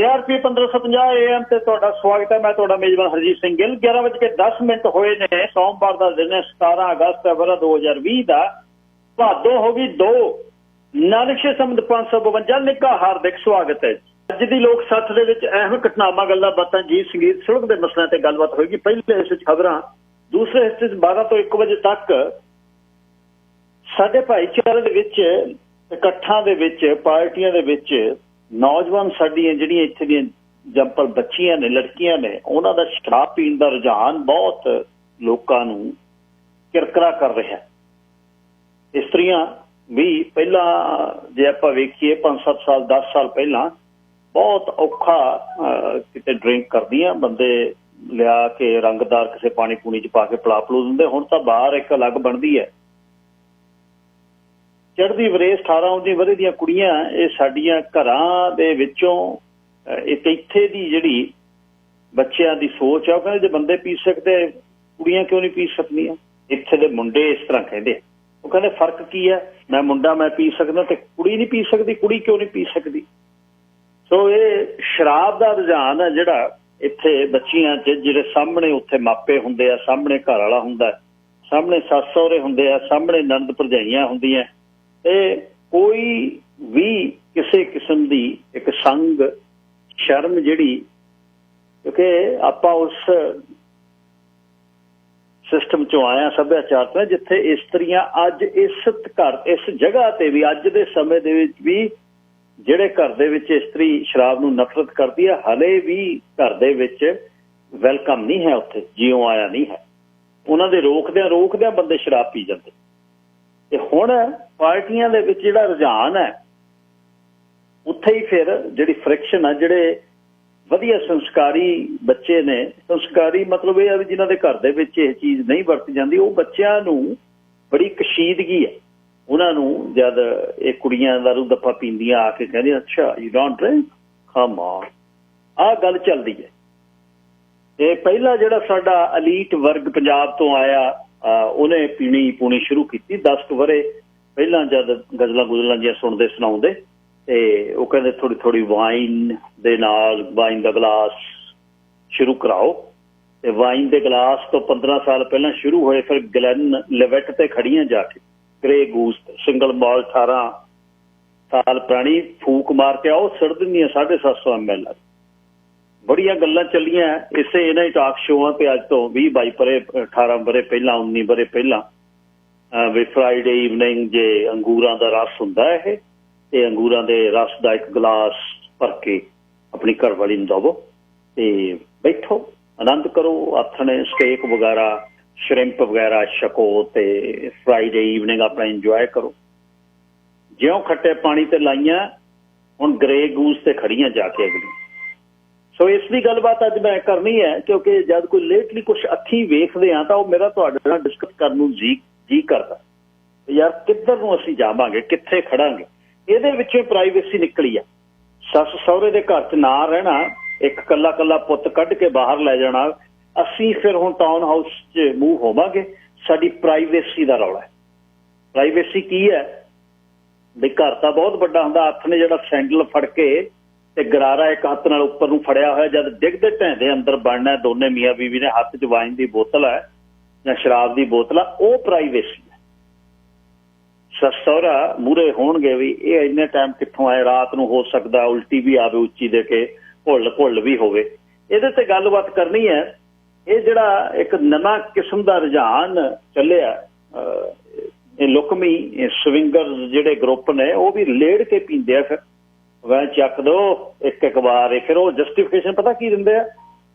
KRP 1550 AM ਤੇ ਤੁਹਾਡਾ ਸਵਾਗਤ ਹੈ। ਮੈਂ ਤੁਹਾਡਾ ਮੇਜ਼ਬਾਨ ਹਰਜੀਤ ਸਿੰਘ ਗਿੱਲ। 11:10 ਹੋਏ ਨੇ। ਸੋਮਵਾਰ ਦਾ ਦਿਨ ਹੈ, 17 ਅਗਸਤ 2020 ਦਾ। ਭਾਦੋਂ ਹੋ ਗਈ 2, ਨਾਨਕਸ਼ੇ ਸੰਮਤ 552। ਨਿੱਘਾ ਹਾਰਦਿਕ ਸਵਾਗਤ ਹੈ। ਅੱਜ ਦੀ ਲੋਕ ਸੱਥ ਦੇ ਵਿੱਚ ਅਹਿਮ ਘਟਨਾਵਾਂ, ਗੱਲਾਂ ਬਾਤਾਂ, ਗੀਤ ਸੰਗੀਤ, ਸੜਕ ਦੇ ਮਸਲਿਆਂ ਤੇ ਗੱਲਬਾਤ ਹੋਏਗੀ। ਪਹਿਲੇ ਹਿੱਸੇ 'ਚ ਖਬਰਾਂ, ਦੂਸਰੇ ਹਿੱਸੇ 'ਚ 12 ਤੋਂ 1 ਵਜੇ ਤੱਕ ਸਾਡੇ ਭਾਈਚਾਰੇ ਦੇ ਵਿੱਚ, ਇਕੱਠਾਂ ਦੇ ਵਿੱਚ, ਪਾਰਟੀਆਂ ਦੇ ਵਿੱਚ ਨੌਜਵਾਨ ਸਾਡੀਆਂ ਜਿਹੜੀਆਂ ਇੱਥੇ ਦੀਆਂ ਜੰਪਲ ਬੱਚੀਆਂ ਨੇ, ਲੜਕੀਆਂ ਨੇ, ਉਹਨਾਂ ਦਾ ਸ਼ਰਾਬ ਪੀਣ ਦਾ ਰੁਝਾਨ ਬਹੁਤ ਲੋਕਾਂ ਨੂੰ ਕਿਰਕਰਾ ਕਰ ਰਿਹਾ। ਇਸਤਰੀਆਂ ਵੀ ਪਹਿਲਾਂ ਜੇ ਆਪਾਂ ਵੇਖੀਏ 5-7 ਸਾਲ 10 ਸਾਲ ਪਹਿਲਾਂ ਬਹੁਤ ਔਖਾ ਕਿਤੇ ਡਰਿੰਕ ਕਰਦੀਆਂ, ਬੰਦੇ ਲਿਆ ਕੇ ਰੰਗਦਾਰ ਕਿਸੇ ਪਾਣੀ ਪੂਣੀ 'ਚ ਪਾ ਕੇ ਪਿਲਾ ਪਲੂ ਦਿੰਦੇ। ਹੁਣ ਤਾਂ ਬਾਹਰ ਇੱਕ ਅਲੱਗ ਬਣਦੀ ਹੈ। ਚੜ੍ਹਦੀ ਵਰੇਸ 18-19 ਵਰ੍ਹੇ ਦੀਆਂ ਕੁੜੀਆਂ, ਇਹ ਸਾਡੀਆਂ ਘਰਾਂ ਦੇ ਵਿੱਚੋਂ ਇੱਕ ਇੱਥੇ ਦੀ ਜਿਹੜੀ ਬੱਚਿਆਂ ਦੀ ਸੋਚ ਆ, ਉਹ ਕਹਿੰਦੇ ਜੇ ਬੰਦੇ ਪੀ ਸਕਦੇ ਕੁੜੀਆਂ ਕਿਉਂ ਨਹੀਂ ਪੀ ਸਕਦੀਆਂ। ਇੱਥੇ ਦੇ ਮੁੰਡੇ ਇਸ ਤਰ੍ਹਾਂ ਕਹਿੰਦੇ, ਉਹ ਕਹਿੰਦੇ ਫਰਕ ਕੀ ਹੈ, ਮੈਂ ਮੁੰਡਾ ਮੈਂ ਪੀ ਸਕਦਾ ਤੇ ਕੁੜੀ ਨਹੀਂ ਪੀ ਸਕਦੀ, ਕੁੜੀ ਕਿਉਂ ਨਹੀਂ ਪੀ ਸਕਦੀ। ਸੋ ਇਹ ਸ਼ਰਾਬ ਦਾ ਰੁਝਾਨ ਹੈ ਜਿਹੜਾ ਇੱਥੇ ਬੱਚੀਆਂ 'ਚ, ਜਿਹੜੇ ਸਾਹਮਣੇ ਉੱਥੇ ਮਾਪੇ ਹੁੰਦੇ ਆ, ਸਾਹਮਣੇ ਘਰ ਵਾਲਾ ਹੁੰਦਾ, ਸਾਹਮਣੇ ਸੱਸ ਸਹੁਰੇ ਹੁੰਦੇ ਆ, ਸਾਹਮਣੇ ਨਣਦ ਭਰਜਾਈਆਂ ਹੁੰਦੀਆਂ, ਤੇ ਕੋਈ ਵੀ ਕਿਸੇ ਕਿਸਮ ਦੀ ਇੱਕ ਸੰਗ ਸ਼ਰਮ ਜਿਹੜੀ, ਕਿਉਂਕਿ ਆਪਾਂ ਉਸ ਸਿਸਟਮ 'ਚੋਂ ਆਇਆ, ਸੱਭਿਆਚਾਰ ਤੋਂ, ਜਿੱਥੇ ਇਸਤਰੀਆਂ ਅੱਜ ਇਸ ਘਰ, ਇਸ ਜਗ੍ਹਾ ਤੇ ਵੀ, ਅੱਜ ਦੇ ਸਮੇਂ ਦੇ ਵਿੱਚ ਵੀ ਜਿਹੜੇ ਘਰ ਦੇ ਵਿੱਚ ਇਸਤਰੀ ਸ਼ਰਾਬ ਨੂੰ ਨਫ਼ਰਤ ਕਰਦੀ ਹੈ, ਹਲੇ ਵੀ ਘਰ ਦੇ ਵਿੱਚ ਵੈਲਕਮ ਨਹੀਂ ਹੈ, ਉੱਥੇ ਜਿਉਂ ਆਇਆ ਨਹੀਂ ਹੈ। ਉਹਨਾਂ ਦੇ ਰੋਕਦਿਆਂ ਬੰਦੇ ਸ਼ਰਾਬ ਪੀ ਜਾਂਦੇ। ਤੇ ਹੁਣ ਪਾਰਟੀਆਂ ਦੇ ਵਿੱਚ ਜਿਹੜਾ ਰੁਝਾਨ ਹੈ, ਉੱਥੇ ਹੀ ਫਿਰ ਜਿਹੜੀ ਫ੍ਰਿਕਸ਼ਨ ਆ, ਜਿਹੜੇ ਵਧੀਆ ਸੰਸਕਾਰੀ ਬੱਚੇ ਨੇ, ਸੰਸਕਾਰੀ ਮਤਲਬ ਇਹ ਆ ਵੀ ਜਿਨ੍ਹਾਂ ਦੇ ਘਰ ਦੇ ਵਿੱਚ ਇਹ ਚੀਜ਼ ਨਹੀਂ ਵਰਤੀ ਜਾਂਦੀ, ਉਹ ਬੱਚਿਆਂ ਨੂੰ ਬੜੀ ਕਸ਼ੀਦਗੀ ਹੈ। ਉਹਨਾਂ ਨੂੰ ਜਦ ਇਹ ਕੁੜੀਆਂ ਦਾਰੂ ਦੱਫਾ ਪੀਂਦੀਆਂ ਆ ਕੇ ਕਹਿੰਦੀਆਂ, ਅੱਛਾ you don't drink, come on, ਆਹ ਗੱਲ ਚੱਲਦੀ ਹੈ। ਤੇ ਪਹਿਲਾਂ ਜਿਹੜਾ ਸਾਡਾ ਅਲੀਟ ਵਰਗ ਪੰਜਾਬ ਤੋਂ ਆਇਆ, ਉਹਨੇ ਪੀਣੀ ਪੂਣੀ ਸ਼ੁਰੂ ਕੀਤੀ 10 ਕੁ ਵਰ੍ਹੇ ਪਹਿਲਾਂ, ਜਦ ਗਜ਼ਲਾਂ ਗੁਜ਼ਲਾਂ ਜਿਹੀਆਂ ਸੁਣਦੇ ਸੁਣਾਉਂਦੇ, ਤੇ ਉਹ ਕਹਿੰਦੇ ਥੋੜ੍ਹੀ ਥੋੜ੍ਹੀ ਵਾਈਨ ਦੇ ਨਾਲ ਵਾਈਨ ਦਾ ਗਲਾਸ ਸ਼ੁਰੂ ਕਰਾਓ। ਤੇ ਵਾਈਨ ਦੇ ਗਲਾਸ ਤੋਂ 15 ਸਾਲ ਪਹਿਲਾਂ ਸ਼ੁਰੂ ਹੋਏ, ਫਿਰ ਗਲੈਨ ਲਿਵਟ ਤੇ ਖੜੀਆਂ ਜਾ ਕੇ, ਗ੍ਰੇ ਗੂਸ ਸਿੰਗਲ ਮਾਲ 18 ਸਾਲ ਪੁਰਾਣੀ, ਫੂਕ ਮਾਰ ਕੇ ਆਓ, ਸਿਰ ਦਿੰਦੀਆਂ 750 ml। ਬੜੀਆਂ ਗੱਲਾਂ ਚੱਲੀਆਂ ਇਸੇ ਇਹਨਾਂ ਹੀ ਟਾਕ ਸ਼ੋਆਂ ਤੇ ਅੱਜ ਤੋਂ 20-22 ਵਰ੍ਹੇ, 18 ਵਰ੍ਹੇ ਪਹਿਲਾਂ, 19 ਵਰ੍ਹੇ ਪਹਿਲਾਂ, ਵੀ ਫਰਾਈਡੇ ਈਵਨਿੰਗ ਜੇ ਅੰਗੂਰਾਂ ਦਾ ਰਸ ਹੁੰਦਾ ਇਹ, ਤੇ ਅੰਗੂਰਾਂ ਦੇ ਰਸ ਦਾ ਇੱਕ ਗਲਾਸ ਭਰ ਕੇ ਆਪਣੀ ਘਰਵਾਲੀ ਨੂੰ ਦਵੋ ਤੇ ਬੈਠੋ, ਆਨੰਦ ਕਰੋ, ਆਥਣੇ ਸਟੇਕ ਵਗੈਰਾ, ਸ਼ਰਿੰਪ ਵਗੈਰਾ ਛਕੋ ਤੇ ਫਰਾਈਡੇ ਈਵਨਿੰਗ ਆਪਣਾ ਇੰਜੋਏ ਕਰੋ। ਜਿਉਂ ਖੱਟੇ ਪਾਣੀ ਤੇ ਲਾਈਆਂ, ਹੁਣ ਗ੍ਰੇ ਗੂਸ ਤੇ ਖੜੀਆਂ ਜਾ ਕੇ ਅਗਲੀ। ਸੋ ਇਸ ਦੀ ਗੱਲਬਾਤ ਅੱਜ ਮੈਂ ਕਰਨੀ ਹੈ, ਕਿਉਂਕਿ ਜਦ ਕੋਈ ਲੇਟਲੀ ਕੁਛ ਅੱਖੀਂ ਵੇਖਦੇ ਹਾਂ ਤਾਂ ਉਹ ਮੇਰਾ ਤੁਹਾਡੇ ਨਾਲ ਡਿਸਕਸ ਕਰਨ ਨੂੰ ਜੀ ਕਰਦਾ, ਯਾਰ ਕਿੱਧਰ ਨੂੰ ਅਸੀਂ ਜਾਵਾਂਗੇ, ਕਿੱਥੇ ਖੜਾਂਗੇ। ਇਹਦੇ ਵਿੱਚੋਂ ਪ੍ਰਾਈਵੇਸੀ ਨਿਕਲੀ ਆ। ਸੱਸ ਸਹੁਰੇ ਦੇ ਘਰ 'ਚ ਨਾ ਰਹਿਣਾ, ਇੱਕ ਕੱਲਾ ਪੁੱਤ ਕੱਢ ਕੇ ਬਾਹਰ ਲੈ ਜਾਣਾ। ਅਸੀਂ ਫਿਰ ਹੁਣ ਟਾਊਨ ਹਾਊਸ 'ਚ ਮੂਵ ਹੋਵਾਂਗੇ। ਸਾਡੀ ਪ੍ਰਾਈਵੇਸੀ ਦਾ ਰੌਲਾ ਹੈ। ਪ੍ਰਾਈਵੇਸੀ ਕੀ ਹੈ ਵੀ ਘਰ ਤਾਂ ਬਹੁਤ ਵੱਡਾ ਹੁੰਦਾ, ਹੱਥ ਨੇ ਜਿਹੜਾ ਸੈਂਡਲ ਫੜ ਕੇ ਤੇ ਗਰਾਰਾ ਇੱਕ ਹੱਥ ਨਾਲ ਉੱਪਰ ਨੂੰ ਫੜਿਆ ਹੋਇਆ, ਜਦ ਡਿੱਗਦੇ ਢਹਿੰਦੇ ਅੰਦਰ ਬਣਨਾ, ਦੋਨੇ ਮੀਆਂ ਬੀਵੀ ਨੇ ਹੱਥ 'ਚ ਵਾਈਨ ਦੀ ਬੋਤਲ ਹੈ ਜਾਂ ਸ਼ਰਾਬ ਦੀ ਬੋਤਲ ਆ, ਉਹ ਪ੍ਰਾਈਵੇਸੀ ਹੈ। ਸੱਸ ਸਹੁਰਾ ਮੂਹਰੇ ਹੋਣਗੇ ਵੀ ਇਹ ਇੰਨੇ ਟਾਈਮ ਕਿੱਥੋਂ ਆਏ, ਰਾਤ ਨੂੰ ਹੋ ਸਕਦਾ ਉਲਟੀ ਵੀ ਆਵੇ ਉੱਚੀ ਦੇ ਕੇ, ਭੁੱਲ ਵੀ ਹੋਵੇ। ਇਹਦੇ ਤੇ ਗੱਲਬਾਤ ਕਰਨੀ ਹੈ। ਇਹ ਜਿਹੜਾ ਇੱਕ ਨਵਾਂ ਕਿਸਮ ਦਾ ਰੁਝਾਨ ਚੱਲਿਆ, ਇਹ ਲੁਕਮੀ ਸਵਿੰਗਰਸ ਜਿਹੜੇ ਗਰੁੱਪ ਨੇ, ਉਹ ਵੀ ਲੇੜ ਕੇ ਪੀਂਦੇ ਆ, ਫਿਰ ਵੈ ਚੱਕ ਦੋ ਇੱਕ ਵਾਰ, ਫਿਰ ਉਹ ਜਸਟੀਫਿਕੇਸ਼ਨ ਪਤਾ ਕੀ ਦਿੰਦੇ ਆ,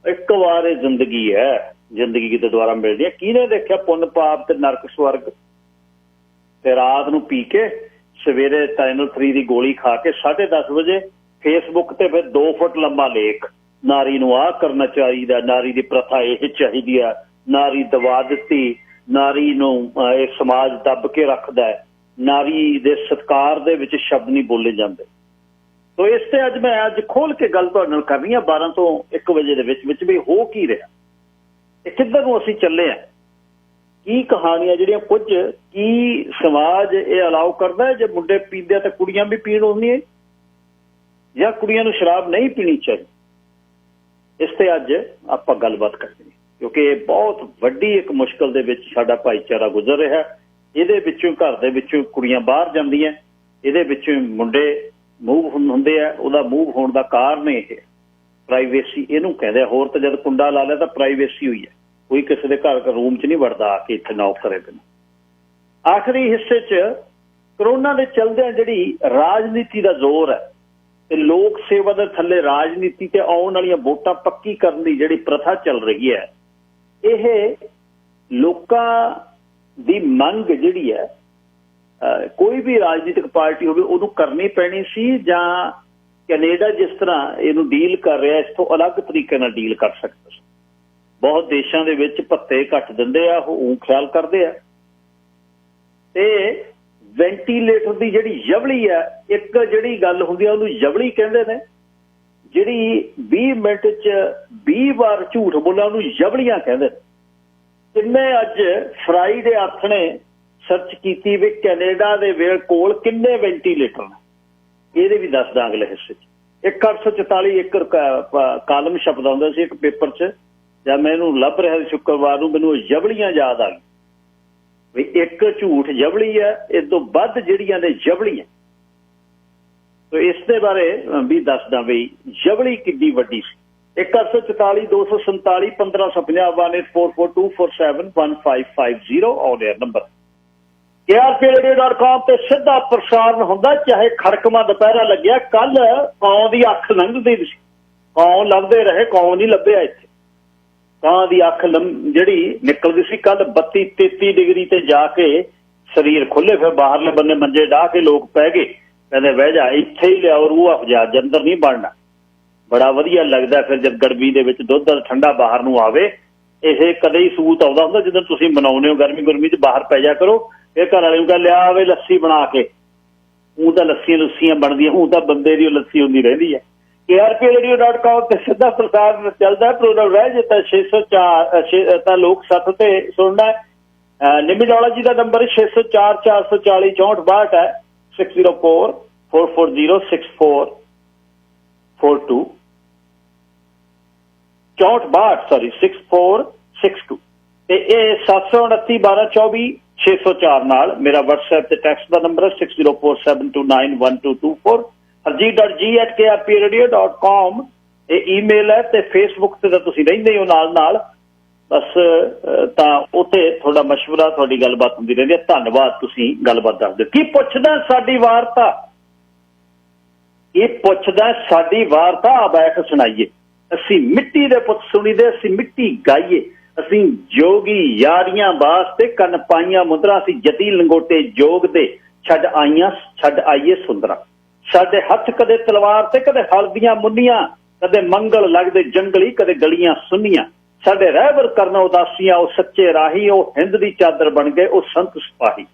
ਇੱਕ ਵਾਰ ਇਹ ਜ਼ਿੰਦਗੀ ਹੈ, ਜ਼ਿੰਦਗੀ ਕਿਤੇ ਦੁਬਾਰਾ ਮਿਲਦੀ ਹੈ। ਕਿਹਨੇ ਦੇਖਿਆ ਪੁੰਨ ਪਾਪ ਤੇ ਨਰਕ ਸਵਰਗ। ਤੇ ਰਾਤ ਨੂੰ ਪੀ ਕੇ ਸਵੇਰੇ ਟਾਈਨਲ 3 ਦੀ ਗੋਲੀ ਖਾ ਕੇ 10:30 ਵਜੇ ਫੇਸਬੁੱਕ ਤੇ ਫਿਰ 2 ਫੁੱਟ ਲੰਮਾ ਲੇਖ, ਨਾਰੀ ਨੂੰ ਆਹ ਕਰਨਾ ਚਾਹੀਦਾ, ਨਾਰੀ ਦੀ ਪ੍ਰਥਾ ਇਹ ਚਾਹੀਦੀ ਆ, ਨਾਰੀ ਦਬਾ ਦਿੱਤੀ, ਨਾਰੀ ਨੂੰ ਇਹ ਸਮਾਜ ਦੱਬ ਕੇ ਰੱਖਦਾ ਹੈ, ਨਾਰੀ ਦੇ ਸਤਿਕਾਰ ਦੇ ਵਿੱਚ ਸ਼ਬਦ ਨਹੀਂ ਬੋਲੇ ਜਾਂਦੇ। ਸੋ ਇਸ ਤੇ ਅੱਜ ਮੈਂ ਖੋਲ ਕੇ ਗੱਲ ਤੁਹਾਡੇ ਨਾਲ ਕਰਨੀ ਆ 12 ਤੋਂ 1 ਵਜੇ ਦੇ ਵਿੱਚ ਵੀ ਹੋ ਕੀ ਰਿਹਾ, ਇਹ ਕਿੱਧਰ ਨੂੰ ਅਸੀਂ ਚੱਲੇ ਆ, ਕੀ ਕਹਾਣੀਆਂ ਜਿਹੜੀਆਂ, ਕੁਝ ਕੀ ਸਮਾਜ ਇਹ ਅਲਾਓ ਕਰਦਾ ਜੇ ਮੁੰਡੇ ਪੀਂਦੇ ਤੇ ਕੁੜੀਆਂ ਵੀ ਪੀਣ ਆਉਂਦੀਆਂ। ਜਾਂ ਕੁੜੀਆਂ ਨੂੰ ਸ਼ਰਾਬ ਨਹੀਂ ਪੀਣੀ ਚਾਹੀਦੀ। ਇਸ ਤੇ ਅੱਜ ਆਪਾਂ ਗੱਲਬਾਤ ਕਰਦੇ ਹਾਂ, ਕਿਉਂਕਿ ਇਹ ਬਹੁਤ ਵੱਡੀ ਇੱਕ ਮੁਸ਼ਕਲ ਦੇ ਵਿੱਚ ਸਾਡਾ ਭਾਈਚਾਰਾ ਗੁਜ਼ਰ ਰਿਹਾ। ਇਹਦੇ ਵਿੱਚੋਂ ਘਰ ਦੇ ਵਿੱਚੋਂ ਕੁੜੀਆਂ ਬਾਹਰ ਜਾਂਦੀਆਂ, ਇਹਦੇ ਵਿੱਚੋਂ ਮੁੰਡੇ ਮੂਵ ਹੁੰਦੇ ਆ। ਉਹਦਾ ਮੂਵ ਹੋਣ ਦਾ ਕਾਰਨ ਇਹ ਪ੍ਰਾਈਵੇਸੀ ਇਹਨੂੰ ਕਹਿੰਦੇ ਆ। ਹੋਰ ਤਾਂ ਜਦ ਕੁੰਡਾ ਲਾ ਲਿਆ ਤਾਂ ਪ੍ਰਾਈਵੇਸੀ ਹੋਈ ਹੈ, ਕੋਈ ਕਿਸੇ ਦੇ ਘਰ ਰੂਮ 'ਚ ਨਹੀਂ ਵੜਦਾ ਆ ਕੇ ਇੱਥੇ ਨੌਕ ਕਰੇ ਬਿਨਾਂ। ਆਖਰੀ ਹਿੱਸੇ 'ਚ ਕਰੋਨਾ ਦੇ ਚਲਦਿਆਂ ਜਿਹੜੀ ਰਾਜਨੀਤੀ ਦਾ ਜ਼ੋਰ ਹੈ ਤੇ ਲੋਕ ਸੇਵਾ ਦੇ ਥੱਲੇ ਰਾਜਨੀਤੀ ਤੇ ਆਉਣ ਵਾਲੀਆਂ ਵੋਟਾਂ ਪੱਕੀ ਕਰਨ ਦੀ ਜਿਹੜੀ ਪ੍ਰਥਾ ਚੱਲ ਰਹੀ ਹੈ, ਇਹ ਲੋਕਾਂ ਦੀ ਮੰਗ ਜਿਹੜੀ ਹੈ ਕੋਈ ਵੀ ਰਾਜਨੀਤਿਕ ਪਾਰਟੀ ਹੋਵੇ ਉਹਨੂੰ ਕਰਨੀ ਪੈਣੀ ਸੀ, ਜਾਂ ਕੈਨੇਡਾ ਜਿਸ ਤਰ੍ਹਾਂ ਇਹਨੂੰ ਡੀਲ ਕਰ ਰਿਹਾ ਇਸ ਤੋਂ ਅਲੱਗ ਤਰੀਕੇ ਨਾਲ ਡੀਲ ਕਰ ਸਕਦਾ ਸੀ। ਬਹੁਤ ਦੇਸ਼ਾਂ ਦੇ ਵਿੱਚ ਭੱਤੇ ਘੱਟ ਦਿੰਦੇ ਆ, ਉਹ ਖਿਆਲ ਕਰਦੇ ਆ। ਤੇ ਵੈਂਟੀਲੇਟਰ ਦੀ ਜਿਹੜੀ ਜਵਲੀ ਹੈ, ਇੱਕ ਜਿਹੜੀ ਗੱਲ ਹੁੰਦੀ ਆ ਉਹਨੂੰ ਜਵਲੀ ਕਹਿੰਦੇ ਨੇ, ਜਿਹੜੀ 20 ਮਿੰਟ 'ਚ 20 ਵਾਰ ਝੂਠ ਬੋਲਿਆ ਉਹਨੂੰ ਜਵਲੀਆਂ ਕਹਿੰਦੇ ਨੇ। ਕਿੰਨੇ ਅੱਜ ਫਰਾਈਡੇ ਆਥਣੇ ਸਰਚ ਕੀਤੀ ਵੀ ਕੈਨੇਡਾ ਦੇ ਕੋਲ ਕਿੰਨੇ ਵੈਂਟੀਲੇਟਰ ਨੇ, ਇਹਦੇ ਵੀ ਦੱਸ ਦਾਂ ਅਗਲੇ ਹਿੱਸੇ 'ਚ। 1844 ਇੱਕ ਕਾਲਮ ਛਪਦਾ ਹੁੰਦਾ ਸੀ ਇੱਕ ਪੇਪਰ 'ਚ, ਜਦ ਮੈਂ ਇਹਨੂੰ ਲੱਭ ਰਿਹਾ ਸੀ ਸ਼ੁੱਕਰਵਾਰ ਨੂੰ, ਮੈਨੂੰ ਜਵਲੀਆਂ ਯਾਦ ਆ ਗਈ ਵੀ ਇੱਕ ਝੂਠ ਜਵਲੀ ਹੈ, ਇਸ ਤੋਂ ਵੱਧ ਜਿਹੜੀਆਂ ਨੇ ਜਵਲੀਆਂ। ਤੋ ਇਸ ਦੇ ਬਾਰੇ ਵੀ ਦੱਸਦਾ ਵੀ ਜਵਲੀ ਕਿੱਡੀ ਵੱਡੀ ਸੀ। 1844 247 1550 184424715550 ਆਡੀਓ ਨੰਬਰ KRPradio.com ਤੇ ਸਿੱਧਾ ਪ੍ਰਸਾਰਣ ਹੁੰਦਾ। ਚਾਹੇ ਖੜਕਮਾ ਦੁਪਹਿਰਾ ਲੱਗਿਆ, ਕੱਲ ਕੌਂ ਦੀ ਅੱਖ ਲੰਘਦੀ ਸੀ, ਕੌਂ ਲੱਭਦੇ ਰਹੇ, ਕੌਂ ਨਹੀਂ ਲੱਭਿਆ ਇੱਥੇ। ਕਾਂ ਦੀ ਅੱਖ ਜਿਹੜੀ ਨਿਕਲਦੀ ਸੀ ਕੱਲ 32-33 ਡਿਗਰੀ ਤੇ ਜਾ ਕੇ ਸਰੀਰ ਖੁੱਲੇ, ਫਿਰ ਬਾਹਰਲੇ ਬੰਨੇ ਮੰਜੇ ਡਾਹ ਕੇ ਲੋਕ ਪੈ ਗਏ, ਕਹਿੰਦੇ ਬਹਿ ਜਾ ਇੱਥੇ ਹੀ ਲਿਆਓ ਰੂਹ ਅਫਜਾ, ਅੰਦਰ ਨਹੀਂ ਬਣਨਾ। ਬੜਾ ਵਧੀਆ ਲੱਗਦਾ ਫਿਰ ਜਦ ਗਰਮੀ ਦੇ ਵਿੱਚ ਦੁੱਧ ਠੰਡਾ ਬਾਹਰ ਨੂੰ ਆਵੇ। ਇਹ ਕਦੇ ਹੀ ਸੂਤ ਆਉਂਦਾ ਹੁੰਦਾ ਜਦੋਂ ਤੁਸੀਂ ਮਨਾਉਂਦੇ ਹੋ ਗਰਮੀ 'ਚ ਬਾਹਰ ਪੈ ਜਾ ਕਰੋ। ਇਹ ਘਰ ਵਾਲੇ ਨੂੰ ਕਹਿ ਲਿਆ ਆਵੇ ਲੱਸੀ ਬਣਾ ਕੇ, ਉਹ ਤਾਂ ਲੱਸੀਆਂ ਬਣਦੀਆਂ, ਉਹ ਤਾਂ ਬੰਦੇ ਦੀ ਲੱਸੀ ਹੁੰਦੀ ਰਹਿੰਦੀ ਹੈ। KRPradio.com ਤੇ ਸਿੱਧਾ ਪ੍ਰਸਾਰਣ ਚੱਲਦਾ। ਪ੍ਰੋਗਰਾਮ ਰਹਿ ਜਿੱਤਾ 604 ਤਾਂ ਲੋਕ ਸੱਤ ਤੇ ਸੁਣਨਾ। ਨਿਮੀਨੋਲੋਜੀ ਦਾ ਨੰਬਰ 604 440 6462 ਹੈ, 604406442 6462 ਤੇ ਇਹ 729 1224 604 ਨਾਲ ਮੇਰਾ WhatsApp ਤੇ ਟੈਕਸਟ ਦਾ ਨੰਬਰ ਹੈ 6047291224। harjeet.g@krpradio.com ਇਹ ਈਮੇਲ ਹੈ ਤੇ ਫੇਸਬੁੱਕ ਤੇ ਤਾਂ ਤੁਸੀਂ ਰਹਿੰਦੇ ਹੋ ਨਾਲ ਬਸ, ਤਾਂ ਉੱਥੇ ਤੁਹਾਡਾ ਮਸ਼ਵਰਾ, ਤੁਹਾਡੀ ਗੱਲਬਾਤ ਹੁੰਦੀ ਰਹਿੰਦੀ ਹੈ। ਧੰਨਵਾਦ, ਤੁਸੀਂ ਗੱਲਬਾਤ ਦੱਸ ਦਿਓ। ਕੀ ਪੁੱਛਦਾ ਸਾਡੀ ਵਾਰਤਾ, ਇਹ ਪੁੱਛਦਾ ਸਾਡੀ ਵਾਰਤਾ ਆਬਾਇਕ ਸੁਣਾਈਏ। ਅਸੀਂ ਮਿੱਟੀ ਦੇ ਪੁੱਤ ਸੁਣੀਦੇ, ਅਸੀਂ ਮਿੱਟੀ ਗਾਈਏ, ਅਸੀਂ ਜੋਗੀ ਯਾਰੀਆਂ ਵਾਸਤੇ ਕੰਨ ਪਾਈਆਂ ਮੁੰਦਰਾਂ, ਅਸੀਂ ਜਤੀ ਲੰਗੋਟੇ ਜੋਗ ਦੇ ਛੱਡ ਆਈਏ ਸੁੰਦਰਾਂ। ਸਾਡੇ ਹੱਥ ਕਦੇ ਤਲਵਾਰ ਤੇ ਕਦੇ ਹਲ ਦੀਆਂ ਮੁੰਨੀਆਂ, ਕਦੇ ਮੰਗਲ ਲੱਗਦੇ ਜੰਗਲੀ, ਕਦੇ ਗਲੀਆਂ ਸੁੰਨੀਆਂ। ਸਾਡੇ ਰਹਿਬਰ ਕਰਨ ਉਦਾਸੀਆਂ, ਉਹ ਸੱਚੇ ਰਾਹੀ, ਉਹ ਹਿੰਦ ਦੀ ਚਾਦਰ ਬਣ ਗਏ, ਉਹ ਸੰਤ ਸਿਪਾਹੀ।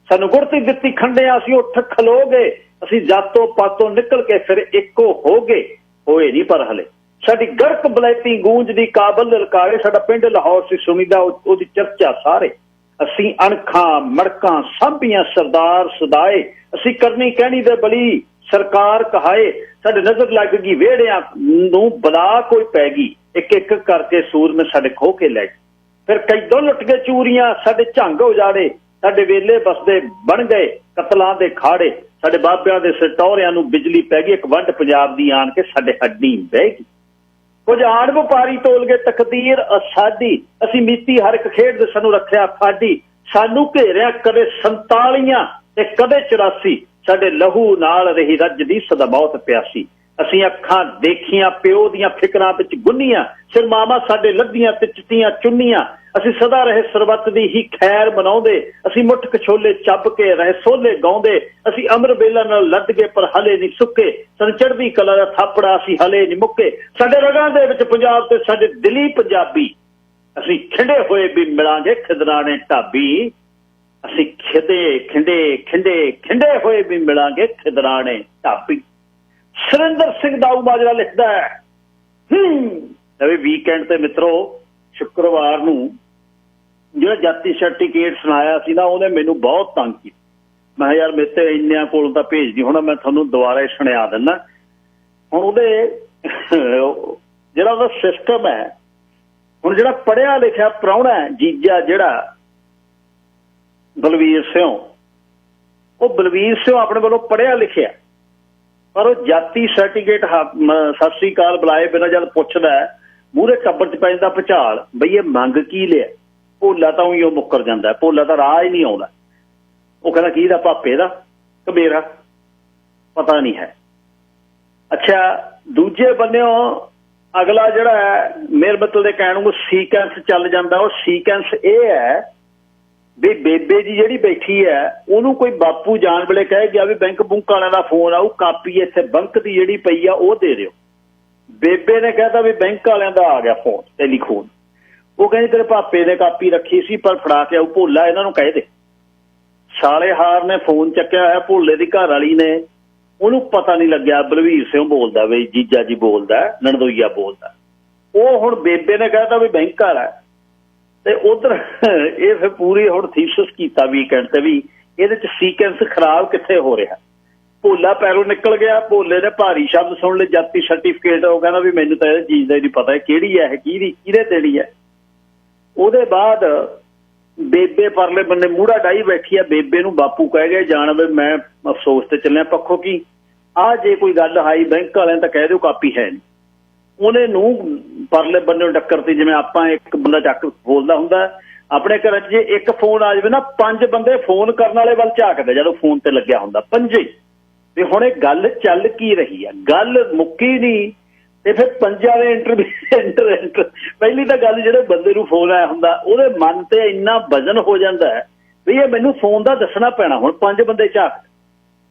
ਸਾਨੂੰ ਗੁਰਤੀ ਦਿੱਤੀ ਖੰਡਿਆ, ਅਸੀਂ ਉੱਠ ਖਲੋ ਗਏ, ਅਸੀਂ ਜਾਤੋਂ ਪਾਤੋਂ ਨਿਕਲ ਕੇ ਫਿਰ ਇੱਕੋ ਹੋ ਗਏ, ਹੋਏ ਨਹੀਂ ਪਰ ਹਲੇ। ਸਾਡੀ ਗੜਕ ਬਲੈਤੀ ਗੂੰਜ ਦੀ ਕਾਬਲ ਲਲਕਾਰੇ, ਸਾਡਾ ਪਿੰਡ ਲਾਹੌਰ ਸੀ ਸੁਣੀਦਾ ਉਹਦੀ ਚਰਚਾ ਸਾਰੇ। ਅਸੀਂ ਅਣਖਾਂ ਮੜਕਾਂ ਸਾਂਭੀਆਂ ਸਰਦਾਰ ਸਦਾਏ, ਅਸੀਂ ਕਰਨੀ ਕਹਿਣੀ ਦੇ ਬਲੀ ਸਰਕਾਰ ਕਹਾਏ। ਸਾਡੇ ਨਜ਼ਰ ਲੱਗ ਗਈ ਵਿਹੜਿਆਂ ਨੂੰ ਬਲਾ ਕੋਈ ਪੈ ਗਈ, ਇੱਕ ਇੱਕ ਕਰਕੇ ਸੂਰਮੇ ਸਾਡੇ ਖੋਹ ਕੇ ਲੈ ਗਏ। ਫਿਰ ਕਈ ਲੁੱਟ ਗਏ ਚੂਰੀਆਂ, ਸਾਡੇ ਝੰਗ ਉਜਾੜੇ, ਸਾਡੇ ਵੇਲੇ ਬਸਦੇ ਬਣ ਗਏ ਕਤਲਾਂ ਦੇ ਖਾੜੇ। ਸਾਡੇ ਬਾਬਿਆਂ ਦੇ ਸਟੋਰਿਆਂ ਨੂੰ ਬਿਜਲੀ ਪੈ ਗਈ, ਇੱਕ ਵੰਡ ਪੰਜਾਬ ਦੀ ਆਣ ਕੇ ਸਾਡੇ ਹੱਡੀ ਬਹਿ ਗਈ। ਕੁਝ ਆੜ ਵਪਾਰੀ ਤੋਲ ਗਏ ਤਕਦੀਰ ਸਾਡੀ, ਅਸੀਂ ਮੀਤੀ ਹਰ ਇੱਕ ਖੇਡ ਦੇ ਸਾਨੂੰ ਰੱਖਿਆ ਫਾਡੀ। ਸਾਨੂੰ ਘੇਰਿਆ ਕਦੇ 47 ਤੇ ਕਦੇ 84, ਸਾਡੇ ਲਹੂ ਨਾਲ ਰਹੀ ਰੱਜਦੀ ਸਦਾ ਮੌਤ ਪਿਆਸੀ। ਅਸੀਂ ਅੱਖਾਂ ਦੇਖੀਆਂ ਪਿਓ ਦੀਆਂ ਫਿਕਰਾਂ ਵਿੱਚ ਗੁੰਨੀਆਂ, ਸਿਰ ਮਾਵਾਂ ਸਾਡੇ ਲੱਦੀਆਂ ਤੇ ਚਿੱਟੀਆਂ ਚੁੰਨੀਆਂ। ਅਸੀਂ ਸਦਾ ਰਹੇ ਸਰਬੱਤ ਦੀ ਹੀ ਖੈਰ ਮਨਾਉਂਦੇ, ਅਸੀਂ ਮੁੱਠ ਕਛੋਲੇ ਚੱਬ ਕੇ ਰਹੇ ਸੋਲੇ ਗਾਉਂਦੇ। ਅਸੀਂ ਅਮਰ ਬੇਲਾ ਨਾਲ ਲੱਦ ਗਏ ਪਰ ਹਲੇ ਨਹੀਂ ਸੁੱਕੇ, ਸਾਨੂੰ ਚੜ੍ਹਦੀ ਕਲਾ ਦਾ ਥਾਪੜਾ ਅਸੀਂ ਹਲੇ ਨਹੀਂ ਮੁੱਕੇ। ਸਾਡੇ ਰਗਾਂ ਦੇ ਵਿੱਚ ਪੰਜਾਬ ਤੇ ਸਾਡੇ ਦਿਲੀ ਪੰਜਾਬੀ, ਅਸੀਂ ਖਿੰਡੇ ਹੋਏ ਵੀ ਮਿਲਾਂਗੇ ਖਿਦਰਾਣੇ ਢਾਬੀ। ਅਸੀਂ ਖਿੰਡੇ ਹੋਏ ਵੀ ਮਿਲਾਂਗੇ ਖਿਦਰਾਣੇ ਢਾਬੀ। ਸੁਰਿੰਦਰ ਸਿੰਘ ਦਾਊ ਮਾਜਰਾ ਲਿਖਦਾ ਹੈ। ਨਵੇਂ ਵੀਕਐਂਡ ਤੇ ਮਿੱਤਰੋ, ਸ਼ੁੱਕਰਵਾਰ ਨੂੰ ਜਿਹੜਾ ਜਾਤੀ ਸਰਟੀਫਿਕੇਟ ਸੁਣਾਇਆ ਸੀ ਨਾ, ਉਹਨੇ ਮੈਨੂੰ ਬਹੁਤ ਤੰਗ ਕੀਤਾ। ਮੈਂ ਯਾਰ ਮੇਰੇ ਤੇ ਇੰਨਿਆਂ ਕੋਲੋਂ ਤਾਂ ਭੇਜਦੀ, ਹੁਣ ਮੈਂ ਤੁਹਾਨੂੰ ਦੁਬਾਰਾ ਸੁਣਿਆ ਦਿੰਦਾ। ਹੁਣ ਉਹਦੇ ਜਿਹੜਾ ਉਹਦਾ ਸਿਸਟਮ ਹੈ, ਹੁਣ ਜਿਹੜਾ ਪੜ੍ਹਿਆ ਲਿਖਿਆ ਪ੍ਰਾਹੁਣਾ ਹੈ ਜੀਜਾ ਜਿਹੜਾ ਬਲਵੀਰ ਸਿੰਘ, ਉਹ ਬਲਵੀਰ ਸਿੰਘ ਆਪਣੇ ਵੱਲੋਂ ਪੜ੍ਹਿਆ ਲਿਖਿਆ, ਪਰ ਉਹ ਜਾਤੀ ਸਰਟੀਫਿਕੇਟ ਸਤਿ ਸ੍ਰੀ ਅਕਾਲ ਬੁਲਾਏ ਬਿਨਾਂ ਜਦ ਪੁੱਛਦਾ ਮੂਹਰੇ ਟੱਬਰ 'ਚ ਪੈ ਜਾਂਦਾ ਭੁਚਾਲ, ਬਈ ਇਹ ਮੰਗ ਕੀ ਲਿਆ। ਭੋਲਾ ਤਾਂ ਉਹੀ ਉਹ ਮੁੱਕਰ ਜਾਂਦਾ, ਭੋਲਾ ਤਾਂ ਰਾਹ ਹੀ ਨਹੀਂ ਆਉਂਦਾ। ਉਹ ਕਹਿੰਦਾ ਕੀ ਦਾ, ਭਾਪੇ ਦਾ ਕਿ ਮੇਰਾ, ਪਤਾ ਨਹੀਂ ਹੈ। ਅੱਛਾ, ਦੂਜੇ ਬੰਨਿਓ ਅਗਲਾ ਜਿਹੜਾ ਹੈ ਮੇਰੇ ਮਤਲਬ ਦੇ ਕਹਿਣ ਨੂੰ ਸੀਕੈਂਸ ਚੱਲ ਜਾਂਦਾ। ਉਹ ਸੀਕੈਂਸ ਇਹ ਹੈ ਵੀ ਬੇਬੇ ਜੀ ਜਿਹੜੀ ਬੈਠੀ ਹੈ ਉਹਨੂੰ ਕੋਈ ਬਾਪੂ ਜਾਣ ਵੇਲੇ ਕਹਿ ਗਿਆ ਵੀ ਬੈਂਕ ਬੁੰਕ ਵਾਲਿਆਂ ਦਾ ਫੋਨ ਆਊ, ਕਾਪੀ ਇੱਥੇ ਬੈਂਕ ਦੀ ਜਿਹੜੀ ਪਈ ਆ ਉਹ ਦੇ ਦਿਓ। ਬੇਬੇ ਨੇ ਕਹਿਤਾ ਵੀ ਬੈਂਕ ਵਾਲਿਆਂ ਦਾ ਆ ਗਿਆ ਫੋਨ, ਟੈਲੀਫੋਨ। ਉਹ ਕਹਿੰਦੀ ਤੇਰੇ ਭਾਪੇ ਨੇ ਕਾਪੀ ਰੱਖੀ ਸੀ ਪਰ ਫੜਾ ਕੇ ਆਊ, ਭੋਲਾ ਇਹਨਾਂ ਨੂੰ ਕਹਿ ਦੇ। ਸਾਲੇਹਾਰ ਨੇ ਫੋਨ ਚੱਕਿਆ ਹੋਇਆ, ਭੋਲੇ ਦੀ ਘਰ ਵਾਲੀ ਨੇ, ਉਹਨੂੰ ਪਤਾ ਨਹੀਂ ਲੱਗਿਆ ਬਲਵੀਰ ਸਿੰਘ ਬੋਲਦਾ ਵੀ ਜੀਜਾ ਜੀ ਬੋਲਦਾ, ਨਣਦੋਈਆ ਬੋਲਦਾ। ਉਹ ਹੁਣ ਬੇਬੇ ਨੇ ਕਹਿਤਾ ਵੀ ਬੈਂਕ ਵਾਲਾ, ਤੇ ਉਧਰ ਇਹ ਫਿਰ ਪੂਰੀ ਹੁਣ ਥੀਸਿਸ ਕੀਤਾ ਵੀਕਐਂਡ ਤੇ ਵੀ ਇਹਦੇ ਚ ਸੀਕੁਐਂਸ ਖਰਾਬ ਕਿੱਥੇ ਹੋ ਰਿਹਾ। ਭੋਲਾ ਪੈਰੋਂ ਨਿਕਲ ਗਿਆ, ਭੋਲੇ ਨੇ ਭਾਰੀ ਸ਼ਬਦ ਸੁਣ ਲਏ, ਜਾਤੀ ਸਰਟੀਫਿਕੇਟ। ਉਹ ਕਹਿੰਦਾ ਵੀ ਮੈਨੂੰ ਤਾਂ ਇਹ ਚੀਜ਼ ਦਾ ਹੀ ਨਹੀਂ ਪਤਾ ਕਿਹੜੀ ਹੈ, ਕਿਹਦੇ ਦੇਣੀ ਹੈ। ਉਹਦੇ ਬਾਅਦ ਬੇਬੇ ਪਰਲੇ ਬੰਨੇ ਮੂਹੜਾ ਡਾਈ ਬੈਠੀ ਆ, ਬੇਬੇ ਨੂੰ ਬਾਪੂ ਕਹਿ ਗਏ ਜਾਣ ਵੀ ਮੈਂ ਅਫਸੋਸ ਤੇ ਚੱਲਿਆ। ਪੱਖੋਂ ਕੀ ਆ, ਜੇ ਕੋਈ ਗੱਲ ਆਈ ਬੈਂਕ ਵਾਲਿਆਂ ਤਾਂ ਕਹਿ ਦਿਓ ਕਾਪੀ ਹੈ ਨਹੀਂ। ਉਹਨੇ ਨੂੰ ਪਰਲੇ ਬੰਨੇ ਟੱਕਰਤੀ, ਜਿਵੇਂ ਆਪਾਂ ਇੱਕ ਬੰਦਾ ਚੱਕ ਬੋਲਦਾ ਹੁੰਦਾ ਆਪਣੇ ਘਰ 'ਚ, ਜੇ ਇੱਕ ਫੋਨ ਆ ਜਾਵੇ ਨਾ 5 ਬੰਦੇ ਫੋਨ ਕਰਨ ਵਾਲੇ ਵੱਲ ਝਾਕਦੇ ਜਦੋਂ ਫੋਨ ਤੇ ਲੱਗਿਆ ਹੁੰਦਾ, 5। ਤੇ ਹੁਣ ਇਹ ਗੱਲ ਚੱਲ ਕੀ ਰਹੀ ਆ, ਗੱਲ ਮੁੱਕੀ ਨਹੀਂ। ਤੇ ਫਿਰ 5 ਦੇ ਇੰਟਰ ਪਹਿਲੀ ਤਾਂ ਗੱਲ ਜਿਹੜੇ ਬੰਦੇ ਨੂੰ ਫੋਨ ਆਇਆ ਹੁੰਦਾ ਉਹਦੇ ਮਨ ਤੇ ਇੰਨਾ ਵਜ਼ਨ ਹੋ ਜਾਂਦਾ ਹੈ ਵੀ ਇਹ ਮੈਨੂੰ ਫੋਨ ਦਾ ਦੱਸਣਾ ਪੈਣਾ। ਹੁਣ 5 ਬੰਦੇ ਝਾਕ,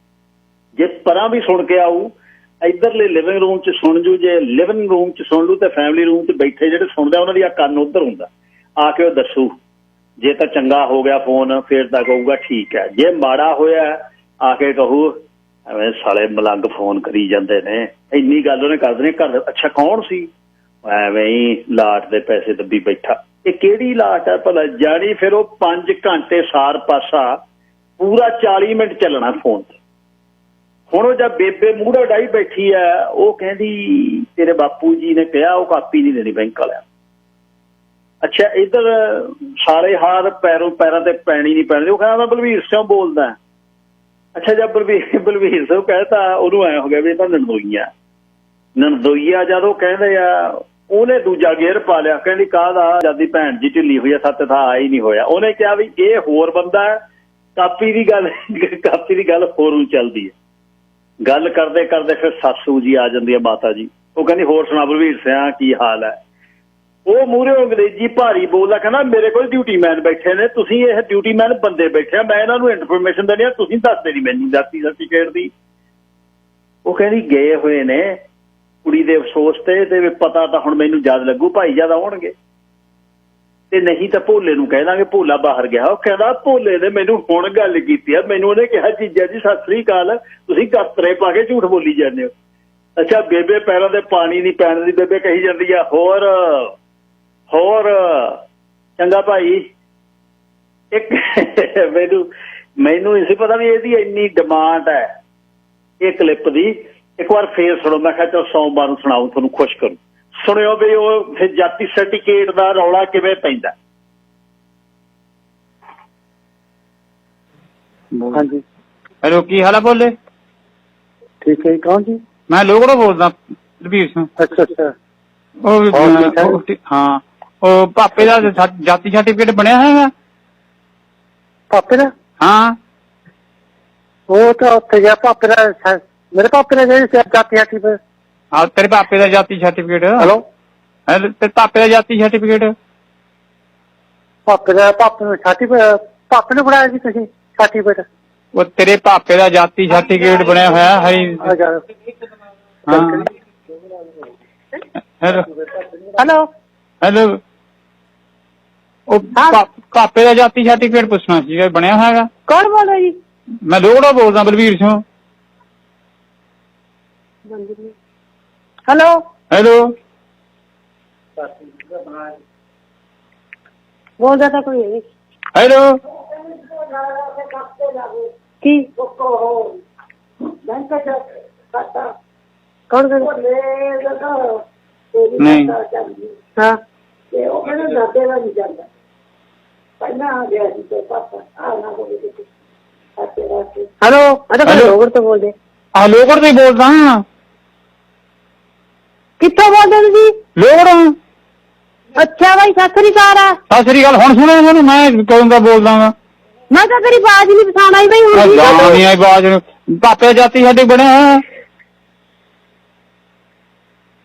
ਜੇ ਪਰਾਂ ਵੀ ਸੁਣ ਕੇ ਆਊ, ਇੱਧਰਲੇ ਲਿਵਿੰਗ ਰੂਮ 'ਚ ਸੁਣ ਜੂ, ਜੇ ਲਿਵਿੰਗ ਰੂਮ 'ਚ ਸੁਣ ਲੂ ਤੇ ਫੈਮਿਲੀ ਰੂਮ 'ਚ ਬੈਠੇ ਜਿਹੜੇ ਸੁਣਦੇ ਉਹਨਾਂ ਦੀ ਆ ਕੰਨ ਉੱਧਰ ਹੁੰਦਾ। ਆ ਕੇ ਉਹ ਦੱਸੂ, ਜੇ ਤਾਂ ਚੰਗਾ ਹੋ ਗਿਆ ਫੋਨ ਫਿਰ ਤਾਂ ਕਹੂਗਾ ਠੀਕ ਹੈ, ਜੇ ਮਾੜਾ ਹੋਇਆ ਆ ਕੇ ਕਹੂ ਐਵੇਂ ਸਾਲੇ ਮਲੰਗ ਫੋਨ ਕਰੀ ਜਾਂਦੇ ਨੇ। ਇੰਨੀ ਗੱਲ ਉਹਨੇ ਕਰ ਦੇਣੀ ਘਰ। ਅੱਛਾ ਕੌਣ ਸੀ, ਐਵੇਂ ਹੀ ਲਾਟ ਦੇ ਪੈਸੇ ਦੱਬੀ ਬੈਠਾ। ਇਹ ਕਿਹੜੀ ਲਾਟ ਹੈ ਭਲਾ ਜਾਣੀ। ਫਿਰ ਉਹ 5 ਘੰਟੇ ਸਾਰ ਪਾਸਾ ਪੂਰਾ 40 ਮਿੰਟ ਚੱਲਣਾ ਫੋਨ ਤੇ। ਹੁਣ ਉਹ ਜਦ ਬੇਬੇ ਮੂਹਰੇ ਡਾਈ ਬੈਠੀ ਹੈ, ਉਹ ਕਹਿੰਦੀ ਤੇਰੇ ਬਾਪੂ ਜੀ ਨੇ ਕਿਹਾ ਉਹ ਕਾਪੀ ਨਹੀਂ ਦੇਣੀ ਬੈਂਕ ਵਾਲਿਆਂ। ਅੱਛਾ, ਇੱਧਰ ਸਾਰੇ ਹਾਰ ਪੈਰਾਂ ਤੇ ਪੈਣੀ ਨਹੀਂ ਪੈਣੀ। ਉਹ ਕਹਿੰਦਾ ਮੈਂ ਬਲਵੀਰ ਸਿੰਘ ਬੋਲਦਾ। ਅੱਛਾ, ਜਦ ਬਲਵੀਰ ਸਿੰਘ ਕਹਿਤਾ ਉਹਨੂੰ ਐਂ ਹੋ ਗਿਆ ਵੀ ਇਹ ਤਾਂ ਨਣਦੋਈਆ ਜਦ ਉਹ ਕਹਿੰਦੇ ਆ, ਉਹਨੇ ਦੂਜਾ ਗੇਅਰ ਪਾ ਲਿਆ। ਕਹਿੰਦੀ ਕਾਹਦਾ, ਜਦ ਦੀ ਭੈਣ ਜੀ ਢਿੱਲੀ ਹੋਈ ਆ, 7 ਥਾਂ ਆ ਹੀ ਨਹੀਂ ਹੋਇਆ। ਉਹਨੇ ਕਿਹਾ ਵੀ ਇਹ ਹੋਰ ਬੰਦਾ, ਕਾਪੀ ਦੀ ਗੱਲ ਹੋਰ ਨੂੰ ਚੱਲਦੀ ਹੈ। ਗੱਲ ਕਰਦੇ ਕਰਦੇ ਫਿਰ ਸਾਸੂ ਜੀ ਆ ਜਾਂਦੀ ਹੈ, ਮਾਤਾ ਜੀ। ਉਹ ਕਹਿੰਦੀ ਹੋਰ ਸੁਣਾ ਬਲਵੀਰ ਸਿੰਘ ਕੀ ਹਾਲ ਹੈ। ਉਹ ਮੂਹਰੇ ਅੰਗਰੇਜ਼ੀ ਭਾਰੀ ਬੋਲਦਾ, ਕਹਿੰਦਾ ਮੇਰੇ ਕੋਲ ਡਿਊਟੀ ਮੈਨ ਬੈਠੇ ਨੇ, ਤੁਸੀਂ ਇਹ ਡਿਊਟੀ ਮੈਨ ਬੰਦੇ ਬੈਠੇ ਆ, ਮੈਂ ਇਹਨਾਂ ਨੂੰ ਇਨਫੋਰਮੇਸ਼ਨ ਦੇਣੀ ਆ, ਤੁਸੀਂ ਦੱਸਦੇ ਨਹੀਂ ਮੈਨੂੰ ਜਾਤੀ ਸਰਟੀਫਿਕੇਟ ਦੀ। ਉਹ ਕਹਿੰਦੀ ਗਏ ਹੋਏ ਨੇ ਕੁੜੀ ਦੇ ਅਫਸੋਸ ਤੇ ਪਤਾ ਤਾਂ ਹੁਣ ਮੈਨੂੰ ਜਦ ਲੱਗੂ ਭਾਈ ਜਦ ਆਉਣਗੇ, ਤੇ ਨਹੀਂ ਤਾਂ ਭੋਲੇ ਨੂੰ ਕਹਿ ਦਾਂਗੇ ਭੋਲਾ ਬਾਹਰ ਗਿਆ। ਉਹ ਕਹਿੰਦਾ ਭੋਲੇ ਨੇ ਮੈਨੂੰ ਹੁਣ ਗੱਲ ਕੀਤੀ ਆ, ਮੈਨੂੰ ਉਹਨੇ ਕਿਹਾ ਜੀਜਾ ਜੀ ਸਤਿ ਸ੍ਰੀ ਅਕਾਲ, ਤੁਸੀਂ ਗਾਤਰੇ ਪਾ ਕੇ ਝੂਠ ਬੋਲੀ ਜਾਂਦੇ ਹੋ। ਅੱਛਾ, ਬੇਬੇ ਪੈਰਾਂ ਤੇ ਪਾਣੀ ਨਹੀਂ ਪੈਣ ਦੀ, ਬੇਬੇ ਕਹੀ ਜਾਂਦੀ ਆ ਹੋਰ ਚੰਗਾ ਭਾਈ। ਇੱਕ ਮੈਨੂੰ ਨਹੀਂ ਪਤਾ ਵੀ ਇਹਦੀ ਇੰਨੀ ਡਿਮਾਂਡ ਹੈ ਇਹ ਕਲਿੱਪ ਦੀ। ਇੱਕ ਵਾਰ ਫੇਰ ਸੁਣੋ, ਮੈਂ ਕਿਹਾ ਚਲ ਸੋਮਵਾਰ ਨੂੰ ਸੁਣਾਉ, ਤੁਹਾਨੂੰ ਖੁਸ਼ ਕਰੂ। ਸੁਣਿਓ ਵੀ ਉਹ ਫਿਰ ਜਾਤੀ ਸਰਟੀਫਿਕੇਟ ਦਾ ਰੌਲਾ ਕਿਵੇਂ ਪੈਂਦਾ। ਹਾਂਜੀ, ਹੈਲੋ, ਕੀ ਹਾਲ ਆ ਬੋਲੇ? ਠੀਕ ਹੈ, ਕੌਣ ਜੀ? ਮੈਂ ਲੋਗੜੋਂ ਬੋਲਦਾ, ਰਵੀਰ ਸਿੰਘ। ਅੱਛਾ। ਹਾਂ, ਉਹ ਪਾਪੇ ਦਾ ਜਾਤੀ ਸਰਟੀਫਿਕੇਟ ਬਣਿਆ ਹੈਗਾ? ਪਾਪੇ ਦਾ? ਹਾਂ, ਉਹ ਤਾਂ ਉੱਥੇ ਗਿਆ ਪਾਪੇ ਦਾ, ਮੇਰੇ ਪਾਪੇ ਦਾ ਜਿਹੜੀ ਜਾਤੀ ਸਰਟੀਫਿਕੇਟ। ਹਾਂ, ਤੇਰੇ ਪਾਪੇ ਦਾ ਜਾਤੀ ਸਰਟੀਫਿਕੇਟ। ਹੈਲੋ, ਤੇਰੇ ਪਾਪੇ ਦਾ ਜਾਤੀ ਸਰਟੀਫਿਕੇਟ? ਪਾਪੇ ਨੂੰ ਸਰਟੀਫਿਕੇਟ ਪਾਪੇ ਨੂੰ ਫੜਾਇਆ ਸੀ ਤੁਸੀਂ ਸਰਟੀਫਿਕੇਟ? ਉਹ ਤੇਰੇ ਪਾਪੇ ਦਾ ਜਾਤੀ ਸਰਟੀਫਿਕੇਟ ਬਣਿਆ ਹੋਇਆ ਹੈ। ਹੈਲੋ, ਉਹ ਪਾਪੇ ਦਾ ਜਾਤੀ ਸਰਟੀਫਿਕੇਟ ਪੁੱਛਣਾ ਸੀ, ਬਣਿਆ ਹੈਗਾ? ਕੌਣ ਬੋਲ ਰਿਹਾ ਜੀ? ਮੈਂ ਲੋਗੜੋਂ ਬੋਲਦਾ, ਬਲਵੀਰ ਸਿੰਘ। ਹੈਲੋ, ਬੋਲਦਾ ਤਾਂ ਕੋਈ ਨਹੀਂ। ਹੈਲੋ, ਕੀ ਕੌਣ ਕਹਿੰਦਾ ਨਹੀਂ ਹਾਂ ਹੈਲੋ ਲੋਗੜ ਤੋਂ ਬੋਲਦੇ ਲੋਗੜ ਤੋਂ ਹੀ ਬੋਲਦਾ ਕਿੱਥੋਂ ਬੋਲਦੇ ਤੁਸੀਂ ਲੋਗੜ ਅੱਛਾ ਬਾਈ ਸਤਿ ਸ੍ਰੀ ਅਕਾਲ ਆ ਸਤਿ ਸ੍ਰੀ ਅਕਾਲ ਹੁਣ ਸੁਣਿਆ ਮੈਨੂੰ ਮੈਂ ਕਦੋਂ ਦਾ ਬੋਲਦਾ ਵਾ ਮੈਂ ਤਾਂ ਤੇਰੀ ਆਵਾਜ਼ ਨਹੀਂ ਪਛਾਣ ਆਈ ਬਈ ਹੁਣ ਨਹੀਂ ਆਈ ਆਵਾਜ਼ ਪਾਪੇ ਜਾਤੀ ਸਾਡੇ ਬਣਿਆ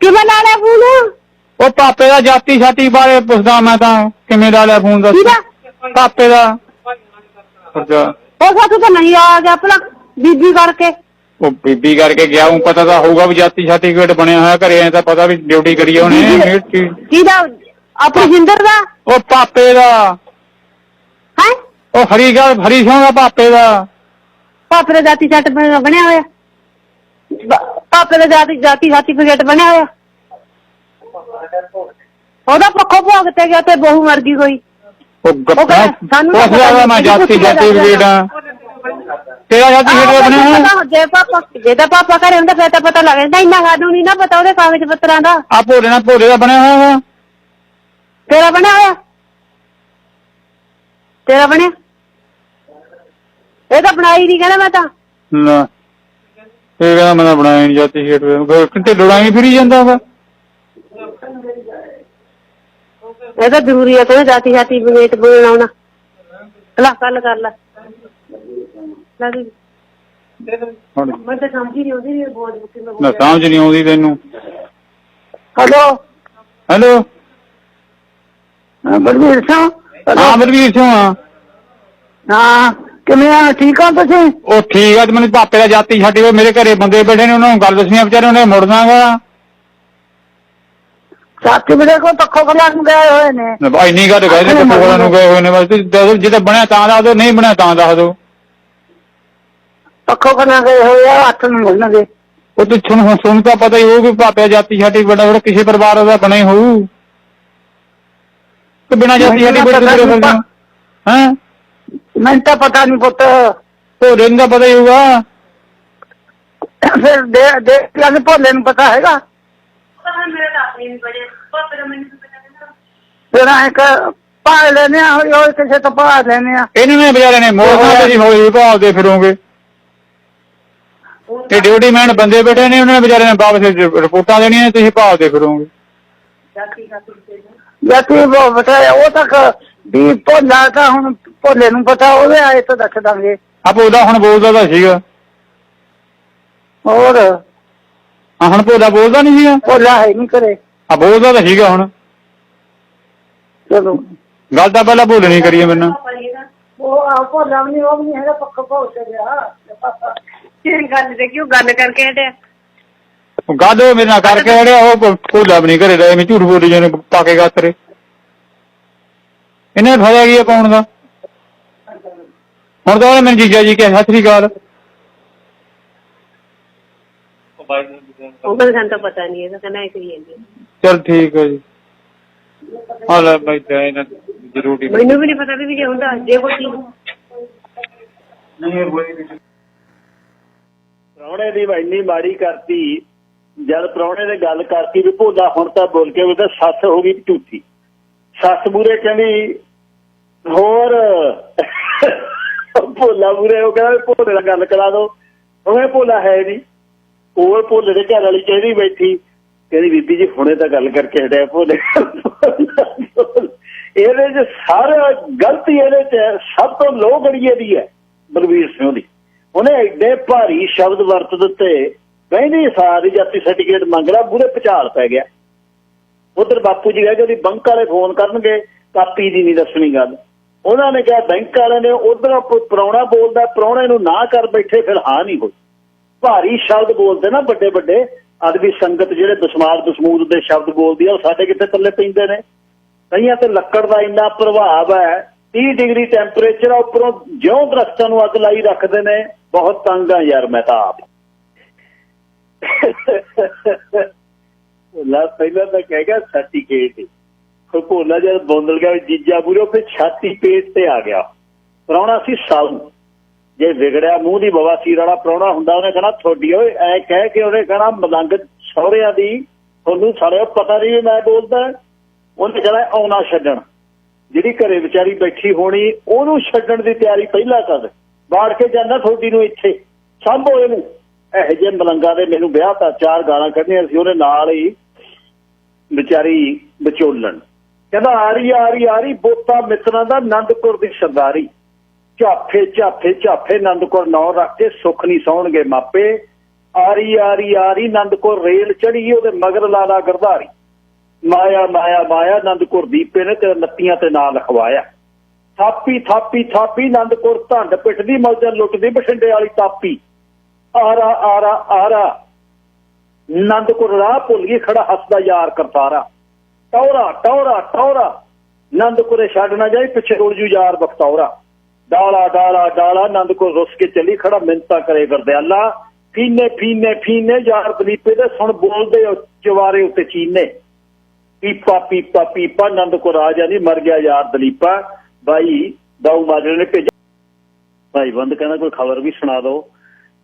ਕਿਵੇਂ ਲਾ ਲਿਆ ਫੋਨ ਉਹ ਪਾਪੇ ਦਾ ਜਾਤੀ ਛਾਤੀ ਬਾਰੇ ਪੁੱਛਦਾ ਮੈਂ ਤਾਂ ਕਿਵੇਂ ਲਾ ਲਿਆ ਫੋਨ ਦਾ ਪਾਪੇ ਦਾ ਉਹ ਸਾਥੋਂ ਤਾਂ ਨਹੀਂ ਆ ਗਿਆ ਆਪਣਾ ਬੀਬੀ ਕਰਕੇ ਉਹ ਬੀਬੀ ਕਰਕੇ ਗਿਆ ਹੂੰ ਪਤਾ ਤਾਂ ਹੋਊਗਾ ਵੀ ਜਾਤੀ ਸਰਟੀਫਿਕੇਟ ਬਣਿਆ ਹੋਇਆ ਘਰੇ ਐ ਤਾਂ ਪਤਾ ਵੀ ਡਿਊਟੀ ਕਰੀ ਉਹਨੇ ਕਿਹਦਾ ਆਪਣੀ ਜਿੰਦਰ ਦਾ ਉਹ ਪਾਪੇ ਦਾ ਹੈ ਉਹ ਹਰੀ ਸਿੰਘ ਦਾ ਪਾਪੇ ਦਾ ਪਾਪੇ ਦਾ ਜਾਤੀ ਸੱਟ ਬਣਿਆ ਹੋਇਆ ਪਾਪੇ ਦਾ ਜਾਤੀ ਸਰਟੀਫਿਕੇਟ ਬਣਿਆ ਹੋਇਆ ਉਹਦਾ ਪੱਖੋਂ ਭੋਗ ਤੇ ਗਿਆ ਤੇ ਬਹੂ ਮਰ ਗਈ ਕੋਈ ਮੈਂ ਜਾਤੀ ਸਰਟੀਫਿਕੇਟ ਤੇਰਾ ਜਾਤੀ ਸਰਟੀਫਿਕੇਟ ਬਣਿਆ ਜੇ ਤਾਂ ਪਾਪਾ ਘਰੇ ਹੁੰਦਾ ਫਿਰ ਤਾਂ ਪਤਾ ਲੱਗ ਜਾਂਦਾ ਇੰਨਾ ਸਾਨੂੰ ਨੀ ਨਾ ਪਤਾ ਉਹਦੇ ਕਾਗਜ਼ ਪੱਤਰਾਂ ਦਾ ਆ ਭੋਲੇ ਦਾ ਬਣਿਆ ਹੋਇਆ ਤੇਰਾ ਬਣਿਆ ਹੋਇਆ ਤੇਰਾ ਬਣਿਆ ਇਹ ਤਾਂ ਬਣਾਈ ਨਹੀਂ ਕਹਿੰਦਾ ਮੈਂ ਤਾਂ ਨਾ ਇਹ ਕਹਿੰਦਾ ਮੈਂ ਬਣਾਇਆ ਨੀ ਜਾਤੀ ਸਰਟੀਫਿਕੇਟ ਕਿਤੇ ਲੜਾਈ ਫਿਰੀ ਜਾਂਦਾ ਵਾ ਇਹ ਤਾਂ ਜ਼ਰੂਰੀ ਹੈ ਕਹਿੰਦਾ ਜਾਤੀ ਸਰਟੀਫਿਕੇਟ ਬਣਾਉਣਾ ਲੈ ਗੱਲ ਕਰ ਲੈ ਮੈਂ ਤਾਂ ਸਮਝ ਹੀ ਨਹੀਂ ਆਉਂਦੀ ਨਾ ਸਮਝ ਨਹੀਂ ਆਉਂਦੀ ਤੈਨੂੰ ਹੈਲੋ ਬਲਵੀਰ ਸਿੰਘ ਹਾਂ ਬਲਵੀਰ ਸਿੰਘ ਹਾਂ ਕਿਵੇਂ ਆ ਠੀਕ ਹੋ ਤੁਸੀਂ ਉਹ ਠੀਕ ਆ ਤੇ ਮੈਨੂੰ ਪਾਪੇ ਦਾ ਜਾਤੀ ਛੱਡੀ ਮੇਰੇ ਘਰੇ ਬੰਦੇ ਬੈਠੇ ਨੇ ਉਹਨਾਂ ਨੂੰ ਗੱਲ ਦੱਸਣੀ ਵਿਚਾਰੇ ਉਹਨੇ ਮੁੜਨਾਗਾ ਸਾਥੀ ਮੇਰੇ ਕੋਲ ਪੱਖੋਂ ਖਲਾ ਨੂੰ ਗਏ ਹੋਏ ਨੇ ਇੰਨੀ ਗੱਲ ਗਏ ਨੇ ਪੱਖੋਂ ਖਲਾ ਨੂੰ ਗਏ ਹੋਏ ਨੇ ਬਸ ਜਿੱਦਾਂ ਬਣਿਆ ਤਾਂ ਦੱਸ ਦਿਓ ਨਹੀਂ ਬਣਿਆ ਤਾਂ ਦੱਸ ਦਿਓ ਪੱਖੋਂ ਖਲਾ ਗਏ ਹੋਏ ਆ ਹੱਥ ਨੂੰ ਮੁੜਨਗੇ ਉਹ ਤੇ ਸੁਣ ਤਾਂ ਪਤਾ ਹੀ ਹੋਊ ਕਿ ਪਾਪੇ ਜਾਤੀ ਛਾਟੀ ਬੜਾ ਕਿਸੇ ਪਰਿਵਾਰ ਉਹਦਾ ਬਣਾ ਹੀ ਹੋਊ ਕਿ ਬਿਨਾਂ ਜਾਤੀ ਛਾਟੀ ਹੈਂ ਮੈਨੂੰ ਤਾਂ ਪਤਾ ਨੀ ਪੁੱਤ ਭੋਲੇ ਨੂੰ ਤਾਂ ਪਤਾ ਹੀ ਹੋਊਗਾ ਫਿਰ ਦੇ ਭੋਲੇ ਨੂੰ ਪਤਾ ਹੈਗਾ ਫਿਰ ਇੱਕ ਪਾ ਲੈਨੇ ਆ ਹੌਲੀ ਹੌਲੀ ਕਿਸੇ ਤੋਂ ਪਾ ਲੈਨੇ ਆ ਇਹਨੂੰ ਨੇ ਵਿਚਾਰੇ ਨੇ ਮੋਹ ਦੀ ਹੌਲੀ ਭਾਲਦੇ ਫਿਰੋਗੇ ਤੇ ਡਿਊਟੀ ਮੈਨ ਬੰਦੇ ਬੈਠੇ ਨੇ ਉਹਨਾਂ ਨੇ ਵਿਚਾਰੇ ਨੇ ਵਾਪਸ ਰਿਪੋਰਟਾਂ ਦੇਣੀਆਂ ਨੇ ਤੁਸੀਂ ਭਾਲਦੇ ਫਿਰੋਗੇ ਜਾਤੀ ਬਤਾ ਉਹ ਤੱਕ ਵੀ ਭੋਲਾ ਤਾਂ ਹੁਣ ਭੋਲੇ ਨੂੰ ਪਤਾ ਉਹਦੇ ਆਏ ਤਾਂ ਦੱਸ ਦਾਂਗੇ ਆਪੋ ਉਹਦਾ ਹੁਣ ਬੋਲਦਾ ਤਾਂ ਸੀਗਾ ਹੋਰ ਹੁਣ ਭੋਲਾ ਬੋਲਦਾ ਨਹੀਂ ਸੀਗਾ ਭੋਲਾ ਹੈ ਨਹੀਂ ਕਰੇ ਆ ਬੋਲਦਾ ਤਾਂ ਸੀਗਾ ਹੁਣ ਚਲੋ ਗੱਲ ਤਾਂ ਪਹਿਲਾਂ ਭੋਲੇ ਨਹੀਂ ਕਰੀਏ ਮੈਨੂੰ ਉਹ ਭੋਲਾ ਵੀ ਨਹੀਂ ਹੈਗਾ ਪੱਕਾ ਭੋਲ ਤੇ ਗਿਆ ਗੱਲ ਤੇ ਕਿਉਂ ਗੱਲ ਕਰਕੇ ਹਟਿਆ ਗੱਲ ਮੇਰੇ ਨਾਲ ਕਰਕੇ ਹਟਿਆ ਉਹ ਭੋਲਾ ਵੀ ਨਹੀਂ ਘਰੇ ਰਿਹਾ ਮੈਂ ਝੂਠ ਬੋਲੀ ਜਾਨੇ ਪਾ ਕੇ ਗਾਤਰੇ ਇਹਨੇ ਫਾਇਦਾ ਕੀ ਪਾਉਣ ਦਾ ਹੁਣ ਤਾਂ ਮੈਨੂੰ ਜੀਜਾ ਜੀ ਕਿਹਾ ਸਤਿ ਸ੍ਰੀ ਅਕਾਲ ਉਹ ਸਾਨੂੰ ਤਾਂ ਪਤਾ ਨਹੀਂ ਇਹਦਾ ਕਹਿੰਦਾ ਇੱਕ ਹੀ ਚਲ ਠੀਕ ਹੈ ਜੀ ਹਾਂ ਲੈ ਬਾਈ ਇਹਨਾਂ ਜ਼ਰੂਰੀ ਮੈਨੂੰ ਵੀ ਨਹੀਂ ਪਤਾ ਵੀ ਜੇ ਹੁੰਦਾ ਜੇ ਕੋਈ ਪ੍ਰਾਹੁਣੇ ਦੀ ਇੰਨੀ ਮਾੜੀ ਕਰਤੀ ਜਦ ਪ੍ਰਾਹੁਣੇ ਨੇ ਗੱਲ ਕਰਤੀ ਵੀ ਭੋਲਾ ਹੁਣ ਤਾਂ ਬੋਲ ਕੇ ਉਹਦਾ ਸੱਸ ਹੋ ਗਈ ਝੂਠੀ ਸੱਸ ਮੂਰੇ ਕਹਿੰਦੀ ਹੋਰ ਭੋਲਾ ਮੂਰੇ ਉਹ ਕਹਿੰਦਾ ਭੋਲੇ ਨਾਲ ਗੱਲ ਕਰਾ ਦੋ ਉਹ ਭੋਲਾ ਹੈ ਨੀ ਉਹ ਭੋਲੇ ਦੇ ਘਰ ਵਾਲੀ ਕਹਿੰਦੀ ਬੈਠੀ ਕਹਿੰਦੀ ਬੀਬੀ ਜੀ ਹੁਣੇ ਤਾਂ ਗੱਲ ਕਰਕੇ ਹਟਿਆ ਭੋਲੇ ਇਹਦੇ ਚ ਸਾਰਾ ਗਲਤੀ ਇਹਦੇ ਚ ਸਭ ਤੋਂ ਲੋਹ ਗੜੀਏ ਦੀ ਹੈ ਬਲਵੀਰ ਸਿੰਘ ਦੀ ਉਹਨੇ ਐਡੇ ਭਾਰੀ ਸ਼ਬਦ ਵਰਤ ਦਿੱਤੇ ਕਹਿੰਦੀ ਸਾਰੀ ਜਾਤੀ ਸਰਟੀਫਿਕੇਟ ਮੰਗ ਲਾ ਪੂਰੇ ਭੁਚਾਲ ਪੈ ਗਿਆ ਉਧਰ ਬਾਪੂ ਜੀ ਕਹਿੰਦੇ ਬੈਂਕ ਵਾਲੇ ਫੋਨ ਕਰਨਗੇ ਕਾਪੀ ਦੀ ਨਹੀਂ ਦੱਸਣੀ ਗੱਲ ਉਹਨਾਂ ਨੇ ਕਿਹਾ ਬੈਂਕ ਵਾਲਿਆਂ ਨੇ ਉਧਰ ਪ੍ਰਾਹੁਣਾ ਬੋਲਦਾ ਪ੍ਰਾਹੁਣੇ ਨੂੰ ਨਾ ਕਰ ਬੈਠੇ ਫਿਰ ਹਾਂ ਨਹੀਂ ਹੋਈ ਭਾਰੀ ਸ਼ਬਦ ਬੋਲਦੇ ਨਾ ਵੱਡੇ ਵੱਡੇ ਅਦਬੀ ਸੰਗਤ ਜਿਹੜੇ ਬਸਮਾਰ ਬਸਮੂਦ ਦੇ ਸ਼ਬਦ ਬੋਲਦੀ ਆ ਉਹ ਸਾਡੇ ਕਿੱਥੇ ਪੱਲੇ ਪੈਂਦੇ ਨੇ ਕਈਆਂ ਤੇ ਲੱਕੜ ਦਾ ਇੰਨਾ ਪ੍ਰਭਾਵ ਹੈ 30 ਡਿਗਰੀ ਟੈਂਪਰੇਚਰ ਉੱਪਰੋਂ ਜਿਉਂ ਦਰਖਤਾਂ ਨੂੰ ਅੱਗ ਲਾਈ ਰੱਖਦੇ ਨੇ ਬਹੁਤ ਤੰਗ ਆ ਯਾਰ ਮੈਂ ਤਾਂ ਆਪ ਪਹਿਲਾਂ ਤਾਂ ਕਹਿ ਗਿਆ ਸਰਟੀਫਿਕੇਟ ਭੋਲਾ ਜਦ ਬੋਂਦਲ ਗਿਆ ਜੀਜਾ ਪੂਰੇ ਫਿਰ ਛਾਤੀ ਪੇਟ ਤੇ ਆ ਗਿਆ ਪ੍ਰਾਹੁਣਾ ਸੀ ਸਾਊ ਜੇ ਵਿਗੜਿਆ ਮੂੰਹ ਦੀ ਬਵਾਸੀਰ ਵਾਲਾ ਪ੍ਰਾਹੁਣਾ ਹੁੰਦਾ ਉਹਨੇ ਕਹਿਣਾ ਤੁਹਾਡੀ ਓਏ ਐ ਕਹਿ ਕੇ ਉਹਨੇ ਕਹਿਣਾ ਮਲੰਗ ਸਹੁਰਿਆਂ ਦੀ ਤੁਹਾਨੂੰ ਸਾਰਿਆਂ ਪਤਾ ਨਹੀਂ ਵੀ ਮੈਂ ਬੋਲਦਾ। ਉਹਨੇ ਕਹਿਣਾ ਆਉਣਾ ਛੱਡਣ, ਜਿਹੜੀ ਘਰੇ ਵਿਚਾਰੀ ਬੈਠੀ ਹੋਣੀ ਉਹਨੂੰ ਛੱਡਣ ਦੀ ਤਿਆਰੀ ਪਹਿਲਾਂ ਕਰ, ਬਾੜ ਕੇ ਜਾਂਦਾ ਤੁਹਾਡੀ ਨੂੰ ਇੱਥੇ ਸਾਂਭੋ ਇਹਨੂੰ। ਇਹੋ ਜਿਹੇ ਮਲੰਗਾਂ ਦੇ ਮੈਨੂੰ ਵਿਆਹ ਤਾਂ 4 ਗਾਲਾਂ ਕੱਢੀਆਂ ਸੀ ਉਹਨੇ ਨਾਲ ਹੀ ਵਿਚਾਰੀ ਵਿਚੋਲਣ। ਕਹਿੰਦਾ ਆ ਰਹੀ ਬੋਤਾ ਮਿੱਤਰਾਂ ਦਾ ਆਨੰਦਪੁਰ ਦੀ ਸਰਦਾਰੀ, ਝਾਫੇ ਝਾਫੇ ਝਾਫੇ ਆਨੰਦਪੁਰ ਨਾਂ ਰੱਖ ਕੇ ਸੁੱਖ ਨਹੀਂ ਸੌਣਗੇ ਮਾਪੇ। ਆ ਰਹੀ ਆਨੰਦਪੁਰ ਰੇਲ ਚੜੀ ਉਹਦੇ ਮਗਰ ਲਾਲਾ ਗਰਧਾਰੀ। ਮਾਇਆ ਮਾਇਆ ਮਾਇਆ ਆਨੰਦਪੁਰ ਦੀਪੇ ਨੇ ਤੇ ਲੱਤੀਆਂ ਤੇ ਨਾਂ ਲਿਖਵਾਇਆ। ਥਾਪੀ ਥਾਪੀ ਥਾਪੀ ਆਨੰਦਪੁਰ ਧੰਡ ਪਿੱਟਦੀ ਮੌਜਾਂ ਲੁੱਟਦੀ ਬਠਿੰਡੇ ਵਾਲੀ ਤਾਪੀ। ਆਰਾ ਆਨੰਦਪੁਰ ਰਾਹ ਭੁੱਲ ਗਈ ਖੜਾ ਹੱਸਦਾ ਯਾਰ ਕਰਤਾਰਾ। ਟੌਰਾ ਟੌਰਾ ਟੌਰਾ ਆਨੰਦਪੁਰੇ ਛੱਡ ਨਾ ਜਾਈ ਪਿੱਛੇ ਰੁਲ ਜੂ ਯਾਰ ਬਖਤੌਰਾ। ਡਾਲਾ ਡਾਲਾ ਡਾਲਾ ਆਨੰਦਪੁਰ ਰੁੱਸ ਕੇ ਚੱਲੀ ਖੜਾ ਮਿੰਨਤਾਂ ਕਰੇ ਗਰਦਿਆਲਾ। ਫੀਨੇ ਫੀਨੇ ਫੀਨੇ ਯਾਰ ਦਲੀਪੇ ਦੇ ਸੁਣ ਬੋਲਦੇ ਚਵਾਰੇ ਉੱਤੇ ਚੀਨੇ। ਪੀਪਾ ਪੀਪਾ ਪੀਪਾ ਆਨੰਦਪੁਰ ਆ ਜਾਣੀ ਮਰ ਗਿਆ ਯਾਰ ਦਲੀਪਾ। ਬਾਈ ਦਾਊ ਮਾਜਰੇ ਨੇ ਭੇਜਿਆ ਭਾਈ ਬੰਦ ਕਹਿੰਦਾ ਕੋਈ ਖਬਰ ਵੀ ਸੁਣਾ ਦਿਓ।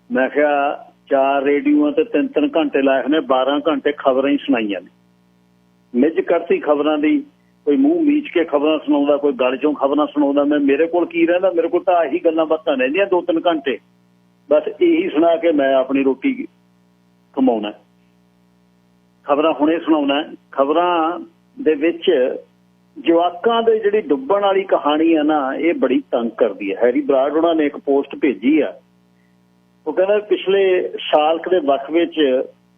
ਮੈਂ ਕਿਹਾ 4 ਰੇਡੀਓ ਤੇ 3-3 ਘੰਟੇ ਲਾਏ ਨੇ, 12 ਘੰਟੇ ਖਬਰਾਂ ਹੀ ਸੁਣਾਈਆਂ ਨੇ। ਮਿੱਝ ਕਰਤੀ ਖਬਰਾਂ ਦੀ, ਕੋਈ ਮੂੰਹ ਮੀਚ ਕੇ ਖਬਰਾਂ ਸੁਣਾਉਂਦਾ, ਕੋਈ ਗਲ ਚੋਂ ਖਬਰਾਂ ਸੁਣਾਉਂਦਾ। ਮੇਰੇ ਕੋਲ ਕੀ ਰਹਿੰਦਾ, ਮੇਰੇ ਕੋਲ ਤਾਂ ਆਹੀ ਗੱਲਾਂ ਬਾਤਾਂ ਰਹਿੰਦੀਆਂ 2-3 ਘੰਟੇ, ਬਸ ਇਹੀ ਸੁਣਾ ਕੇ ਮੈਂ ਆਪਣੀ ਰੋਟੀ ਕਮਾਉਣਾ। ਖਬਰਾਂ ਹੁਣੇ ਸੁਣਾਉਣਾ। ਖਬਰਾਂ ਦੇ ਵਿੱਚ ਜਵਾਕਾਂ ਦੇ ਜਿਹੜੀ ਡੁੱਬਣ ਵਾਲੀ ਕਹਾਣੀ ਆ ਨਾ, ਇਹ ਬੜੀ ਤੰਗ ਕਰਦੀ ਹੈ। ਹੈਰੀ ਬਰਾੜ ਉਹਨਾਂ ਨੇ ਇੱਕ ਪੋਸਟ ਭੇਜੀ ਆ, ਉਹ ਕਹਿੰਦਾ ਪਿਛਲੇ ਸਾਲ ਦੇ ਵਕਤ ਵਿੱਚ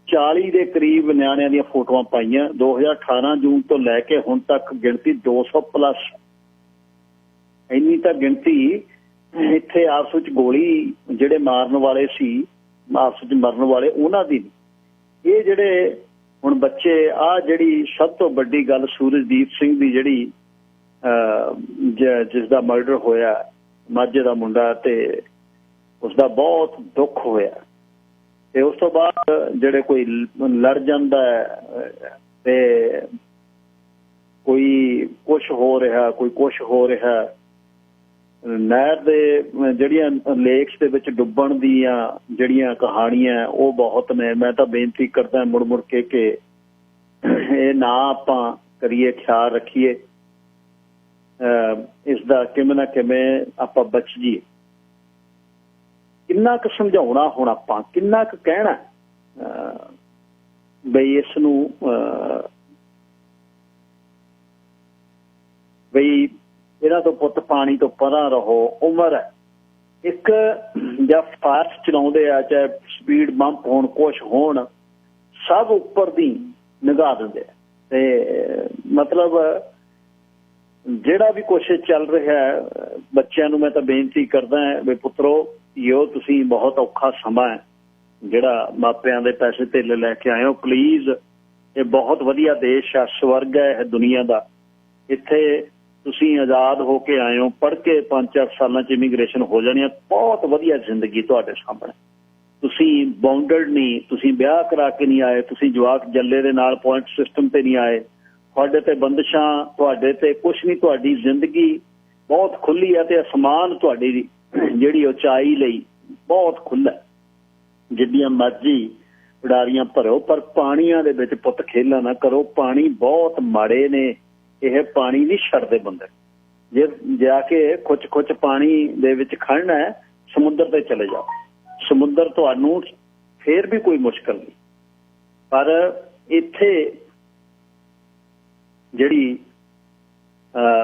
40 ਦੇ ਕਰੀਬ ਨਿਆਣਿਆਂ ਦੀਆਂ ਫੋਟੋਆਂ ਪਾਈਆਂ। 2018 ਜੂਨ ਤੋਂ ਲੈ ਕੇ ਹੁਣ ਤੱਕ ਗਿਣਤੀ 200+। ਇੰਨੀ ਤਾਂ ਗਿਣਤੀ ਇੱਥੇ ਆਪਸ ਵਿੱਚ ਗੋਲੀ ਜਿਹੜੇ ਮਾਰਨ ਵਾਲੇ ਸੀ, ਆਪਸ ਵਿੱਚ ਮਰਨ ਵਾਲੇ, ਉਹਨਾਂ ਦੀ। ਇਹ ਜਿਹੜੇ ਹੁਣ ਬੱਚੇ ਆ, ਜਿਹੜੀ ਸਭ ਤੋਂ ਵੱਡੀ ਗੱਲ ਸੂਰਜਦੀਪ ਸਿੰਘ ਦੀ ਜਿਹੜੀ ਜਿਸ ਦਾ ਮਰਡਰ ਹੋਇਆ, ਮਾਝੇ ਦਾ ਮੁੰਡਾ, ਤੇ ਉਸਦਾ ਬਹੁਤ ਦੁੱਖ ਹੋਇਆ। ਤੇ ਉਸ ਤੋਂ ਬਾਅਦ ਜਿਹੜੇ ਕੋਈ ਲੜ ਜਾਂਦਾ ਤੇ ਕੋਈ ਕੁਛ ਹੋ ਰਿਹਾ, ਕੋਈ ਕੁਛ ਹੋ ਰਿਹਾ। ਨਹਿਰ ਦੇ ਜਿਹੜੀਆਂ ਲੇਕਸ ਦੇ ਵਿੱਚ ਡੁੱਬਣ ਦੀਆਂ ਜਿਹੜੀਆਂ ਕਹਾਣੀਆਂ ਉਹ ਬਹੁਤ ਨੇ। ਮੈਂ ਤਾਂ ਬੇਨਤੀ ਕਰਦਾ ਮੁੜ ਮੁੜ ਕੇ ਕਿ ਇਹ ਨਾ ਆਪਾਂ ਕਰੀਏ, ਖਿਆਲ ਰੱਖੀਏ ਇਸ ਦਾ, ਕਿਵੇਂ ਨਾ ਕਿਵੇਂ ਆਪਾਂ ਬਚ ਜੀਏ। ਕਿੰਨਾ ਕੁ ਸਮਝਾਉਣਾ ਹੁਣ ਆਪਾਂ, ਕਿੰਨਾ ਕੁ ਕਹਿਣਾ ਬਈ ਇਸ ਨੂੰ ਬਈ ਇਹਨਾਂ ਤੋਂ ਪੁੱਤ ਪਾਣੀ ਤੋਂ ਪਰਾਂ ਰਹੋ। ਉਮਰ ਹੈ ਇੱਕ, ਜਾਂ ਫਾਸਟ ਚਲਾਉਂਦੇ ਆ, ਚਾਹੇ ਸਪੀਡ ਬੰਪ ਹੋਣ, ਕੁਛ ਹੋਣ, ਸਭ ਉੱਪਰ ਦੀ ਨਿਗਾਹ ਦਿੰਦੇ ਆ। ਤੇ ਮਤਲਬ ਜਿਹੜਾ ਵੀ ਕੁਛ ਚੱਲ ਰਿਹਾ, ਬੱਚਿਆਂ ਨੂੰ ਮੈਂ ਤਾਂ ਬੇਨਤੀ ਕਰਦਾ ਵੀ ਪੁੱਤਰੋ ਇਹੋ ਤੁਸੀਂ ਬਹੁਤ ਔਖਾ ਸਮਾਂ ਹੈ ਜਿਹੜਾ ਮਾਪਿਆਂ ਦੇ ਪੈਸੇ ਧੇਲੇ ਲੈ ਕੇ ਆਏ ਹੋ। ਪਲੀਜ਼, ਇਹ ਬਹੁਤ ਵਧੀਆ ਦੇਸ਼ ਆ, ਸਵਰਗ ਹੈ ਇਹ ਦੁਨੀਆ ਦਾ। ਇੱਥੇ ਤੁਸੀਂ ਆਜ਼ਾਦ ਹੋ ਕੇ ਆਏ ਹੋ, ਪੜ੍ਹ ਕੇ 5-4 ਸਾਲਾਂ 'ਚ ਇਮੀਗ੍ਰੇਸ਼ਨ ਹੋ ਜਾਣੀ ਆ। ਬਹੁਤ ਵਧੀਆ ਜ਼ਿੰਦਗੀ ਤੁਹਾਡੇ ਸਾਹਮਣੇ। ਤੁਸੀਂ ਬਾਉਂਡਡ ਨਹੀਂ, ਤੁਸੀਂ ਵਿਆਹ ਕਰਾ ਕੇ ਨਹੀਂ ਆਏ, ਤੁਸੀਂ ਜਵਾਕ ਜੱਲੇ ਦੇ ਨਾਲ ਪੁਆਇੰਟ ਸਿਸਟਮ ਤੇ ਨਹੀਂ ਆਏ, ਤੁਹਾਡੇ ਤੇ ਬੰਦਿਸ਼ਾਂ, ਤੁਹਾਡੇ ਤੇ ਕੁਛ ਨਹੀਂ। ਤੁਹਾਡੀ ਜ਼ਿੰਦਗੀ ਬਹੁਤ ਖੁੱਲੀ ਹੈ ਤੇ ਅਸਮਾਨ ਤੁਹਾਡੀ ਜਿਹੜੀ ਉਚਾਈ ਲਈ ਬਹੁਤ ਖੁੱਲ੍ਹਾ। ਜਿੱਡੀਆਂ ਮਰਜ਼ੀ ਉਡਾਰੀਆਂ ਭਰੋ, ਪਰ ਪਾਣੀਆਂ ਦੇ ਵਿੱਚ ਪੁੱਤ ਖੇਲਾਂ ਨਾ ਕਰੋ। ਪਾਣੀ ਬਹੁਤ ਮਾੜੇ ਨੇ, ਇਹ ਪਾਣੀ ਨਹੀਂ ਛੱਡਦੇ ਬੰਦੇ। ਜੇ ਜਾ ਕੇ ਕੁਛ ਪਾਣੀ ਦੇ ਵਿੱਚ ਖੜਨਾ ਹੈ, ਸਮੁੰਦਰ ਤੇ ਚਲੇ ਜਾਓ। ਸਮੁੰਦਰ ਤੁਹਾਨੂੰ ਫੇਰ ਵੀ ਕੋਈ ਮੁਸ਼ਕਲ ਨਹੀਂ, ਪਰ ਇੱਥੇ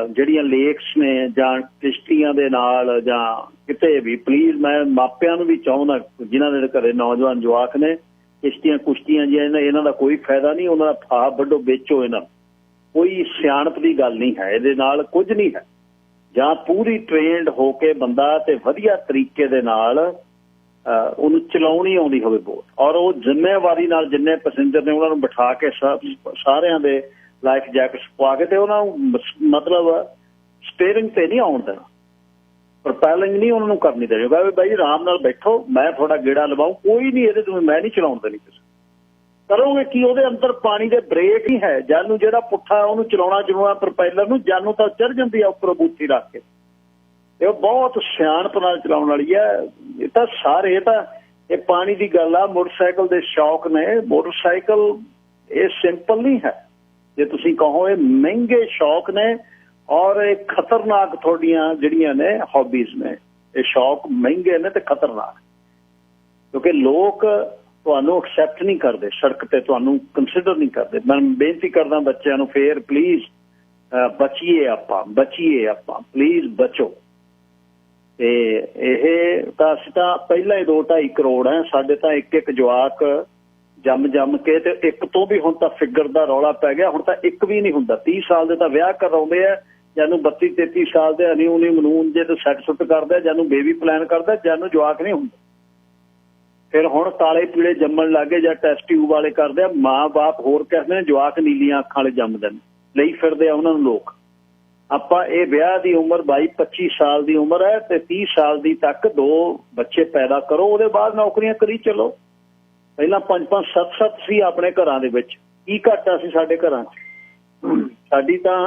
ਜਿਹੜੀਆਂ ਲੇਕਸ ਨੇ ਜਾਂ ਕਿਸ਼ਤੀਆਂ ਦੇ ਨਾਲ ਜਾਂ ਕਿਤੇ ਵੀ, ਪਲੀਜ਼ ਮੈਂ ਮਾਪਿਆਂ ਨੂੰ ਵੀ ਚਾਹੁੰਦਾ ਜਿਨ੍ਹਾਂ ਦੇ ਘਰੇ ਨੌਜਵਾਨ ਜਵਾਕ ਨੇ, ਕਿਸ਼ਤੀਆਂ ਕੁਸ਼ਤੀਆਂ ਜੀ ਇਹਨਾਂ ਦਾ ਕੋਈ ਫਾਇਦਾ ਨਹੀਂ। ਉਹਨਾਂ ਦਾ ਫਾਹ ਵੱਢੋ, ਵੇਚੋ ਇਹਨਾਂ ਨੂੰ। ਕੋਈ ਸਿਆਣਪ ਦੀ ਗੱਲ ਨਹੀਂ ਹੈ, ਇਹਦੇ ਨਾਲ ਕੁਝ ਨਹੀਂ ਹੈ। ਜਾਂ ਪੂਰੀ ਟ੍ਰੇਨਡ ਹੋ ਕੇ ਬੰਦਾ ਤੇ ਵਧੀਆ ਤਰੀਕੇ ਦੇ ਨਾਲ ਉਹਨੂੰ ਚਲਾਉਣੀ ਆਉਂਦੀ ਹੋਵੇ ਬੋਟ, ਔਰ ਉਹ ਜ਼ਿੰਮੇਵਾਰੀ ਨਾਲ ਜਿੰਨੇ ਪੈਸੇਂਜਰ ਨੇ ਉਹਨਾਂ ਨੂੰ ਬਿਠਾ ਕੇ ਸਾਰਿਆਂ ਦੇ ਲਾਈਫ ਜੈਕਟਸ ਪਵਾ ਕੇ ਤੇ ਉਹਨਾਂ ਨੂੰ ਮਤਲਬ ਸਟੀਅਰਿੰਗ ਤੇ ਨਹੀਂ ਆਉਣ ਦੇਣਾ, ਪ੍ਰੋਪੈਲਿੰਗ ਨਹੀਂ ਉਹਨਾਂ ਨੂੰ ਕਰਨੀ ਦੇਣੀ। ਵੀ ਬਾਈ ਆਰਾਮ ਨਾਲ ਬੈਠੋ, ਮੈਂ ਤੁਹਾਡਾ ਗੇੜਾ ਲਵਾਉ, ਕੋਈ ਨਹੀਂ ਇਹਦੇ ਤੋਂ, ਮੈਂ ਨਹੀਂ ਚਲਾਉਣ ਦੇਣੀ। ਕਿਸੇ ਕਰੋਗੇ ਕੀ? ਉਹਦੇ ਅੰਦਰ ਪਾਣੀ ਦੇ ਬ੍ਰੇਕ ਹੀ ਹੈ। ਜਾਨੂੰ ਜਿਹੜਾ ਪੁੱਠਾ ਉਹਨੂੰ ਚਲਾਉਣਾ ਜਨੂਆ ਪ੍ਰੋਪੈਲਰ ਨੂੰ, ਜਾਨੂੰ ਤਾਂ ਚੜ ਜਾਂਦੀ ਆ ਉੱਪਰੋਂ ਬੂਥੀ ਰੱਖ ਕੇ। ਇਹ ਬਹੁਤ ਸਿਆਣਪ ਨਾਲ ਚਲਾਉਣ ਵਾਲੀ ਹੈ। ਇਹ ਤਾਂ ਸਾਰੇ, ਇਹ ਤਾਂ ਇਹ ਪਾਣੀ ਦੀ ਗੱਲ ਆ। ਮੋਟਰਸਾਈਕਲ ਦੇ ਸ਼ੌਕ ਨੇ। ਮੋਟਰਸਾਈਕਲ ਇਹ ਸਿੰਪਲ ਨਹੀਂ ਹੈ, ਜੇ ਤੁਸੀਂ ਕਹੋ ਇਹ ਮਹਿੰਗੇ ਸ਼ੌਕ ਨੇ ਔਰ ਇਹ ਖਤਰਨਾਕ ਤੁਹਾਡੀਆਂ ਜਿਹੜੀਆਂ ਨੇ ਹੌਬੀਜ਼ ਨੇ। ਇਹ ਸ਼ੌਕ ਮਹਿੰਗੇ ਨੇ ਤੇ ਖਤਰਨਾਕ, ਕਿਉਂਕਿ ਲੋਕ ਤੁਹਾਨੂੰ ਐਕਸੈਪਟ ਨਹੀਂ ਕਰਦੇ, ਸੜਕ ਤੇ ਤੁਹਾਨੂੰ ਕੰਸੀਡਰ ਨਹੀਂ ਕਰਦੇ। ਮੈਂ ਬੇਨਤੀ ਕਰਦਾ ਬੱਚਿਆਂ ਨੂੰ ਫੇਰ ਪਲੀਜ਼ ਬਚੀਏ ਆਪਾਂ ਪਲੀਜ਼ ਬਚੋ। ਤੇ ਇਹ ਤਾਂ ਅਸੀਂ ਤਾਂ ਪਹਿਲਾਂ ਹੀ 2-2.5 ਕਰੋੜ ਹੈ ਸਾਡੇ, ਤਾਂ ਇੱਕ ਜਵਾਕ ਜੰਮ ਕੇ ਤੇ ਇੱਕ ਤੋਂ ਵੀ ਹੁਣ ਤਾਂ ਫਿਗਰ ਦਾ ਰੌਲਾ ਪੈ ਗਿਆ। ਹੁਣ ਤਾਂ ਇੱਕ ਵੀ ਨਹੀਂ ਹੁੰਦਾ। 30 ਸਾਲ ਦੇ ਤਾਂ ਵਿਆਹ ਕਰਾਉਂਦੇ ਆ, ਜਾਨੂੰ 32-33 ਸਾਲ ਦੇ ਅਨੀ ਮਨੂਨ ਜੇ ਤੇ ਸੈੱਟ ਸੁੱਟ ਕਰਦੇ, ਜਾਨੂੰ ਬੇਬੀ ਪਲਾਨ ਕਰਦਾ, ਜਾਨੂੰ ਜਵਾਕ ਨਹੀਂ ਹੁੰਦਾ। ਫਿਰ ਹੁਣ ਕਾਲੇ ਪੀਲੇ ਜੰਮਣ ਲੱਗੇ ਜਾਂ ਟੈਸਟ ਟਿਊਬ ਵਾਲੇ ਕਰਦੇ ਆ। ਮਾਂ ਬਾਪ ਹੋਰ ਕਹਿੰਦੇ ਨੇ ਜਵਾਕ ਨੀਲੀਆਂ ਅੱਖਾਂ ਵਾਲੇ ਜੰਮਦੇ ਨੇ, ਲਈ ਫਿਰਦੇ ਆ ਉਹਨਾਂ ਨੂੰ ਲੋਕ। ਆਪਾਂ ਇਹ ਵਿਆਹ ਦੀ ਉਮਰ 22-25 ਸਾਲ ਦੀ ਉਮਰ ਹੈ ਤੇ 30 ਸਾਲ ਦੀ ਤੱਕ 2 ਬੱਚੇ ਪੈਦਾ ਕਰੋ, ਉਹਦੇ ਬਾਅਦ ਨੌਕਰੀਆਂ ਕਰੀ ਚੱਲੋ। ਪਹਿਲਾਂ 5-5 7-7 ਸੀ ਆਪਣੇ ਘਰਾਂ ਦੇ ਵਿੱਚ, ਕੀ ਘਾਟਾ ਸੀ ਸਾਡੇ ਘਰਾਂ 'ਚ? ਸਾਡੀ ਤਾਂ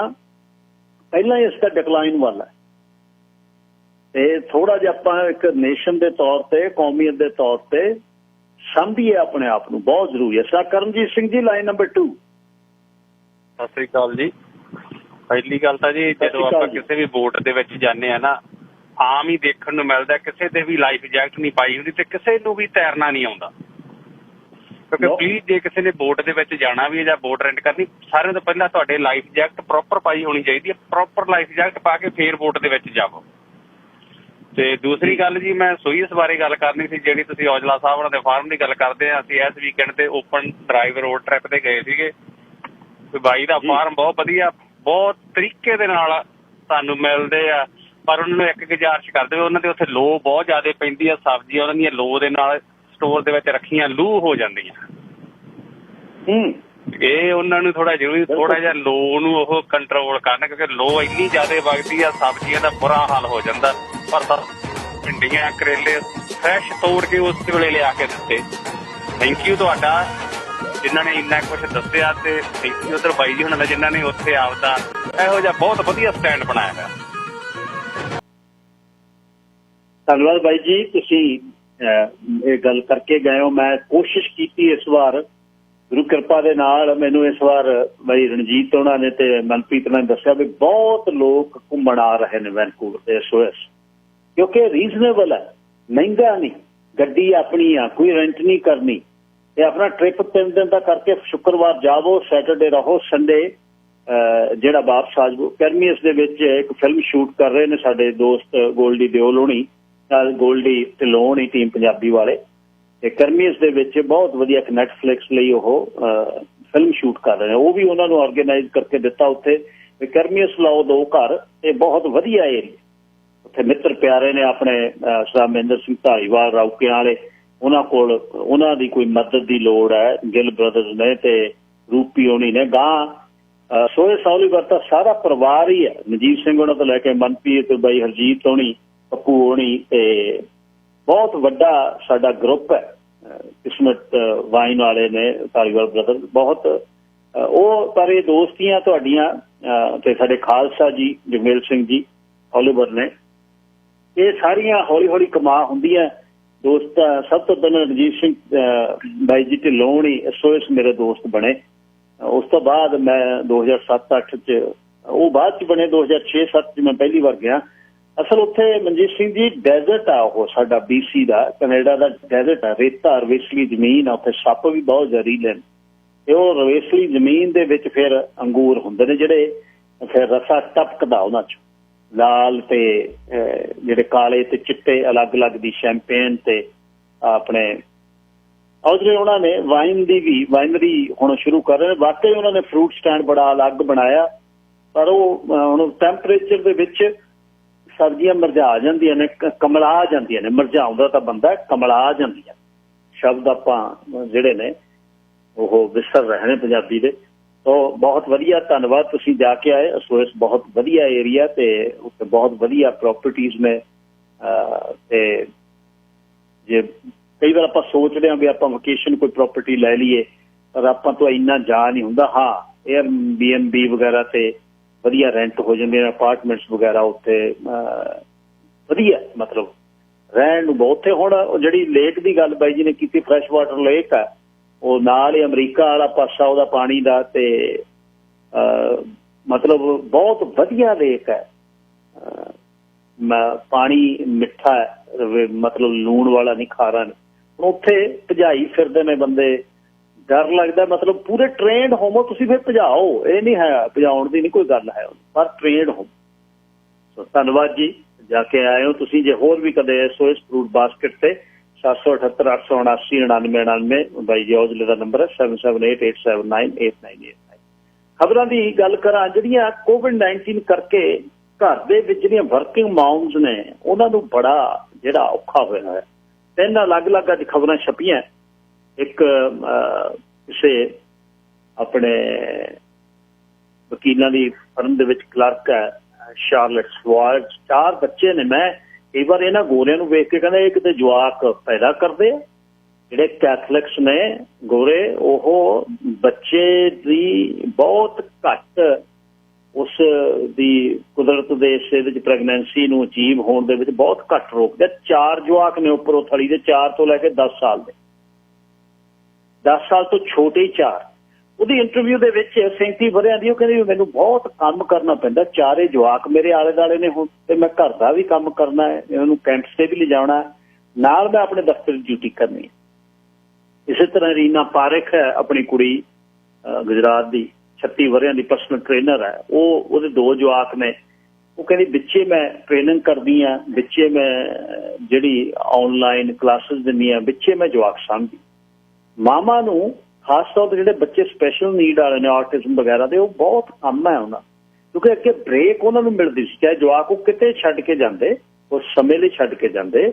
ਪਹਿਲਾਂ ਹੀ ਇਸ ਦਾ ਡਿਕਲਾਈਨ ਵੱਲ ਹੈ। ਤੇ ਥੋੜਾ ਜਿਹਾ ਆਪਾਂ ਇੱਕ ਨੇਸ਼ਨ ਦੇ ਤੌਰ ਤੇ, ਕੌਮੀਅਤ ਦੇ ਤੌਰ ਤੇ ਸਮਝੀਏ ਆਪਣੇ ਆਪ ਨੂੰ, ਬਹੁਤ ਜ਼ਰੂਰੀ ਹੈ। Sir Karamjit Singh ji, line number 2। Sat Sri ਅਕਾਲ ਜੀ। ਪਹਿਲੀ ਗੱਲ ਤਾਂ ਜੀ, ਜਦੋਂ ਆਪਾਂ ਕਿਸੇ ਵੀ ਬੋਟ ਦੇ ਵਿੱਚ ਜਾਂਦੇ ਆ ਨਾ, ਆਮ ਹੀ ਦੇਖਣ ਨੂੰ ਮਿਲਦਾ ਕਿਸੇ ਦੇ ਵੀ ਲਾਈਫ ਜੈਕਟ ਨਹੀਂ ਪਾਈ ਹੁੰਦੀ ਤੇ ਕਿਸੇ ਨੂੰ ਵੀ ਤੈਰਨਾ ਨਹੀਂ ਆਉਂਦਾ। ਕਿਉਂਕਿ ਪਲੀਜ਼ ਜੇ ਕਿਸੇ ਨੇ ਬੋਟ ਦੇ ਵਿੱਚ ਜਾਣਾ ਵੀ ਹੈ ਜਾਂ ਬੋਟ ਰੈਂਟ ਕਰਨੀ, ਸਾਰਿਆਂ ਤੋਂ ਪਹਿਲਾਂ ਤੁਹਾਡੇ ਲਾਈਫ ਜੈਕਟ ਪ੍ਰੋਪਰ ਪਾਈ ਹੋਣੀ ਚਾਹੀਦੀ ਹੈ। ਪ੍ਰੋਪਰ ਲਾਈਫ ਜੈਕਟ ਪਾ ਕੇ ਫੇਰ ਬੋਟ ਦੇ ਵਿੱਚ ਜਾਵੋ। ਤੇ ਦੂਸਰੀ ਗੱਲ ਜੀ, ਮੈਂ ਸੋਈਸ ਬਾਰੇ ਗੱਲ ਕਰਨੀ ਸੀ, ਜਿਹੜੀ ਤੁਸੀਂ ਔਜਲਾ ਸਾਹਿਬ ਉਹਨਾਂ ਦੇ ਫਾਰਮ ਦੀ ਗੱਲ ਕਰਦੇ ਆ। ਅਸੀਂ ਇਸ ਵੀਕਐਂਡ ਤੇ ਓਪਨ ਡਰਾਈਵ ਰੋਡ ਟ੍ਰਿਪ ਤੇ ਗਏ ਸੀਗੇ। ਬਾਈ ਦਾ ਫਾਰਮ ਬਹੁਤ ਵਧੀਆ, ਬਹੁਤ ਤਰੀਕੇ ਦੇ ਨਾਲ ਸਾਨੂੰ ਮਿਲਦੇ ਆ, ਪਰ ਉਹਨਾਂ ਨੂੰ ਇੱਕ ਗੁਜ਼ਾਰਿਸ਼ ਕਰਦੇ ਹੋ, ਉਹਨਾਂ ਦੇ ਉੱਥੇ ਲੋ ਬਹੁਤ ਜ਼ਿਆਦਾ ਪੈਂਦੀ ਆ। ਸਬਜ਼ੀਆਂ ਉਹਨਾਂ ਦੀਆਂ ਲੋ ਦੇ ਨਾਲ ਸਟੋਰ ਦੇ ਵਿੱਚ ਰੱਖੀਆਂ ਲੂ ਹੋ ਜਾਂਦੀਆਂ। ਇਹ ਉਹਨਾਂ ਨੂੰ ਥੋੜਾ ਜਿਹਾ ਲੋ ਨੂੰ ਉਹ ਕੰਟਰੋਲ ਕਰਨ, ਕਿਉਂਕਿ ਲੋ ਇੰਨੀ ਜ਼ਿਆਦਾ ਵਗਦੀ ਆ, ਸਬਜ਼ੀਆਂ ਦਾ ਬੁਰਾ ਹਾਲ ਹੋ ਜਾਂਦਾ। ਪਰ ਸਰ ਭਿੰਡੀਆਂ ਕਰੇਲੇ ਫਰੈਸ਼ ਤੋੜ ਕੇ ਉਸ ਵੇਲੇ ਲਿਆ ਕੇ ਦਿੱਤੇ। ਥੈਂਕ ਯੂ ਤੁਹਾਡਾ ਜਿਨ੍ਹਾਂ ਨੇ ਇੰਨਾ ਕੁਛ ਦੱਸਿਆ, ਤੇ ਥੈਂਕ ਯੂ ਉੱਧਰ ਬਾਈ ਜੀ ਹੁਣਾਂ ਦਾ ਜਿਨ੍ਹਾਂ ਨੇ ਉੱਥੇ ਆਪਦਾ ਇਹੋ ਜਿਹਾ ਬਹੁਤ ਵਧੀਆ ਸਟੈਂਡ ਬਣਾਇਆ ਹੋਇਆ। ਧੰਨਵਾਦ ਬਾਈ ਜੀ, ਤੁਸੀਂ ਇਹ ਗੱਲ ਕਰਕੇ ਗਏ ਹੋ। ਮੈਂ ਕੋਸ਼ਿਸ਼ ਕੀਤੀ ਇਸ ਵਾਰ, ਗੁਰੂ ਕਿਰਪਾ ਦੇ ਨਾਲ ਮੈਨੂੰ ਇਸ ਵਾਰ ਬਾਈ ਰਣਜੀਤ ਉਹਨਾਂ ਨੇ ਤੇ ਮਨਪ੍ਰੀਤ ਨੇ ਦੱਸਿਆ ਵੀ ਬਹੁਤ ਲੋਕ ਘੁੰਮਣ ਆ ਰਹੇ ਨੇ ਵੈਨਕੂਵਰ ਤੇ SOS, ਕਿਉਂਕਿ ਰੀਜ਼ਨੇਬਲ ਹੈ, ਮਹਿੰਗਾ ਨਹੀਂ, ਗੱਡੀ ਆਪਣੀ ਆ, ਕੋਈ ਰੈਂਟ ਨਹੀਂ ਕਰਨੀ। ਤੇ ਆਪਣਾ ਟ੍ਰਿਪ 3 ਦਿਨ ਦਾ ਕਰਕੇ ਸ਼ੁੱਕਰਵਾਰ ਜਾਵੋ, ਸੈਟਰਡੇ ਰਹੋ, ਸੰਡੇ ਜਿਹੜਾ ਵਾਪਸ ਆ ਜਾਵੋ। ਕੈਰਮੀਅਸ ਦੇ ਵਿੱਚ ਇੱਕ ਫਿਲਮ ਸ਼ੂਟ ਕਰ ਰਹੇ ਨੇ ਸਾਡੇ ਦੋਸਤ ਗੋਲਡੀ ਦਿਓਲ ਹੋਣੀ, ਗੋਲਡੀ ਢਿੱਲੋਂ ਹੋਣੀ, ਟੀਮ ਪੰਜਾਬੀ ਵਾਲੇ। ਤੇ ਕਰਮੀਅਸ ਦੇ ਵਿੱਚ ਬਹੁਤ ਵਧੀਆ ਇੱਕ ਨੈਟਫਲਿਕਸ ਲਈ ਉਹ ਫਿਲਮ ਸ਼ੂਟ ਕਰ ਰਹੇ ਨੇ। ਉਹ ਵੀ ਉਹਨਾਂ ਨੂੰ ਆਰਗੇਨਾਈਜ਼ ਕਰਕੇ ਦਿੱਤਾ ਉੱਥੇ। ਕਰਮੀਅਸ ਲਾਓ 2 ਘਰ, ਤੇ ਬਹੁਤ ਵਧੀਆ ਏਰੀਆ। ਉੱਥੇ ਮਿੱਤਰ ਪਿਆਰੇ ਨੇ ਆਪਣੇ ਸਰਦਾਰ ਮਹਿੰਦਰ ਸਿੰਘ ਧਾਲੀਵਾਲ ਰੌਕਿਆਂ ਵਾਲੇ, ਉਹਨਾਂ ਕੋਲ ਉਹਨਾਂ ਦੀ ਕੋਈ ਮਦਦ ਦੀ ਲੋੜ ਹੈ। ਗਿੱਲ ਬ੍ਰਦਰਜ਼ ਨੇ ਤੇ ਰੂਪੀ ਹੋਣੀ ਨੇ ਗਾਂ ਸੋਹੇ ਸੌਲੀਵਰ ਤਾਂ ਸਾਰਾ ਪਰਿਵਾਰ ਹੀ ਹੈ, ਮਨਜੀਤ ਸਿੰਘ ਉਹਨਾਂ ਤੋਂ ਲੈ ਕੇ ਮਨਪ੍ਰੀਤ ਬਾਈ ਹਰਜੀਤ ਹੋਣੀ, ਪੱਪੂ ਹੋਣੀ, ਤੇ ਬਹੁਤ ਵੱਡਾ ਸਾਡਾ ਗਰੁੱਪ ਹੈ। ਕਿਸਮਤ ਵਾਈਨ ਵਾਲੇ ਨੇ, ਧਾਲੀਵਾਲ ਬ੍ਰਦਰ, ਬਹੁਤ ਉਹ ਸਾਰੇ ਦੋਸਤੀਆਂ ਤੁਹਾਡੀਆਂ ਤੇ ਸਾਡੇ ਖਾਲਸਾ ਜੀ ਜਗਮੇਲ ਸਿੰਘ ਜੀ ਹੌਲੀਵੁੱਡ ਨੇ। ਇਹ ਸਾਰੀਆਂ ਹੌਲੀ ਹੌਲੀ ਕਮਾ ਹੁੰਦੀਆਂ ਦੋਸਤ। ਸਭ ਤੋਂ ਪਹਿਲਾਂ ਰਣਜੀਤ ਸਿੰਘ ਬਾਈ ਜੀ ਢਿੱਲੋਂ ਹੋਣੀ SOS ਮੇਰੇ ਦੋਸਤ ਬਣੇ। ਉਸ ਤੋਂ ਬਾਅਦ ਮੈਂ 2007-08 'ਚ, ਉਹ ਬਾਅਦ 'ਚ ਬਣੇ 2006-07 'ਚ ਮੈਂ ਪਹਿਲੀ ਵਾਰ ਗਿਆ। ਅਸਲ ਉੱਥੇ ਮਨਜੀਤ ਸਿੰਘ ਜੀ ਡੈਜ਼ਰਟ ਆ, ਉਹ ਸਾਡਾ BC ਦਾ, ਕੈਨੇਡਾ ਦਾ ਡੈਜ਼ਰਟ ਆ, ਰੇਤਾ ਰਵੇਸਲੀ ਜ਼ਮੀਨ ਆ। ਉੱਥੇ ਸੱਪ ਵੀ ਬਹੁਤ ਜ਼ਹਿਰੀਲੇ ਨੇ, ਤੇ ਉਹ ਰਵੇਸਲੀ ਜ਼ਮੀਨ ਦੇ ਵਿੱਚ ਫਿਰ ਅੰਗੂਰ ਹੁੰਦੇ ਨੇ ਜਿਹੜੇ ਫਿਰ ਰਸਾ ਟਪਕਦਾ ਉਹਨਾਂ 'ਚ, ਲਾਲ ਤੇ ਜਿਹੜੇ ਕਾਲੇ ਤੇ ਚਿੱਟੇ ਅਲੱਗ-ਅਲੱਗ ਦੀ ਸ਼ੈਂਪੇਨ ਤੇ ਆਪਣੇ ਔਜਲੇ। ਉਹਨਾਂ ਨੇ ਵਾਈਨ ਦੀ ਵੀ ਵਾਈਨਰੀ ਹੁਣ ਸ਼ੁਰੂ ਕਰ ਰਹੇ ਨੇ। ਵਾਕਈ ਉਹਨਾਂ ਨੇ ਫਰੂਟ ਸਟੈਂਡ ਬੜਾ ਅਲੱਗ ਬਣਾਇਆ, ਪਰ ਉਹ ਹੁਣ ਟੈਂਪਰੇਚਰ ਦੇ ਵਿੱਚ ਸਬਜ਼ੀਆਂ ਮੁਰਝਾ ਜਾਂਦੀਆਂ ਨੇ, ਕਮਲਾ ਜਾਂਦੀਆਂ ਨੇ। ਮੁਰਝਾਉਂਦਾ ਤਾਂ ਬੰਦਾ, ਕਮਲਾ ਜਾਂਦੀਆਂ ਸ਼ਬਦ ਆਪਾਂ ਜਿਹੜੇ ਨੇ ਉਹ ਵਿਸਰ ਰਹੇ ਨੇ ਪੰਜਾਬੀ ਦੇ। ਤਾਂ ਬਹੁਤ ਵਧੀਆ, ਧੰਨਵਾਦ ਤੁਸੀਂ ਜਾ ਕੇ ਆਏ। SOS ਬਹੁਤ ਵਧੀਆ ਏਰੀਆ ਤੇ ਉੱਥੇ ਬਹੁਤ ਵਧੀਆ ਪ੍ਰੋਪਰਟੀਜ਼ ਨੇ। ਤੇ ਜੇ ਕਈ ਵਾਰ ਆਪਾਂ ਸੋਚਦੇ ਹਾਂ ਵੀ ਆਪਾਂ ਵਕੇਸ਼ਨ ਕੋਈ ਪ੍ਰੋਪਰਟੀ ਲੈ ਲਈਏ, ਪਰ ਆਪਾਂ ਤੋਂ ਇੰਨਾ ਜਾ ਨਹੀਂ ਹੁੰਦਾ। ਹਾਂ, Airbnb ਵਗੈਰਾ ਤੇ ਵਧੀਆ ਰੈਂਟ ਹੋ ਜਾਂਦੇ ਨੇ, ਅਪਾਰਟਮੈਂਟਸ ਵਗੈਰਾ ਉੱਥੇ ਵਧੀਆ, ਮਤਲਬ ਰਹਿਣ ਨੂੰ ਬਹੁਤ। ਉੱਥੇ ਹੁਣ ਜਿਹੜੀ ਲੇਕ ਦੀ ਗੱਲ ਬਾਈ ਜੀ ਨੇ ਕੀਤੀ, ਫਰੈਸ਼ ਵਾਟਰ ਲੇਕ ਆ, ਉਹ ਨਾਲ ਹੀ ਅਮਰੀਕਾ ਵਾਲਾ ਪਾਸਾ ਉਹਦਾ ਪਾਣੀ ਦਾ, ਤੇ ਮਤਲਬ ਬਹੁਤ ਵਧੀਆ ਲੇਕ ਹੈ। ਪਾਣੀ ਮਿੱਠਾ ਹੈ, ਮਤਲਬ ਲੂਣ ਵਾਲਾ ਨਹੀਂ, ਖਾਰਾ ਨਹੀਂ। ਹੁਣ ਉੱਥੇ ਭਜਾਈ ਫਿਰਦੇ ਨੇ ਬੰਦੇ, ਡਰ ਲੱਗਦਾ। ਮਤਲਬ ਪੂਰੇ ਟ੍ਰੇਨਡ ਹੋਵੋ ਤੁਸੀਂ, ਫਿਰ ਭਜਾਓ, ਇਹ ਨਹੀਂ ਹੈ ਭਜਾਉਣ ਦੀ ਨਹੀਂ ਕੋਈ ਗੱਲ ਹੈ, ਪਰ ਟ੍ਰੇਨਡ ਹੋ। ਸੋ ਧੰਨਵਾਦ ਜੀ, ਜਾ ਕੇ ਆਏ ਹੋ ਤੁਸੀਂ। ਜੇ ਹੋਰ ਵੀ ਕਦੇ SOS ਫਰੂਟ ਬਾਸਕਟ ਤੇ 778 879 9999 ਬਾਈ ਜੀ ਔਜਲੇ ਦਾ ਨੰਬਰ ਹੈ, 7788798989। ਖਬਰਾਂ ਦੀ ਗੱਲ ਕਰਾਂ, ਜਿਹੜੀਆਂ COVID-19 ਕਰਕੇ ਘਰ ਦੇ ਵਿੱਚ ਜਿਹੜੀਆਂ ਵਰਕਿੰਗ ਮਾਮਸ ਨੇ ਉਹਨਾਂ ਨੂੰ ਬੜਾ ਜਿਹੜਾ ਔਖਾ ਹੋਇਆ ਹੈ। 3 ਅਲੱਗ-ਅਲੱਗ ਅੱਜ ਖਬਰਾਂ ਛਪੀਆਂ। ਇੱਕ ਕਿਸੇ ਆਪਣੇ ਵਕੀਲਾਂ ਦੀ ਫਰਮ ਦੇ ਵਿੱਚ ਕਲਰਕ ਹੈ, ਸ਼ਾਰਲਟ ਸਵਾਰਡ, 4 ਬੱਚੇ ਨੇ। ਮੈਂ ਕਈ ਵਾਰ ਇਹਨਾਂ ਗੋਰਿਆਂ ਨੂੰ ਵੇਖ ਕੇ ਕਹਿੰਦਾ ਇਹ ਕਿਤੇ ਜਵਾਕ ਪੈਦਾ ਕਰਦੇ ਆ। ਜਿਹੜੇ ਕੈਥਲਿਕਸ ਨੇ ਗੋਰੇ, ਉਹ ਬੱਚੇ ਦੀ ਬਹੁਤ ਘੱਟ ਉਸ ਦੀ ਕੁਦਰਤ ਦੇ ਹਿੱਸੇ ਵਿੱਚ ਪ੍ਰੈਗਨੈਂਸੀ ਨੂੰ ਅਚੀਵ ਹੋਣ ਦੇ ਵਿੱਚ ਬਹੁਤ ਘੱਟ ਰੋਕਦੇ। 4 ਜਵਾਕ ਨੇ ਉੱਪਰੋਂ ਥਲੀ ਦੇ, 4 ਤੋਂ ਲੈ ਕੇ 10 ਸਾਲ ਦੇ, 10 ਸਾਲ ਤੋਂ ਛੋਟੇ ਹੀ 4। ਉਹਦੀ ਇੰਟਰਵਿਊ ਦੇ ਵਿੱਚ 37 ਵਰ੍ਹਿਆਂ ਦੀ, ਉਹ ਕਹਿੰਦੀ ਮੈਨੂੰ ਬਹੁਤ ਕੰਮ ਕਰਨਾ ਪੈਂਦਾ, 4 ਜਵਾਕ ਮੇਰੇ ਆਲੇ ਦੁਆਲੇ ਨੇ ਹੁਣ, ਤੇ ਮੈਂ ਘਰ ਦਾ ਵੀ ਕੰਮ ਕਰਨਾ ਹੈ, ਇਹਨਾਂ ਨੂੰ ਕੈਂਪਸ ਤੇ ਵੀ ਲਿਜਾਣਾ, ਨਾਲ ਮੈਂ ਆਪਣੇ ਦਫ਼ਤਰ ਦੀ ਡਿਊਟੀ ਕਰਨੀ ਹੈ। ਇਸੇ ਤਰ੍ਹਾਂ ਰੀਨਾ ਪਾਰੇਖ ਹੈ, ਆਪਣੀ ਕੁੜੀ ਗੁਜਰਾਤ ਦੀ, 36 ਵਰ੍ਹਿਆਂ ਦੀ, ਪਰਸਨਲ ਟ੍ਰੇਨਰ ਹੈ। ਉਹਦੇ 2 ਜਵਾਕ ਨੇ। ਉਹ ਕਹਿੰਦੀ ਵਿੱਚੇ ਮੈਂ ਟ੍ਰੇਨਿੰਗ ਕਰਦੀ ਹਾਂ, ਵਿੱਚੇ ਮੈਂ ਜਿਹੜੀ ਆਨਲਾਈਨ ਕਲਾਸਿਸ ਦਿੰਦੀ ਹਾਂ, ਵਿੱਚੇ ਮੈਂ ਜਵਾਕ ਸਾਂਭਦੀ। ਮਾਮਾ ਨੂੰ ਖਾਸ ਤੌਰ ਤੇ ਜਿਹੜੇ ਬੱਚੇ ਸਪੈਸ਼ਲ ਨੀਡ ਵਾਲੇ ਨੇ, ਆਟਿਜ਼ਮ ਵਗੈਰਾ ਦੇ, ਉਹ ਬਹੁਤ ਕੰਮ ਹੈ ਉਹਨਾਂ, ਕਿਉਂਕਿ ਅੱਗੇ ਬ੍ਰੇਕ ਉਹਨਾਂ ਨੂੰ ਮਿਲਦੀ ਸੀ। ਚਾਹੇ ਜਵਾਕ ਉਹ ਕਿਤੇ ਛੱਡ ਕੇ ਜਾਂਦੇ, ਉਸ ਸਮੇਂ ਲਈ ਛੱਡ ਕੇ ਜਾਂਦੇ,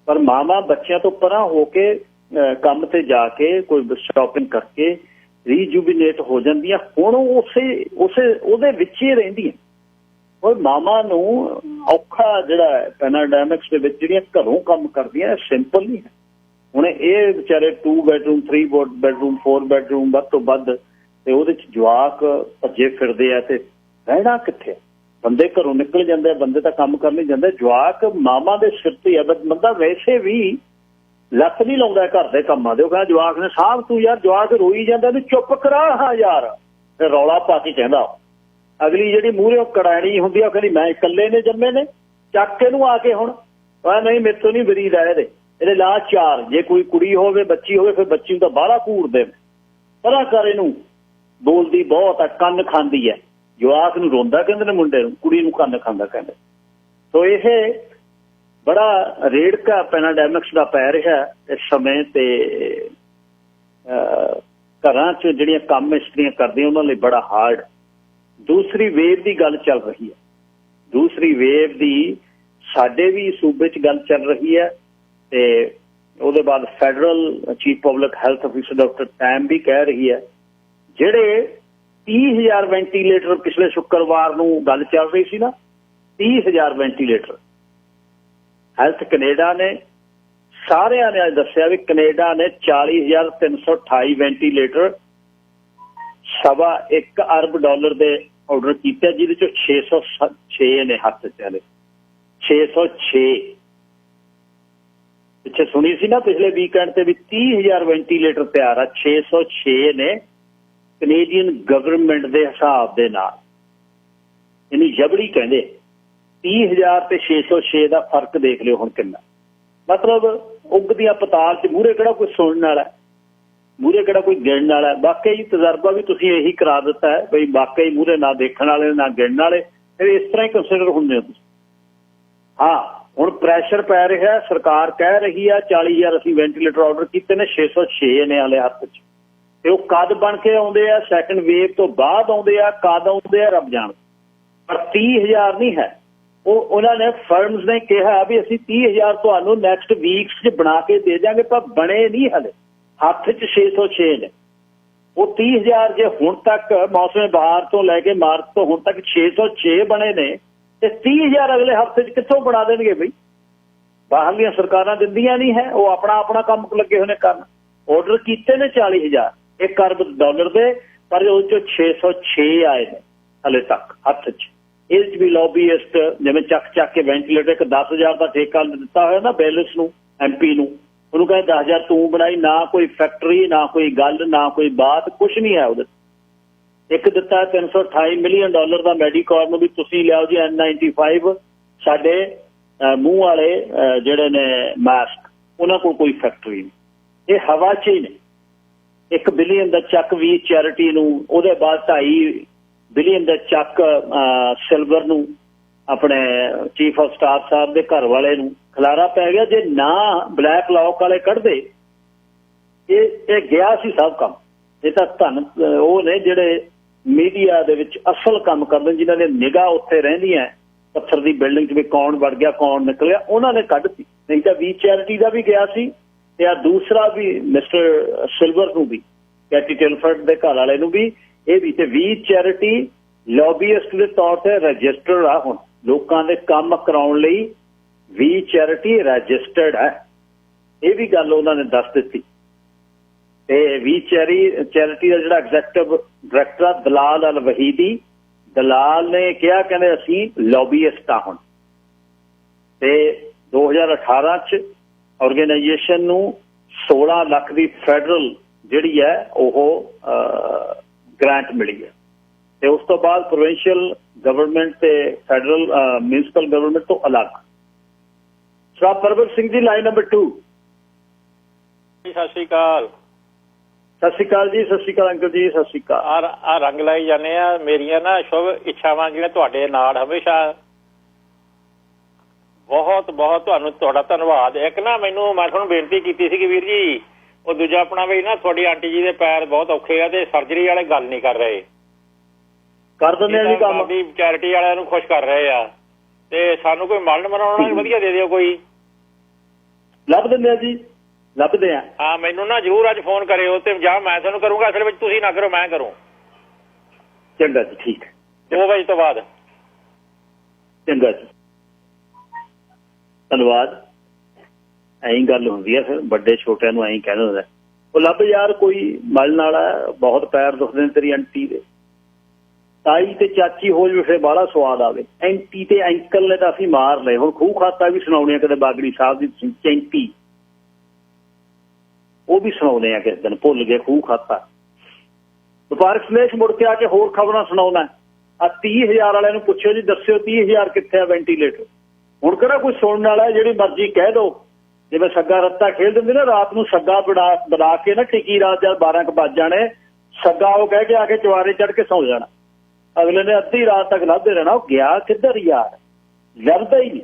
ਪਰ ਮਾਮਾ ਬੱਚਿਆਂ ਤੋਂ ਪਰਾਂ ਹੋ ਕੇ ਕੰਮ ਤੇ ਜਾ ਕੇ ਕੋਈ ਸ਼ਾਪਿੰਗ ਕਰਕੇ ਰੀਜੂਬੀਨੇਟ ਹੋ ਜਾਂਦੀਆਂ। ਹੁਣ ਉਹਦੇ ਵਿੱਚ ਹੀ ਰਹਿੰਦੀਆਂ। ਉਹ ਮਾਮਾ ਨੂੰ ਔਖਾ ਜਿਹੜਾ ਪੈਨਾਡੈਮਿਕਸ ਦੇ ਵਿੱਚ ਜਿਹੜੀਆਂ ਘਰੋਂ ਕੰਮ ਕਰਦੀਆਂ, ਸਿੰਪਲ ਨਹੀਂ ਹੈ। ਹੁਣ ਇਹ ਵਿਚਾਰੇ 2 ਬੈਡਰੂਮ 3 ਬੈਡਰੂਮ 4 ਬੈਡਰੂਮ ਵੱਧ ਤੋਂ ਵੱਧ, ਤੇ ਉਹਦੇ ਚ ਜਵਾਕ ਭੱਜੇ ਫਿਰਦੇ ਆ, ਤੇ ਰਹਿਣਾ ਕਿੱਥੇ? ਬੰਦੇ ਘਰੋਂ ਨਿਕਲ ਜਾਂਦੇ ਆ, ਬੰਦੇ ਤਾਂ ਕੰਮ ਕਰਨ ਨਹੀਂ ਜਾਂਦੇ, ਜਵਾਕ ਮਾਮਾ ਦੇ ਸਿਰ ਤੇ ਆ। ਬੰਦਾ ਵੈਸੇ ਵੀ ਲੱਤ ਨਹੀਂ ਲਾਉਂਦਾ ਘਰ ਦੇ ਕੰਮਾਂ ਦੇ। ਉਹ ਕਹਿੰਦਾ ਜਵਾਕ ਨੇ ਸਾਂਭ ਤੂੰ ਯਾਰ, ਜਵਾਕ ਰੋਈ ਜਾਂਦਾ, ਤੂੰ ਚੁੱਪ ਕਰਾ ਹਾਂ ਯਾਰ, ਤੇ ਰੌਲਾ ਪਾ ਕੇ ਕਹਿੰਦਾ। ਅਗਲੀ ਜਿਹੜੀ ਮੂਹਰੇ ਕੜਾਣੀ ਹੁੰਦੀ ਆ, ਉਹ ਕਹਿੰਦੀ ਮੈਂ ਇਕੱਲੇ ਨੇ ਜੰਮੇ ਨੇ, ਚੱਕ ਕੇ ਨੂੰ ਆ ਕੇ ਹੁਣ ਨਹੀਂ ਮੇਰੇ ਤੋਂ ਨਹੀਂ ਬਰੀਦ ਆਏ ਇਹਦੇ ਲਾ 4। ਜੇ ਕੋਈ ਕੁੜੀ ਹੋਵੇ, ਬੱਚੀ ਹੋਵੇ, ਫਿਰ ਬੱਚੀ ਨੂੰ ਤਾਂ ਬਾਹਲਾ ਘੂਰਦੇ, ਪਰਾਂ ਕਰ ਇਹਨੂੰ, ਬੋਲਦੀ ਬਹੁਤ ਆ, ਕੰਨ ਖਾਂਦੀ ਹੈ। ਜਵਾਕ ਨੂੰ ਰੋਂਦਾ ਕਹਿੰਦੇ ਨੇ, ਮੁੰਡੇ ਨੂੰ, ਕੁੜੀ ਨੂੰ ਕੰਨ ਖਾਂਦਾ ਕਹਿੰਦੇ। ਸੋ ਇਹ ਬੜਾ ਰੇੜਕਾ ਪੈਨਾਡੈਮਿਕਸ ਦਾ ਪੈ ਰਿਹਾ ਇਸ ਸਮੇਂ, ਤੇ ਘਰਾਂ 'ਚ ਜਿਹੜੀਆਂ ਕੰਮ ਇਸਤਰੀਆਂ ਕਰਦੀਆਂ ਉਹਨਾਂ ਲਈ ਬੜਾ ਹਾਰਡ। ਦੂਸਰੀ ਵੇਵ ਦੀ ਗੱਲ ਚੱਲ ਰਹੀ ਹੈ, ਦੂਸਰੀ ਵੇਵ ਦੀ ਸਾਡੇ ਵੀ ਸੂਬੇ 'ਚ ਗੱਲ ਚੱਲ ਰਹੀ ਹੈ, ਤੇ ਉਹਦੇ ਬਾਅਦ federal chief public health officer doctor Tam ਵੀ ਕਹਿ ਰਹੀ ਹੈ, ਜਿਹੜੇ 30,000 ਵੈਂਟੀਲੇਟਰ ਪਿਛਲੇ ਸ਼ੁੱਕਰਵਾਰ ਨੂੰ ਗੱਲ ਚੱਲ ਰਹੀ ਸੀ ਨਾ, 30,000 ਵੈਂਟੀਲੇਟਰ ਹੈਲਥ ਕੈਨੇਡਾ ਨੇ, ਸਾਰਿਆਂ ਨੇ ਅੱਜ ਦੱਸਿਆ ਵੀ ਕੈਨੇਡਾ ਨੇ 40,328 ਵੈਂਟੀਲੇਟਰ $1.25 ਅਰਬ ਦੇ ਆਰਡਰ ਕੀਤੇ, ਜਿਹਦੇ ਚੋਂ 606 ਨੇ ਹੱਥ ਚ। 606 ਪਿੱਛੇ ਸੁਣੀ ਸੀ ਨਾ ਪਿਛਲੇ ਵੀਕਐਂਡ ਤੇ ਵੀ 30,000 ਵੈਂਟੀਲੇਟਰ ਤਿਆਰ ਆ। 606 ਨੇ ਕੈਨੇਡੀਅਨ ਗਵਰਨਮੈਂਟ ਦੇ ਹਿਸਾਬ ਦੇ ਨਾਲ, ਇਹਨੂੰ ਜਬੜੀ ਕਹਿੰਦੇ। 30,000 ਤੇ 606 ਦਾ ਫਰਕ ਦੇਖ ਲਿਓ ਹੁਣ ਕਿੰਨਾ। ਮਤਲਬ ਉੱਗਦੀਆਂ ਪਤਾਲ 'ਚ ਮੂਹਰੇ ਕਿਹੜਾ ਕੋਈ ਸੁਣਨ ਵਾਲਾ, ਮੂਹਰੇ ਕਿਹੜਾ ਕੋਈ ਗਿਣਨ ਵਾਲਾ। ਵਾਕਈ ਤਜਰਬਾ ਵੀ ਤੁਸੀਂ ਇਹੀ ਕਰਾ ਦਿੱਤਾ ਹੈ ਬਈ ਵਾਕਈ ਮੂਹਰੇ ਨਾ ਦੇਖਣ ਵਾਲੇ ਨਾ ਗਿਣਨ ਵਾਲੇ, ਫਿਰ ਇਸ ਤਰ੍ਹਾਂ ਹੀ ਕੰਸੀਡਰ ਹੁੰਦੇ ਹੋ ਤੁਸੀਂ। ਹਾਂ, ਹੁਣ ਪ੍ਰੈਸ਼ਰ ਪੈ ਰਿਹਾ, ਸਰਕਾਰ ਕਹਿ ਰਹੀ ਆ 40,000 ਅਸੀਂ ਵੈਂਟੀਲੇਟਰ ਆਰਡਰ ਕੀਤੇ ਨੇ, 606 ਨੇ ਹਾਲੇ ਹੱਥ 'ਚ, ਤੇ ਉਹ ਕਦ ਬਣ ਕੇ ਆਉਂਦੇ ਆ, ਸੈਕੰਡ ਵੇਵ ਤੋਂ ਬਾਅਦ ਆਉਂਦੇ ਆ, ਕਦ ਆਉਂਦੇ ਆ ਰੱਬ ਜਾਣ। ਪਰ 30,000 ਨਹੀਂ ਹੈ। ਉਹਨਾਂ ਨੇ ਫਰਮਸ ਨੇ ਕਿਹਾ ਵੀ ਅਸੀਂ 30,000 ਤੁਹਾਨੂੰ ਨੈਕਸਟ ਵੀਕਸ 'ਚ ਬਣਾ ਕੇ ਦੇ ਦਿਆਂਗੇ, ਪਰ ਬਣੇ ਨਹੀਂ ਹਲੇ, ਹੱਥ 'ਚ 606 ਨੇ। ਉਹ 30,000 ਜੇ ਹੁਣ ਤੱਕ ਮੌਸਮ ਬਹਾਰ ਤੋਂ ਲੈ ਕੇ ਮਾਰਚ ਤੋਂ ਹੁਣ ਤੱਕ 606 ਬਣੇ ਨੇ, ਤੇ 30,000 ਅਗਲੇ ਹਫ਼ਤੇ 'ਚ ਕਿੱਥੋਂ ਬਣਾ ਦੇਣਗੇ ਬਈ? ਬਾਹਰਲੀਆਂ ਸਰਕਾਰਾਂ ਦਿੰਦੀਆਂ ਨਹੀਂ ਹੈ, ਉਹ ਆਪਣਾ ਕੰਮ ਲੱਗੇ ਹੋਏ ਨੇ ਕਰਨ। ਆਰਡਰ ਕੀਤੇ ਨੇ 40,000 $1 ਅਰਬ ਦੇ, ਪਰ ਉਹ 'ਚੋਂ 606 ਆਏ ਨੇ ਹਲੇ ਤੱਕ ਹੱਥ 'ਚ। ਇਹਦੇ 'ਚ ਵੀ ਲੌਬੀਇਸਟ ਜਿਵੇਂ ਚੱਕ ਕੇ ਵੈਂਟੀਲੇਟਰ ਇੱਕ 10,000 ਦਾ ਠੇਕਾ ਦਿੱਤਾ ਹੋਇਆ ਨਾ ਬੈਲੈਂਸ ਨੂੰ MP ਨੂੰ, ਉਹਨੂੰ ਕਹਿੰਦੇ 10,000 ਤੂੰ ਬਣਾਈ, ਨਾ ਕੋਈ ਫੈਕਟਰੀ ਨਾ ਕੋਈ ਗੱਲ ਨਾ ਕੋਈ ਬਾਤ, ਕੁਛ ਨਹੀਂ ਹੈ ਉਹਦੇ। ਇੱਕ ਦਿੱਤਾ $328 ਮਿਲੀਅਨ ਦਾ ਮੈਡੀਕੋਰ ਨੂੰ ਵੀ ਤੁਸੀਂ ਲਿਆਓ ਜੀ N95 ਸਾਡੇ ਮੂੰਹ ਵਾਲੇ ਜਿਹੜੇ ਨੇ ਮਾਸਕ, ਉਹਨਾਂ ਕੋਲ ਕੋਈ ਫੈਕਟਰੀ ਨਹੀਂ, ਇਹ ਹਵਾ 'ਚ ਹੀ ਨੇ। $1 ਬਿਲੀਅਨ ਦਾ ਚੱਕ ਵੀ ਚੈਰਿਟੀ ਨੂੰ, ਉਹਦੇ ਬਾਅਦ $2.5 ਬਿਲੀਅਨ ਦਾ ਚੱਕ ਸਿਲਵਰ ਨੂੰ, ਆਪਣੇ ਚੀਫ ਆਫ ਸਟਾਫ ਸਾਹਿਬ ਦੇ ਘਰ ਵਾਲੇ ਨੂੰ ਖਲਾਰਾ ਪੈ ਗਿਆ। ਜੇ ਨਾ ਬਲੈਕ ਲੌਕ ਵਾਲੇ ਕੱਢਦੇ, ਇਹ ਗਿਆ ਸੀ ਸਭ ਕੰਮ। ਇਹ ਤਾਂ ਧੰਨ ਉਹ ਨੇ ਜਿਹੜੇ ਮੀਡੀਆ ਦੇ ਵਿੱਚ ਅਸਲ ਕੰਮ ਕਰਦੇ, ਜਿਨ੍ਹਾਂ ਦੇ ਨਿਗਾਹ ਉੱਥੇ ਰਹਿੰਦੀਆਂ ਪੱਥਰ ਦੀ ਬਿਲਡਿੰਗ 'ਚ ਵੀ ਕੌਣ ਵੜ ਗਿਆ ਕੌਣ ਨਿਕਲਿਆ, ਉਹਨਾਂ ਨੇ ਕੱਢਤੀ। ਨਹੀਂ ਤਾਂ ਵੀ ਚੈਰਿਟੀ ਦਾ ਵੀ ਗਿਆ ਸੀ, ਤੇ ਆ ਦੂਸਰਾ ਵੀ ਮਿਸਟਰ ਸਿਲਵਰ ਨੂੰ ਵੀ, ਕੈਟੀ ਟਿਲਫਰਡ ਦੇ ਘਰ ਵਾਲੇ ਨੂੰ ਵੀ, ਇਹ ਵੀ। ਤੇ ਵੀ ਚੈਰਿਟੀ ਲੌਬੀਇਸਟ ਦੇ ਤੌਰ ਤੇ ਰਜਿਸਟਰਡ ਆ, ਹੁਣ ਲੋਕਾਂ ਦੇ ਕੰਮ ਕਰਾਉਣ ਲਈ ਵੀ ਚੈਰਿਟੀ ਰਜਿਸਟਰਡ ਹੈ। ਇਹ ਵੀ ਗੱਲ ਉਹਨਾਂ ਨੇ ਦੱਸ ਦਿੱਤੀ। ਤੇ ਵੀ ਚੈਰਿਟੀ ਦਾ ਜਿਹੜਾ ਐਗਜ਼ੈਕਟਿਵ ਡਾਇਰੈਕਟਰ ਦਲਾਲ ਅਲ ਵਹੀਦੀ, ਦਲਾਲ ਨੇ ਕਿਹਾ ਕਹਿੰਦੇ ਅਸੀਂ ਲੌਬੀਇਸਟ ਆ ਹੁਣ। ਤੇ 2018 'ਚ ਆਰਗੇਨਾਈਜੇਸ਼ਨ ਨੂੰ 16 ਲੱਖ ਦੀ ਫੈਡਰਲ ਜਿਹੜੀ ਹੈ ਉਹ ਗ੍ਰਾਂਟ ਮਿਲੀ ਹੈ। ਤੇ ਉਸ ਤੋਂ ਬਾਅਦ ਪ੍ਰੋਵਿੰਸ਼ੀਅਲ ਗਵਰਨਮੈਂਟ ਤੇ ਫੈਡਰਲ ਮਿਊਨਿਸਪਲ ਗਵਰਨਮੈਂਟ ਤੋਂ ਅਲੱਗ। ਸਰਦਾਰ ਪਰਬਤ ਸਿੰਘ ਜੀ, ਲਾਈਨ ਨੰਬਰ 2। ਸਤਿ ਸ਼੍ਰੀ ਅਕਾਲ। ਸਤਿ ਸ਼੍ਰੀ ਅਕਾਲ ਜੀ। ਸਤਿ ਸ਼੍ਰੀ ਅਕਾਲ ਅੰਕਲ ਜੀ। ਸਤਿ ਸ਼੍ਰੀ ਅਕਾਲ। ਆ ਰੰਗ ਲਾਈ ਜਾਂਦੇ ਆ। ਮੇਰੀਆਂ ਨਾ ਸ਼ੁਭ ਇੱਛਾਵਾਂ ਜਿਹੜੀਆਂ ਤੁਹਾਡੇ ਨਾਲ ਹਮੇਸ਼ਾ। ਬਹੁਤ ਬਹੁਤ ਤੁਹਾਡਾ ਧੰਨਵਾਦ। ਇੱਕ ਨਾ ਮੈਂ ਤੁਹਾਨੂੰ ਬੇਨਤੀ ਕੀਤੀ ਸੀ ਕਿ ਵੀਰ ਜੀ, ਉਹ ਦੂਜਾ ਆਪਣਾ ਵੀ ਨਾ ਤੁਹਾਡੀ ਆਂਟੀ ਜੀ ਦੇ ਪੈਰ ਬਹੁਤ ਔਖੇ ਆ ਤੇ ਸਰਜਰੀ ਵਾਲੇ ਗੱਲ ਨਹੀਂ ਕਰ ਰਹੇ। ਕਰ ਦਿੰਦੇ ਆ ਜੀ ਕੰਮ। ਚੈਰਿਟੀ ਵਾਲਿਆਂ ਨੂੰ ਖੁਸ਼ ਕਰ ਰਹੇ ਆ, ਤੇ ਸਾਨੂੰ ਕੋਈ ਮਲਣ ਮਨਾਉਣਾ ਵਧੀਆ ਦੇ ਦਿਓ ਕੋਈ। ਲੱਭ ਦਿੰਦੇ ਆ ਜੀ, ਲੱਭਦੇ ਆ। ਹਾਂ, ਮੈਨੂੰ ਨਾ ਜ਼ਰੂਰ ਅੱਜ ਫੋਨ ਕਰਿਓ, ਤੇ ਜਾਂ ਮੈਂ ਤੁਹਾਨੂੰ ਕਰੂੰਗਾ। ਅਸਲ ਵਿੱਚ ਤੁਸੀਂ ਨਾ ਕਰੋ, ਮੈਂ ਕਰੂੰ। ਚੰਗਾ ਜੀ, ਠੀਕ ਹੈ। 2 ਵਜੇ ਤੋਂ ਬਾਅਦ। ਚੰਗਾ ਜੀ, ਧੰਨਵਾਦ। ਐਂ ਗੱਲ ਹੁੰਦੀ ਹੈ ਫਿਰ, ਵੱਡੇ ਛੋਟਿਆਂ ਨੂੰ ਐਂ ਕਹਿ ਦਿੰਦਾ ਉਹ ਲੱਭ ਯਾਰ ਕੋਈ ਮਲਣ ਵਾਲਾ, ਬਹੁਤ ਪੈਰ ਦੁਖਦੇ ਨੇ ਤੇਰੀ ਆਂਟੀ ਦੇ। ਤਾਈ ਤੇ ਚਾਚੀ ਹੋ ਜਾਵੇ ਫਿਰ ਬਾਹਲਾ ਸਵਾਦ ਆਵੇ। ਐਂਟੀ ਤੇ ਐਂਕਲ ਨੇ ਤਾਂ ਅਸੀਂ ਮਾਰ ਲਏ। ਹੁਣ ਖੂਹ ਖਾਤਾ ਵੀ ਸੁਣਾਉਣੇ ਆ ਕਦੇ, ਬਾਗੜੀ ਸਾਹਿਬ ਦੀ ਚੈਂਤੀ, ਉਹ ਵੀ ਸੁਣਾਉਂਦੇ ਆ ਕਿਸੇ ਦਿਨ। ਭੁੱਲ ਗਏ ਖੂਹ ਖਾਤਾ। ਵਪਾਰਕ ਸੰਦੇਸ਼ ਮੁੜ ਕੇ ਆ ਕੇ ਹੋਰ ਖਬਰਾਂ ਸੁਣਾਉਣਾ। ਆ 30,000 ਵਾਲਿਆਂ ਨੂੰ ਪੁੱਛਿਓ ਜੀ, ਦੱਸਿਓ 30,000 ਕਿੱਥੇ ਆ ਵੈਂਟੀਲੇਟਰ। ਹੁਣ ਕਿਹੜਾ ਕੋਈ ਸੁਣਨ ਵਾਲਾ, ਜਿਹੜੀ ਮਰਜ਼ੀ ਕਹਿ ਦੋ। ਜਿਵੇਂ ਸੱਗਾ ਰੱਤਾ ਖੇਡ ਦਿੰਦੇ ਨਾ, ਰਾਤ ਨੂੰ ਸੱਗਾ ਬਣਾ ਕੇ ਨਾ ਟਿੱਕੀ ਰਾਤ ਜਦ 12 ਵੱਜ ਜਾਣੇ, ਸੱਗਾ ਉਹ ਕਹਿ ਕੇ ਆ ਕੇ ਚੁਬਾਰੇ ਚੜ੍ਹ ਕੇ ਸੌਂ ਜਾਣਾ। ਅਗਲੇ ਨੇ ਅੱਧੀ ਰਾਤ ਤੱਕ ਲੱਭਦੇ ਰਹਿਣਾ, ਉਹ ਗਿਆ ਕਿੱਧਰ ਯਾਰ, ਲੱਭਦਾ ਹੀ ਨਹੀਂ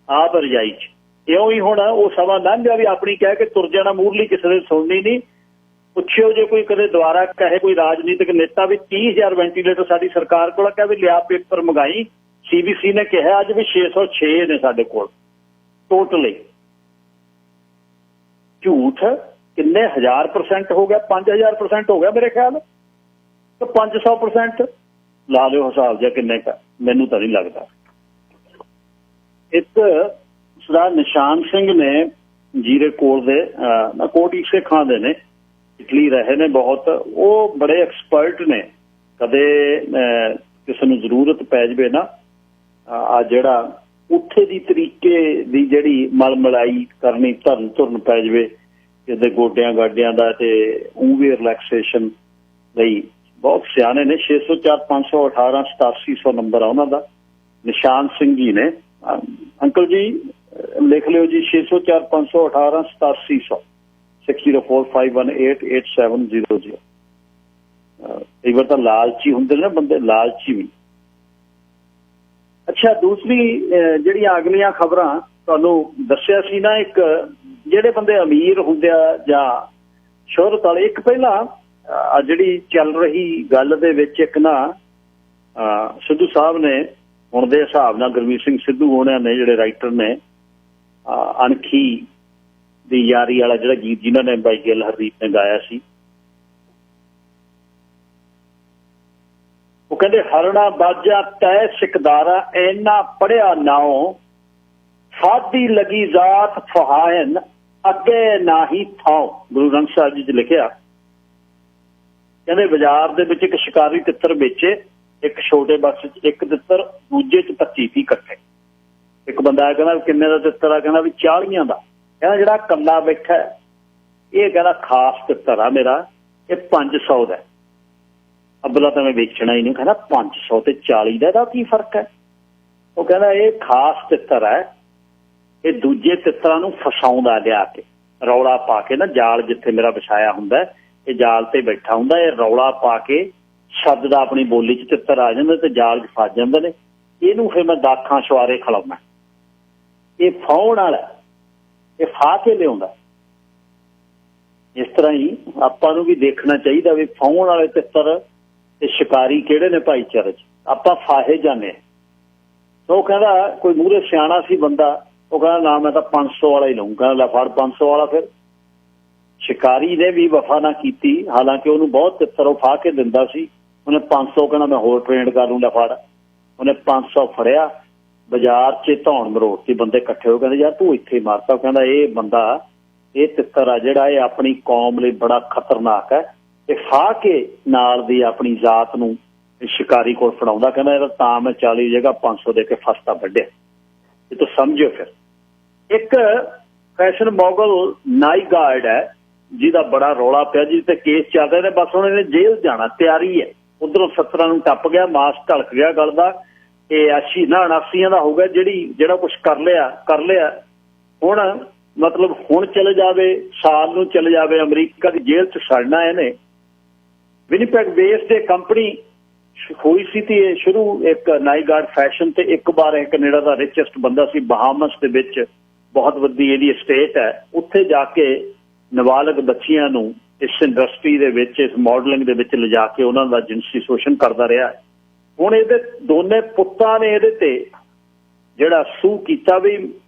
ਆਪ ਰਜਾਈ 'ਚ। ਇਉਂ ਹੀ ਹੁਣ ਉਹ ਸਮਾਂ ਲੰਘ ਗਿਆ ਵੀ ਆਪਣੀ ਕਹਿ ਕੇ ਤੁਰ ਜਾਣਾ, ਮੂਹਰਲੀ ਕਿਸੇ ਨੇ ਸੁਣਨੀ ਨਹੀਂ। ਪੁੱਛਿਓ ਜੇ ਕੋਈ ਕਦੇ ਦੁਬਾਰਾ ਕਹੇ ਕੋਈ ਰਾਜਨੀਤਿਕ ਨੇਤਾ ਵੀ 30,000 ਵੈਂਟੀਲੇਟਰ ਸਾਡੀ ਸਰਕਾਰ ਕੋਲ ਕਹਿ ਵੀ ਲਿਆ ਪੇਪਰ ਮੰਗਾਈ। CBC ਨੇ ਕਿਹਾ ਅੱਜ ਵੀ 606 ਨੇ ਸਾਡੇ ਕੋਲ ਟੋਟਲੀ। ਝੂਠ ਕਿੰਨੇ 1000% ਹੋ ਗਿਆ, 5000% ਹੋ ਗਿਆ ਮੇਰੇ ਖਿਆਲ, ਤੇ 500% ਲਾ ਲਿਓ ਹਿਸਾਬ ਜਿਹਾ ਕਿੰਨੇ ਕਾ, ਮੈਨੂੰ ਤਾਂ ਨਹੀਂ ਲੱਗਦਾ। ਇੱਕ ਸਰਦਾਰ ਨਿਸ਼ਾਨ ਸਿੰਘ ਨੇ ਜੀਰੇ ਕੋਲ ਦੇ ਕੋਟੀ ਸਿੱਖਾਂ ਦੇ ਨੇ, ਇਟਲੀ ਰਹੇ ਨੇ ਬਹੁਤ। ਉਹ ਬੜੇ ਐਕਸਪਰਟ ਨੇ। ਕਦੇ ਕਿਸੇ ਨੂੰ ਜ਼ਰੂਰਤ ਪੈ ਜਾਵੇ ਨਾ, ਆ ਜਿਹੜਾ ਉੱਥੇ ਦੀ ਤਰੀਕੇ ਦੀ ਜਿਹੜੀ ਮਲਮਲਾਈ ਕਰਨੀ, ਧਰਨ ਪੈ ਜਾਵੇ ਕਿਤੇ ਗੋਡਿਆਂ ਗਾਡਿਆਂ ਦਾ, ਤੇ ਉਹ ਵੀ ਰਿਲੈਕਸੇਸ਼ਨ ਲਈ ਬਹੁਤ ਸਿਆਣੇ ਨੇ। 604 518 8700 ਨੰਬਰ ਆ ਉਹਨਾਂ ਦਾ। ਨਿਸ਼ਾਨ ਸਿੰਘ ਜੀ ਨੇ। ਅੰਕਲ ਜੀ ਲਿਖ ਲਿਓ ਜੀ, 604 518 8700 6045188700। ਕਈ ਵਾਰ ਤਾਂ ਲਾਲਚੀ ਹੁੰਦੇ ਨੇ ਬੰਦੇ, ਲਾਲਚੀ ਵੀ। ਅੱਛਾ, ਦੂਸਰੀ ਜਿਹੜੀਆਂ ਅਗਲੀਆਂ ਖਬਰਾਂ ਤੁਹਾਨੂੰ ਦੱਸਿਆ ਸੀ ਨਾ, ਇੱਕ ਜਿਹੜੇ ਬੰਦੇ ਅਮੀਰ ਹੁੰਦੇ ਆ ਜਾਂ ਸ਼ੋਹਰਤ ਵਾਲੇ, ਇੱਕ ਪਹਿਲਾਂ ਜਿਹੜੀ ਚੱਲ ਰਹੀ ਗੱਲ ਦੇ ਵਿੱਚ ਇੱਕ ਨਾ ਸਿੱਧੂ ਸਾਹਿਬ ਨੇ, ਹੁਣ ਦੇ ਹਿਸਾਬ ਨਾਲ ਗੁਰਮੀਤ ਸਿੰਘ ਸਿੱਧੂ ਹੋਣਿਆਂ ਨੇ ਜਿਹੜੇ ਰਾਈਟਰ ਨੇ, ਅਣਖੀ ਦੀ ਯਾਰੀ ਵਾਲਾ ਜਿਹੜਾ ਗੀਤ ਜਿਨ੍ਹਾਂ ਨੇ ਬਾਈ ਗਿੱਲ ਹਰਦੀਪ ਨੇ ਗਾਇਆ ਸੀ, ਉਹ ਕਹਿੰਦੇ ਹਰਣਾ ਬਾਜਾ ਤੈ ਸਿਕਦਾਰਾ ਐਨਾ ਪੜਿਆ ਨਾਉ, ਫਾਦੀ ਲਗੀ ਜ਼ਾਤ ਫਹਾਇਨ ਅੱਗੇ ਨਾ ਹੀ ਥਾਉ। ਗੁਰੂ ਗ੍ਰੰਥ ਸਾਹਿਬ ਜੀ 'ਚ ਲਿਖਿਆ। ਕਹਿੰਦੇ ਬਾਜ਼ਾਰ ਦੇ ਵਿੱਚ ਇੱਕ ਸ਼ਿਕਾਰੀ ਤਿੱਤਰ ਵੇਚੇ, ਇੱਕ ਛੋਟੇ ਬਕਸ 'ਚ ਇੱਕ ਤਿੱਤਰ, ਦੂਜੇ 'ਚ 25 ਇਕੱਠੇ। ਇੱਕ ਬੰਦਾ ਕਹਿੰਦਾ ਕਿੰਨੇ ਦਾ ਤਿੱਤਰ ਆ, ਕਹਿੰਦਾ ਵੀ 40 ਦਾ। ਕਹਿੰਦਾ ਜਿਹੜਾ ਇਕੱਲਾ ਬੈਠਾ ਇਹ ਕਹਿੰਦਾ ਖਾਸ ਤਿੱਤਰ ਆ ਮੇਰਾ, ਇਹ 500 ਦਾ। ਅੱਬਲਾ ਤਾਂ ਮੈਂ ਵੇਚਣਾ ਹੀ ਨਹੀਂ। ਕਹਿੰਦਾ 500 ਤੇ 40 ਦਾ ਇਹਦਾ ਕੀ ਫਰਕ ਹੈ? ਉਹ ਕਹਿੰਦਾ ਇਹ ਖਾਸ ਤਿੱਤਰ ਹੈ, ਇਹ ਦੂਜੇ ਤਿੱਤਰਾਂ ਨੂੰ ਫਸਾਉਂਦਾ ਲਿਆ ਕੇ, ਰੌਲਾ ਪਾ ਕੇ ਨਾ, ਜਾਲ ਜਿੱਥੇ ਮੇਰਾ ਵਿਛਾਇਆ ਹੁੰਦਾ ਇਹ ਜਾਲ ਤੇ ਬੈਠਾ ਹੁੰਦਾ, ਇਹ ਰੌਲਾ ਪਾ ਕੇ ਸ਼ਬਦ ਆਪਣੀ ਬੋਲੀ 'ਚ ਤਿੱਤਰ ਆ ਜਾਂਦੇ ਤੇ ਜਾਲ 'ਚ ਫਸ ਜਾਂਦੇ ਨੇ। ਇਹਨੂੰ ਫਿਰ ਮੈਂ ਦਾਖਾਂ ਸ਼ਵਾਰੇ ਖਿਲਾਉਣਾ। ਇਹ ਫਾਉਣ ਵਾਲਾ, ਇਹ ਫਾ ਕੇ ਲਿਆਉਂਦਾ। ਇਸ ਤਰ੍ਹਾਂ ਹੀ ਆਪਾਂ ਨੂੰ ਵੀ ਦੇਖਣਾ ਚਾਹੀਦਾ ਵੀ ਫਾਉਣ ਵਾਲੇ ਤਿੱਤਰ ਤੇ ਸ਼ਿਕਾਰੀ ਕਿਹੜੇ ਨੇ ਭਾਈਚਾਰੇ 'ਚ। ਆਪਾਂ ਫਾਹੇ ਜਾਂਦੇ ਹਾਂ। ਉਹ ਕਹਿੰਦਾ ਕੋਈ ਮੂਹਰੇ ਸਿਆਣਾ ਸੀ ਬੰਦਾ, ਉਹ ਕਹਿੰਦਾ ਨਾ ਮੈਂ ਤਾਂ 500 ਵਾਲਾ ਹੀ ਲਊਂ। ਕਹਿੰਦਾ ਲੈ ਫੜ 500 ਵਾਲਾ। ਫਿਰ ਸ਼ਿਕਾਰੀ ਨੇ ਵੀ ਵਫਾ ਨਾ ਕੀਤੀ, ਹਾਲਾਂਕਿ ਉਹਨੂੰ ਬਹੁਤ ਤਿੱਤਰ ਉਹ ਫਾ ਕੇ ਦਿੰਦਾ ਸੀ। ਉਹਨੇ 500 ਕਹਿੰਦਾ ਮੈਂ ਹੋਰ ਟ੍ਰੇਨਡ ਕਰ ਲੂੰ, ਲੈ ਫੜ। ਉਹਨੇ 500 ਫੜਿਆ, ਬਾਜ਼ਾਰ 'ਚ ਧੌਣ ਮਰੋੜਤੀ, ਬੰਦੇ ਇਕੱਠੇ ਹੋ ਕਹਿੰਦੇ ਯਾਰ ਤੂੰ ਇੱਥੇ ਮਾਰਤਾ। ਕਹਿੰਦਾ ਇਹ ਬੰਦਾ, ਇਹ ਤਿੱਤਰ ਆ ਜਿਹੜਾ ਇਹ ਆਪਣੀ ਕੌਮ ਲਈ ਬੜਾ ਖਤਰਨਾਕ ਹੈ, ਇਹ ਫਾ ਕੇ ਨਾਲ ਦੀ ਆਪਣੀ ਜ਼ਾਤ ਨੂੰ ਸ਼ਿਕਾਰੀ ਕੋਲ ਫੜਾਉਂਦਾ। ਕਹਿੰਦਾ ਇਹਦਾ ਤਾਂ ਮੈਂ 40 ਜਗ੍ਹਾ 500 ਦੇ ਕੇ ਫਸਤਾ ਵੱਢਿਆ। ਇਹ ਤਾਂ ਸਮਝਿਓ। ਫਿਰ ਇੱਕ ਫੈਸ਼ਨ ਮੋਗਲ ਨਾਈ ਗਾਰਡ ਹੈ ਜਿਹਦਾ ਬੜਾ ਰੌਲਾ ਪਿਆ, ਜਿਹਦੇ ਤੇ ਕੇਸ ਚੱਲ ਰਹੇ ਨੇ। ਬਸ ਹੁਣ ਇਹਨੇ ਜੇਲ੍ਹ ਜਾਣਾ, ਤਿਆਰੀ ਹੈ। ਉਧਰੋਂ 70 ਨੂੰ ਟੱਪ ਗਿਆ, ਮਾਸਕ ਢਲਕ ਗਿਆ ਗਲ ਦਾ। ਇਹ 80 ਦਾ ਹੋ ਗਿਆ। ਜਿਹੜਾ ਕੁਛ ਕਰ ਲਿਆ। ਹੁਣ ਮਤਲਬ ਹੁਣ ਚਲੇ ਜਾਵੇ, ਸਾਲ ਨੂੰ ਚਲੇ ਜਾਵੇ, ਅਮਰੀਕਾ ਦੀ ਜੇਲ੍ਹ 'ਚ ਸੜਨਾ ਇਹਨੇ। ਵਿਨੀਪੈਗ ਬੇਸ ਤੇ ਕੰਪਨੀ ਹੋਈ ਸੀ ਤੇ ਇਹ ਸ਼ੁਰੂ ਇੱਕ ਨਾਈ ਗਾਰਡ ਫੈਸ਼ਨ ਤੇ ਇੱਕ ਵਾਰ ਇਹ ਕੈਨੇਡਾ ਦਾ ਰਿਚੈਸਟ ਬੰਦਾ ਸੀ। ਬਹਾਮਸ ਦੇ ਵਿੱਚ ਬਹੁਤ ਵੱਡੀ ਇਹਦੀ estate ਹੈ। ਉੱਥੇ ਜਾ ਕੇ ਨਾਬਾਲਗ ਬੱਚੀਆਂ ਨੂੰ ਇਸ ਇੰਡਸਟਰੀ ਦੇ ਵਿੱਚ, ਇਸ ਮਾਡਲਿੰਗ ਦੇ ਵਿੱਚ ਲਿਜਾ ਕੇ ਉਹਨਾਂ ਦਾ ਜਿਨਸੀ ਸ਼ੋਸ਼ਣ ਕਰਦਾ ਰਿਹਾ। ਹੁਣ ਇਹਦੇ ਦੋਨੇ ਪੁੱਤਾਂ ਨੇ ਇਹਦੇ ਤੇ ਜਿਹੜਾ ਸੂ ਕੀਤਾ ਵੀ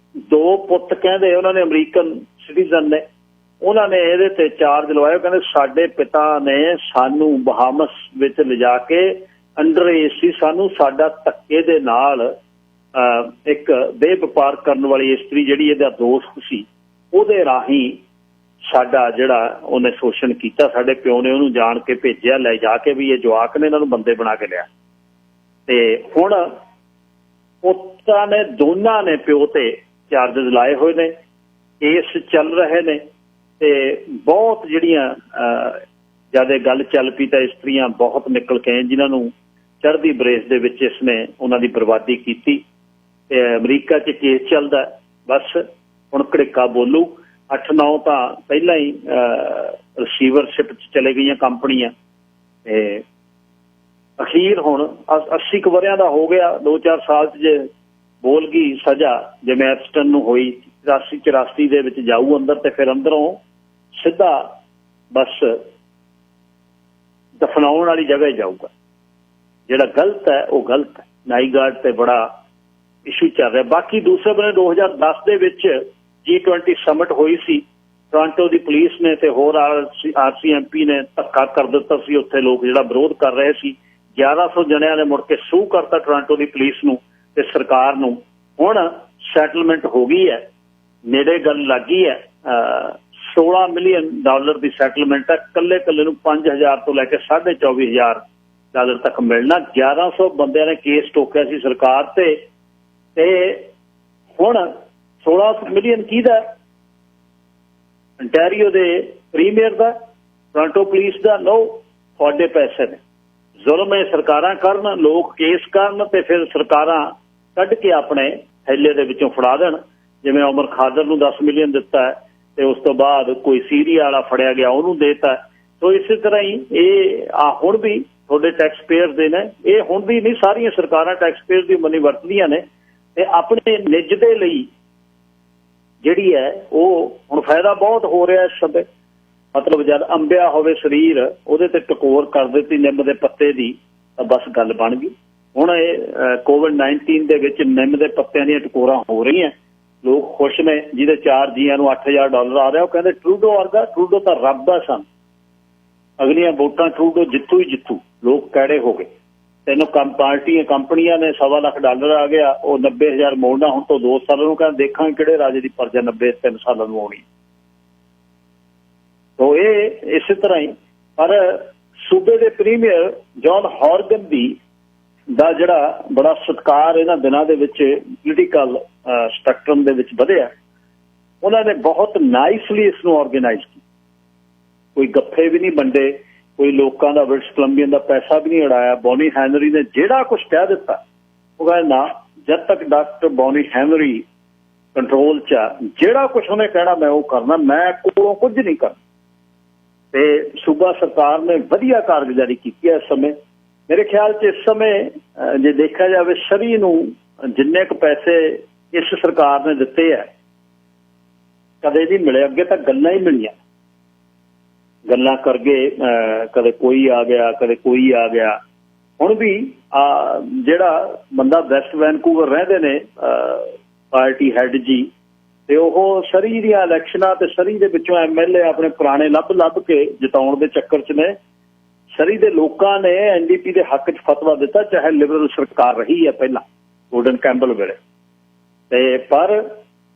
2 ਪੁੱਤ ਕਹਿੰਦੇ ਉਹਨਾਂ ਨੇ ਅਮਰੀਕਨ ਸਿਟੀਜ਼ਨ ਨੇ, ਉਹਨਾਂ ਨੇ ਇਹਦੇ ਤੇ ਚਾਰਜ ਲਵਾਇਆ। ਕਹਿੰਦੇ ਸਾਡੇ ਪਿਤਾ ਨੇ ਸਾਨੂੰ ਬਹਾਮਸ ਵਿੱਚ ਲਿਜਾ ਕੇ ਅੰਡਰ ਏਜ ਸੀ, ਸਾਨੂੰ ਸਾਡਾ ਧੱਕੇ ਦੇ ਨਾਲ ਇੱਕ ਦੇਹ ਵਪਾਰ ਕਰਨ ਵਾਲੀ ਇਸਤਰੀ ਜਿਹੜੀ ਇਹਦਾ ਦੋਸਤ ਸੀ ਉਹਦੇ ਰਾਹੀਂ ਸਾਡਾ ਜਿਹੜਾ ਉਹਨੇ ਸ਼ੋਸ਼ਣ ਕੀਤਾ। ਸਾਡੇ ਪਿਓ ਨੇ ਉਹਨੂੰ ਜਾਣ ਕੇ ਭੇਜਿਆ, ਲੈ ਜਾ ਕੇ ਵੀ ਇਹ ਜਵਾਕ ਨੇ ਇਹਨਾਂ ਨੂੰ ਬੰਦੇ ਬਣਾ ਕੇ ਲਿਆ। ਤੇ ਹੁਣ ਪੁੱਤਾਂ ਨੇ, ਦੋਨਾਂ ਨੇ ਪਿਓ ਤੇ ਚਾਰਜਸ ਲਾਏ ਹੋਏ ਨੇ, ਕੇਸ ਚੱਲ ਰਹੇ ਨੇ। ਤੇ ਬਹੁਤ ਜਿਹੜੀਆਂ ਜਿਆਦਾ ਗੱਲ ਚੱਲ ਪਈ ਤਾਂ ਇਸਤਰੀਆਂ ਬਹੁਤ ਨਿਕਲ ਕੇ ਜਿਨ੍ਹਾਂ ਨੂੰ ਚੜ੍ਹਦੀ ਬਰੇਸ ਦੇ ਵਿੱਚ ਇਸਨੇ ਉਹਨਾਂ ਦੀ ਬਰਬਾਦੀ ਕੀਤੀ। ਤੇ ਅਮਰੀਕਾ 'ਚ ਕੇਸ ਚੱਲਦਾ। ਬਸ ਹੁਣ ਘੜੀਕਾ ਬੋਲੂ। 8-9 ਤਾਂ ਪਹਿਲਾਂ ਹੀ ਰਿਸੀਵਰਸ਼ਿਪ 'ਚ ਚਲੇ ਗਈਆਂ ਕੰਪਨੀਆਂ। ਤੇ ਅਖੀਰ ਹੁਣ 80 ਕੁ ਵਰਿਆਂ ਦਾ ਹੋ ਗਿਆ, 2-4 ਸਾਲ 'ਚ ਜੇ ਬੋਲ ਗਈ ਸਜ਼ਾ, ਜਿਵੇਂ ਐਪਸਟਨ ਨੂੰ ਹੋਈ 83-84 ਦੇ ਵਿੱਚ ਜਾਊ ਅੰਦਰ। ਤੇ ਫਿਰ ਅੰਦਰੋਂ ਸਿੱਧਾ ਬਸ ਦਫਨਾਉਣ ਵਾਲੀ ਜਗ੍ਹਾ ਹੀ ਜਾਊਗਾ। ਜਿਹੜਾ ਗਲਤ ਹੈ ਉਹ ਗਲਤ ਹੈ। ਨਾਈ ਗਾਰਡ ਤੇ ਬੜਾ ਇਸ਼ੂ ਚੱਲ ਰਿਹਾ। ਬਾਕੀ ਦੂਸਰੇ ਬੰਨੇ 2010 ਦੇ ਵਿੱਚ G20 ਸਮਿਟ ਹੋਈ ਸੀ। ਟੋਰਾਂਟੋ ਦੀ ਪੁਲਿਸ ਨੇ ਤੇ ਹੋਰ RCMP ਨੇ ਧੱਕਾ ਕਰ ਦਿੱਤਾ ਸੀ। ਉੱਥੇ ਲੋਕ ਜਿਹੜਾ ਵਿਰੋਧ ਕਰ ਰਹੇ ਸੀ, 1100 ਜਣਿਆਂ ਨੇ ਮੁੜ ਕੇ ਸੂ ਕਰਤਾ ਟੋਰਾਂਟੋ ਦੀ ਪੁਲਿਸ ਨੂੰ ਤੇ ਸਰਕਾਰ ਨੂੰ। ਹੁਣ ਸੈਟਲਮੈਂਟ ਹੋ ਗਈ ਹੈ, ਨੇੜੇ ਗੱਲ ਲੱਗ ਗਈ ਹੈ। $16 ਮਿਲੀਅਨ ਦੀ ਸੈਟਲਮੈਂਟ ਹੈ। ਕੱਲੇ ਨੂੰ 5000 ਤੋਂ ਲੈ ਕੇ $24,000 ਤੱਕ ਮਿਲਣਾ। 1100 ਬੰਦਿਆਂ ਨੇ ਕੇਸ ਠੋਕਿਆ ਸੀ ਸਰਕਾਰ ਤੇ ਹੁਣ 16 ਮਿਲੀਅਨ ਕਿਹਦਾ? ਅੰਟੈਰੀਓ ਦੇ ਪ੍ਰੀਮੀਅਰ ਦਾ, ਟੋਰਾਂਟੋ ਪੁਲਿਸ ਦਾ। ਲਓ ਤੁਹਾਡੇ ਪੈਸੇ ਨੇ। ਜ਼ੁਲਮ ਇਹ ਸਰਕਾਰਾਂ ਕਰਨ, ਲੋਕ ਕੇਸ ਕਰਨ ਤੇ ਫਿਰ ਸਰਕਾਰਾਂ ਕੱਢ ਕੇ ਆਪਣੇ ਥੈਲੇ ਦੇ ਵਿੱਚੋਂ ਫੜਾ ਦੇਣ। ਜਿਵੇਂ ਉਮਰ ਖਾਦਰ ਨੂੰ 10 ਮਿਲੀਅਨ ਦਿੱਤਾ ਤੇ ਉਸ ਤੋਂ ਬਾਅਦ ਕੋਈ ਸੀਰੀਆ ਵਾਲਾ ਫੜਿਆ ਗਿਆ ਉਹਨੂੰ ਦੇਤਾ। ਸੋ ਇਸੇ ਤਰ੍ਹਾਂ ਹੀ ਇਹ ਹੁਣ ਵੀ ਤੁਹਾਡੇ ਟੈਕਸ ਪੇਅਰ ਦੇ ਨੇ। ਇਹ ਹੁਣ ਵੀ ਨਹੀਂ, ਸਾਰੀਆਂ ਸਰਕਾਰਾਂ ਟੈਕਸ ਪੇਅਰ ਦੀ ਮਨੀ ਵਰਤਦੀਆਂ ਨੇ ਤੇ ਆਪਣੇ ਨਿੱਜ ਦੇ ਲਈ ਜਿਹੜੀ ਹੈ ਉਹ ਹੁਣ ਫਾਇਦਾ ਬਹੁਤ ਹੋ ਰਿਹਾ ਇਸ ਸਮੇਂ। ਮਤਲਬ ਜਦ ਅੰਬਿਆ ਹੋਵੇ ਸਰੀਰ, ਉਹਦੇ ਤੇ ਟਕੋਰ ਕਰ ਦਿੱਤੀ ਨਿੰਮ ਦੇ ਪੱਤੇ ਦੀ ਤਾਂ ਬਸ ਗੱਲ ਬਣ ਗਈ। ਹੁਣ ਇਹ COVID-19 ਦੇ ਵਿੱਚ ਨਿੰਮ ਦੇ ਪੱਤਿਆਂ ਦੀਆਂ ਟਕੋਰਾਂ ਹੋ ਰਹੀਆਂ। ਲੋਕ ਖੁਸ਼ ਨੇ। ਜਿਹਦੇ 4 ਜੀਆਂ ਨੂੰ $8,000 ਆ ਰਿਹਾ, ਉਹ ਕਹਿੰਦੇ ਟਰੂਡੋ ਵਰਗਾ। ਟਰੂਡੋ ਤਾਂ ਰੱਬ ਦਾ ਸਨ। ਅਗਲੀਆਂ ਵੋਟਾਂ ਟਰੂਡੋ ਜਿੱਤੂ ਹੀ ਜਿੱਤੂ। ਲੋਕ ਕਿਹੜੇ ਹੋ ਗਏ। ਤੈਨੂੰ ਕੰਪਨੀਆਂ ਨੇ $1.25 ਲੱਖ ਆ ਗਿਆ, ਉਹ 90,000 ਮੋੜਨਾ ਹੁਣ ਤੋਂ 2 ਸਾਲਾਂ ਨੂੰ। ਕਹਿੰਦੇ ਦੇਖਾਂਗੇ ਕਿਹੜੇ ਰਾਜੇ ਦੀ ਪਰਜਾ 3 ਸਾਲਾਂ ਨੂੰ ਆਉਣੀ। ਤੋ ਇਹ ਇਸੇ ਤਰ੍ਹਾਂ ਹੀ। ਪਰ ਸੂਬੇ ਦੇ ਪ੍ਰੀਮੀਅਰ ਜੌਨ ਹੌਰਗਨ ਦੀ ਦਾ ਜਿਹੜਾ ਬੜਾ ਸਤਿਕਾਰ ਇਹਨਾਂ ਦਿਨਾਂ ਦੇ ਵਿੱਚ ਪੋਲੀਟੀਕਲ ਸਪੈਕਟਰਮ ਦੇ ਵਿੱਚ ਵਧਿਆ, ਉਹਨਾਂ ਨੇ ਬਹੁਤ ਨਾਈਸਲੀ ਇਸ ਨੂੰ ਆਰਗੇਨਾਈਜ਼ ਕੀਤਾ। ਕੋਈ ਗੱਫੇ ਵੀ ਨਹੀਂ ਵੰਡੇ, ਕੋਈ ਲੋਕਾਂ ਦਾ ਬ੍ਰਿਟਿਸ਼ ਕੋਲੰਬੀਅਨ ਦਾ ਪੈਸਾ ਵੀ ਨਹੀਂ ਉਡਾਇਆ। ਬੌਨੀ ਹੈਨਰੀ ਨੇ ਜਿਹੜਾ ਕੁਝ ਕਹਿ ਦਿੱਤਾ ਉਹ ਕਹਿੰਦਾ ਨਾ, ਜਦ ਤੱਕ ਡਾਕਟਰ ਬੌਨੀ ਹੈਨਰੀ ਕੰਟਰੋਲ 'ਚ ਆ, ਜਿਹੜਾ ਕੁਝ ਉਹਨੇ ਕਹਿਣਾ ਮੈਂ ਉਹ ਕਰਨਾ, ਮੈਂ ਕੋਲੋਂ ਕੁਝ ਨਹੀਂ ਕਰਨਾ। ਤੇ ਸੂਬਾ ਸਰਕਾਰ ਨੇ ਵਧੀਆ ਕਾਰਗੁਜ਼ਾਰੀ ਕੀਤੀ ਹੈ ਇਸ ਸਮੇਂ। ਮੇਰੇ ਖਿਆਲ 'ਚ ਇਸ ਸਮੇਂ ਜੇ ਦੇਖਿਆ ਜਾਵੇ ਸਰੀ ਨੂੰ ਜਿੰਨੇ ਕੁ ਪੈਸੇ ਇਸ ਸਰਕਾਰ ਨੇ ਦਿੱਤੇ ਹੈ ਕਦੇ ਨਹੀਂ ਮਿਲੇ। ਅੱਗੇ ਤਾਂ ਗੱਲਾਂ ਹੀ ਮਿਲੀਆਂ, ਗੱਲਾਂ ਕਰਗੇ, ਕਦੇ ਕੋਈ ਆ ਗਿਆ, ਕਦੇ ਕੋਈ ਆ ਗਿਆ। ਹੁਣ ਵੀ ਜਿਹੜਾ ਬੰਦਾ ਵੈਸਟ ਵੈਨਕੂਵਰ ਰਹਿੰਦੇ ਨੇ ਪਾਰਟੀ ਹੈਡ ਜੀ, ਤੇ ਉਹ ਸਰੀ ਦੀਆਂ ਇਲੈਕਸ਼ਨਾਂ ਤੇ ਸਰੀ ਦੇ ਵਿੱਚੋਂ MLA ਆਪਣੇ ਪੁਰਾਣੇ ਲੱਭ ਕੇ ਜਿਤਾਉਣ ਦੇ ਚੱਕਰ 'ਚ ਨੇ। ਸਰੀ ਦੇ ਲੋਕਾਂ ਨੇ NDP ਦੇ ਹੱਕ 'ਚ ਫਤਵਾ ਦਿੱਤਾ, ਚਾਹੇ ਲਿਬਰਲ ਸਰਕਾਰ ਰਹੀ ਹੈ ਪਹਿਲਾਂ ਗੋਲਡਨ ਕੈਂਪਬਲ ਵੇਲੇ। ਤੇ ਪਰ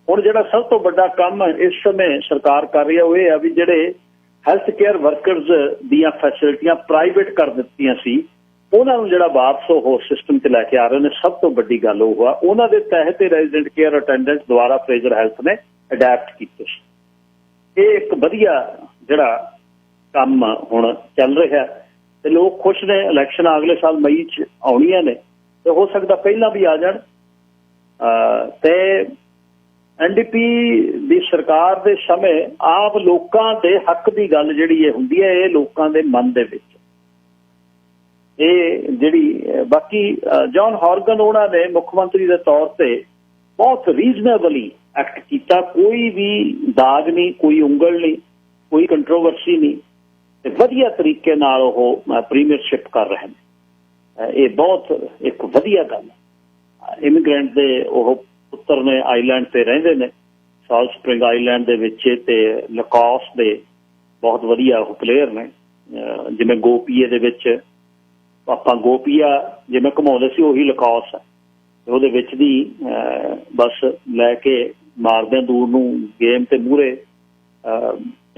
ਹੁਣ ਜਿਹੜਾ ਸਭ ਤੋਂ ਵੱਡਾ ਕੰਮ ਇਸ ਸਮੇਂ ਸਰਕਾਰ ਕਰ ਰਹੀ ਹੈ ਉਹ ਇਹ ਆ ਵੀ ਜਿਹੜੇ ਹੈਲਥ ਕੇਅਰ ਵਰਕਰਸ ਦੀਆਂ ਫੈਸਿਲਿਟੀਆਂ ਪ੍ਰਾਈਵੇਟ ਕਰ ਦਿੱਤੀਆਂ ਸੀ, ਉਹਨਾਂ ਨੂੰ ਜਿਹੜਾ ਵਾਪਸ ਉਹ ਸਿਸਟਮ 'ਚ ਲੈ ਕੇ ਆ ਰਹੇ ਨੇ। ਸਭ ਤੋਂ ਵੱਡੀ ਗੱਲ ਉਹ ਆ, ਉਹਨਾਂ ਦੇ ਤਹਿਤ ਰੈਜ਼ੀਡੈਂਟ ਕੇਅਰ ਅਟੈਂਡੈਂਟ ਦੁਆਰਾ ਫਰੇਜ਼ਰ ਹੈਲਥ ਨੇ ਅਡੈਪਟ ਕੀਤੇ ਸੀ। ਇਹ ਇੱਕ ਵਧੀਆ ਜਿਹੜਾ ਕੰਮ ਹੁਣ ਚੱਲ ਰਿਹਾ ਤੇ ਲੋਕ ਖੁਸ਼ ਨੇ। ਇਲੈਕਸ਼ਨ ਅਗਲੇ ਸਾਲ ਮਈ 'ਚ ਆਉਣੀਆਂ ਨੇ ਤੇ ਹੋ ਸਕਦਾ ਪਹਿਲਾਂ ਵੀ ਆ ਜਾਣ। ਤੇ NDP ਦੀ ਸਰਕਾਰ ਦੇ ਸਮੇਂ ਆਪ ਲੋਕਾਂ ਦੇ ਹੱਕ ਦੀ ਗੱਲ ਜਿਹੜੀ ਇਹ ਹੁੰਦੀ ਹੈ, ਇਹ ਲੋਕਾਂ ਦੇ ਮਨ ਦੇ ਵਿੱਚ ਇਹ ਜਿਹੜੀ ਬਾਕੀ ਜੌਨ ਹੌਰਗਨ ਉਹਨਾਂ ਨੇ ਮੁੱਖ ਮੰਤਰੀ ਦੇ ਤੌਰ ਤੇ ਬਹੁਤ ਰੀਜ਼ਨੇਬਲੀ ਐਕਟ ਕੀਤਾ। ਕੋਈ ਵੀ ਦਾਗ ਨਹੀਂ, ਕੋਈ ਉਂਗਲ ਨਹੀਂ, ਕੋਈ ਕੰਟਰੋਵਰਸੀ ਨਹੀਂ ਤੇ ਵਧੀਆ ਤਰੀਕੇ ਨਾਲ ਉਹ ਪ੍ਰੀਮੀਅਰਸ਼ਿਪ ਕਰ ਰਹੇ ਨੇ। ਇਹ ਬਹੁਤ ਇੱਕ ਵਧੀਆ ਗੱਲ ਹੈ। ਇਮੀਗ੍ਰੈਂਟ ਦੇ ਉਹ ਪੁੱਤਰ ਨੇ, ਆਈਲੈਂਡ ਤੇ ਰਹਿੰਦੇ ਨੇ, ਸਾਊਥ ਸਪ੍ਰਿੰਗ ਆਈਲੈਂਡ ਦੇ ਵਿੱਚ, ਤੇ ਲਕੌਸ ਦੇ ਬਹੁਤ ਵਧੀਆ ਉਹ ਪਲੇਅਰ ਨੇ। ਜਿਵੇਂ ਗੋਪੀਏ ਦੇ ਵਿੱਚ ਆਪਾਂ ਗੋਪੀਆ ਜਿਵੇਂ ਘੁਮਾਉਂਦੇ ਸੀ ਉਹੀ ਲਕੌਸ ਹੈ। ਉਹਦੇ ਵਿੱਚ ਦੀ ਬਸ ਲੈ ਕੇ ਮਾਰਦਿਆਂ ਦੂਰ ਨੂੰ ਗੇਮ ਤੇ ਮੂਹਰੇ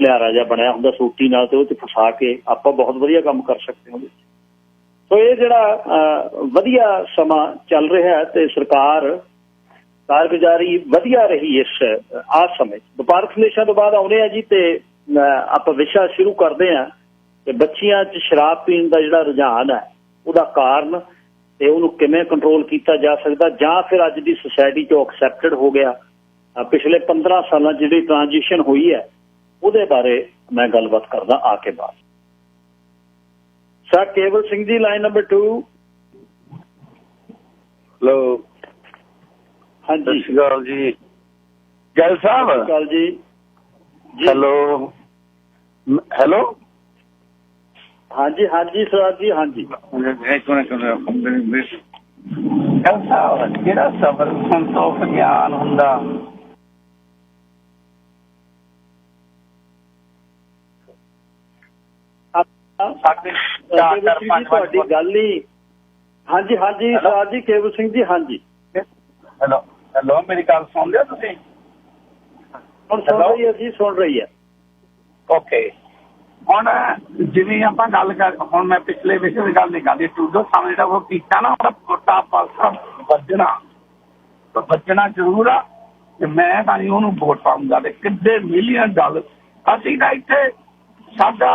ਲਿਆਰਾ ਜਿਹਾ ਬਣਿਆ ਹੁੰਦਾ ਸੋਟੀ ਨਾਲ, ਤੇ ਉਹ 'ਚ ਫਸਾ ਕੇ ਆਪਾਂ ਬਹੁਤ ਵਧੀਆ ਕੰਮ ਕਰ ਸਕਦੇ ਹਾਂ ਉਹਦੇ 'ਚ। ਸੋ ਇਹ ਜਿਹੜਾ ਵਧੀਆ ਸਮਾਂ ਚੱਲ ਰਿਹਾ ਤੇ ਸਰਕਾਰ ਕਾਰਗੁਜ਼ਾਰੀ ਵਧੀਆ ਰਹੀ ਇਸ ਸਮੇਂ। ਵਪਾਰਕ ਸੰਦੇਸ਼ਾਂ ਤੋਂ ਬਾਅਦ ਆਉਣੇ ਆ ਜੀ, ਤੇ ਆਪਾਂ ਵਿਸ਼ਾ ਸ਼ੁਰੂ ਕਰਦੇ ਹਾਂ ਕਿ ਬੱਚੀਆਂ 'ਚ ਸ਼ਰਾਬ ਪੀਣ ਦਾ ਜਿਹੜਾ ਰੁਝਾਨ ਹੈ ਉਹਦਾ ਕਾਰਨ ਤੇ ਉਹਨੂੰ ਕਿਵੇਂ ਕੰਟਰੋਲ ਕੀਤਾ ਜਾ ਸਕਦਾ, ਜਾਂ ਫਿਰ ਅੱਜ ਦੀ ਸੁਸਾਇਟੀ 'ਚੋਂ ਐਕਸੈਪਟਡ ਹੋ ਗਿਆ। ਪਿਛਲੇ 15 ਸਾਲਾਂ ਜਿਹੜੀ ਟ੍ਰਾਂਜੀਸ਼ਨ ਹੋਈ ਹੈ ਉਹਦੇ ਬਾਰੇ ਮੈਂ ਗੱਲਬਾਤ ਕਰਦਾ ਆ ਕੇ ਬਾਅਦ। ਸਰ ਕੇਵਲ Singh ji, line number 2। Hello, ਹਾਂਜੀ, ਸਤਿ ਸ਼੍ਰੀ ਅਕਾਲ ਜੀ। ਜੈਲ ਸਾਹਿਬ, ਸਤਿ ਸ਼੍ਰੀ ਅਕਾਲ ਜੀ। ਹੈਲੋ ਹੈਲੋ, ਹਾਂਜੀ ਹਾਂਜੀ ਸਰ ਜੀ, ਹਾਂਜੀ। ਜੈਲ ਸਾਹਿਬ, ਜਿਹੜਾ ਸਬਰ ਸੰਤੋਖ ਗਿਆਨ ਹੁੰਦਾ ਸਾਡੇ ਤੁਹਾਡੀ ਗੱਲ ਹੀ। ਹਾਂਜੀ ਹਾਂਜੀ ਸਰ ਜੀ, ਕੇਵਲ ਸਿੰਘ ਜੀ, ਹਾਂਜੀ। ਹੈਲੋ ਹੈਲੋ, ਮੇਰੀ ਗੱਲ ਸੁਣ ਲਿਆ ਤੁਸੀਂ? ਹੁਣ ਸੁਣ ਰਹੀ ਹੈ ਜੀ, ਸੁਣ ਰਹੀ ਹੈ। ਓਕੇ, ਹੁਣ ਜਿਵੇਂ ਆਪਾਂ ਗੱਲ ਕਰ, ਹੁਣ ਮੈਂ ਪਿਛਲੇ ਵਿਸ਼ੇ ਦੀ ਗੱਲ ਨਹੀਂ ਕਰਦੀ। ਟਰੂਡੋ ਸਾਹਮਣੇ ਜਿਹੜਾ ਉਹ ਕੀਤਾ ਨਾ, ਉਹਦਾ ਛੋਟਾ ਪਾਸਾ ਵੱਜਣਾ ਜ਼ਰੂਰ ਆ, ਤੇ ਮੈਂ ਤਾਂ ਨਹੀਂ ਉਹਨੂੰ ਵੋਟ ਪਾਉਂਗਾ। ਤੇ ਕਿੱਡੇ ਮਿਲੀਅਨ ਡਾਲਰ ਅਸੀਂ ਤਾਂ ਇੱਥੇ, ਸਾਡਾ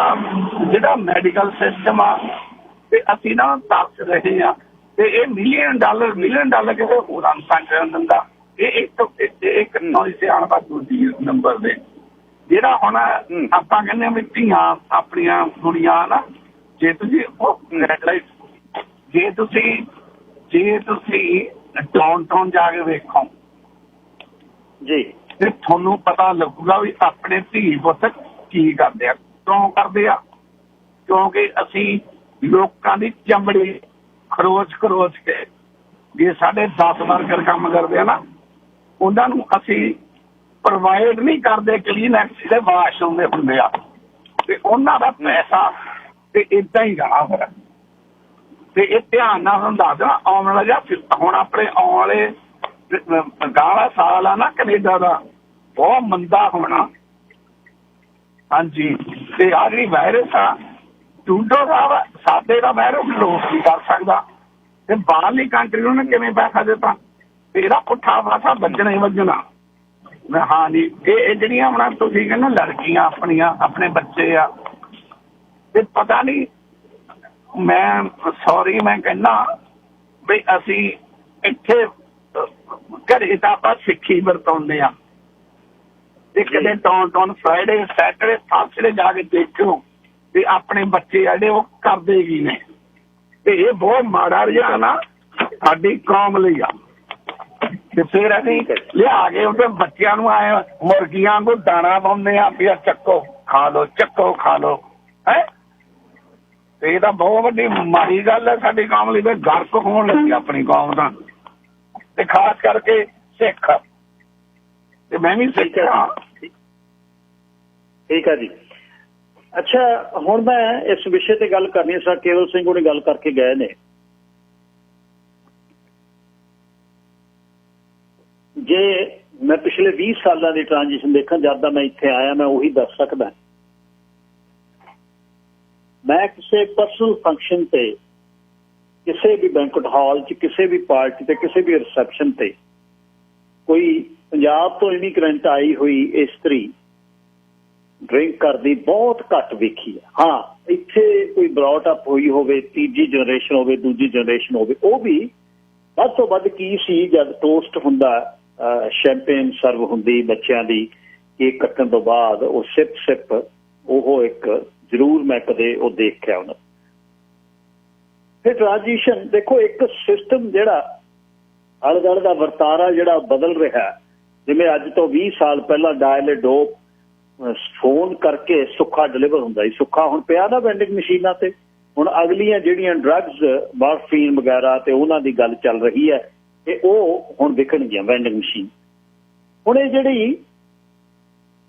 ਜਿਹੜਾ ਮੈਡੀਕਲ ਸਿਸਟਮ ਆ ਤੇ ਅਸੀਂ ਨਾ ਦੱਸ ਰਹੇ ਹਾਂ, ਤੇ ਇਹ ਮਿਲੀਅਨ ਡਾਲਰ ਕਿਸੇ ਹੋਰਾਂ ਨੂੰ ਸੰਚਾਲਨ ਦਿੰਦਾ। ਇਹ ਇੱਕ ਸਿਆਣਪ ਦੂਜੀ ਨੰਬਰ ਦੇ ਜਿਹੜਾ ਹੁਣ ਆਪਾਂ ਕਹਿੰਦੇ ਵੀ ਧੀਆਂ ਆਪਣੀਆਂ ਕੁੜੀਆਂ ਨਾ, ਜੇ ਤੁਸੀਂ ਜੇ ਤੁਸੀਂ ਡਾਊਨਟਾਊਨ ਜਾ ਕੇ ਵੇਖੋ ਜੀ, ਤੇ ਤੁਹਾਨੂੰ ਪਤਾ ਲੱਗੂਗਾ ਵੀ ਆਪਣੇ ਧੀ ਪੁੱਤ ਕੀ ਕਰਦੇ ਆ, ਕਿਉਂ ਕਰਦੇ ਆ। ਕਿਉਂਕਿ ਅਸੀਂ ਲੋਕਾਂ ਦੀ ਚਮੜੀ ਖਰੋਚ ਕੇ, ਜੇ ਸਾਡੇ 10 ਵਰਕਰ ਕੰਮ ਕਰਦੇ ਆ ਨਾ, ਉਹਨਾਂ ਨੂੰ ਅਸੀਂ ਪ੍ਰੋਵਾਈਡ ਨਹੀਂ ਕਰਦੇ ਕਲੀਨੈਕਸ ਦੇ ਵਾਸ਼ਰੂਮ ਦੇ ਹੁੰਦੇ ਆ, ਤੇ ਉਹਨਾਂ ਦਾ ਪੈਸਾ ਤੇ ਏਦਾਂ ਹੀ ਜਾਣਾ ਫਿਰ। ਤੇ ਇਹ ਧਿਆਨ ਨਾਲ ਤੁਹਾਨੂੰ ਦੱਸ ਦੇਣਾ, ਆਉਣ ਵਾਲਾ ਜਾਂ ਹੁਣ ਆਪਣੇ ਆਉਣ ਵਾਲੇ ਗਾਲਾ ਸਾਲ ਆ ਨਾ ਕੈਨੇਡਾ ਦਾ, ਬਹੁਤ ਮੰਦਾ ਹੋਣਾ। ਹਾਂਜੀ, ਤੇ ਆਹ ਜਿਹੜੀ ਵਾਇਰਸ ਆ, ਟਰੂਡੋ ਸਾਹਿਬ ਸਾਡੇ ਦਾ ਵਾਇਰਸ ਲੋਕ ਨਹੀਂ ਕਰ ਸਕਦਾ, ਤੇ ਬਾਹਰਲੀ ਕੰਟਰੀ ਨੂੰ ਕਿਵੇਂ ਪੈਸਾ ਦਿੱਤਾ? ਇਹਦਾ ਪੁੱਠਾ ਪਾਸਾ ਵੱਜਣਾ ਹੀ ਵੱਜਣਾ। ਹਾਂ ਜੀ, ਇਹ ਜਿਹੜੀਆਂ ਹੁਣ ਤੁਸੀਂ ਕਹਿੰਦੇ ਲੜਕੀਆਂ ਆਪਣੀਆਂ ਆਪਣੇ ਬੱਚੇ ਆ, ਤੇ ਪਤਾ ਨਹੀਂ, ਮੈਂ ਸੌਰੀ ਮੈਂ ਕਹਿੰਦਾ ਵੀ ਅਸੀਂ ਇੱਥੇ ਘਰੇ ਤਾਂ ਆਪਾਂ ਸਿੱਖੀ ਵਰਤਾਉਂਦੇ ਆ, ਤੇ ਕਦੇ ਟੌਨ ਫਰਾਈਡੇ ਸੈਟਰਡੇ ਸਾਥੜੇ ਜਾ ਕੇ ਦੇਖੋ ਤੇ ਆਪਣੇ ਬੱਚੇ ਜਿਹੜੇ ਉਹ ਕਰਦੇ ਕੀ ਨੇ। ਤੇ ਇਹ ਬਹੁਤ ਮਾੜਾ ਰੁਝਾਨ ਆ ਸਾਡੀ ਕੌਮ ਲਈ ਆ। ਤੇ ਫਿਰ ਅਸੀਂ ਲਿਆ ਕੇ ਉਹਦੇ ਬੱਚਿਆਂ ਨੂੰ ਆਏ ਮੁਰਗੀਆਂ ਨੂੰ ਦਾਣਾ ਪਾਉਂਦੇ ਆ ਵੀ ਚੱਕੋ ਖਾ ਲਓ, ਚੱਕੋ ਖਾ ਲਓ ਹੈ। ਤੇ ਇਹ ਤਾਂ ਬਹੁਤ ਵੱਡੀ ਮਾੜੀ ਗੱਲ ਹੈ ਸਾਡੀ ਕੌਮ ਲਈ। ਗਰਕ ਹੋਣ ਲੱਗੀ ਆਪਣੀ ਕੌਮ ਦਾ, ਤੇ ਖਾਸ ਕਰਕੇ ਸਿੱਖ, ਤੇ ਮੈਂ ਵੀ ਸਿੱਖ ਹਾਂ। ਠੀਕ ਹੈ ਜੀ। ਅੱਛਾ, ਹੁਣ ਮੈਂ ਇਸ ਵਿਸ਼ੇ ਤੇ ਗੱਲ ਕਰਨੀ। ਸਰ ਕੇਵਲ ਸਿੰਘ ਉਹਨੇ ਗੱਲ ਕਰਕੇ ਗਏ ਨੇ। ਜੇ ਮੈਂ ਪਿਛਲੇ 20 ਸਾਲਾਂ ਦੀ ਟ੍ਰਾਂਜੀਸ਼ਨ ਦੇਖਾਂ, ਜਦ ਦਾ ਮੈਂ ਇੱਥੇ ਆਇਆ, ਮੈਂ ਉਹੀ ਦੱਸ ਸਕਦਾ। ਮੈਂ ਕਿਸੇ ਪਰਸਨਲ ਫੰਕਸ਼ਨ ਤੇ, ਕਿਸੇ ਵੀ ਬੈਂਕਟ ਹਾਲ 'ਚ, ਕਿਸੇ ਵੀ ਪਾਰਟੀ ਤੇ, ਕਿਸੇ ਵੀ ਰਿਸੈਪਸ਼ਨ ਤੇ ਕੋਈ ਪੰਜਾਬ ਤੋਂ ਇਮੀਗ੍ਰੈਂਟ ਆਈ ਹੋਈ ਇਸਤਰੀ ਡਰਿੰਕ ਕਰਦੀ ਬਹੁਤ ਘੱਟ ਵੇਖੀ ਹੈ। ਹਾਂ, ਇੱਥੇ ਕੋਈ ਬਰੌਟ ਅਪ ਹੋਈ ਹੋਵੇ, ਤੀਜੀ ਜਨਰੇਸ਼ਨ ਹੋਵੇ, ਦੂਜੀ ਜਨਰੇਸ਼ਨ ਹੋਵੇ, ਉਹ ਵੀ ਵੱਧ ਤੋਂ ਵੱਧ ਕੀ ਸੀ, ਜਦ ਟੋਸਟ ਹੁੰਦਾ, ਸ਼ੈਂਪੇਨ ਸਰਵ ਹੁੰਦੀ ਬੱਚਿਆਂ ਦੀ, ਕੇਕ ਕੱਟਣ ਤੋਂ ਬਾਅਦ ਉਹ ਸਿਪ ਉਹ ਇੱਕ ਜ਼ਰੂਰ ਮੈਂ ਕਦੇ ਉਹ ਦੇਖਿਆ ਉਹਨਾਂ। ਫਿਰ ਟ੍ਰਾਂਜੀਸ਼ਨ ਦੇਖੋ, ਇੱਕ ਸਿਸਟਮ ਜਿਹੜਾ ਆਲੇ ਦੁਆਲੇ ਦਾ ਵਰਤਾਰਾ ਜਿਹੜਾ ਬਦਲ ਰਿਹਾ। ਜਿਵੇਂ ਅੱਜ ਤੋਂ 20 ਸਾਲ ਪਹਿਲਾਂ ਡਾਇਲ ਡੋਪ ਫੋਨ ਕਰਕੇ ਸੁੱਖਾ ਡਿਲੀਵਰ ਹੁੰਦਾ ਸੀ। ਸੁੱਖਾ ਹੁਣ ਪਿਆ ਨਾ ਵੈਂਡਿੰਗ ਮਸ਼ੀਨਾਂ ਤੇ। ਹੁਣ ਅਗਲੀਆਂ ਜਿਹੜੀਆਂ ਡਰੱਗਸ, ਮਾਰਫੀਨ ਵਗੈਰਾ ਤੇ ਉਹਨਾਂ ਦੀ ਗੱਲ ਚੱਲ ਰਹੀ ਹੈ, ਤੇ ਉਹ ਹੁਣ ਵਿਕਣਗੀਆਂ ਵੈਂਡਿੰਗ ਮਸ਼ੀਨ। ਹੁਣ ਇਹ ਜਿਹੜੀ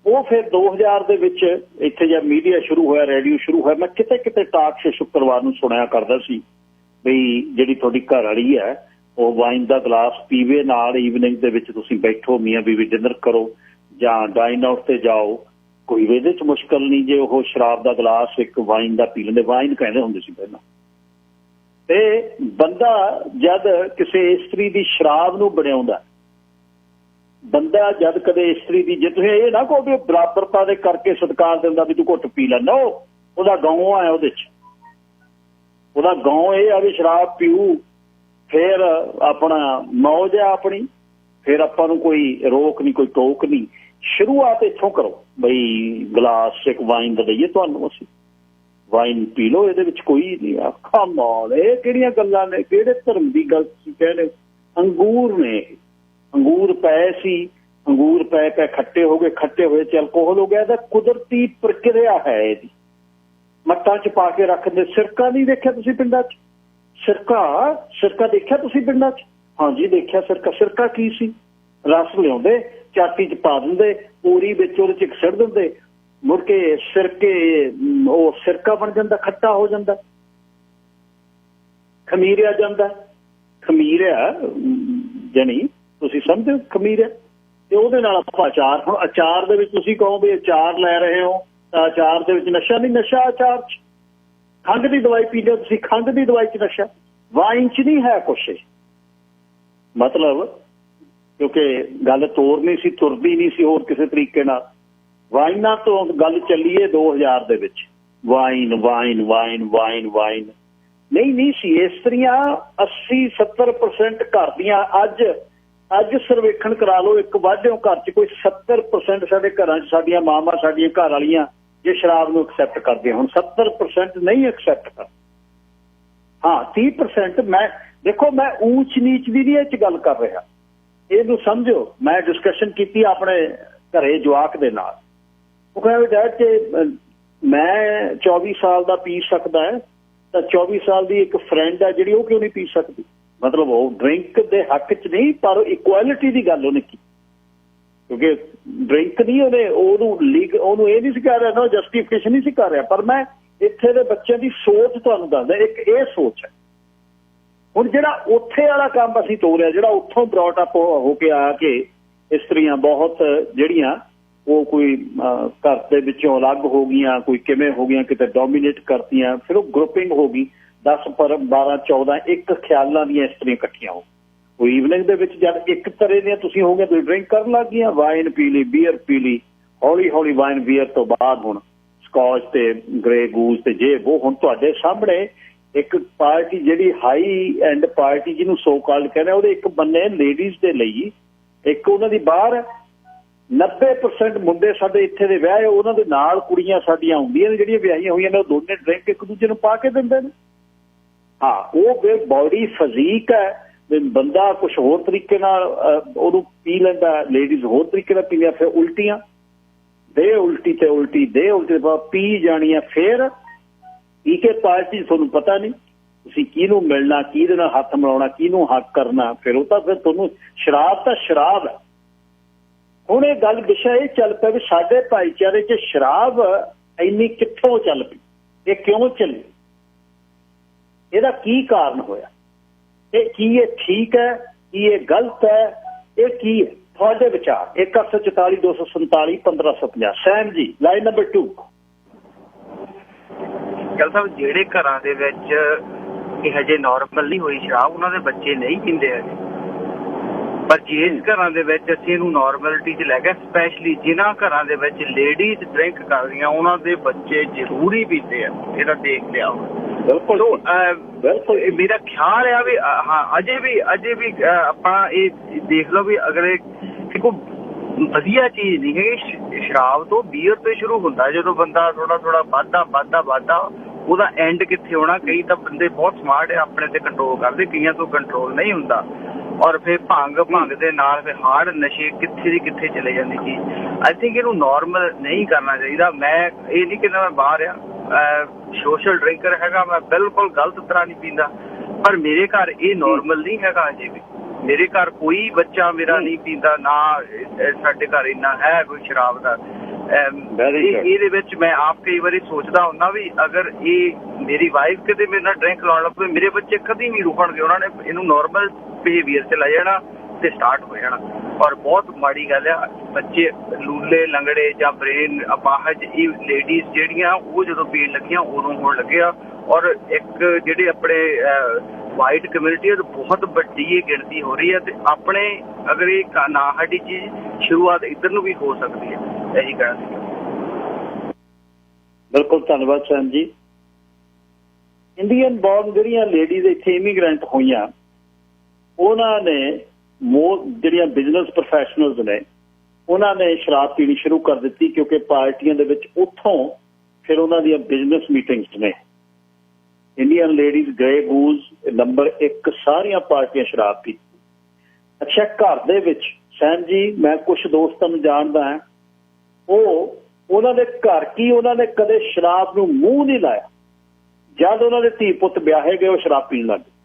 ਉਹ ਫਿਰ 2000 ਦੇ ਵਿੱਚ ਇੱਥੇ ਜਦ ਮੀਡੀਆ ਸ਼ੁਰੂ ਹੋਇਆ, ਰੇਡੀਓ ਸ਼ੁਰੂ ਹੋਇਆ, ਮੈਂ ਕਿਤੇ ਕਿਤੇ ਟਾਕ ਸ਼ੋ ਸ਼ੁੱਕਰਵਾਰ ਨੂੰ ਸੁਣਿਆ ਕਰਦਾ ਸੀ ਬਈ ਜਿਹੜੀ ਤੁਹਾਡੀ ਘਰ ਵਾਲੀ ਹੈ ਉਹ ਵਾਈਨ ਦਾ ਗਲਾਸ ਪੀਵੇ, ਨਾਲ ਈਵਨਿੰਗ ਦੇ ਵਿੱਚ ਤੁਸੀਂ ਬੈਠੋ, ਮੀਆਂ ਬੀਵੀ ਡਿਨਰ ਕਰੋ ਜਾਂ ਡਾਈਨ ਆਊਟ ਤੇ ਜਾਓ, ਕੋਈ ਇਹਦੇ 'ਚ ਮੁਸ਼ਕਲ ਨਹੀਂ ਜੇ ਉਹ ਸ਼ਰਾਬ ਦਾ ਗਲਾਸ ਇੱਕ ਵਾਈਨ ਦਾ ਪੀ ਲੈਂਦੇ। ਵਾਈਨ ਕਹਿੰਦੇ ਹੁੰਦੇ ਸੀ ਪਹਿਲਾਂ। ਤੇ ਬੰਦਾ ਜਦ ਕਿਸੇ ਇਸਤਰੀ ਦੀ ਸ਼ਰਾਬ ਨੂੰ ਬਣਾਉਂਦਾ, ਬੰਦਾ ਜਦ ਕਦੇ ਇਸਤਰੀ ਦੀ, ਜੇ ਤੁਸੀਂ ਇਹ ਨਾ ਕਹੋ ਵੀ ਬਰਾਬਰਤਾ ਦੇ ਕਰਕੇ ਸਤਿਕਾਰ ਦਿੰਦਾ ਵੀ ਤੂੰ ਘੁੱਟ ਪੀ ਲੈਂਦਾ, ਉਹਦਾ ਗਊ ਆ ਉਹਦੇ 'ਚ। ਉਹਦਾ ਗਊ ਇਹ ਆ ਵੀ ਸ਼ਰਾਬ ਪੀਊ, ਫਿਰ ਆਪਣਾ ਮੌਜ ਆ ਆਪਣੀ, ਫਿਰ ਆਪਾਂ ਨੂੰ ਕੋਈ ਰੋਕ ਨਹੀਂ, ਕੋਈ ਟੋਕ ਨਹੀਂ। ਸ਼ੁਰੂਆਤ ਇੱਥੋਂ ਕਰੋ ਬਈ ਗਲਾਸ ਇੱਕ ਵਾਈਨ ਦਾ ਦਈਏ ਤੁਹਾਨੂੰ, ਅਸੀਂ ਵਾਈਨ ਪੀ ਲਓ, ਇਹਦੇ ਵਿੱਚ ਕੋਈ ਨਹੀਂ। ਆਖਾ ਮਾਲ, ਇਹ ਕਿਹੜੀਆਂ ਗੱਲਾਂ ਨੇ, ਕਿਹੜੇ ਧਰਮ ਦੀ ਗੱਲ ਤੁਸੀਂ ਕਹਿੰਦੇ? ਅੰਗੂਰ ਨੇ, ਅੰਗੂਰ ਪਏ ਸੀ, ਅੰਗੂਰ ਪੈ ਖੱਟੇ ਹੋ ਗਏ, ਖੱਟੇ ਹੋਏ ਚ ਅਲਕੋਹਲ ਹੋ ਗਿਆ। ਇਹਦਾ ਕੁਦਰਤੀ ਪ੍ਰਕਿਰਿਆ ਹੈ ਇਹਦੀ। ਮੱਟਾਂ 'ਚ ਪਾ ਕੇ ਰੱਖਦੇ। ਸਿਰਕਾ ਨਹੀਂ ਦੇਖਿਆ ਤੁਸੀਂ ਪਿੰਡਾਂ 'ਚ? ਸਿਰਕਾ ਦੇਖਿਆ ਤੁਸੀਂ ਪਿੰਡਾਂ 'ਚ? ਹਾਂਜੀ ਦੇਖਿਆ। ਸਿਰਕਾ ਕੀ ਸੀ? ਰਸ ਲਿਆਉਂਦੇ, ਚਾਟੀ 'ਚ ਪਾ ਦਿੰਦੇ, ਪੂਰੀ ਵਿੱਚ ਉਹਦੇ 'ਚ ਸਿੱਟ ਦਿੰਦੇ, ਮੁੜ ਕੇ ਸਿਰਕੇ ਉਹ ਸਿਰਕਾ ਬਣ ਜਾਂਦਾ, ਖੱਟਾ ਹੋ ਜਾਂਦਾ, ਖਮੀਰਿਆ ਜਾਂਦਾ। ਖਮੀਰਿਆ ਜਾਨੀ ਤੁਸੀਂ ਸਮਝਦੇ ਹੋ ਖਮੀਰਿਆ? ਤੇ ਉਹਦੇ ਨਾਲ ਆਪਾਂ ਅਚਾਰ, ਹੁਣ ਅਚਾਰ ਦੇ ਵਿੱਚ ਤੁਸੀਂ ਕਹੋ ਵੀ ਅਚਾਰ ਲੈ ਰਹੇ ਹੋ ਤਾਂ ਅਚਾਰ ਦੇ ਵਿੱਚ ਨਸ਼ਾ ਨਹੀਂ? ਨਸ਼ਾ ਅਚਾਰ 'ਚ। ਖੰਘ ਦੀ ਦਵਾਈ ਪੀ ਲਿਓ ਤੁਸੀਂ, ਖੰਘ ਦੀ ਦਵਾਈ 'ਚ ਨਸ਼ਾ। ਵਾਈਨ 'ਚ ਨਹੀਂ ਹੈ ਕੁਛ। ਮਤਲਬ ਕਿਉਂਕਿ ਗੱਲ ਤੋਰਨੀ ਸੀ, ਤੁਰਦੀ ਨਹੀਂ ਸੀ ਹੋਰ ਕਿਸੇ ਤਰੀਕੇ ਨਾਲ। ਵਾਈਨਾਂ ਤੋਂ ਗੱਲ ਚੱਲੀਏ 2000 ਦੇ ਵਿੱਚ, wine wine wine wine wine ਨਹੀਂ ਸੀ। ਇਸਤਰੀਆਂ 80-70% ਘਰ ਦੀਆਂ ਅੱਜ ਸਰਵੇਖਣ ਕਰਾ ਲਓ, ਇੱਕ ਵਾਢਿਓ ਘਰ 'ਚ ਕੋਈ 70% ਸਾਡੇ ਘਰਾਂ 'ਚ ਸਾਡੀਆਂ ਮਾਵਾਂ, ਸਾਡੀਆਂ ਘਰ ਵਾਲੀਆਂ ਜੇ ਸ਼ਰਾਬ ਨੂੰ ਐਕਸੈਪਟ ਕਰਦੀਆਂ। ਹੁਣ 70% ਨਹੀਂ ਐਕਸੈਪਟ ਕਰ। ਹਾਂ 30%। ਮੈਂ ਦੇਖੋ, ਮੈਂ ਊਚ ਨੀਚ ਦੀ ਨਹੀਂ ਇਹ 'ਚ ਗੱਲ ਕਰ ਰਿਹਾ, ਇਹਨੂੰ ਸਮਝੋ। ਮੈਂ ਡਿਸਕਸ਼ਨ ਕੀਤੀ ਆਪਣੇ ਘਰੇ ਜਵਾਕ ਦੇ ਨਾਲ। ਉਹ ਕਹਿੰਦਾ ਡੈਡ ਕਿ ਮੈਂ 24 ਸਾਲ ਦਾ ਪੀ ਸਕਦਾ ਹੈ ਤਾਂ 24 ਸਾਲ ਦੀ ਇੱਕ ਫਰੈਂਡ ਹੈ ਜਿਹੜੀ, ਉਹ ਕਿਉਂ ਨਹੀਂ ਪੀ ਸਕਦੀ? ਮਤਲਬ ਉਹ ਡਰਿੰਕ ਦੇ ਹੱਕ 'ਚ ਨਹੀਂ, ਪਰ ਇਕੁਐਲਿਟੀ ਦੀ ਗੱਲ ਉਹਨੇ ਕੀਤੀ। ਕਿਉਂਕਿ ਡਰਿੰਕ ਨਹੀਂ ਉਹਨੂੰ ਇਹ ਨਹੀਂ ਸੀ ਕਰ ਰਿਹਾ ਨਾ, ਜਸਟੀਫਿਕੇਸ਼ਨ ਨਹੀਂ ਸੀ ਕਰ ਰਿਹਾ। ਪਰ ਮੈਂ ਇੱਥੇ ਦੇ ਬੱਚਿਆਂ ਦੀ ਸੋਚ ਤੁਹਾਨੂੰ ਦੱਸਦਾ, ਇੱਕ ਇਹ ਸੋਚ ਹੈ। ਹੁਣ ਜਿਹੜਾ ਉੱਥੇ ਵਾਲਾ ਕੰਮ ਅਸੀਂ ਤੋਰਿਆ, ਜਿਹੜਾ ਉੱਥੋਂ ਬਰੌਟ ਅਪ ਹੋ ਕੇ ਆ ਕੇ ਇਸਤਰੀਆਂ ਬਹੁਤ ਜਿਹੜੀਆਂ ਉਹ ਕੋਈ ਘਰ ਦੇ ਵਿੱਚੋਂ ਅਲੱਗ ਹੋ ਗਈਆਂ, ਕੋਈ ਕਿਵੇਂ ਹੋ ਗਈਆਂ, ਕਿਤੇ ਡੋਮੀਨੇਟ ਕਰਤੀਆਂ, ਫਿਰ ਉਹ ਗਰੁੱਪਿੰਗ ਹੋ ਗਈ। 10 ਪਰ 12 14 ਇੱਕ ਖਿਆਲਾਂ ਦੀਆਂ ਇਸਤਰੀਆਂ ਇਕੱਠੀਆਂ ਹੋ। ਉਹ ਈਵਨਿੰਗ ਦੇ ਵਿੱਚ ਜਦ ਇੱਕ ਤਰ੍ਹਾਂ ਦੀਆਂ ਤੁਸੀਂ ਹੋਗੇ, ਤੁਸੀਂ ਡਰਿੰਕ ਕਰਨ ਲੱਗ ਗਈਆਂ, ਵਾਈਨ ਪੀ ਲਈ, ਬੀਅਰ ਪੀ ਲਈ, ਹੌਲੀ ਹੌਲੀ ਵਾਈਨ ਬੀਅਰ ਤੋਂ ਬਾਅਦ ਹੁਣ ਸਕੌਚ ਤੇ ਗ੍ਰੇ ਗੂਜ਼ ਤੇ ਜੇ ਉਹ ਹੁਣ ਤੁਹਾਡੇ ਸਾਹਮਣੇ ਇੱਕ ਪਾਰਟੀ ਜਿਹੜੀ ਹਾਈ ਐਂਡ ਪਾਰਟੀ ਜਿਹਨੂੰ ਸੋ ਕਾਲਡ ਕਹਿੰਦੇ, ਉਹਦੇ ਇੱਕ ਬੰਨੇ ਲੇਡੀਜ਼ ਦੇ ਲਈ, ਇੱਕ ਉਹਨਾਂ ਦੀ ਬਾਹਰ 90% ਮੁੰਡੇ ਸਾਡੇ ਇੱਥੇ ਦੇ ਵਿਆਹੇ, ਉਹਨਾਂ ਦੇ ਨਾਲ ਕੁੜੀਆਂ ਸਾਡੀਆਂ ਆਉਂਦੀਆਂ ਨੇ ਜਿਹੜੀਆਂ ਵਿਆਹੀਆਂ ਹੋਈਆਂ ਨੇ, ਉਹ ਦੋਨੇ ਡਰਿੰਕ ਇੱਕ ਦੂਜੇ ਨੂੰ ਪਾ ਕੇ ਦਿੰਦੇ ਨੇ। ਹਾਂ, ਉਹ ਬੋਡੀ ਫਿਜ਼ੀਕ ਹੈ, ਬੰਦਾ ਕੁਛ ਹੋਰ ਤਰੀਕੇ ਨਾਲ ਉਹਨੂੰ ਪੀ ਲੈਂਦਾ, ਲੇਡੀਜ਼ ਹੋਰ ਤਰੀਕੇ ਨਾਲ ਪੀਂਦੀਆਂ, ਫਿਰ ਉਲਟੀਆਂ ਦੇ ਉਲਟੀ ਤੇ ਉਲਟੀ ਦੇ ਉਲਟੀ ਪੀ ਜਾਣੀਆਂ, ਫਿਰ ਪੀ ਕੇ ਪਾਰਟੀ ਤੁਹਾਨੂੰ ਪਤਾ ਨਹੀਂ ਤੁਸੀਂ ਕਿਹਨੂੰ ਮਿਲਣਾ, ਕਿਹਦੇ ਨਾਲ ਹੱਥ ਮਿਲਾਉਣਾ, ਕਿਹਨੂੰ ਹੱਕ ਕਰਨਾ, ਫਿਰ ਉਹ ਤਾਂ ਫਿਰ ਤੁਹਾਨੂੰ ਸ਼ਰਾਬ ਤਾਂ ਸ਼ਰਾਬ ਹੈ। ਹੁਣ ਇਹ ਗੱਲ ਵਿਸ਼ਾ ਇਹ ਚੱਲ ਪਿਆ ਵੀ ਸਾਡੇ ਭਾਈਚਾਰੇ 'ਚ ਸ਼ਰਾਬ ਇੰਨੀ ਕਿੱਥੋਂ ਚੱਲ ਪਈ, ਇਹ ਕਿਉਂ ਚੱਲੀ, ਇਹਦਾ ਕੀ ਕਾਰਨ ਹੋਇਆ, ਇਹ ਕੀ ਇਹ ਠੀਕ ਹੈ, ਕੀ ਇਹ ਗਲਤ ਹੈ, ਇਹ ਕੀ ਹੈ ਤੁਹਾਡੇ ਵਿਚਾਰ? 1844 247 1550। ਸੈਮ ਜੀ, ਲਾਈਨ ਨੰਬਰ 2। ਗੱਲ ਸਾਹਿਬ, ਜਿਹੜੇ ਘਰਾਂ ਦੇ ਵਿੱਚ ਇਹ ਹਜੇ ਨਾਰਮਲ ਨਹੀਂ ਹੋਈ ਸ਼ਰਾਬ, ਉਹਨਾਂ ਦੇ ਬੱਚੇ ਨਹੀਂ ਪੀਂਦੇ ਹੈਗੇ, ਪਰ ਜਿਸ ਘਰਾਂ ਦੇ ਵਿੱਚ ਅਸੀਂ ਇਹਨੂੰ ਨਾਰਮਲਿਟੀ 'ਚ ਲੈ ਕੇ, ਸਪੈਸ਼ਲੀ ਜਿਨ੍ਹਾਂ ਘਰਾਂ ਦੇ ਵਿੱਚ ਲੇਡੀਜ਼ ਡਰਿੰਕ ਕਰਦੀਆਂ, ਉਹਨਾਂ ਦੇ ਬੱਚੇ ਜ਼ਰੂਰ ਹੀ ਪੀਂਦੇ ਆ, ਇਹਦਾ ਦੇਖ ਲਿਆ। ਬਿਲਕੁਲ ਬਿਲਕੁਲ ਮੇਰਾ ਖਿਆਲ ਆ ਵੀ ਹਾਂ ਅਜੇ ਵੀ ਆਪਾਂ ਇਹ ਦੇਖ ਲਓ ਵੀ ਅਗਰ ਇਹ ਕੋਈ ਵਧੀਆ ਚੀਜ਼ ਨਹੀਂ ਹੈਗੀ। ਸ਼ਰਾਬ ਤੋਂ ਬੀਅਰ ਤੋਂ ਸ਼ੁਰੂ ਹੁੰਦਾ, ਜਦੋਂ ਬੰਦਾ ਥੋੜਾ ਵੱਧਦਾ ਉਹਦਾ ਐਂਡ ਕਿੱਥੇ ਹੋਣਾ। ਕਈ ਤਾਂ ਬੰਦੇ ਬਹੁਤ ਸਮਾਰਟ ਆ, ਆਪਣੇ ਤੇ ਕੰਟਰੋਲ ਕਰਦੇ, ਕਈਆਂ ਤੋਂ ਕੰਟਰੋਲ ਨਹੀਂ ਹੁੰਦਾ, ਔਰ ਫਿਰ ਭੰਗ ਦੇ ਨਾਲ ਫਿਰ ਹਾਰਡ ਨਸ਼ੇ ਕਿੱਥੇ ਦੀ ਕਿੱਥੇ ਚਲੇ ਜਾਂਦੀ ਚੀਜ਼। ਆਈ ਥਿੰਕ ਇਹਨੂੰ ਨਾਰਮਲ ਨਹੀਂ ਕਰਨਾ ਚਾਹੀਦਾ। ਮੈਂ ਇਹ ਨਹੀਂ ਕਹਿੰਦਾ ਮੈਂ ਬਾਹਰ ਆ ਸੋਸ਼ਲ ਡਰਿੰਕਰ ਹੈਗਾ, ਮੈਂ ਬਿਲਕੁਲ ਗਲਤ ਤਰ੍ਹਾਂ ਨਹੀਂ ਪੀਂਦਾ, ਪਰ ਮੇਰੇ ਘਰ ਇਹ ਨਾਰਮਲ ਨਹੀਂ ਹੈਗਾ ਅਜੇ ਵੀ। ਮੇਰੇ ਘਰ ਕੋਈ ਬੱਚਾ ਮੇਰਾ ਨਹੀਂ ਪੀਂਦਾ, ਨਾ ਸਾਡੇ ਘਰ ਇੰਨਾ ਹੈ ਕੋਈ ਸ਼ਰਾਬ ਦਾ। ਇਹਦੇ ਵਿੱਚ ਮੈਂ ਆਪ ਕਈ ਵਾਰੀ ਸੋਚਦਾ ਹੁੰਦਾ ਵੀ ਅਗਰ ਇਹ ਮੇਰੀ ਵਾਈਫ ਕਿਤੇ ਮੇਰੇ ਨਾਲ ਡਰਿੰਕ ਲਾਉਣ ਲੱਗ ਪਏ, ਮੇਰੇ ਬੱਚੇ ਕਦੀ ਨਹੀਂ ਰੁਕਣਗੇ, ਉਹਨਾਂ ਨੇ ਇਹਨੂੰ ਨਾਰਮਲ ਬਿਹੇਵੀਅਰ 'ਚ ਲੈ ਜਾਣਾ ਤੇ ਸਟਾਰਟ ਹੋ ਜਾਣਾ। ਔਰ ਬਹੁਤ ਮਾੜੀ ਗੱਲ ਆ, ਬੱਚੇ ਲੂਲੇ ਲੰਗੜੇ ਜਾਂ ਬ੍ਰੇਨ ਅਪਾਹਜ ਇਹ ਲੇਡੀਜ਼ ਜਿਹੜੀਆਂ ਉਹ ਜਦੋਂ ਪੀਣ ਲੱਗੀਆਂ ਉਦੋਂ ਹੋਣ ਲੱਗਿਆ। ਔਰ ਇੱਕ ਜਿਹੜੇ ਆਪਣੇ ਵਾਈਟ ਕਮਿਊਨਿਟੀ ਬਹੁਤ ਵੱਡੀ ਇਹ ਗਿਣਤੀ ਹੋ ਰਹੀ ਹੈ, ਤੇ ਆਪਣੇ ਅਗਰ ਇਹ ਨਾ ਸਾਡੀ ਚੀਜ਼ ਸ਼ੁਰੂਆਤ ਇੱਧਰ ਨੂੰ ਵੀ ਹੋ ਸਕਦੀ ਹੈ, ਇਹੀ ਕਹਿਣਾ ਸੀ। ਬਿਲਕੁਲ, ਧੰਨਵਾਦ ਸੈਮ ਜੀ। ਇੰਡੀਅਨ ਬੋਰਨ ਜਿਹੜੀਆਂ ਲੇਡੀਜ਼ ਇੱਥੇ ਇਮੀਗ੍ਰੈਂਟ ਹੋਈਆਂ, ਉਹਨਾਂ ਨੇ ਜਿਹੜੀਆਂ ਬਿਜ਼ਨਸ ਪ੍ਰੋਫੈਸ਼ਨਲਸ ਨੇ, ਉਹਨਾਂ ਨੇ ਸ਼ਰਾਬ ਪੀਣੀ ਸ਼ੁਰੂ ਕਰ ਦਿੱਤੀ, ਕਿਉਂਕਿ ਪਾਰਟੀਆਂ ਦੇ ਵਿੱਚ ਉੱਥੋਂ ਫਿਰ ਉਹਨਾਂ ਦੀਆਂ ਬਿਜ਼ਨਸ ਮੀਟਿੰਗਸ ਨੇ। ਇੰਡੀਅਨ ਲੇਡੀਜ਼ ਗ੍ਰੇ ਗੂਜ਼ ਨੰਬਰ 1, ਸਾਰੀਆਂ ਪਾਰਟੀਆਂ ਸ਼ਰਾਬ ਪੀ। ਅੱਛਾ, ਘਰ ਦੇ ਵਿੱਚ ਸੈਮ ਜੀ, ਮੈਂ ਕੁਝ ਦੋਸਤਾਂ ਨੂੰ ਜਾਣਦਾ ਹਾਂ, ਉਹਨਾਂ ਦੇ ਘਰ ਕੀ ਉਹਨਾਂ ਨੇ ਕਦੇ ਸ਼ਰਾਬ ਨੂੰ ਮੂੰਹ ਨਹੀਂ ਲਾਇਆ। ਜਦ ਉਹਨਾਂ ਦੇ ਧੀ ਪੁੱਤ ਵਿਆਹੇ ਗਏ, ਉਹ ਸ਼ਰਾਬ ਪੀਣ ਲੱਗ ਗਏ।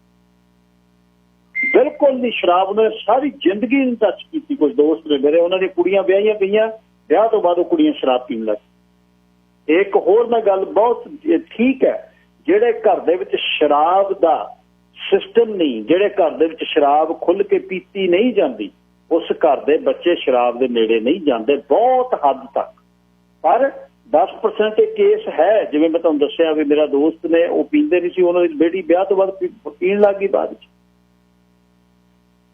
ਬਿਲਕੁਲ ਨਹੀਂ, ਸ਼ਰਾਬ ਉਹਨਾਂ ਨੇ ਸਾਰੀ ਜ਼ਿੰਦਗੀ ਨਹੀਂ ਟੱਚ ਕੀਤੀ। ਕੁਝ ਦੋਸਤ ਨੇ ਮੇਰੇ, ਉਹਨਾਂ ਦੀਆਂ ਕੁੜੀਆਂ ਵਿਆਹੀਆਂ ਗਈਆਂ, ਵਿਆਹ ਤੋਂ ਬਾਅਦ ਉਹ ਕੁੜੀਆਂ ਸ਼ਰਾਬ ਪੀਣ ਲੱਗ। ਇੱਕ ਹੋਰ ਮੈਂ ਗੱਲ ਬਹੁਤ ਠੀਕ ਹੈ, ਜਿਹੜੇ ਘਰ ਦੇ ਵਿੱਚ ਸ਼ਰਾਬ ਦਾ ਸਿਸਟਮ ਨਹੀਂ, ਜਿਹੜੇ ਘਰ ਦੇ ਵਿੱਚ ਸ਼ਰਾਬ ਖੁੱਲ੍ਹ ਕੇ ਪੀਤੀ ਨਹੀਂ ਜਾਂਦੀ, ਉਸ ਘਰ ਦੇ ਬੱਚੇ ਸ਼ਰਾਬ ਦੇ ਨੇੜੇ ਨਹੀਂ ਜਾਂਦੇ ਬਹੁਤ ਹੱਦ ਤੱਕ। ਪਰ 10% ਇਹ ਕੇਸ ਹੈ, ਜਿਵੇਂ ਮੈਂ ਤੁਹਾਨੂੰ ਦੱਸਿਆ ਵੀ ਮੇਰਾ ਦੋਸਤ ਨੇ, ਉਹ ਪੀਂਦੇ ਨਹੀਂ ਸੀ, ਉਹਨਾਂ ਦੀ ਬੇਟੀ ਵਿਆਹ ਤੋਂ ਬਾਅਦ ਪੀਣ ਲੱਗ ਗਈ ਬਾਅਦ ਵਿੱਚ।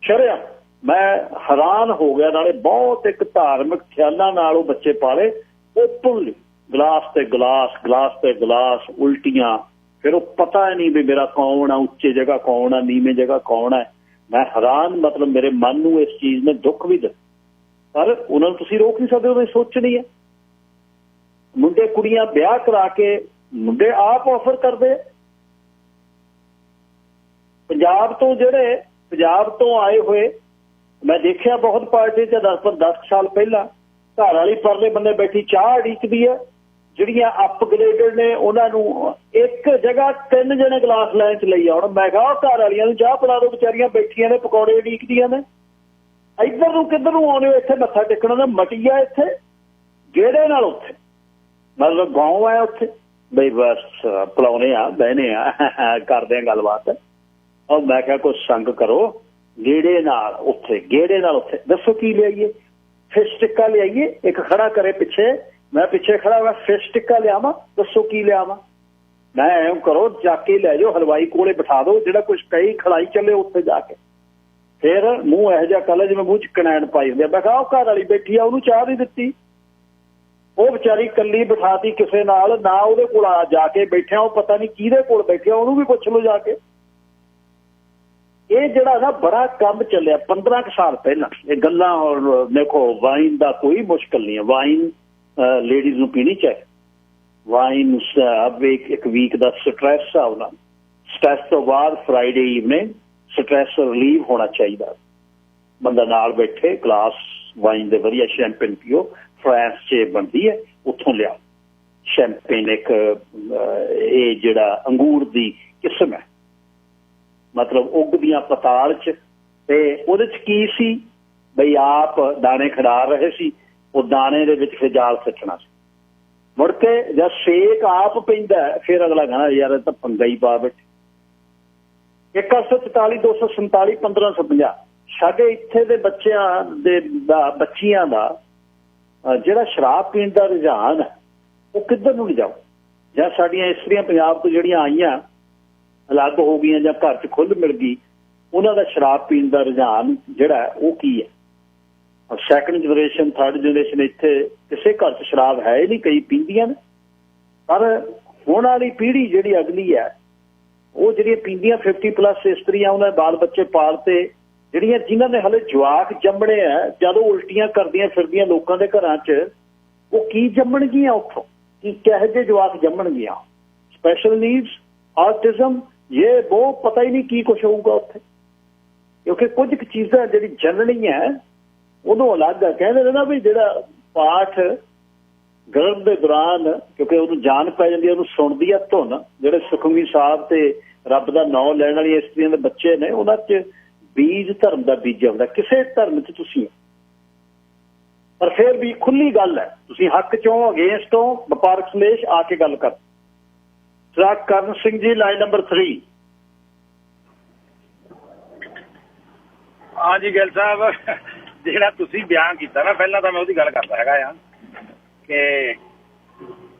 ਸ਼ਰਿਆ ਮੈਂ ਹੈਰਾਨ ਹੋ ਗਿਆ। ਨਾਲੇ ਬਹੁਤ ਇੱਕ ਧਾਰਮਿਕ ਖਿਆਲਾਂ ਨਾਲ ਉਹ ਬੱਚੇ ਪਾਲੇ, ਓਪਨਲੀ ਗਲਾਸ ਤੇ ਗਲਾਸ ਉਲਟੀਆਂ। ਫਿਰ ਉਹ ਪਤਾ ਨਹੀਂ ਵੀ ਮੇਰਾ ਕੌਣ ਆ, ਉੱਚੇ ਜਗ੍ਹਾ ਕੌਣ ਆ, ਨੀਵੇਂ ਜਗ੍ਹਾ ਕੌਣ ਹੈ। ਮੈਂ ਹੈਰਾਨ, ਮਤਲਬ ਮੇਰੇ ਮਨ ਨੂੰ ਇਸ ਚੀਜ਼ ਨੇ ਦੁੱਖ ਵੀ ਦਿੱਤਾ, ਪਰ ਉਹਨਾਂ ਨੂੰ ਤੁਸੀਂ ਰੋਕ ਨਹੀਂ ਸਕਦੇ, ਉਹਨਾਂ ਦੀ ਸੋਚਣੀ ਹੈ। ਮੁੰਡੇ ਕੁੜੀਆਂ ਵਿਆਹ ਕਰਾ ਕੇ ਮੁੰਡੇ ਆਪ ਆਫਰ ਕਰਦੇ। ਪੰਜਾਬ ਤੋਂ ਆਏ ਹੋਏ ਮੈਂ ਦੇਖਿਆ ਬਹੁਤ ਪਾਰਟੀ 'ਚ 10 ਸਾਲ ਪਹਿਲਾਂ ਘਰ ਵਾਲੀ ਪਰਲੇ ਬੰਨੇ ਬੈਠੀ ਚਾਹ ਉਡੀਕਦੀ ਹੈ। ਜਿਹੜੀਆਂ ਅਪਗ੍ਰੇਡਡ ਨੇ ਉਹਨਾਂ ਨੂੰ ਇੱਕ ਜਗ੍ਹਾ 3 ਜਣੇ ਗਲਾਸ ਲੈਣ 'ਚ ਲਈ ਆਉਣ। ਮੈਂ ਕਿਹਾ ਘਰ ਵਾਲੀਆਂ ਨੂੰ ਚਾਹ ਪਿਲਾ ਦਿਓ, ਵਿਚਾਰੀਆਂ ਬੈਠੀਆਂ ਨੇ ਪਕੌੜੇ ਉਡੀਕਦੀਆਂ ਨੇ। ਇੱਧਰ ਨੂੰ ਕਿੱਧਰ ਨੂੰ ਆਉਣੇ ਹੋ, ਇੱਥੇ ਮੱਥਾ ਟੇਕਣਾ ਦਾ ਮਟੀਆ, ਇੱਥੇ ਗੇੜੇ ਨਾਲ ਉੱਥੇ ਮਤਲਬ ਗਾਉਂ ਹੈ ਉੱਥੇ ਬਈ ਬਸ ਪਿਲਾਉਣੇ ਆ, ਬਹਿਨੇ ਆ, ਕਰਦੇ ਆ ਗੱਲਬਾਤ। ਔਰ ਮੈਂ ਕਿਹਾ ਕੁਛ ਸੰਗ ਕਰੋ, ਗੇੜੇ ਨਾਲ ਉੱਥੇ ਦੱਸੋ ਕੀ ਲਿਆਈਏ? ਫਿਸ਼ ਟਿੱਕਾ ਲਿਆਈਏ? ਇੱਕ ਖੜਾ ਕਰੇ ਪਿੱਛੇ, ਮੈਂ ਪਿੱਛੇ ਖੜਾ ਹੋਇਆ, ਫਿਸ਼ ਟਿੱਕਾ ਲਿਆਵਾਂ, ਦੱਸੋ ਕੀ ਲਿਆਵਾਂ? ਮੈਂ ਐਂ ਕਰੋ, ਜਾ ਕੇ ਲੈ ਜਾਓ, ਹਲਵਾਈ ਕੋਲੇ ਬਿਠਾ ਦਿਓ, ਜਿਹੜਾ ਕੁਝ ਕਹੀ ਖਲਾਈ ਚੱਲੇ ਉੱਥੇ ਜਾ ਕੇ। ਫਿਰ ਮੂੰਹ ਇਹੋ ਜਿਹਾ ਕਰ ਜਿਵੇਂ ਮੂੰਹ ਚ ਕਨੈਣ ਪਾਈ ਹੁੰਦੀ ਆ। ਮੈਂ ਕਿਹਾ ਉਹ ਘਰ ਵਾਲੀ ਬੈਠੀ ਆ, ਉਹਨੂੰ ਚਾਹ ਨਹੀਂ ਦਿੱਤੀ, ਉਹ ਵਿਚਾਰੀ ਇਕੱਲੀ ਬਿਠਾਤੀ ਕਿਸੇ ਨਾਲ, ਨਾ ਉਹਦੇ ਕੋਲ ਆ ਜਾ ਕੇ ਬੈਠਿਆ, ਉਹ ਪਤਾ ਨਹੀਂ ਕਿਹਦੇ ਕੋਲ ਬੈਠਿਆ, ਉਹਨੂੰ ਵੀ ਪੁੱਛ ਲਓ ਜਾ ਕੇ। ਇਹ ਜਿਹੜਾ ਨਾ ਬੜਾ ਕੰਮ ਚੱਲਿਆ 15 ਕੁ ਸਾਲ ਪਹਿਲਾਂ, ਇਹ ਗੱਲਾਂ। ਔਰ ਦੇਖੋ ਵਾਈਨ ਦਾ ਕੋਈ ਮੁਸ਼ਕਲ ਨਹੀਂ ਹੈ, ਵਾਈਨ ਲੇਡੀਜ਼ ਨੂੰ ਪੀਣੀ ਚਾਹੀਦੀ। ਵਾਈਨ ਇੱਕ ਵੀਕ ਦਾ ਸਟ੍ਰੈਸ ਆ, ਉਹਨਾਂ ਸਟ੍ਰੈਸ ਤੋਂ ਬਾਅਦ ਫਰਾਈਡੇ ਈਵਨਿੰਗ ਸਟ੍ਰੈਸ ਰਿਲੀਵ ਹੋਣਾ ਚਾਹੀਦਾ। ਬੰਦਾ ਨਾਲ ਬੈਠੇ, ਗਲਾਸ ਵਾਈਨ ਦੇ ਵਧੀਆ ਸ਼ੈਂਪੇਨ ਪੀਓ। ਫਰਾਂਸ 'ਚ ਬਣਦੀ ਹੈ, ਉੱਥੋਂ ਲਿਆਓ ਸ਼ੈਂਪੇਨ। ਇੱਕ ਇਹ ਜਿਹੜਾ ਅੰਗੂਰ ਦੀ ਕਿਸਮ ਹੈ, ਮਤਲਬ ਉੱਗਦੀਆਂ ਪਤਾਲ 'ਚ, ਤੇ ਉਹਦੇ 'ਚ ਕੀ ਸੀ ਬਈ ਆਪ ਦਾਣੇ ਖਿਡਾ ਰਹੇ ਸੀ, ਉਹ ਦਾਣੇ ਦੇ ਵਿੱਚ ਫਿਰ ਜਾਲ ਸਿੱਟਣਾ ਸੀ। ਮੁੜ ਕੇ ਜਦ ਸੇਕ ਆਪ ਪੈਂਦਾ ਫਿਰ ਅਗਲਾ ਕਹਿੰਦਾ ਯਾਰ ਇਹ ਤਾਂ ਪੰਗਾ ਹੀ ਪਾ ਬੈਠੇ। 144 247 1550 ਸਾਡੇ ਇੱਥੇ ਦੇ ਬੱਚਿਆਂ ਦਾ ਜਿਹੜਾ ਸ਼ਰਾਬ ਪੀਣ ਦਾ ਰੁਝਾਨ ਹੈ ਉਹ ਕਿੱਧਰ ਨੂੰ ਲਿਜਾਓ। ਜਾਂ ਸਾਡੀਆਂ ਇਸਤਰੀਆਂ ਪੰਜਾਬ ਤੋਂ ਜਿਹੜੀਆਂ ਆਈਆਂ ਅਲੱਗ ਹੋ ਗਈਆਂ ਜਾਂ ਘਰ 'ਚ ਖੁੱਲ੍ਹ ਮਿਲ ਗਈ, ਉਹਨਾਂ ਦਾ ਸ਼ਰਾਬ ਪੀਣ ਦਾ ਰੁਝਾਨ ਜਿਹੜਾ ਉਹ ਕੀ ਹੈ। ਸੈਕੰਡ ਜਨਰੇਸ਼ਨ, ਥਰਡ ਜਨਰੇਸ਼ਨ, ਇੱਥੇ ਕਿਸੇ ਘਰ 'ਚ ਸ਼ਰਾਬ ਹੈ ਹੀ ਨਹੀਂ, ਕਈ ਪੀਂਦੀਆਂ ਨੇ। ਪਰ ਹੁਣ ਵਾਲੀ ਪੀੜ੍ਹੀ ਜਿਹੜੀ ਅਗਲੀ ਹੈ, ਉਹ ਜਿਹੜੀਆਂ ਪੀਂਦੀਆਂ 50+ ਇਸਤਰੀਆਂ, ਉਹਨਾਂ ਦੇ ਬਾਲ ਬੱਚੇ ਪਾਲਤੇ, ਜਿਹੜੀਆਂ ਜਿਨ੍ਹਾਂ ਨੇ ਹਲੇ ਜਵਾਕ ਜੰਮਣੇ ਆ, ਜਦੋਂ ਉਲਟੀਆਂ ਕਰਦੀਆਂ ਫਿਰਦੀਆਂ ਲੋਕਾਂ ਦੇ ਘਰਾਂ 'ਚ, ਉਹ ਕੀ ਜੰਮਣਗੀਆਂ ਉੱਥੋਂ, ਕਿ ਕਿਹੋ ਜਿਹੇ ਜਵਾਕ ਜੰਮਣਗੀਆਂ। ਸਪੈਸ਼ਲ ਨੀਡਸ, ਆਟਿਜ਼ਮ, ਇਹ ਬਹੁਤ ਪਤਾ ਹੀ ਨਹੀਂ ਕੀ ਕੁਛ ਹੋਊਗਾ ਉੱਥੇ। ਕਿਉਂਕਿ ਕੁਝ ਕੁ ਚੀਜ਼ਾਂ ਜਿਹੜੀ ਜਨਣੀ ਹੈ ਉਦੋਂ ਅਲੱਗ ਆ। ਕਹਿੰਦੇ ਨੇ ਨਾ ਵੀ ਜਿਹੜਾ ਪਾਠ ਗਰਭ ਦੇ ਦੌਰਾਨ, ਕਿਉਂਕਿ ਉਹਨੂੰ ਜਾਨ ਪੈ ਜਾਂਦੀ ਹੈ, ਉਹਨੂੰ ਸੁਣਦੀ ਆ ਧੁਨ। ਜਿਹੜੇ ਸੁਖਮਨੀ ਸਾਹਿਬ ਤੇ ਰੱਬ ਦਾ ਨਾਂ ਲੈਣ ਵਾਲੀਆਂ ਇਸਤਰੀਆਂ ਦੇ ਬੱਚੇ ਨੇ, ਉਹਨਾਂ 'ਚ ਬੀਜ ਧਰਮ ਦਾ ਬੀਜਿਆ ਹੁੰਦਾ। ਕਿਸੇ ਧਰਮ 'ਚ ਤੁਸੀਂ, ਪਰ ਫਿਰ ਵੀ ਖੁੱਲੀ ਗੱਲ ਹੈ, ਤੁਸੀਂ ਹੱਕ 'ਚੋਂ ਅਗੇਂਸਟ ਹੋ, ਵਪਾਰਕ ਸੰਦੇਸ਼ ਆ ਕੇ ਗੱਲ ਕਰ। ਸਰ ਕਰਨ ਸਿੰਘ ਜੀ, ਲਾਈਨ ਨੰਬਰ 3। ਹਾਂਜੀ ਗਿੱਲ ਸਾਹਿਬ, ਜਿਹੜਾ ਤੁਸੀਂ ਬਿਆਨ ਕੀਤਾ ਨਾ, ਪਹਿਲਾਂ ਤਾਂ ਮੈਂ ਉਹਦੀ ਗੱਲ ਕਰਦਾ ਹੈਗਾ ਆ ਕਿ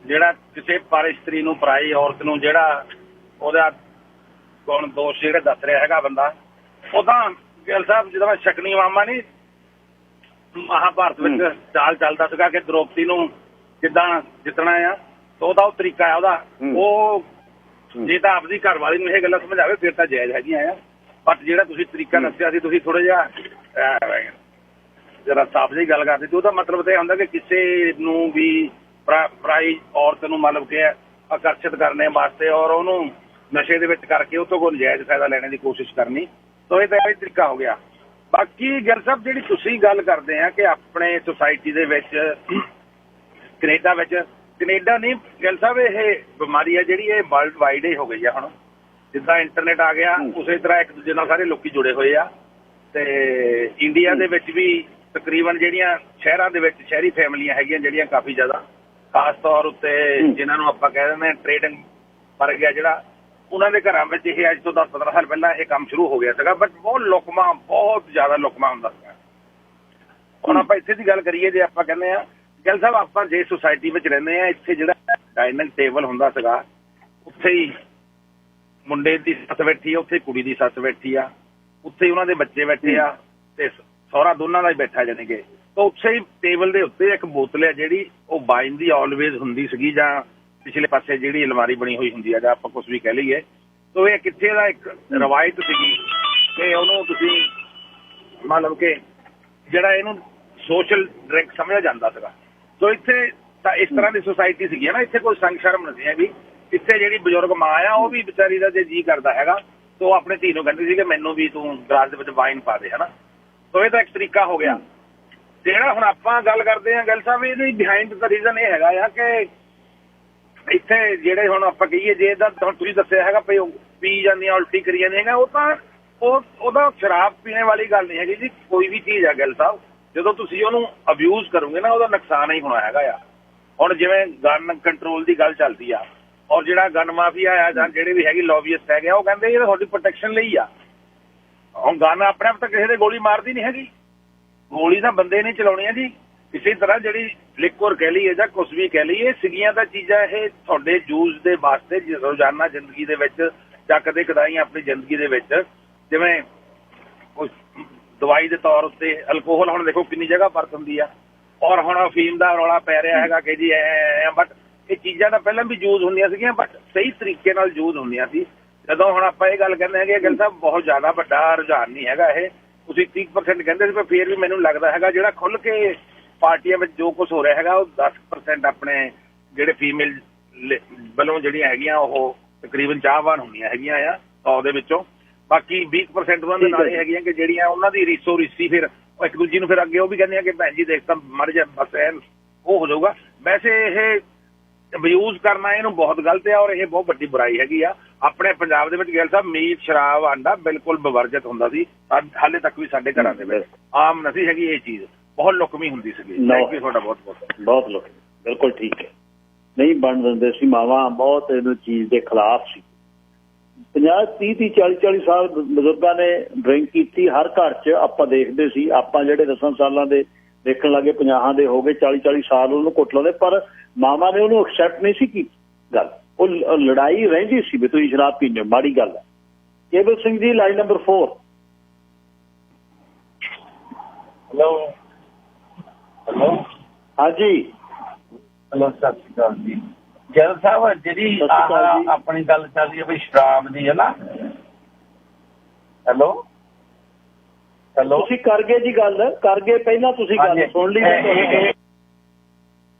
ਜਿਹੜਾ ਕਿਸੇ ਪਰ ਇਸਤਰੀ ਨੂੰ, ਪਰਾਈ ਔਰਤ ਨੂੰ, ਜਿਹੜਾ ਉਹਦਾ ਕੌਣ ਦੋਸ਼ ਜਿਹੜੇ ਦੱਸ ਰਿਹਾ ਹੈਗਾ ਬੰਦਾ, ਉਹ ਤਾਂ ਗਿੱਲ ਸਾਹਿਬ ਜਦੋਂ ਸ਼ਕਨੀ ਮਾਮਾ ਨਹੀਂ ਮਹਾਭਾਰਤ ਵਿੱਚ ਚਾਲ ਚੱਲਦਾ ਸੀਗਾ ਕਿ ਦ੍ਰੋਪਦੀ ਨੂੰ ਕਿੱਦਾਂ ਜਿੱਤਣਾ ਆ, ਤਾਂ ਉਹਦਾ ਉਹ ਤਰੀਕਾ ਆ ਉਹਦਾ। ਉਹ ਜੇ ਤਾਂ ਆਪਦੀ ਘਰ ਵਾਲੀ ਨੂੰ ਇਹ ਗੱਲਾਂ ਸਮਝਾਵੇ ਫਿਰ ਤਾਂ ਜਾਇਜ਼ ਹੈਗੀਆਂ ਆ, ਬਟ ਜਿਹੜਾ ਤੁਸੀਂ ਤਰੀਕਾ ਦੱਸਿਆ ਸੀ, ਤੁਸੀਂ ਥੋੜਾ ਜਿਹਾ ਜਰਾ ਸਾਫ਼ ਜਿਹੀ ਗੱਲ ਕਰਦੇ ਸੀ। ਉਹਦਾ ਮਤਲਬ ਤਾਂ ਇਹ ਹੁੰਦਾ ਕਿ ਕਿਸੇ ਨੂੰ ਵੀ ਪਰਾਈ ਔਰਤ ਨੂੰ ਮਤਲਬ ਕਿ ਆਕਰਸ਼ਿਤ ਕਰਨੇ ਵਾਸਤੇ ਔਰ ਉਹਨੂੰ ਨਸ਼ੇ ਦੇ ਵਿੱਚ ਕਰਕੇ ਉਹ ਤੋਂ ਕੋਈ ਨਜਾਇਜ਼ ਫਾਇਦਾ ਲੈਣੇ ਦੀ ਕੋਸ਼ਿਸ਼ ਕਰਨੀ, ਤਾਂ ਇਹ ਤਾਂ ਇਹ ਤਰੀਕਾ ਹੋ ਗਿਆ। ਬਾਕੀ ਗਿੱਲ ਸਾਹਿਬ, ਜਿਹੜੀ ਤੁਸੀਂ ਗੱਲ ਕਰਦੇ ਆ ਕਿ ਆਪਣੇ ਸੁਸਾਇਟੀ ਦੇ ਵਿੱਚ, ਕੈਨੇਡਾ ਵਿੱਚ, ਕੈਨੇਡਾ ਨਹੀਂ ਗਿੱਲ ਸਾਹਿਬ, ਇਹ ਬਿਮਾਰੀ ਆ ਜਿਹੜੀ ਇਹ ਵਰਲਡ ਵਾਈਡ ਹੀ ਹੋ ਗਈ ਆ। ਹੁਣ ਜਿੱਦਾਂ ਇੰਟਰਨੈਟ ਆ ਗਿਆ, ਉਸੇ ਤਰ੍ਹਾਂ ਇੱਕ ਦੂਜੇ ਨਾਲ ਸਾਰੇ ਲੋਕੀ ਜੁੜੇ ਹੋਏ ਆ। ਤੇ ਇੰਡੀਆ ਦੇ ਵਿੱਚ ਵੀ ਤਕਰੀਬਨ ਜਿਹੜੀਆਂ ਸ਼ਹਿਰਾਂ ਦੇ ਵਿੱਚ ਸ਼ਹਿਰੀ ਫੈਮਲੀਆਂ ਹੈਗੀਆਂ ਜਿਹੜੀਆਂ ਕਾਫੀ ਜ਼ਿਆਦਾ, ਖਾਸ ਤੌਰ ਉੱਤੇ ਜਿਨ੍ਹਾਂ ਨੂੰ ਆਪਾਂ ਕਹਿ ਦਿੰਦੇ ਟ੍ਰੇਡਿੰਗ ਵਰਗ ਗਿਆ ਜਿਹੜਾ, ਉਹਨਾਂ ਦੇ ਘਰਾਂ ਵਿੱਚ ਇਹ ਅੱਜ ਤੋਂ 10-15 ਸਾਲ ਪਹਿਲਾਂ ਇਹ ਕੰਮ ਸ਼ੁਰੂ ਹੋ ਗਿਆ ਸੀਗਾ। ਬਟ ਬਹੁਤ ਲੁਕਮਾ, ਬਹੁਤ ਜ਼ਿਆਦਾ ਲੁਕਮਾ ਹੁੰਦਾ ਸੀਗਾ। ਹੁਣ ਆਪਾਂ ਇੱਥੇ ਦੀ ਗੱਲ ਕਰੀਏ, ਜੇ ਆਪਾਂ ਕਹਿੰਦੇ ਆ ਗਿੱਲ ਸਾਹਿਬ, ਆਪਾਂ ਜੇ ਸੁਸਾਇਟੀ ਵਿੱਚ ਰਹਿੰਦੇ ਆ, ਇੱਥੇ ਜਿਹੜਾ ਡਾਈਨਿੰਗ ਟੇਬਲ ਹੁੰਦਾ ਸੀਗਾ, ਉੱਥੇ ਹੀ ਮੁੰਡੇ ਦੀ ਸੱਸ ਬੈਠੀ ਆ, ਉੱਥੇ ਕੁੜੀ ਦੀ ਸੱਸ ਬੈਠੀ ਆ, ਉੱਥੇ ਹੀ ਉਹਨਾਂ ਦੇ ਬੱਚੇ ਬੈਠੇ ਆ, ਤੇ ਸਹੁਰਾ ਦੋਨਾਂ ਦਾ ਹੀ ਬੈਠਾ ਜਾਣੀ ਕਿ। ਤਾਂ ਉੱਥੇ ਹੀ ਟੇਬਲ ਦੇ ਉੱਤੇ ਇੱਕ ਬੋਤਲ ਹੈ ਜਿਹੜੀ ਉਹ ਵਾਈਨ ਦੀ ਆਲਵੇਜ਼ ਹੁੰਦੀ ਸੀਗੀ, ਜਾਂ ਪਿਛਲੇ ਪਾਸੇ ਜਿਹੜੀ ਅਲਮਾਰੀ ਬਣੀ ਹੋਈ ਹੁੰਦੀ ਆ, ਜਾਂ ਆਪਾਂ ਕੁਛ ਵੀ ਕਹਿ ਲਈਏ। ਤਾਂ ਇਹ ਕਿੱਥੇ ਦਾ ਇੱਕ ਰਵਾਇਤ ਸੀਗੀ ਕਿ ਉਹਨੂੰ ਤੁਸੀਂ ਮਤਲਬ ਕਿ ਜਿਹੜਾ ਇਹਨੂੰ ਸੋਸ਼ਲ ਡਰਿੰਕ ਸਮਝਿਆ ਜਾਂਦਾ ਸੀਗਾ। ਸੋ ਇੱਥੇ ਤਾਂ ਇਸ ਤਰ੍ਹਾਂ ਦੀ ਸੁਸਾਇਟੀ ਸੀਗੀ ਨਾ, ਇੱਥੇ ਕੋਈ ਸੰਗ ਸ਼ਰਮ ਨਹੀਂ ਹੈਗੀ। ਇੱਥੇ ਜਿਹੜੀ ਬਜ਼ੁਰਗ ਮਾਂ ਆ, ਉਹ ਵੀ ਵਿਚਾਰੀ ਦਾ ਜੇ ਜੀਅ ਕਰਦਾ ਹੈਗਾ ਤਾਂ ਉਹ ਆਪਣੇ ਧੀ ਨੂੰ ਕਹਿੰਦੀ ਸੀ ਕਿ ਮੈਨੂੰ ਵੀ ਤੂੰ ਗਲਾਸ ਦੇ ਵਿੱਚ ਵਾਈਨ ਪਾ ਦੇ, ਹਨਾ। ਸੋ ਇਹ ਤਾਂ ਇੱਕ ਤਰੀਕਾ ਹੋ ਗਿਆ। ਜਿਹੜਾ ਹੁਣ ਆਪਾਂ ਗੱਲ ਕਰਦੇ ਹਾਂ ਗਿੱਲ ਸਾਹਿਬ, ਇਹਦੀ ਬਿਹਾਈਂਡ ਦਾ ਰੀਜ਼ਨ ਇਹ ਹੈਗਾ ਆ ਕਿ ਇੱਥੇ ਜਿਹੜੇ ਹੁਣ ਆਪਾਂ ਕਹੀਏ, ਜੇ ਇਹਦਾ ਹੁਣ ਤੁਸੀਂ ਦੱਸਿਆ ਹੈਗਾ ਪਈ ਪੀ ਜਾਂਦੀਆਂ, ਉਲਟੀ ਕਰੀ ਜਾਂਦੀਆਂ ਹੈਗਾ, ਉਹ ਤਾਂ ਉਹਦਾ ਸ਼ਰਾਬ ਪੀਣੇ ਵਾਲੀ ਗੱਲ ਨਹੀਂ ਹੈਗੀ ਜੀ। ਕੋਈ ਵੀ ਚੀਜ਼ ਆ ਗਿੱਲ ਸਾਹਿਬ, ਜਦੋਂ ਤੁਸੀਂ ਉਹਨੂੰ ਅਬਿਊਜ਼ ਕਰੋਗੇ ਨਾ, ਉਹਦਾ ਨੁਕਸਾਨ ਹੀ ਹੋਣਾ ਹੈਗਾ ਆ। ਹੁਣ ਜਿਵੇਂ ਗਨ ਕੰਟਰੋਲ ਦੀ ਗੱਲ ਚੱਲਦੀ ਆ, ਔਰ ਜਿਹੜਾ ਗਨ ਮਾਫੀਆ ਆ ਜਾਂ ਜਿਹੜੇ ਵੀ ਹੈਗੇ ਲੌਬੀਇਸਟ ਹੈਗੇ, ਉਹ ਕਹਿੰਦੇ ਇਹ ਤੁਹਾਡੀ ਪ੍ਰੋਟੈਕਸ਼ਨ ਲਈ ਆ। ਹੁਣ ਗਨ ਆਪਣੇ ਆਪ ਤਾਂ ਕਿਸੇ ਦੇ ਗੋਲੀ ਮਾਰਦੀ ਨਹੀਂ ਹੈਗੀ, ਗੋਲੀ ਤਾਂ ਬੰਦੇ ਨੇ ਚਲਾਉਣੀ ਆ ਜੀ। ਇਸੇ ਤਰ੍ਹਾਂ ਜਿਹੜੀ ਲਿਕਵਰ ਕਹਿ ਲਈਏ ਜਾਂ ਕੁਛ ਵੀ ਕਹਿ ਲਈਏ, ਸੀਗੀਆਂ ਤਾਂ ਚੀਜ਼ਾਂ ਇਹ ਤੁਹਾਡੇ ਯੂਜ਼ ਦੇ ਵਾਸਤੇ ਰੋਜ਼ਾਨਾ ਜ਼ਿੰਦਗੀ ਦੇ ਵਿੱਚ ਜਾਂ ਕਦੇ ਕਦਾਈ ਆਪਣੀ ਜ਼ਿੰਦਗੀ ਦੇ ਵਿੱਚ, ਜਿਵੇਂ ਕੁਛ ਦਵਾਈ ਦੇ ਤੌਰ ਉੱਤੇ ਅਲਕੋਹਲ ਹੁਣ ਦੇਖੋ ਕਿੰਨੀ ਜਗ੍ਹਾ ਵਰਤ ਹੁੰਦੀ ਆ, ਔਰ ਹੁਣ ਅਫੀਮ ਦਾ ਰੌਲਾ ਪੈ ਰਿਹਾ ਹੈਗਾ ਕਿ ਜੀ ਬਟ ਇਹ ਚੀਜ਼ਾਂ ਤਾਂ ਪਹਿਲਾਂ ਵੀ ਯੂਜ਼ ਹੁੰਦੀਆਂ ਸੀਗੀਆਂ, ਬਟ ਸਹੀ ਤਰੀਕੇ ਨਾਲ ਯੂਜ਼ ਹੁੰਦੀਆਂ ਸੀ। ਜਦੋਂ ਹੁਣ ਆਪਾਂ ਇਹ ਗੱਲ ਕਹਿੰਦੇ ਹੈਗੇ ਗੱਲ ਸਾਹਿਬ ਬਹੁਤ ਜ਼ਿਆਦਾ ਵੱਡਾ ਰੁਝਾਨ ਨਹੀਂ ਹੈਗਾ ਇਹ, ਤੁਸੀਂ 30% ਕਹਿੰਦੇ ਸੀ, ਪਰ ਫਿਰ ਵੀ ਮੈਨੂੰ ਲੱਗਦਾ ਹੈਗਾ ਜਿਹੜਾ ਖੁੱਲ੍ਹ ਕੇ ਪਾਰਟੀਆਂ ਵਿੱਚ ਜੋ ਕੁਝ ਹੋ ਰਿਹਾ ਹੈਗਾ ਉਹ 10% ਆਪਣੇ ਜਿਹੜੇ ਫੀਮੇਲ ਵੱਲੋਂ ਜਿਹੜੀਆਂ ਹੈਗੀਆਂ ਉਹ ਤਕਰੀਬਨ ਚਾਹਵਾਨ ਹੁੰਦੀਆਂ ਹੈਗੀਆਂ ਆ 100 ਦੇ ਵਿੱਚੋਂ, ਬਾਕੀ 20% ਉਹਨਾਂ ਦੇ ਨਾਲ ਇਹ ਹੈਗੀਆਂ ਕਿ ਜਿਹੜੀਆਂ ਉਹਨਾਂ ਦੀ ਰੀਸੋ ਰੀਸੀ ਫਿਰ ਉਹ ਇੱਕ ਦੂਜੀ ਨੂੰ ਫਿਰ ਅੱਗੇ ਉਹ ਵੀ ਕਹਿੰਦੀਆਂ ਕਿ ਭੈਣ ਜੀ ਦੇਖ ਤਾਂ ਮਰ ਜਾ ਬਸ ਐਨ ਉਹ ਹੋ ਜਾਊਗਾ। ਵੈਸੇ ਇਹ ਅਬਿਊਜ਼ ਕਰਨਾ ਇਹਨੂੰ ਬਹੁਤ ਗਲਤ ਹੈ ਔਰ ਇਹ ਬਹੁਤ ਵੱਡੀ ਬੁਰਾਈ ਹੈਗੀ ਆ। ਆਪਣੇ ਪੰਜਾਬ ਦੇ ਵਿੱਚ ਗਿੱਲ ਸਾਹਿਬ ਮੀਟ ਸ਼ਰਾਬ ਆਂਡਾ ਬਿਲਕੁਲ ਬਵਰਜਿਤ ਹੁੰਦਾ ਸੀ, ਹਾਲੇ ਤੱਕ ਵੀ ਸਾਡੇ ਘਰਾਂ ਦੇ ਵਿੱਚ ਆਮ ਨਹੀਂ ਹੈਗੀ ਇਹ ਚੀਜ਼, ਬਹੁਤ ਲੁਕਵੀਂ ਹੁੰਦੀ ਸੀਗੀ। ਥੈਂਕ ਯੂ ਤੁਹਾਡਾ ਬਹੁਤ ਲੁਕਵੀਂ, ਬਿਲਕੁਲ ਠੀਕ ਹੈ, ਨਹੀਂ ਬਣ ਦਿੰਦੇ ਸੀ, ਮਾਵਾਂ ਬਹੁਤ ਇਹਨੂੰ ਚੀਜ਼ ਦੇ ਖਿਲਾਫ ਸੀ। 50 30 40 ਸਾਲ ਬਜ਼ੁਰਗਾਂ ਨੇ ਡਰਿੰਕ ਕੀਤੀ ਹਰ ਘਰ 'ਚ, ਆਪਾਂ ਦੇਖਦੇ ਸੀ। ਆਪਾਂ ਜਿਹੜੇ 10 ਸਾਲਾਂ ਦੇ ਦੇਖਣ ਲੱਗੇ 50 ਦੇ ਹੋ ਗਏ, 40 ਸਾਲ ਉਹਨੂੰ ਕੁੱਟ ਲਾਉਂਦੇ, ਪਰ ਮਾਵਾਂ ਨੇ ਉਹਨੂੰ ਐਕਸੈਪਟ ਨਹੀਂ ਸੀ ਕੀਤੀ ਗੱਲ, ਉਹ ਲੜਾਈ ਰਹਿੰਦੀ ਸੀ ਵੀ ਤੁਸੀਂ ਸ਼ਰਾਬ ਪੀਂਦੇ ਹੋ, ਮਾੜੀ ਗੱਲ ਹੈ। ਕੇਵਲ Singh ji line number 4। Hello ਹਾਂਜੀ ਹੈਲੋ, ਸਤਿ ਸ਼੍ਰੀ ਅਕਾਲ ਜੀ। ਗਿੱਲ ਸਾਹਿਬ ਜਿਹੜੀ ਆਪਣੀ ਗੱਲ ਚੱਲ ਰਹੀ ਹੈ ਵੀ ਸ਼ਰਾਬ ਦੀ ਹੈ ਨਾ, ਹੈਲੋ ਤੁਸੀਂ ਕਰ ਗਏ ਜੀ ਗੱਲ, ਕਰ ਗਏ ਪਹਿਲਾਂ ਤੁਸੀਂ ਗੱਲ ਸੁਣ ਲਈ।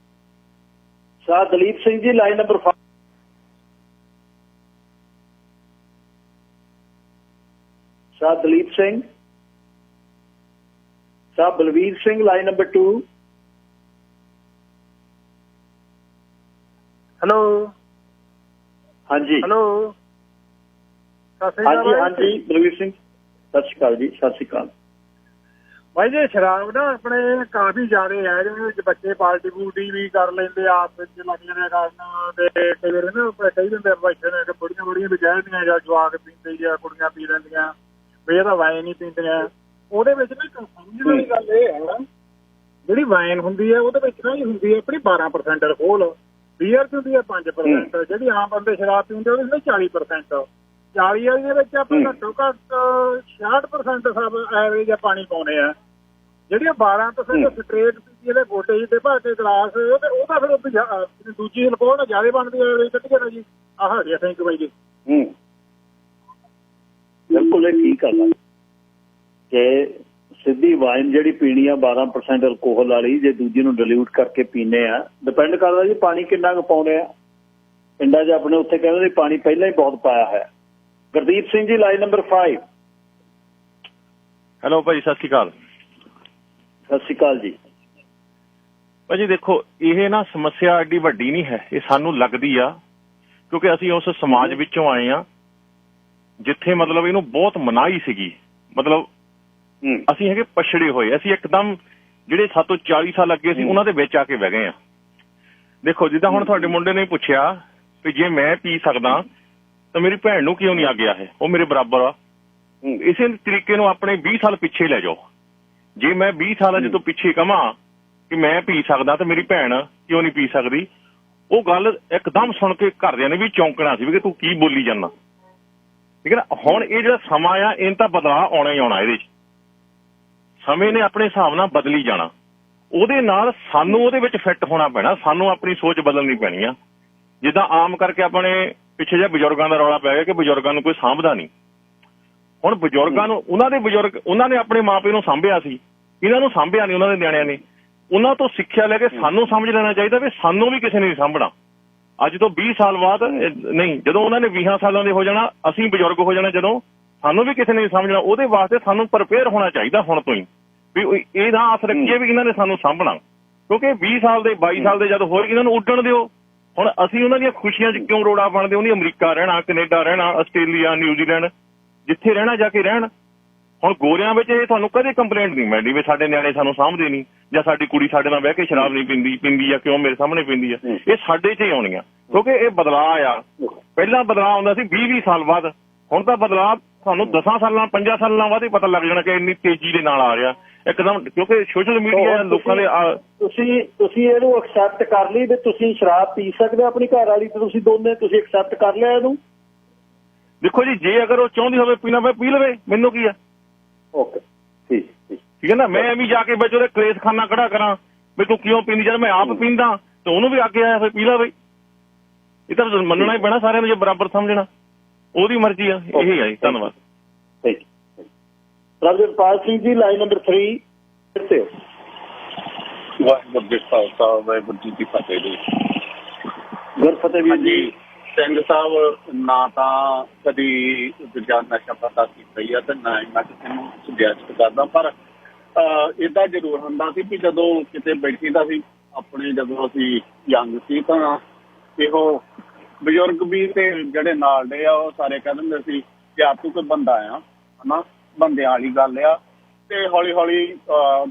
ਸਾਹ ਦਲੀਪ ਸਿੰਘ ਜੀ ਲਾਈਨ ਨੰਬਰ 5। ਸਾਹ ਦਲੀਪ ਸਿੰਘ, ਸਾਹ Balvir Singh line number 2। Hello ਹਾਂਜੀ ਹੈਲੋ, ਹਾਂਜੀ ਬਲਵੀਰ ਸਿੰਘ, ਸਤਿ ਸ਼੍ਰੀ ਅਕਾਲ ਜੀ। ਸਤਿ ਸ਼੍ਰੀ ਅਕਾਲ ਭਾਈ ਜੀ। ਸ਼ਰਾਬ ਨਾ ਆਪਣੇ ਕਾਫੀ ਜ਼ਿਆਦਾ ਹੈ, ਜਿਹਦੇ ਵਿੱਚ ਬੱਚੇ ਪਾਰਟੀ ਪੂਰਟੀ ਵੀ ਕਰ ਲੈਂਦੇ ਆ, ਆਪਸ ਵਿੱਚ ਲੱਗ ਜਾਂਦੇ ਕਰਨ, ਤੇ ਕਈ ਵਾਰ ਨਾ ਕਹੀ ਦਿੰਦੇ ਬੈਠੇ ਨੇ ਕਿ ਬੁੜੀਆਂ ਵੀ ਕਹਿ ਦਿੰਦੀਆਂ ਜਾਂ ਜਵਾਕ ਪੀਂਦੇ ਜਾਂ ਕੁੜੀਆਂ ਪੀ ਲੈਂਦੀਆਂ ਵੀ ਇਹ ਤਾਂ ਵਾਈਨ ਨਹੀਂ ਪੀਂਦੀਆਂ। ਉਹਦੇ ਵਿੱਚ ਨਾ ਸਮਝਣ ਵਾਲੀ ਗੱਲ ਇਹ ਹੈ, ਜਿਹੜੀ ਵਾਈਨ ਹੁੰਦੀ ਹੈ ਉਹਦੇ ਵਿੱਚ ਨਾ ਹੀ ਹੁੰਦੀ ਹੈ ਆਪਣੀ 12% ਅਲਕੋਹਲ, ਬੀਅਰ 'ਚ ਹੁੰਦੀ ਹੈ 5%, ਜਿਹੜੀ ਆਮ ਬੰਦੇ ਸ਼ਰਾਬ ਪੀਂਦੇ ਉਹਦੇ ਵਿੱਚ 40%। 40 ਵਾਲੀ ਦੇ ਵਿੱਚ ਆਪਾਂ ਘੱਟੋ ਘੱਟ 66% ਸਭ ਐਵਰੇਜ ਪਾਣੀ ਪਾਉਂਦੇ ਆ। ਜਿਹੜੀਆਂ 12% ਸਟਰੇਟ ਪੀਤੀ ਇਹਦੇ ਗੋਟੇ ਜਿਹੇ ਭਰ ਕੇ ਗਲਾਸ, ਉਹ ਤਾਂ ਫਿਰ ਦੂਜੀ ਅਲਕੋਹਲ ਨਾਲ ਜ਼ਿਆਦਾ ਬਣਦੀ ਹੈ ਐਵਰੇਜ ਕੱਢੀ ਜਾਣਾ ਜੀ। ਆਹ ਹੈਗੀ ਥੈਂਕ ਯੂ ਬਾਈ ਜੀ। ਬਿਲਕੁਲ ਇਹ ਠੀਕ ਗੱਲ ਹੈ ਕਿ ਸਿੱਧੀ ਵਾਈਨ ਜਿਹੜੀ ਪੀਣੀ ਆ 12% ਅਲਕੋਹਲ ਵਾਲੀ, ਜੇ ਦੂਜੀ ਨੂੰ ਡਿਲੂਟ ਕਰਕੇ ਪੀਨੇ ਆ, ਡਿਪੈਂਡ ਕਰਦਾ ਜੀ ਪਾਣੀ ਕਿੰਨਾ ਕੁ ਪਾਉਂਦੇ ਆ। ਪਿੰਡਾਂ 'ਚ ਆਪਣੇ ਉੱਥੇ ਕਹਿੰਦੇ ਪਾਣੀ ਪਹਿਲਾਂ ਹੀ ਬਹੁਤ ਪਾਇਆ ਹੋਇਆ। Gurdeep Singh ji line number 5। Hello ਭਾਜੀ, ਸਤਿ ਸ਼੍ਰੀ ਅਕਾਲ। ਸਤਿ ਸ਼੍ਰੀ ਅਕਾਲ ਜੀ। ਭਾਜੀ ਦੇਖੋ, ਇਹ ਨਾ ਸਮੱਸਿਆ ਐਡੀ ਵੱਡੀ ਨਹੀਂ ਹੈ, ਇਹ ਸਾਨੂੰ ਲੱਗਦੀ ਆ ਕਿਉਂਕਿ ਅਸੀਂ ਉਸ ਸਮਾਜ ਵਿੱਚੋਂ ਆਏ ਆ ਜਿੱਥੇ ਮਤਲਬ ਇਹਨੂੰ ਬਹੁਤ ਮਨਾਹੀ ਸੀਗੀ। ਮਤਲਬ ਅਸੀਂ ਹੈਗੇ ਪਛੜੇ ਹੋਏ, ਅਸੀਂ ਇੱਕਦਮ ਜਿਹੜੇ ਸਾਤੋਂ 40 ਸਾਲ ਅੱਗੇ ਸੀ ਉਹਨਾਂ ਦੇ ਵਿੱਚ ਆ ਕੇ ਬਹਿ ਗਏ ਆ। ਦੇਖੋ ਜਿੱਦਾਂ ਹੁਣ ਤੁਹਾਡੇ ਮੁੰਡੇ ਨੇ ਪੁੱਛਿਆ ਵੀ ਜੇ ਮੈਂ ਪੀ ਸਕਦਾ ਤਾਂ ਮੇਰੀ ਭੈਣ ਨੂੰ ਕਿਉਂ ਨਹੀਂ ਆ ਗਿਆ, ਹੈ ਉਹ ਮੇਰੇ ਬਰਾਬਰ ਆ। ਇਸੇ ਤਰੀਕੇ ਨੂੰ ਆਪਣੇ 20 ਸਾਲ ਪਿੱਛੇ ਲੈ ਜਾਓ। ਜੇ ਮੈਂ 20 ਸਾਲਾਂ ਜਦੋਂ ਪਿੱਛੇ ਕਵਾਂ ਕਿ ਮੈਂ ਪੀ ਸਕਦਾ ਤਾਂ ਮੇਰੀ ਭੈਣ ਕਿਉਂ ਨਹੀਂ ਪੀ ਸਕਦੀ, ਉਹ ਗੱਲ ਇੱਕਦਮ ਸੁਣ ਕੇ ਘਰਦਿਆਂ ਨੇ ਵੀ ਚੌਂਕਣਾ ਸੀ ਵੀ ਕਿ ਤੂੰ ਕੀ ਬੋਲੀ ਜਾਂਦਾ, ਠੀਕ ਹੈ ਨਾ। ਹੁਣ ਇਹ ਜਿਹੜਾ ਸਮਾਂ ਆ ਇਹਨਾਂ ਤਾਂ ਬਦਲਾਅ ਆਉਣਾ ਹੀ ਆਉਣਾ, ਇਹਦੇ 'ਚ ਸਮੇਂ ਨੇ ਆਪਣੇ ਹਿਸਾਬ ਨਾਲ ਬਦਲੀ ਜਾਣਾ, ਉਹਦੇ ਨਾਲ ਸਾਨੂੰ ਉਹਦੇ ਵਿੱਚ ਫਿੱਟ ਹੋਣਾ ਪੈਣਾ, ਸਾਨੂੰ ਆਪਣੀ ਸੋਚ ਬਦਲਣੀ ਪੈਣੀ ਆ। ਜਿੱਦਾਂ ਆਮ ਕਰਕੇ ਆਪਣੇ ਪਿੱਛੇ ਜਿਹੇ ਬਜ਼ੁਰਗਾਂ ਦਾ ਰੌਲਾ ਪੈ ਗਿਆ ਕਿ ਬਜ਼ੁਰਗਾਂ ਨੂੰ ਕੋਈ ਸਾਂਭਦਾ ਨਹੀਂ। ਹੁਣ ਬਜ਼ੁਰਗਾਂ ਨੂੰ ਉਹਨਾਂ ਨੇ ਆਪਣੇ ਮਾਂ ਪਿਓ ਨੂੰ ਸਾਂਭਿਆ ਸੀ, ਇਹਨਾਂ ਨੂੰ ਸਾਂਭਿਆ ਨਹੀਂ ਉਹਨਾਂ ਦੇ ਨਿਆਣਿਆਂ ਨੇ। ਉਹਨਾਂ ਤੋਂ ਸਿੱਖਿਆ ਲੈ ਕੇ ਸਾਨੂੰ ਸਮਝ ਲੈਣਾ ਚਾਹੀਦਾ ਵੀ ਸਾਨੂੰ ਵੀ ਕਿਸੇ ਨੇ ਨਹੀਂ ਸਾਂਭਣਾ। ਅੱਜ ਤੋਂ 20 ਸਾਲ ਬਾਅਦ ਨਹੀਂ, ਜਦੋਂ ਉਹਨਾਂ ਨੇ 20 ਸਾਲਾਂ ਦੇ ਹੋ ਜਾਣਾ, ਅਸੀਂ ਬਜ਼ੁਰਗ ਹੋ ਜਾਣਾ, ਜਦੋਂ ਸਾਨੂੰ ਵੀ ਕਿਸੇ ਨੇ ਨਹੀਂ ਸਮਝਣਾ। ਉਹਦੇ ਵਾਸਤੇ ਸਾਨੂੰ ਪ੍ਰਪੇਅਰ ਹੋਣਾ ਚਾਹੀਦਾ ਹੁਣ ਤੋਂ ਹੀ ਵੀ ਇਹ ਨਾ ਆਸ ਰੱਖੀਏ ਵੀ ਇਹਨਾਂ ਨੇ ਸਾਨੂੰ ਸਾਂਭਣਾ, ਕਿਉਂਕਿ 20 ਸਾਲ ਦੇ 22 ਸਾਲ ਦੇ ਜਦ ਹੋਏ ਇਹਨਾਂ ਨੂੰ ਉੱਡਣ ਦਿਓ। ਹੁਣ ਅਸੀਂ ਉਹਨਾਂ ਦੀਆਂ ਖੁਸ਼ੀਆਂ 'ਚ ਕਿਉਂ ਰੋੜਾ ਬਣਦੇ? ਉਹਨੇ ਅਮਰੀਕਾ ਰਹਿਣਾ, ਕੈਨੇਡਾ ਰਹਿਣਾ, ਆਸਟ੍ਰੇਲੀਆ, ਨਿਊਜ਼ੀਲੈਂਡ, ਜਿੱਥੇ ਰਹਿਣਾ ਜਾ ਕੇ ਰਹਿਣ। ਹੁਣ ਗੋਰਿਆਂ ਵਿੱਚ ਇਹ ਤੁਹਾਨੂੰ ਕਦੇ ਕੰਪਲੇਂਟ ਨਹੀਂ ਮਿਲਦੀ ਵੀ ਸਾਡੇ ਨਿਆਣੇ ਸਾਨੂੰ ਸਾਂਭਦੇ ਨਹੀਂ ਜਾਂ ਸਾਡੀ ਕੁੜੀ ਸਾਡੇ ਨਾਲ ਬਹਿ ਕੇ ਸ਼ਰਾਬ ਨਹੀਂ ਪੀਂਦੀ ਆ, ਕਿਉਂ ਮੇਰੇ ਸਾਹਮਣੇ ਪੀਂਦੀ ਆ। ਇਹ ਸਾਡੇ 'ਚ ਹੀ ਆਉਣੀਆਂ ਕਿਉਂਕਿ ਇਹ ਬਦਲਾਅ ਆ। ਪਹਿਲਾਂ ਬਦਲਾਅ ਆਉਂਦਾ ਸੀ 20-20 ਸਾਲ ਬਾਅਦ, ਹੁਣ ਤਾਂ ਬਦਲਾਅ ਤੁਹਾਨੂੰ 10 ਸਾਲਾਂ 5 ਸਾਲਾਂ ਬਾਅਦ ਹੀ ਪਤਾ ਲੱਗ ਜਾਣਾ ਕਿ ਇੰਨੀ ਤੇਜ਼ੀ ਦੇ ਨਾਲ ਆ ਰਿਹਾ ਇੱਕਦਮ, ਕਿਉਂਕਿ ਸੋਸ਼ਲ ਮੀਡੀਆ ਲੋਕਾਂ ਦੇ ਤੁਸੀਂ ਇਹਨੂੰ ਐਕਸੈਪਟ ਕਰ ਲਈ ਵੀ ਤੁਸੀਂ ਸ਼ਰਾਬ ਪੀ ਸਕਦੇ ਆਪਣੀ ਘਰ ਵਾਲੀ ਤੇ ਤੁਸੀਂ ਦੋਨੇ ਤੁਸੀਂ ਐਕਸੈਪਟ ਕਰ ਲਿਆ ਇਹਨੂੰ? ਦੇਖੋ ਜੀ, ਜੇ ਅਗਰ ਉਹ ਚਾਹੁੰਦੀ ਹੋਵੇ ਪੀਣਾ ਪੀ ਲਵੇ, ਮੈਨੂੰ ਕੀ ਆ। ਓਕੇ, ਠੀਕ ਹੈ ਨਾ। ਮੈਂ ਐਵੇਂ ਜਾ ਕੇ ਵਿੱਚ ਉਹਦੇ ਕਲੇਸ਼ਖਾਨਾ ਖੜਾ ਕਰਾਂ ਵੀ ਤੂੰ ਕਿਉਂ ਪੀਂਦੀ, ਜਦ ਮੈਂ ਆਪ ਪੀਂਦਾ ਤੇ ਉਹਨੂੰ ਵੀ ਅੱਗੇ ਆਇਆ ਫਿਰ ਪੀ ਲਾ ਬਈ। ਇਹ ਤਾਂ ਮੰਨਣਾ ਹੀ ਪੈਣਾ ਸਾਰਿਆਂ ਨੂੰ, ਜੇ ਬਰਾਬਰ ਸਮਝਣਾ, ਉਹਦੀ ਮਰਜ਼ੀ ਆ। ਇਹੀ ਹੈ ਜੀ, ਧੰਨਵਾਦ। ਰਵਿੰਦਰਪਾਲ ਸਿੰਘ ਜੀ, ਲਾਈਨ ਨੰਬਰ 3 ਕਿੱਥੇ ਹੋ? ਵਾਹਿਗੁਰੂ ਜੀ ਖਾਲਸਾ ਵਾਹਿਗੁਰੂ ਜੀ ਕੀ ਫਤਿਹ ਜੀ। ਗੁਰਫਤਿਹ ਵੀਰ ਜੀ। ਸਿੰਘ ਸਾਹਿਬ, ਨਾ ਤਾਂ ਕਦੀ ਦੂਜਾ ਨਸ਼ਾ ਪਤਾ ਕੀਤਾ ਹੀ ਆ ਤੇ ਨਾ ਹੀ ਮੈਂ ਕਿਸੇ ਨੂੰ ਸੁਜੈਸਟ ਕਰਦਾ, ਪਰ ਏਦਾਂ ਜ਼ਰੂਰ ਹੁੰਦਾ ਸੀ ਵੀ ਜਦੋਂ ਕਿਤੇ ਬੈਠੀ ਦਾ ਸੀ ਆਪਣੇ, ਜਦੋਂ ਅਸੀਂ ਯੰਗ ਸੀ ਤਾਂ ਇਹੋ ਬਜ਼ੁਰਗ ਵੀ ਤੇ ਜਿਹੜੇ ਨਾਲ ਦੇ ਆ ਉਹ ਸਾਰੇ ਕਹਿ ਦਿੰਦੇ ਸੀ ਯਾਰ ਤੂੰ ਕੋਈ ਬੰਦਾ ਆ, ਹਨਾ, ਬੰਦਿਆਂ ਵਾਲੀ ਗੱਲ ਆ। ਤੇ ਹੌਲੀ ਹੌਲੀ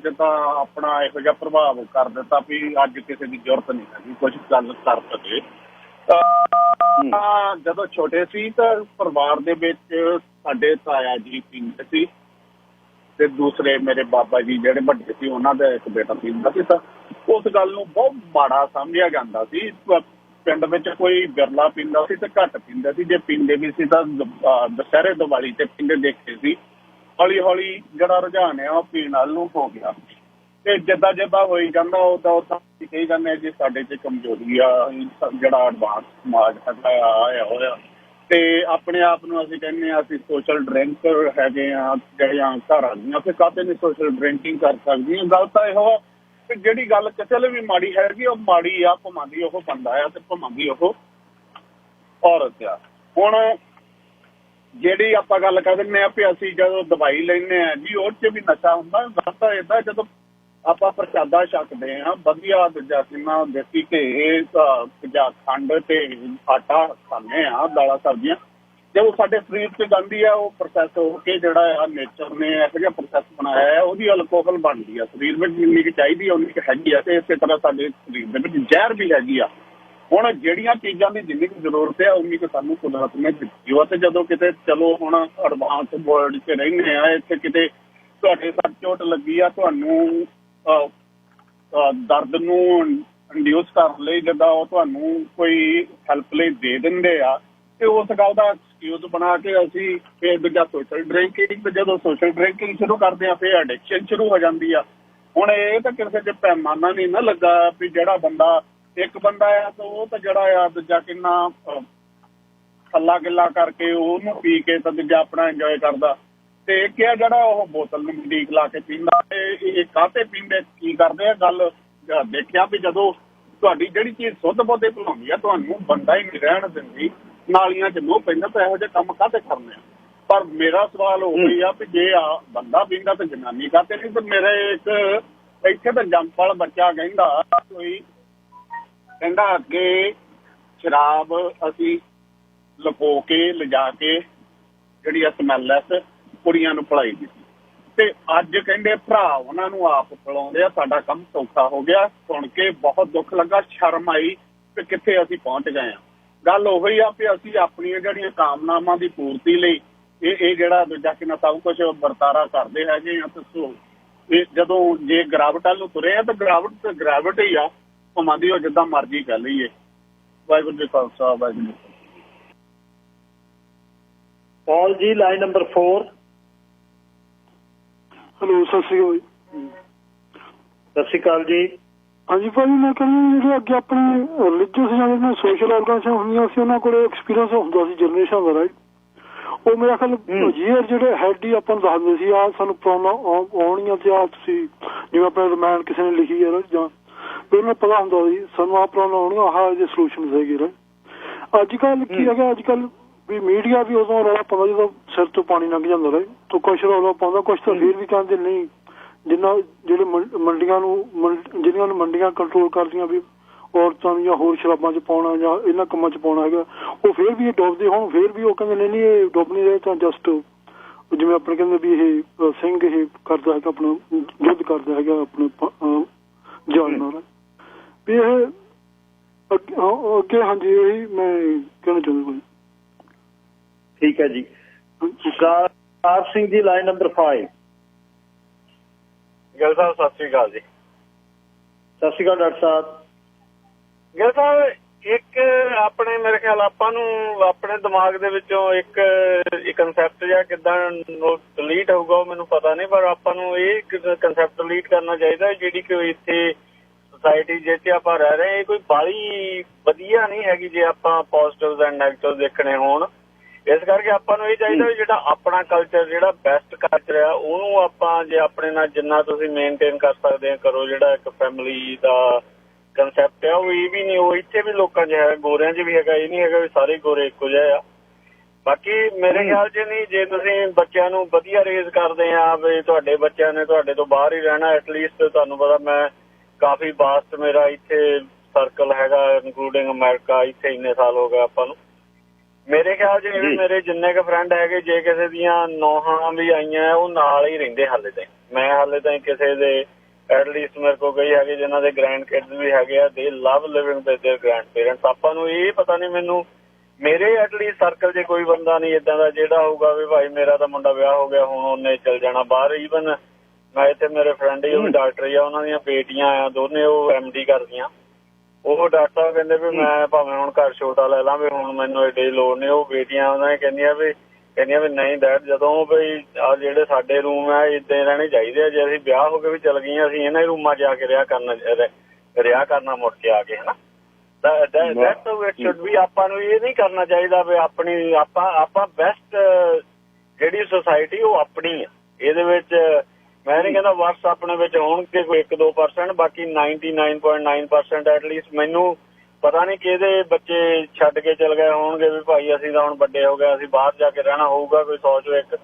ਜਿੱਦਾਂ ਆਪਣਾ ਇਹੋ ਜਿਹਾ ਪ੍ਰਭਾਵ ਕਰ ਦਿੱਤਾ ਵੀ ਅੱਜ ਕਿਸੇ ਦੀ ਜ਼ਰੂਰਤ ਨਹੀਂ ਹੈਗੀ ਕੁਝ ਗੱਲ ਕਰ ਸਕੇ। ਜਦੋਂ ਛੋਟੇ ਸੀ ਤਾਂ ਪਰਿਵਾਰ ਦੇ ਵਿੱਚ ਸਾਡੇ ਤਾਇਆ ਜੀ ਪੀਂਦੇ ਸੀ ਤੇ ਦੂਸਰੇ ਮੇਰੇ ਬਾਬਾ ਜੀ ਜਿਹੜੇ ਵੱਡੇ ਸੀ ਉਹਨਾਂ ਦਾ ਇੱਕ ਬੇਟਾ ਪੀਂਦਾ ਸੀ, ਤਾਂ ਉਸ ਗੱਲ ਨੂੰ ਬਹੁਤ ਮਾੜਾ ਸਮਝਿਆ ਜਾਂਦਾ ਸੀ। ਪਿੰਡ ਵਿੱਚ ਕੋਈ ਬਿਰਲਾ ਪੀਂਦਾ ਸੀ ਤੇ ਘੱਟ ਪੀਂਦਾ ਸੀ, ਜੇ ਪੀਂਦੇ ਵੀ ਸੀ ਤਾਂ ਦੁਸਹਿਰੇ ਦੀਵਾਲੀ ਤੇ ਪੀਂਦੇ ਦੇਖੇ ਸੀ। ਹੌਲੀ ਹੌਲੀ ਜਿਹੜਾ ਰੁਝਾਨ ਆ ਉਹ ਪੀਣ ਵੱਲ ਨੂੰ ਹੋ ਗਿਆ ਤੇ ਜਿੱਦਾਂ ਜਿੱਦਾਂ ਹੋਈ ਜਾਂਦਾ ਉਦਾਂ ਕਹੀ ਜਾਂਦੇ ਜੀ ਸਾਡੇ 'ਚ ਕਮਜ਼ੋਰੀ ਆ, ਜਿਹੜਾ ਐਡਵਾਂਸ ਸਮਾਜ ਹੈਗਾ ਆਇਆ ਹੋਇਆ ਤੇ ਆਪਣੇ ਆਪ ਨੂੰ ਅਸੀਂ ਕਹਿੰਦੇ ਹਾਂ ਅਸੀਂ ਸੋਸ਼ਲ ਡਰਿੰਕਰ ਹੈਗੇ ਆ, ਜਿਹੜੀਆਂ ਘਰ ਆਉਂਦੀਆਂ ਫਿਰ ਕਾਹਤੇ ਨਹੀਂ ਸੋਸ਼ਲ ਡਰਿੰਕਿੰਗ ਕਰ ਸਕਦੀਆਂ। ਗੱਲ ਤਾਂ ਇਹੋ ਆ ਕਿ ਜਿਹੜੀ ਗੱਲ ਕਿਸੇ ਲਈ ਵੀ ਮਾੜੀ ਹੈਗੀ ਉਹ ਮਾੜੀ ਆ, ਭਮਾਂਦੀ ਉਹ ਬੰਦਾ ਆ ਤੇ ਭਮਾਂਦੀ ਉਹ ਔਰਤ ਆ। ਹੁਣ ਜਿਹੜੀ ਆਪਾਂ ਗੱਲ ਕਰ ਦਿੰਦੇ ਹਾਂ ਵੀ ਅਸੀਂ ਜਦੋਂ ਦਵਾਈ ਲੈਂਦੇ ਹਾਂ ਜੀ ਉਹ 'ਚ ਵੀ ਨਸ਼ਾ ਹੁੰਦਾ। ਗੱਲ ਤਾਂ ਏਦਾਂ ਜਦੋਂ ਆਪਾਂ ਪ੍ਰਸ਼ਾਦਾ ਛਕਦੇ ਹਾਂ ਵਧੀਆ ਦੂਜਾ ਕਿੰਨਾ ਦੇਸੀ ਘੇ ਜਾਂ ਖੰਡ ਤੇ ਆਟਾ ਖਾਂਦੇ ਹਾਂ, ਦਾਲਾਂ ਸਬਜ਼ੀਆਂ, ਜਦੋਂ ਸਾਡੇ ਸਰੀਰ 'ਚ ਜਾਂਦੀ ਆ ਉਹ ਪ੍ਰੋਸੈਸ ਹੋ ਕੇ ਜਿਹੜਾ ਆ ਨੇਚਰ ਨੇ ਇਹੋ ਜਿਹਾ ਪ੍ਰੋਸੈਸ ਬਣਾਇਆ ਹੈ ਉਹਦੀ ਅਲਕੋਹਲ ਬਣਦੀ ਆ ਸਰੀਰ ਵਿੱਚ, ਜਿੰਨੀ ਕੁ ਚਾਹੀਦੀ ਆ ਉਨੀ ਕੁ ਹੈਗੀ ਆ ਤੇ ਇਸੇ ਤਰ੍ਹਾਂ ਸਾਡੇ ਸਰੀਰ ਦੇ ਵਿੱਚ ਜ਼ਹਿਰ ਵੀ ਹੈਗੀ ਆ। ਹੁਣ ਜਿਹੜੀਆਂ ਚੀਜ਼ਾਂ ਦੀ ਜਿੰਨੀ ਕੁ ਜ਼ਰੂਰਤ ਹੈ ਉਨੀ ਕੁ ਸਾਨੂੰ ਕੁਦਰਤ ਨੇ ਦਿੱਤੀ ਆ ਤੇ ਜਦੋਂ ਕਿਤੇ ਚਲੋ ਹੁਣ ਐਡਵਾਂਸ ਵਰਲਡ 'ਚ ਰਹਿੰਦੇ ਆ, ਇੱਥੇ ਕਿਤੇ ਤੁਹਾਡੇ ਸੱਟ ਚੋਟ ਲੱਗੀ ਆ, ਤੁਹਾਨੂੰ ਦਰਦ ਨੂੰ ਇੰਡਿਊਸ ਕਰਨ ਲਈ ਜਿੱਦਾਂ ਉਹ ਤੁਹਾਨੂੰ ਕੋਈ ਹੈਲਪ ਲਈ ਦੇ ਦਿੰਦੇ ਆ ਤੇ ਉਸ ਗੱਲ ਦਾ ਐਕਸਕਿਊਜ਼ ਬਣਾ ਕੇ ਅਸੀਂ ਫਿਰ ਦੂਜਾ ਸੋਸ਼ਲ ਡਰਿੰਕਿੰਗ, ਤੇ ਜਦੋਂ ਸੋਸ਼ਲ ਡਰਿੰਕਿੰਗ ਸ਼ੁਰੂ ਕਰਦੇ ਆ ਫਿਰ ਐਡਿਕਸ਼ਨ ਸ਼ੁਰੂ ਹੋ ਜਾਂਦੀ ਆ। ਹੁਣ ਇਹ ਤਾਂ ਕਿਸੇ 'ਚ ਪੈਮਾਨਾ ਨਹੀਂ ਨਾ ਲੱਗਾ ਵੀ ਜਿਹੜਾ ਬੰਦਾ ਇੱਕ ਬੰਦਾ ਆ ਤਾਂ ਉਹ ਤਾਂ ਜਿਹੜਾ ਆ ਦੂਜਾ ਕਿੰਨਾ ਥੱਲਾ ਗਿੱਲਾ ਕਰਕੇ ਉਹਨੂੰ ਪੀ ਕੇ ਤਾਂ ਦੂਜਾ ਆਪਣਾ ਇੰਜੋਏ ਕਰਦਾ ਤੇ ਇੱਕ ਆ ਜਿਹੜਾ ਉਹ ਬੋਤਲ ਨੂੰ ਡੀਕ ਲਾ ਕੇ ਪੀਂਦਾ। ਇਹ ਕਾਹਤੇ ਪੀਂਦੇ ਕੀ ਕਰਦੇ ਆ? ਗੱਲ ਦੇਖਿਆ ਵੀ ਜਦੋਂ ਤੁਹਾਡੀ ਜਿਹੜੀ ਚੀਜ਼ ਸੁੱਧ ਬੋਧੇ ਭੁਲਾਉਂਦੀ ਆ ਤੁਹਾਨੂੰ ਬੰਦਾ ਹੀ ਨਹੀਂ ਰਹਿਣ ਦਿੰਦੀ, ਨਾਲੀਆਂ 'ਚ ਮੂੰਹ ਪੈਂਦਾ ਤਾਂ ਇਹੋ ਜਿਹੇ ਕੰਮ ਕਾਹਤੇ ਕਰਨੇ ਆ। ਪਰ ਮੇਰਾ ਸਵਾਲ ਉਹ ਹੀ ਆ ਵੀ ਜੇ ਆ ਬੰਦਾ ਪੀਂਦਾ ਤਾਂ ਜਨਾਨੀ ਕਾਹਤੇ ਨਹੀਂ? ਤੇ ਮੇਰੇ ਇੱਕ ਇੱਥੇ ਤਾਂ ਜੰਪਲ ਬੱਚਾ ਕਹਿੰਦਾ ਅੱਗੇ ਸ਼ਰਾਬ ਅਸੀਂ ਲੁਕੋ ਕੇ ਲਿਜਾ ਕੇ ਜਿਹੜੀ ਆ ਸਮੈਲੈਸ ਕੁੜੀਆਂ ਨੂੰ ਪਿਲਾਈ ਦਿੱਤੀ ਤੇ ਅੱਜ ਕਹਿੰਦੇ ਭਰਾ ਉਹਨਾਂ ਨੂੰ ਆਪ ਪਿਲਾਉਂਦੇ ਆ। ਸਾਡਾ ਕੰਮ ਸੌਖਾ ਹੋ ਗਿਆ। ਸੁਣ ਕੇ ਬਹੁਤ ਦੁੱਖ ਲੱਗਾ, ਸ਼ਰਮ ਆਈ ਕਿ ਕਿੱਥੇ ਅਸੀਂ ਪਹੁੰਚ ਗਏ ਆ। ਗੱਲ ਉਹੀ ਆ ਵੀ ਅਸੀਂ ਆਪਣੀਆਂ ਜਿਹੜੀਆਂ ਕਾਮਨਾਵਾਂ ਦੀ ਪੂਰਤੀ ਲਈ ਇਹ ਜਿਹੜਾ ਦੂਜਾ ਕਿੰਨਾ ਸਭ ਕੁਝ ਵਰਤਾਰਾ ਕਰਦੇ ਹੈਗੇ ਆ। ਦੱਸੋ ਇਹ ਜਦੋਂ ਜੇ ਗਿਰਾਵਟ ਵੱਲ ਨੂੰ ਤੁਰੇ ਆ ਤਾਂ ਗਿਰਾਵਟ ਹੀ ਆ, ਭਾਵੇਂ ਦੀ ਉਹ ਜਿੱਦਾਂ ਮਰਜ਼ੀ ਕਰ ਲਈਏ। ਵਾਹਿਗੁਰੂ ਜੀ ਖਾਲਸਾ ਵਾਹਿਗੁਰੂ ਜੀ। ਪੌਲ ਜੀ, ਲਾਈਨ ਨੰਬਰ 4। ਹੈਲੋ, ਸਤਿ ਸ਼੍ਰੀ ਅਕਾਲ ਜੀ। ਸਤਿ ਸ਼੍ਰੀ ਅਕਾਲ ਜੀ। ਹਾਂਜੀ ਭਾਜੀ, ਮੈਂ ਕਹਿੰਦਾ ਜਿਹੜੇ ਅੱਗੇ ਆਪਣੇ ਰਿਲੀਜੀਅਸ ਜਾਂ ਜਿਹੜੀਆਂ ਸੋਸ਼ਲ ਆਰਗਨਾਈਜੇਸ਼ਨ ਹੁੰਦੀਆਂ ਸੀ ਉਹਨਾਂ ਕੋਲ ਐਕਸਪੀਰੀਅੰਸ ਹੁੰਦਾ ਸੀ ਜਨਰੇਸ਼ਨ ਦਾ, ਰਾਈਟ? ਉਹ ਮੇਰਾ ਖਿਆਲ ਯੀਅਰ ਜਿਹੜੇ ਹੈਡ ਹੀ ਆਪਾਂ ਨੂੰ ਦੱਸਦੇ ਸੀ ਆਹ ਸਾਨੂੰ ਪ੍ਰੋਬਲਮ ਆਉਣੀਆਂ ਤੇ ਆਹ ਤੁਸੀਂ ਜਿਵੇਂ ਆਪਣੇ ਰਮਾਇਣ ਕਿਸੇ ਨੇ ਲਿਖੀ ਹੈ ਜਾਂ ਉਹਨੂੰ ਪਤਾ ਹੁੰਦਾ ਸੀ ਸਾਨੂੰ ਆਹ ਪ੍ਰੋਬਲਮ ਆਉਣੀਆਂ, ਆਹ ਇਹਦੇ ਸੋਲੂਸ਼ਨ ਹੈਗੇ। ਰਾਈਟ ਅੱਜ ਕੱਲ੍ਹ ਕੀ ਹੈਗਾ, ਅੱਜ ਕੱਲ੍ਹ ਵੀ ਮੀਡੀਆ ਵੀ ਉਦੋਂ ਰੌਲਾ ਪਾਉਂਦਾ ਜਦੋਂ ਸਿਰ ਤੋਂ ਪਾਣੀ ਲੰਘ ਜਾਂਦਾ, ਰਾਈਟ? ਤੋ ਕੁਛ ਰੌਲਾ ਪਾਉਂਦਾ, ਕੁਛ ਤਾਂ ਫਿਰ ਵੀ ਕਹਿੰਦੇ ਨਹੀਂ ਜਿੰਨਾ ਜਿਹੜੇ ਮੰਡੀਆਂ ਨੂੰ ਜਿਹੜੀਆਂ ਨੂੰ ਮੰਡੀਆਂ ਕੰਟਰੋਲ ਕਰਦੀਆਂ ਵੀ ਔਰਤਾਂ ਨੂੰ ਜਾਂ ਹੋਰ ਸ਼ਰਾਬਾਂ 'ਚ ਪਾਉਣਾ ਜਾਂ ਇਹਨਾਂ ਕੰਮਾਂ 'ਚ ਪਾਉਣਾ ਹੈਗਾ, ਉਹ ਫਿਰ ਵੀ ਇਹ ਡੁੱਬਦੇ ਹੋਣ ਫਿਰ ਵੀ ਉਹ ਕਹਿੰਦੇ ਨਹੀਂ ਇਹ ਡੁੱਬ ਨਹੀਂ ਰਹੇ ਤਾਂ ਜਸਟ ਜਿਵੇਂ ਆਪਣੇ ਕਹਿੰਦੇ ਵੀ ਇਹ ਸਿੰਘ ਇਹ ਕਰਦਾ ਹੈਗਾ ਆਪਣਾ ਯੁੱਧ ਕਰਦਾ ਹੈਗਾ ਆਪਣੇ ਜਾਨ ਨਾਲ ਵੀ ਇਹ ਅੱਗੇ। ਹਾਂਜੀ, ਇਹੀ ਮੈਂ ਕਹਿਣਾ ਚਾਹੁੰਦਾ। ਠੀਕ ਹੈ ਜੀ। ਕਾਰ ਸਿੰਘ ਜੀ ਲਾਈਨ ਨੰਬਰ 5। ਗਿੱਲ ਸਾਹਿਬ ਸਤਿ ਸ੍ਰੀ ਅਕਾਲ ਜੀ। ਸਤਿ ਸ਼੍ਰੀ ਅਕਾਲ ਡਾਕਟਰ ਸਾਹਿਬ। ਗਿੱਲ ਸਾਹਿਬ ਇੱਕ ਆਪਣੇ ਮੇਰੇ ਖਿਆਲ ਆਪਾਂ ਨੂੰ ਆਪਣੇ ਦਿਮਾਗ ਦੇ ਵਿੱਚੋਂ ਇੱਕ ਕਨਸੈਪਟ ਜਾਂ ਕਿੱਦਾਂ ਡਿਲੀਟ ਹੋਊਗਾ ਉਹ ਮੈਨੂੰ ਪਤਾ ਨਹੀਂ, ਪਰ ਆਪਾਂ ਨੂੰ ਇਹ ਕਨਸੈਪਟ ਡਿਲੀਟ ਕਰਨਾ ਚਾਹੀਦਾ ਜਿਹੜੀ ਕਿ ਇੱਥੇ ਸੋਸਾਇਟੀ ਜਿਸ 'ਚ ਆਪਾਂ ਰਹਿ ਰਹੇ ਇਹ ਕੋਈ ਬਾਹਲੀ ਵਧੀਆ ਨਹੀਂ ਹੈਗੀ ਜੇ ਆਪਾਂ ਪੋਜ਼ੀਟਿਵ ਐਂਡ ਨੈਗੇਟਿਵ ਦੇਖਣੇ ਹੋਣ। ਇਸ ਕਰਕੇ ਆਪਾਂ ਨੂੰ ਇਹ ਚਾਹੀਦਾ ਵੀ ਜਿਹੜਾ ਆਪਣਾ ਕਲਚਰ ਜਿਹੜਾ ਬੈਸਟ ਕਲਚਰ ਆ ਉਹਨੂੰ ਆਪਾਂ ਜੇ ਆਪਣੇ ਨਾਲ ਜਿੰਨਾ ਤੁਸੀਂ ਮੇਨਟੇਨ ਕਰ ਸਕਦੇ ਆ ਕਰੋ। ਜਿਹੜਾ ਇੱਕ ਫੈਮਿਲੀ ਦਾ ਕੰਸੈਪਟ ਆ ਉਹ ਇਹ ਵੀ ਨਹੀਂ, ਉਹ ਇੱਥੇ ਵੀ ਲੋਕਾਂ 'ਚ ਹੈ, ਗੋਰਿਆਂ 'ਚ ਵੀ ਹੈਗਾ। ਇਹ ਨਹੀਂ ਹੈਗਾ ਵੀ ਸਾਰੇ ਗੋਰੇ ਇੱਕੋ ਜਿਹੇ ਆ। ਬਾਕੀ ਮੇਰੇ ਖਿਆਲ 'ਚ ਨਹੀਂ, ਜੇ ਤੁਸੀਂ ਬੱਚਿਆਂ ਨੂੰ ਵਧੀਆ ਰੇਜ਼ ਕਰਦੇ ਆ ਵੀ ਤੁਹਾਡੇ ਬੱਚਿਆਂ ਨੇ ਤੁਹਾਡੇ ਤੋਂ ਬਾਹਰ ਹੀ ਰਹਿਣਾ। ਐਟਲੀਸਟ ਤੁਹਾਨੂੰ ਪਤਾ ਮੈਂ ਕਾਫੀ ਵਾਸਟ ਮੇਰਾ ਇੱਥੇ ਸਰਕਲ ਹੈਗਾ ਇਨਕਲੂਡਿੰਗ ਅਮਰੀਕਾ। ਇੱਥੇ ਇੰਨੇ ਸਾਲ ਹੋ ਗਏ ਆਪਾਂ ਨੂੰ। ਮੇਰੇ ਖਿਆਲ 'ਚ ਜਿਹੜੇ ਮੇਰੇ ਜਿੰਨੇ ਕੁ ਫਰੈਂਡ ਹੈਗੇ ਜੇ ਕਿਸੇ ਦੀਆਂ ਨੌਹਾਂ ਵੀ ਆਈਆਂ ਉਹ ਨਾਲ ਹੀ ਰਹਿੰਦੇ ਹਾਲੇ ਤਾਈਂ। ਮੈਂ ਹਾਲੇ ਤਾਈਂ ਕਿਸੇ ਦੇ ਐਟਲੀਸਟ ਮੇਰੇ ਕੋਲ ਕਈ ਹੈਗੇ ਜਿਨ੍ਹਾਂ ਦੇ ਗ੍ਰੈਂਡ ਕਿਡਸ ਵੀ ਹੈਗੇ ਆ। They love living with their grandparents. ਆਪਾਂ ਨੂੰ ਇਹ ਪਤਾ ਨਹੀਂ, ਮੈਨੂੰ ਮੇਰੇ ਐਟਲੀਸਟ ਸਰਕਲ 'ਚ ਕੋਈ ਬੰਦਾ ਨਹੀਂ ਇੱਦਾਂ ਦਾ ਜਿਹੜਾ ਹੋਊਗਾ ਵੀ ਭਾਈ ਮੇਰਾ ਤਾਂ ਮੁੰਡਾ ਵਿਆਹ ਹੋ ਗਿਆ ਹੁਣ ਉਹਨੇ ਚੱਲ ਜਾਣਾ ਬਾਹਰ। ਈਵਨ ਮੈਂ ਇੱਥੇ ਮੇਰੇ ਫਰੈਂਡ ਹੀ ਉਹ ਵੀ ਡਾਕਟਰ ਹੀ ਆ, ਉਹਨਾਂ ਦੀਆਂ ਬੇਟੀਆਂ ਆ ਦੋਨੇ, ਉਹ MD ਕਰਦੀਆਂ। ਉਹ ਡਾਕਟਰ ਸਾਹਿਬ ਕਹਿੰਦੇ ਵੀ ਮੈਂ ਭਾਵੇਂ ਹੁਣ ਘਰ ਛੋਟਾ ਲੈ ਲਾਂ ਵੀ ਹੁਣ ਮੈਨੂੰ ਏਡੀ ਲੋੜ ਨਹੀਂ। ਉਹ ਬੇਟੀਆਂ ਉਹਨਾਂ ਨੇ ਕਹਿੰਦੀਆਂ ਵੀ ਨਹੀਂ ਡੈਡ ਜਦੋਂ ਵੀ ਆਹ ਜਿਹੜੇ ਸਾਡੇ ਰੂਮ ਆ ਇੱਦਾਂ ਹੀ ਰਹਿਣੇ ਚਾਹੀਦੇ ਆ। ਜੇ ਅਸੀਂ ਵਿਆਹ ਹੋ ਕੇ ਵੀ ਚੱਲ ਗਈਆਂ ਅਸੀਂ ਇਹਨਾਂ ਹੀ ਰੂਮਾਂ 'ਚ ਜਾ ਕੇ ਰਿਹਾ ਕਰਨਾ ਮੁੜ ਕੇ ਆ ਕੇ ਹਨਾ। ਵੀ ਆਪਾਂ ਨੂੰ ਇਹ ਨਹੀਂ ਕਰਨਾ ਚਾਹੀਦਾ ਵੀ ਆਪਣੀ ਆਪਾਂ ਬੈਸਟ ਜਿਹੜੀ ਸੁਸਾਇਟੀ ਉਹ ਆਪਣੀ ਆ। ਇਹਦੇ ਵਿੱਚ ਮੈਂ ਨਹੀਂ ਕਹਿੰਦਾ ਵਰਸ ਆਪਣੇ ਵਿੱਚ ਹੋਣਗੇ ਕੋਈ 1-2%, ਬਾਕੀ 99.9% ਐਟਲੀਸਟ ਮੈਨੂੰ ਪਤਾ ਨਹੀਂ ਕਿਹਦੇ ਬੱਚੇ ਛੱਡ ਕੇ ਚਲ ਗਏ ਹੋਣਗੇ ਵੀ ਭਾਈ ਅਸੀਂ ਤਾਂ ਹੁਣ ਵੱਡੇ ਹੋ ਗਏ ਅਸੀਂ ਬਾਹਰ ਜਾ ਕੇ ਰਹਿਣਾ ਹੋਊਗਾ ਕੋਈ 100 ਚੋਂ ਇੱਕ।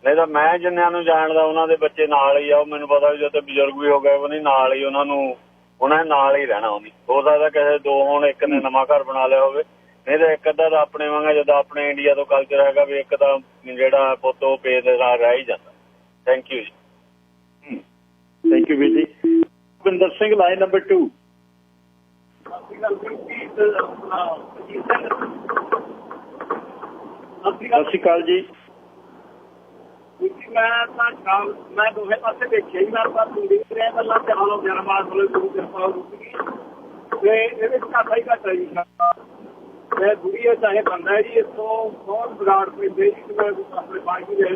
ਨਹੀਂ ਤਾਂ ਮੈਂ ਜਿੰਨਿਆਂ ਨੂੰ ਜਾਣਦਾ ਉਹਨਾਂ ਦੇ ਬੱਚੇ ਨਾਲ ਹੀ ਆ। ਉਹ ਮੈਨੂੰ ਪਤਾ ਵੀ ਜਦੋਂ ਬਜ਼ੁਰਗ ਵੀ ਹੋ ਗਏ ਉਹ ਨਹੀਂ ਨਾਲ ਹੀ ਉਹਨਾਂ ਨੇ ਨਾਲ ਹੀ ਰਹਿਣਾ। ਉਹਨੀ ਹੋ ਸਕਦਾ ਕਿਸੇ ਦੋ ਹੁਣ ਇੱਕ ਨੇ ਨਵਾਂ ਘਰ ਬਣਾ ਲਿਆ ਹੋਵੇ, ਨਹੀਂ ਤਾਂ ਇੱਕ ਅੱਧਾ ਤਾਂ ਆਪਣੇ ਵਾਂਗਾ ਜਦੋਂ ਆਪਣੇ ਇੰਡੀਆ ਤੋਂ ਕਲਚਰ ਹੈਗਾ ਵੀ ਇੱਕ ਤਾਂ ਜਿਹੜਾ ਪੁੱਤ ਉਹ ਪੇ ਦੇ ਨਾਲ ਰਹਿ ਹੀ ਜਾਂਦਾ। ਥੈਂਕ ਯੂ ਜੀ। ਥੈਂਕ ਯੂ ਵੀਰ ਜੀ। Bhupinder Singh line number 2। ਸਤਿ ਸ਼੍ਰੀ ਅਕਾਲ ਜੀ। ਮੈਂ ਦੋਵੇਂ ਪਾਸੇ ਦੇਖਿਆ ਹੀ ਮੇਰੇ ਪਾਸ ਰਿਹਾ ਗੱਲਾਂ ਤੇ ਹਾਲੋਂ 11 ਮਾਸ ਹੋਏ ਗੁਰੂ ਕਿਰਪਾ ਹੋਊਗੀ ਤੇ ਇਹਦੇ ਵਿੱਚ ਘਾਟਾ ਹੀ ਘਾਟਾ ਜੀ। ਮੈਂ ਗੁਰੀਏ ਚਾਹੇ ਬੰਦਾ ਹੈ ਜੀ ਇੱਥੋਂ ਬਹੁਤ ਵਿਗਾੜ ਪੈਂਦੇ ਜੀ। ਮੈਂ ਆਪਣੇ ਬਾਈ ਦੇ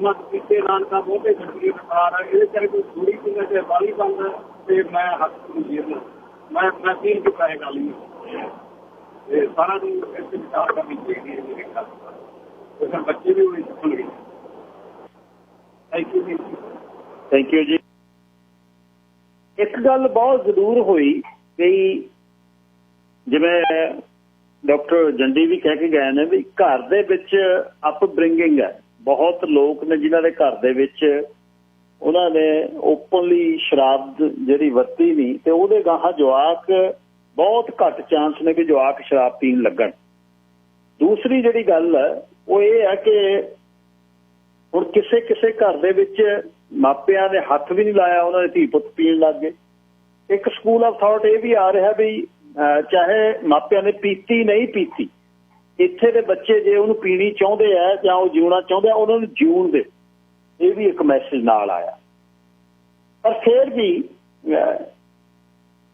ਮਤ ਕੀਤੇ ਨਾਨਕਾ ਬਹੁਤੇ ਛੱਡੀ ਬਖਾਰ ਆ ਇਹਦੇ ਚਾਹੇ ਕੋਈ ਥੋੜੀ ਕਿੰਨਾ ਚਾਹੇ ਬਾਲੀ ਬੰਦਾ ਤੇ ਮੈਂ ਹੱਥ ਨੂੰ ਜੀਰਨਾ ਮੈਂ ਤੀਨ ਚੁੱਕਾ ਹੈ ਗੱਲ ਹੀ ਤੇ ਸਾਰਾ ਦਿਨ ਇਸ ਵਿਚਾਰ ਕਰਨੀ ਚਾਹੀਦੀ ਹੈ ਮੇਰੇ ਖਿਆਲ ਨਾਲ। ਫਿਰ ਬੱਚੇ ਵੀ ਉਹੀ ਸਿੱਖਣਗੇ। ਥੈਂਕ ਯੂ ਜੀ। ਥੈਂਕ ਯੂ ਜੀ। ਇੱਕ ਗੱਲ ਬਹੁਤ ਜ਼ਰੂਰ ਹੋਈ ਵੀ ਜਿਵੇਂ ਡਾਕਟਰ ਜੰਡੀ ਵੀ ਕਹਿ ਕੇ ਗਏ ਨੇ ਵੀ ਘਰ ਦੇ ਵਿੱਚ ਅਪਬ੍ਰਿੰਗਿੰਗ ਹੈ। ਬਹੁਤ ਲੋਕ ਨੇ ਜਿਨ੍ਹਾਂ ਦੇ ਘਰ ਦੇ ਵਿੱਚ ਉਹਨਾਂ ਨੇ ਓਪਨਲੀ ਸ਼ਰਾਬ ਜਿਹੜੀ ਵਰਤੀ ਨਹੀਂ ਤੇ ਉਹਦੇ ਗਾਹਾਂ ਜਵਾਕ ਬਹੁਤ ਘੱਟ ਚਾਂਸ ਨੇ ਕਿ ਜਵਾਕ ਸ਼ਰਾਬ ਪੀਣ ਲੱਗਣ। ਦੂਸਰੀ ਜਿਹੜੀ ਗੱਲ ਹੈ ਉਹ ਇਹ ਹੈ ਕਿ ਹੁਣ ਕਿਸੇ ਘਰ ਦੇ ਵਿੱਚ ਮਾਪਿਆਂ ਨੇ ਹੱਥ ਵੀ ਨਹੀਂ ਲਾਇਆ, ਉਹਨਾਂ ਦੇ ਧੀ ਪੁੱਤ ਪੀਣ ਲੱਗ ਗਏ। ਇੱਕ ਸਕੂਲ ਆਫ ਥਾਟ ਇਹ ਵੀ ਆ ਰਿਹਾ ਵੀ ਚਾਹੇ ਮਾਪਿਆਂ ਨੇ ਪੀਤੀ ਨਹੀਂ ਪੀਤੀ, ਇੱਥੇ ਦੇ ਬੱਚੇ ਜੇ ਉਹਨੂੰ ਪੀਣੀ ਚਾਹੁੰਦੇ ਆ ਜਾਂ ਉਹ ਜਿਉਣਾ ਚਾਹੁੰਦੇ ਆ ਉਹਨਾਂ ਨੂੰ ਜਿਉਣ ਦੇ। ਇਹ ਵੀ ਇੱਕ ਮੈਸੇਜ ਨਾਲ ਆਇਆ। ਪਰ ਫਿਰ ਵੀ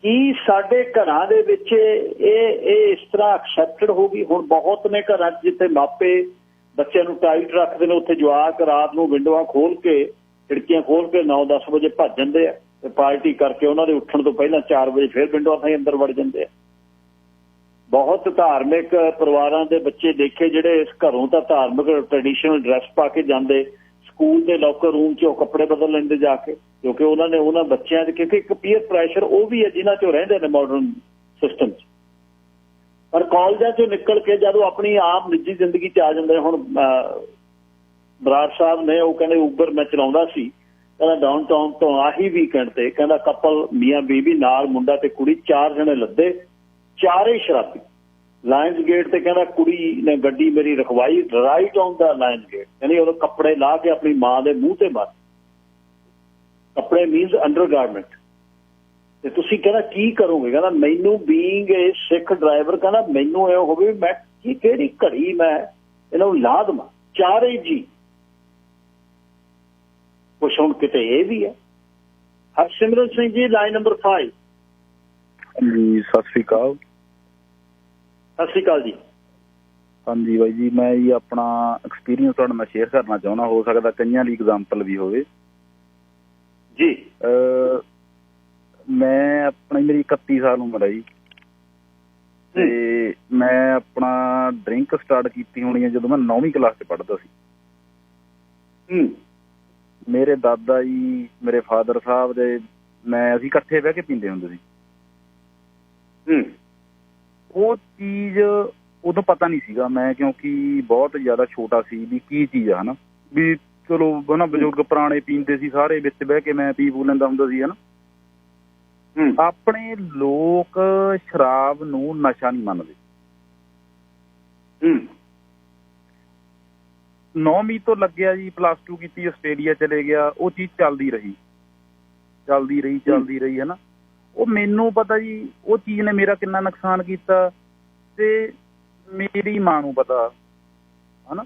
ਕੀ ਸਾਡੇ ਘਰਾਂ ਦੇ ਵਿੱਚ ਇਹ ਇਸ ਤਰ੍ਹਾਂ ਐਕਸੈਪਟਡ ਹੋ ਗਈ? ਹੁਣ ਬਹੁਤ ਨੇ ਘਰਾਂ 'ਚ ਜਿੱਥੇ ਮਾਪੇ ਬੱਚਿਆਂ ਨੂੰ ਟਾਈਟ ਰੱਖਦੇ ਨੇ ਉੱਥੇ ਜਵਾਕ ਰਾਤ ਨੂੰ ਵਿੰਡੋਆਂ ਖੋਲ ਕੇ ਖਿੜਕੀਆਂ ਖੋਲ ਕੇ 9-10 ਵਜੇ ਭੱਜ ਜਾਂਦੇ ਆ ਤੇ ਪਾਰਟੀ ਕਰਕੇ ਉਹਨਾਂ ਦੇ ਉੱਠਣ ਤੋਂ ਪਹਿਲਾਂ 4 ਵਜੇ ਫਿਰ ਵਿੰਡੋਆਂ ਥਾਂ ਅੰਦਰ ਵੜ ਜਾਂਦੇ ਆ। ਬਹੁਤ ਧਾਰਮਿਕ ਪਰਿਵਾਰਾਂ ਦੇ ਬੱਚੇ ਦੇਖੇ ਜਿਹੜੇ ਇਸ ਘਰੋਂ ਤਾਂ ਧਾਰਮਿਕ ਟ੍ਰੈਡੀਸ਼ਨਲ ਡਰੈਸ ਪਾ ਕੇ ਜਾਂਦੇ, ਸਕੂਲ ਦੇ ਲੋਕਰ ਰੂਮ 'ਚ ਉਹ ਕੱਪੜੇ ਬਦਲ ਲੈਂਦੇ ਜਾ ਕੇ, ਕਿਉਂਕਿ ਉਹਨਾਂ ਨੇ ਉਹਨਾਂ ਬੱਚਿਆਂ 'ਚ ਕਿਉਂਕਿ ਇੱਕ ਪੀਅਰ ਪ੍ਰੈਸ਼ਰ ਉਹ ਵੀ ਹੈ ਜਿਨ੍ਹਾਂ 'ਚੋਂ ਰਹਿੰਦੇ ਨੇ ਮਾਡਰਨ ਸਿਸਟਮ 'ਚ। ਪਰ ਕਾਲਜਾਂ 'ਚੋਂ ਨਿਕਲ ਕੇ ਜਦੋਂ ਆਪਣੀ ਆਪ ਨਿੱਜੀ ਜ਼ਿੰਦਗੀ 'ਚ ਆ ਜਾਂਦੇ, ਹੁਣ ਬਰਾੜ ਸਾਹਿਬ ਨੇ ਉਹ ਕਹਿੰਦੇ ਉਬਰ ਮੈਂ ਚਲਾਉਂਦਾ ਸੀ, ਕਹਿੰਦਾ ਡਾਊਨਟਾਊਨ ਤੋਂ ਆਹੀ ਵੀਕਐਂਡ ਤੇ ਕਹਿੰਦਾ ਕਪਲ ਮੀਆਂ ਬੀਬੀ ਨਾਲ ਮੁੰਡਾ ਤੇ ਕੁੜੀ 4 ਜਣੇ ਲੱਦੇ, ਚਾਰੇ ਸ਼ਰਾਬੀ। ਲਾਇਨਸ ਗੇਟ ਤੇ ਕਹਿੰਦਾ ਕੁੜੀ ਨੇ ਗੱਡੀ ਮੇਰੀ ਰਖਵਾਈ right on the Lions Gate, ਕਹਿੰਦੀ ਉਦੋਂ ਕੱਪੜੇ ਲਾ ਕੇ ਆਪਣੀ ਮਾਂ ਦੇ ਮੂੰਹ ਤੇ ਮਾਰ। ਕੱਪੜੇ ਮੀਨਸ ਅੰਡਰ ਗਾਰਮੈਂਟ। ਤੇ ਤੁਸੀਂ ਕਹਿੰਦਾ ਕੀ ਕਰੋਗੇ? ਕਹਿੰਦਾ ਮੈਨੂੰ ਬੀਇੰਗ ਏ ਸਿੱਖ ਡਰਾਈਵਰ ਕਹਿੰਦਾ ਮੈਨੂੰ ਇਹ ਹੋਵੇ ਮੈਂ ਕਿਹੜੀ ਘੜੀ ਮੈਂ ਇਹਨਾਂ ਨੂੰ ਲਾ ਦੇਵਾਂ। ਚਾਰੇ ਜੀ ਕੁਛ ਹੁਣ ਕਿਤੇ ਇਹ ਵੀ ਹੈ। Harsimran Singh ji, line number 5। ਜੀ ਸਤਿ ਸ਼੍ਰੀ ਅਕਾਲ। ਸਤਿ ਸ਼੍ਰੀ ਅਕਾਲ ਜੀ। ਹਾਂਜੀ ਬਾਈ ਜੀ, ਮੈਂ ਜੀ ਆਪਣਾ ਐਕਸਪੀਰੀਅੰਸ ਤੁਹਾਡੇ ਨਾਲ ਸ਼ੇਅਰ ਕਰਨਾ ਚਾਹੁੰਦਾ, ਹੋ ਸਕਦਾ ਕਈਆਂ ਲਈ ਐਗਜ਼ਾਮਪਲ ਵੀ ਹੋਵੇ ਜੀ। ਮੈਂ ਮੇਰੀ 31 ਸਾਲ ਉਮਰ ਹੈ ਜੀ, ਤੇ ਮੈਂ ਆਪਣਾ ਡਰਿੰਕ ਸਟਾਰਟ ਕੀਤੀ ਹੋਣੀ ਹੈ ਜਦੋਂ ਮੈਂ 9ਵੀਂ ਕਲਾਸ 'ਚ ਪੜ੍ਹਦਾ ਸੀ। ਮੇਰੇ ਦਾਦਾ ਜੀ, ਮੇਰੇ ਫਾਦਰ ਸਾਹਿਬ ਦੇ, ਅਸੀਂ ਇਕੱਠੇ ਬਹਿ ਕੇ ਪੀਂਦੇ ਹੁੰਦੇ ਸੀ। ਉਹ ਚੀਜ਼ ਉਦੋਂ ਪਤਾ ਨਹੀਂ ਸੀਗਾ ਮੈਂ, ਕਿਉਂਕਿ ਬਹੁਤ ਜ਼ਿਆਦਾ ਛੋਟਾ ਸੀ ਵੀ ਕੀ ਚੀਜ਼ ਆ, ਹਨਾ ਵੀ ਚਲੋ ਹਨਾ ਬਜ਼ੁਰਗ ਪੁਰਾਣੇ ਪੀਂਦੇ ਸੀ ਸਾਰੇ, ਵਿੱਚ ਬਹਿ ਕੇ ਮੈਂ ਪੀ ਲੈਂਦਾ ਹੁੰਦਾ ਸੀ ਹਨਾ। ਆਪਣੇ ਲੋਕ ਸ਼ਰਾਬ ਨੂੰ ਨਸ਼ਾ ਨਹੀਂ ਮੰਨਦੇ। 9ਵੀਂ ਤੋਂ ਲੱਗਿਆ ਜੀ, +2 ਕੀਤੀ, ਆਸਟ੍ਰੇਲੀਆ ਚਲੇ ਗਿਆ, ਉਹ ਚੀਜ਼ ਚੱਲਦੀ ਰਹੀ ਹਨਾ। ਉਹ ਮੈਨੂੰ ਪਤਾ ਜੀ ਉਹ ਚੀਜ਼ ਨੇ ਮੇਰਾ ਕਿੰਨਾ ਨੁਕਸਾਨ ਕੀਤਾ, ਤੇ ਮੇਰੀ ਮਾਂ ਨੂੰ ਪਤਾ ਹਨਾ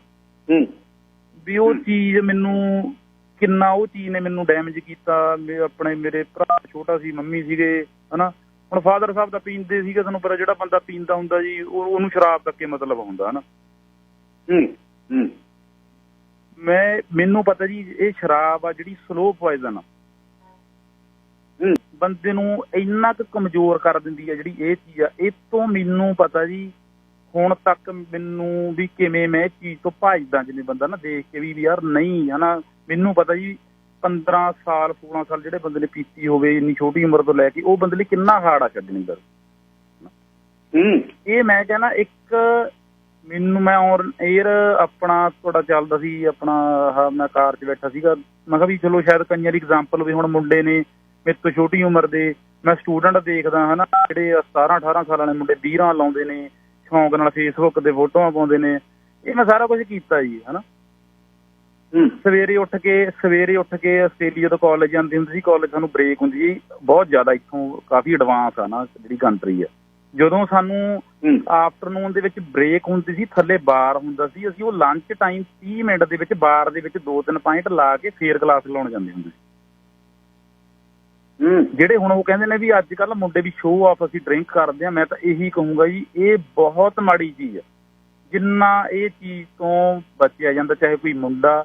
ਵੀ ਉਹ ਚੀਜ਼ ਮੈਨੂੰ ਕਿੰਨਾ, ਉਹ ਚੀਜ਼ ਨੇ ਮੈਨੂੰ ਡੈਮੇਜ ਕੀਤਾ। ਮੇਰੇ ਭਰਾ ਛੋਟਾ ਸੀ, ਮੰਮੀ ਸੀਗੇ ਹਨਾ। ਹੁਣ ਫਾਦਰ ਸਾਹਿਬ ਤਾਂ ਪੀਂਦੇ ਸੀਗੇ, ਤੁਹਾਨੂੰ ਪਤਾ ਜਿਹੜਾ ਬੰਦਾ ਪੀਂਦਾ ਹੁੰਦਾ ਜੀ ਉਹਨੂੰ ਸ਼ਰਾਬ ਤੱਕ ਮਤਲਬ ਹੁੰਦਾ ਹਨਾ। ਮੈਨੂੰ ਪਤਾ ਜੀ ਇਹ ਸ਼ਰਾਬ ਆ ਜਿਹੜੀ ਸਲੋ ਪੋਇਜ਼ਨ ਆ, ਬੰਦੇ ਨੂੰ ਇੰਨਾ ਕੁ ਕਮਜ਼ੋਰ ਕਰ ਦਿੰਦੀ ਆ ਜਿਹੜੀ ਇਹ ਚੀਜ਼ ਆ। ਇਹ ਤੋਂ ਮੈਨੂੰ ਪਤਾ ਜੀ ਹੁਣ ਤੱਕ ਮੈਨੂੰ ਵੀ ਕਿਵੇਂ ਮੈਂ ਇਹ ਚੀਜ਼ ਤੋਂ ਭੱਜਦਾ, ਜਿਵੇਂ ਬੰਦਾ ਨਾ ਦੇਖ ਕੇ ਵੀ ਯਾਰ ਨਹੀਂ ਹਨਾ। ਮੈਨੂੰ ਪਤਾ ਜੀ 15 ਸਾਲ 16 ਸਾਲ ਜਿਹੜੇ ਬੰਦੇ ਨੇ ਪੀਤੀ ਹੋਵੇ ਇੰਨੀ ਛੋਟੀ ਉਮਰ ਤੋਂ ਲੈ ਕੇ, ਉਹ ਬੰਦੇ ਲਈ ਕਿੰਨਾ ਹਾਰਡ ਆ ਛੱਡਣੀ ਗੱਲ। ਇਹ ਮੈਂ ਕਹਿੰਦਾ ਇੱਕ ਮੈਨੂੰ, ਮੈਂ ਔਨ ਏਅਰ ਆਪਣਾ ਤੁਹਾਡਾ ਚੱਲਦਾ ਸੀ ਆਪਣਾ, ਮੈਂ ਕਾਰ 'ਚ ਬੈਠਾ ਸੀਗਾ, ਮੈਂ ਕਿਹਾ ਵੀ ਚਲੋ ਸ਼ਾਇਦ ਕਈਆਂ ਦੀ ਐਗਜ਼ਾਮਪਲ ਵੀ ਹੁਣ ਮੁੰਡੇ ਨੇ ਮੇਰੇ ਤੋਂ ਛੋਟੀ ਉਮਰ ਦੇ, ਮੈਂ ਸਟੂਡੈਂਟ ਦੇਖਦਾ ਹਨਾ ਜਿਹੜੇ 17-18 ਸਾਲਾਂ ਦੇ ਮੁੰਡੇ ਬੀਰਾਂ ਲਾਉਂਦੇ ਨੇ, ਸ਼ੌਂਕ ਨਾਲ ਫੇਸਬੁੱਕ ਤੇ ਫੋਟੋਆਂ ਪਾਉਂਦੇ ਨੇ। ਇਹ ਮੈਂ ਸਾਰਾ ਕੁਝ ਕੀਤਾ ਜੀ ਹਨਾ। ਸਵੇਰੇ ਉੱਠ ਕੇ ਆਸਟ੍ਰੇਲੀਆ ਤੋਂ ਕਾਲਜ ਜਾਂਦੇ ਹੁੰਦੇ ਸੀ। ਕਾਲਜ ਸਾਨੂੰ ਬ੍ਰੇਕ ਹੁੰਦੀ ਸੀ ਬਹੁਤ ਜ਼ਿਆਦਾ, ਇੱਥੋਂ ਕਾਫੀ ਐਡਵਾਂਸ ਆ ਨਾ ਜਿਹੜੀ ਕੰਟਰੀ ਆ। ਜਦੋਂ ਸਾਨੂੰ ਆਫਟਰਨੂਨ ਦੇ ਵਿੱਚ ਬ੍ਰੇਕ ਹੁੰਦੀ ਸੀ, ਥੱਲੇ ਬਾਰ ਹੁੰਦਾ ਸੀ, ਅਸੀਂ ਉਹ ਲੰਚ ਟਾਈਮ 30 ਮਿੰਟ ਦੇ ਵਿੱਚ ਬਾਰ ਦੇ ਵਿੱਚ 2-3 ਪੁਆਇੰਟ ਲਾ ਕੇ ਫੇਰ ਕਲਾਸ ਲਾਉਣ ਜਾਂਦੇ ਹੁੰਦੇ ਸੀ। ਜਿਹੜੇ ਹੁਣ ਉਹ ਕਹਿੰਦੇ ਨੇ ਵੀ ਅੱਜ ਕੱਲ੍ਹ ਮੁੰਡੇ ਵੀ ਸ਼ੋਅ ਆਫ ਅਸੀਂ ਡਰਿੰਕ ਕਰਦੇ ਆ, ਮੈਂ ਤਾਂ ਇਹੀ ਕਹੂੰਗਾ ਜੀ ਇਹ ਬਹੁਤ ਮਾੜੀ ਚੀਜ਼ ਆ। ਜਿੰਨਾ ਇਹ ਚੀਜ਼ ਤੋਂ ਬਚਿਆ ਜਾਂਦਾ, ਚਾਹੇ ਕੋਈ ਮੁੰਡਾ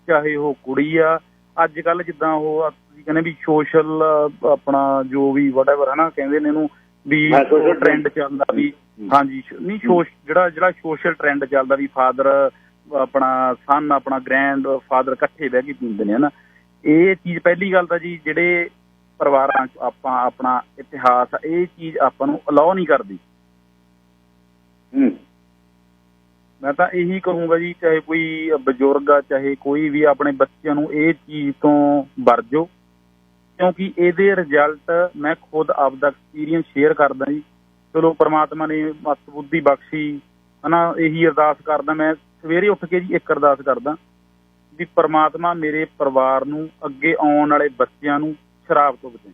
ਚਾਹੇ ਉਹ ਕੁੜੀ ਆ। ਅੱਜ ਕੱਲ੍ਹ ਜਿੱਦਾਂ ਉਹ ਤੁਸੀਂ ਕਹਿੰਦੇ ਵੀ ਸੋਸ਼ਲ ਆਪਣਾ ਜੋ ਵੀ ਵਟਐਵਰ ਹਨਾ ਕਹਿੰਦੇ ਨੇ ਇਹਨੂੰ ਵੀ ਟਰੈਂਡ ਚੱਲਦਾ ਵੀ, ਹਾਂਜੀ ਨਹੀਂ ਜਿਹੜਾ ਸੋਸ਼ਲ ਟਰੈਂਡ ਚੱਲਦਾ ਵੀ ਫਾਦਰ ਆਪਣਾ ਸਨ ਆਪਣਾ ਗ੍ਰੈਂਡ ਫਾਦਰ ਇਕੱਠੇ ਬਹਿ ਕੇ ਪੀਂਦੇ ਨੇ ਹਨਾ। ਇਹ ਚੀਜ਼ ਪਹਿਲੀ ਗੱਲ ਤਾਂ ਜੀ ਜਿਹੜੇ ਪਰਿਵਾਰਾਂ 'ਚ ਆਪਾਂ ਆਪਣਾ ਇਤਿਹਾਸ ਆ, ਇਹ ਚੀਜ਼ ਆਪਾਂ ਨੂੰ ਅਲਾਓ ਨਹੀਂ ਕਰਦੀ। ਮੈਂ ਤਾਂ ਇਹੀ ਕਹੂੰਗਾ ਜੀ ਚਾਹੇ ਕੋਈ ਬਜ਼ੁਰਗ ਆ ਚਾਹੇ ਕੋਈ ਵੀ, ਆਪਣੇ ਬੱਚਿਆਂ ਨੂੰ ਇਹ ਚੀਜ਼ ਤੋਂ ਵਰਜੋ, ਕਿਉਂਕਿ ਇਹਦੇ ਰਿਜ਼ਲਟ ਮੈਂ ਖੁਦ ਆਪਦਾ ਐਕਸਪੀਰੀਅੰਸ ਸ਼ੇਅਰ ਕਰਦਾ ਜੀ। ਚਲੋ ਪਰਮਾਤਮਾ ਨੇ ਮਤ ਬੁੱਧੀ ਬਖਸ਼ੀ ਹਨਾ, ਇਹੀ ਅਰਦਾਸ ਕਰਦਾ ਮੈਂ ਸਵੇਰੇ ਉੱਠ ਕੇ ਜੀ, ਇੱਕ ਅਰਦਾਸ ਕਰਦਾ ਵੀ ਪਰਮਾਤਮਾ ਮੇਰੇ ਪਰਿਵਾਰ ਨੂੰ, ਅੱਗੇ ਆਉਣ ਵਾਲੇ ਬੱਚਿਆਂ ਨੂੰ ਸ਼ਰਾਬ ਤੋਂ ਬਚਾਈ।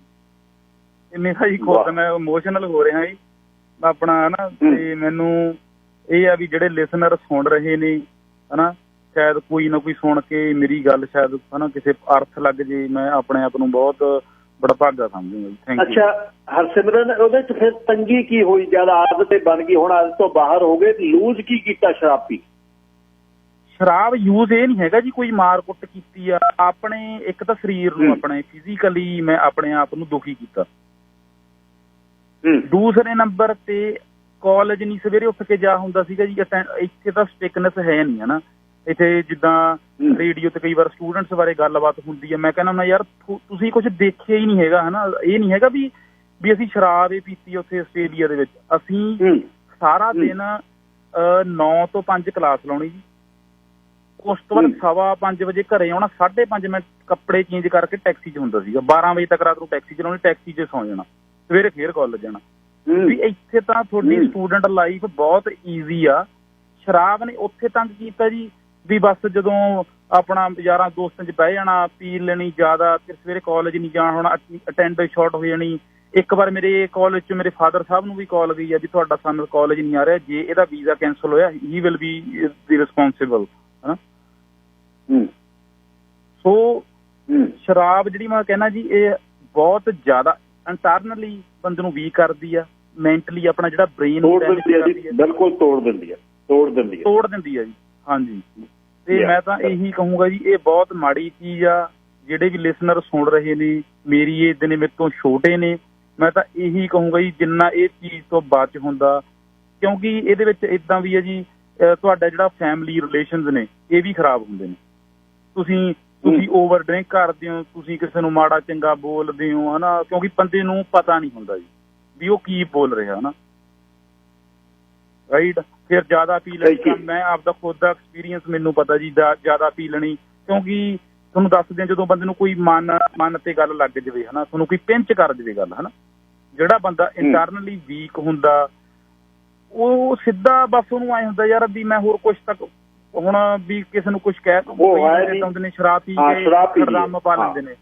ਇਹ ਮੇਰਾ ਜੀ ਖੁਦ, ਮੈਂ ਇਮੋਸ਼ਨਲ ਹੋ ਰਿਹਾ ਜੀ ਆਪਣਾ ਹਨਾ। ਤੇ ਮੈਨੂੰ ਇਹ ਆ ਵੀ ਜਿਹੜੇ ਲਿਸਨਰ ਸੁਣ ਰਹੇ ਨੇ ਹਨਾ, ਸ਼ਾਇਦ ਕੋਈ ਨਾ ਕੋਈ ਸੁਣ ਕੇ ਮੇਰੀ ਗੱਲ ਸ਼ਾਇਦ ਹਨਾ ਕਿਸੇ ਅਰਥ ਲੱਗ ਜੇ, ਮੈਂ ਆਪਣੇ ਆਪ ਨੂੰ ਬਹੁਤ ਬੜਾ ਭਾਗਾ ਸਮਝੂੰਗਾ ਜੀ। Thank you. ਅੱਛਾ ਹਰਸਿਮਰਨ, ਉਹਦੇ 'ਚ ਫਿਰ ਤੰਗੀ ਕੀ ਹੋਈ ਜਦ ਆਦਤ ਤੇ ਬਣ ਗਈ, ਹੁਣ ਆਦਤ ਤੋਂ ਬਾਹਰ ਹੋ ਗਏ, ਲੂਜ਼ ਕੀ ਕੀਤਾ ਸ਼ਰਾਬ ਪੀ? ਸ਼ਰਾਬ ਯੂਜ਼ ਇਹ ਨਹੀਂ ਹੈਗਾ ਜੀ ਕੋਈ ਮਾਰ ਕੁੱਟ ਕੀਤੀ ਆ, ਆਪਣੇ ਇੱਕ ਤਾਂ ਸਰੀਰ ਨੂੰ ਆਪਣੇ ਫਿਜ਼ੀਕਲੀ ਮੈਂ ਆਪਣੇ ਆਪ ਨੂੰ ਦੁਖੀ ਕੀਤਾ। ਦੂਸਰੇ ਨੰਬਰ ਤੇ ਕਾਲਜ ਨਹੀਂ ਸਵੇਰੇ ਉੱਠ ਕੇ ਜਾ ਹੁੰਦਾ ਸੀਗਾ ਜੀ। ਇੱਥੇ ਤਾਂ ਸਟਿਕਨੈਸ ਹੈ ਨਹੀਂ ਹੈ ਨਾ, ਇੱਥੇ ਜਿੱਦਾਂ ਰੇਡੀਓ ਤੇ ਕਈ ਵਾਰ ਸਟੂਡੈਂਟਸ ਬਾਰੇ ਗੱਲਬਾਤ ਹੁੰਦੀ ਹੈ, ਮੈਂ ਕਹਿੰਦਾ ਹੁੰਦਾ ਯਾਰ ਤੁਸੀਂ ਕੁਝ ਦੇਖਿਆ ਹੀ ਨਹੀਂ ਹੈਗਾ ਹਨਾ। ਇਹ ਨਹੀਂ ਹੈਗਾ ਵੀ ਅਸੀਂ ਸ਼ਰਾਬ ਹੀ ਪੀਤੀ ਉੱਥੇ ਆਸਟ੍ਰੇਲੀਆ ਦੇ ਵਿੱਚ। ਅਸੀਂ ਸਾਰਾ ਦਿਨ 9 ਤੋਂ 5 ਕਲਾਸ ਲਾਉਣੀ ਜੀ, ਉਸ ਤੋਂ ਬਾਅਦ 5:15 ਵਜੇ ਘਰੇ ਆਉਣਾ, 5:30 ਮਿੰਟ ਕੱਪੜੇ ਚੇਂਜ ਕਰਕੇ ਟੈਕਸੀ 'ਚ ਹੁੰਦਾ ਸੀਗਾ, 12 ਵਜੇ ਤੱਕ ਰਾਤ ਨੂੰ ਟੈਕਸੀ ਚਲਾਉਣੀ, ਟੈਕਸੀ 'ਚ ਸੌਂ ਜਾਣਾ, ਸਵੇਰੇ ਫੇਰ ਕਾਲਜ ਜਾਣਾ। ਵੀ ਇੱਥੇ ਤਾਂ ਤੁਹਾਡੀ ਸਟੂਡੈਂਟ ਲਾਈਫ ਬਹੁਤ ਈਜ਼ੀ ਆ। ਸ਼ਰਾਬ ਨੇ ਉੱਥੇ ਤੰਗ ਕੀਤਾ ਜੀ ਵੀ ਬਸ ਜਦੋਂ ਆਪਣਾ ਯਾਰਾਂ ਦੋਸਤਾਂ 'ਚ ਬਹਿ ਜਾਣਾ, ਪੀ ਲੈਣੀ ਜ਼ਿਆਦਾ, ਫਿਰ ਸਵੇਰੇ ਕਾਲਜ ਨਹੀਂ ਜਾਣਾ ਹੋਣਾ, ਅਟੈਂਡੈਂਸ ਸ਼ਾਰਟ ਹੋ ਜਾਣੀ। ਇੱਕ ਵਾਰ ਮੇਰੇ ਕਾਲਜ 'ਚ ਮੇਰੇ ਫਾਦਰ ਸਾਹਿਬ ਨੂੰ ਵੀ ਕਾਲ ਗਈ ਆ ਵੀ ਤੁਹਾਡਾ ਸਨ ਕਾਲਜ ਨਹੀਂ ਆ ਰਿਹਾ, ਜੇ ਇਹਦਾ ਵੀਜ਼ਾ ਕੈਂਸਲ ਹੋਇਆ ਹੀ ਵਿਲ ਬੀ ਰਿਸਪੋਂਸਿਬਲ ਹਨਾ। ਸੋ ਸ਼ਰਾਬ ਜਿਹੜੀ ਮੈਂ ਕਹਿਣਾ ਜੀ ਇਹ ਬਹੁਤ ਜ਼ਿਆਦਾ ਇੰਟਰਨਲੀ ਬੰਦੇ ਨੂੰ ਵੀਕ ਕਰਦੀ ਆ, ਮੈਂਟਲੀ ਆਪਣਾ ਜਿਹੜਾ ਬ੍ਰੇਨ ਬਿਲਕੁਲ ਤੋੜ ਦਿੰਦੀ ਆ ਜੀ। ਹਾਂਜੀ, ਤੇ ਮੈਂ ਤਾਂ ਇਹੀ ਕਹੂੰਗਾ ਜੀ ਇਹ ਬਹੁਤ ਮਾੜੀ ਚੀਜ਼ ਆ। ਜਿਹੜੇ ਵੀ ਲਿਸਨਰ ਸੁਣ ਰਹੇ ਨੇ, ਮੇਰੀ ਏਜ ਦੇ ਨੇ, ਮੇਰੇ ਤੋਂ ਛੋਟੇ ਨੇ, ਮੈਂ ਤਾਂ ਇਹੀ ਕਹੂੰਗਾ ਜੀ ਜਿੰਨਾ ਇਹ ਚੀਜ਼ ਤੋਂ ਬਚ ਹੁੰਦਾ, ਕਿਉਂਕਿ ਇਹਦੇ ਵਿੱਚ ਇਦਾਂ ਵੀ ਹੈ ਜੀ ਤੁਹਾਡਾ ਜਿਹੜਾ ਫੈਮਿਲੀ ਰਿਲੇਸ਼ਨਸ ਨੇ ਇਹ ਵੀ ਖਰਾਬ ਹੁੰਦੇ ਨੇ। ਤੁਸੀਂ ਓਵਰ ਡਰਿੰਕ ਕਰਦੇ ਹੋ, ਤੁਸੀਂ ਕਿਸੇ ਨੂੰ ਮਾੜਾ ਚੰਗਾ ਬੋਲਦੇ ਹੋ ਹਨਾ, ਕਿਉਂਕਿ ਬੰਦੇ ਨੂੰ ਪਤਾ ਨਹੀਂ ਹੁੰਦਾ ਜੀ ਵੀ ਉਹ ਕੀ ਬੋਲ ਰਿਹਾ ਹਨਾ, ਰਾਈਟ। ਫਿਰ ਜ਼ਿਆਦਾ ਪੀ ਲੈਣੀ, ਮੈਂ ਆਪਦਾ ਖੁਦ ਦਾ ਐਕਸਪੀਰੀਅੰਸ ਮੈਨੂੰ ਪਤਾ ਜੀ, ਜ਼ਿਆਦਾ ਪੀ ਲੈਣੀ, ਕਿਉਂਕਿ ਤੁਹਾਨੂੰ ਦੱਸਦੇ ਆ ਜਦੋਂ ਬੰਦੇ ਨੂੰ ਕੋਈ ਮਨ ਤੇ ਗੱਲ ਲੱਗ ਜਾਵੇ ਹਨਾ, ਤੁਹਾਨੂੰ ਕੋਈ ਪਿੰਚ ਕਰ ਜਾਵੇ ਗੱਲ ਹਨਾ, ਜਿਹੜਾ ਬੰਦਾ ਇੰਟਰਨਲੀ ਵੀਕ ਹੁੰਦਾ ਉਹ ਸਿੱਧਾ ਬਸ ਉਹਨੂੰ ਆਏ ਹੁੰਦਾ ਯਾਰ ਵੀ ਮੈਂ ਹੋਰ ਕੁਛ ਤੱਕ ਹੁਣ ਵੀ ਕਿਸੇ ਨੂੰ ਕੁਛ ਕਹਿ ਹੁੰਦੇ ਨੇ, ਸ਼ਰਾਬ ਪੀ ਕੇ ਖੜਦਮ ਪਾ ਲੈਂਦੇ ਨੇ।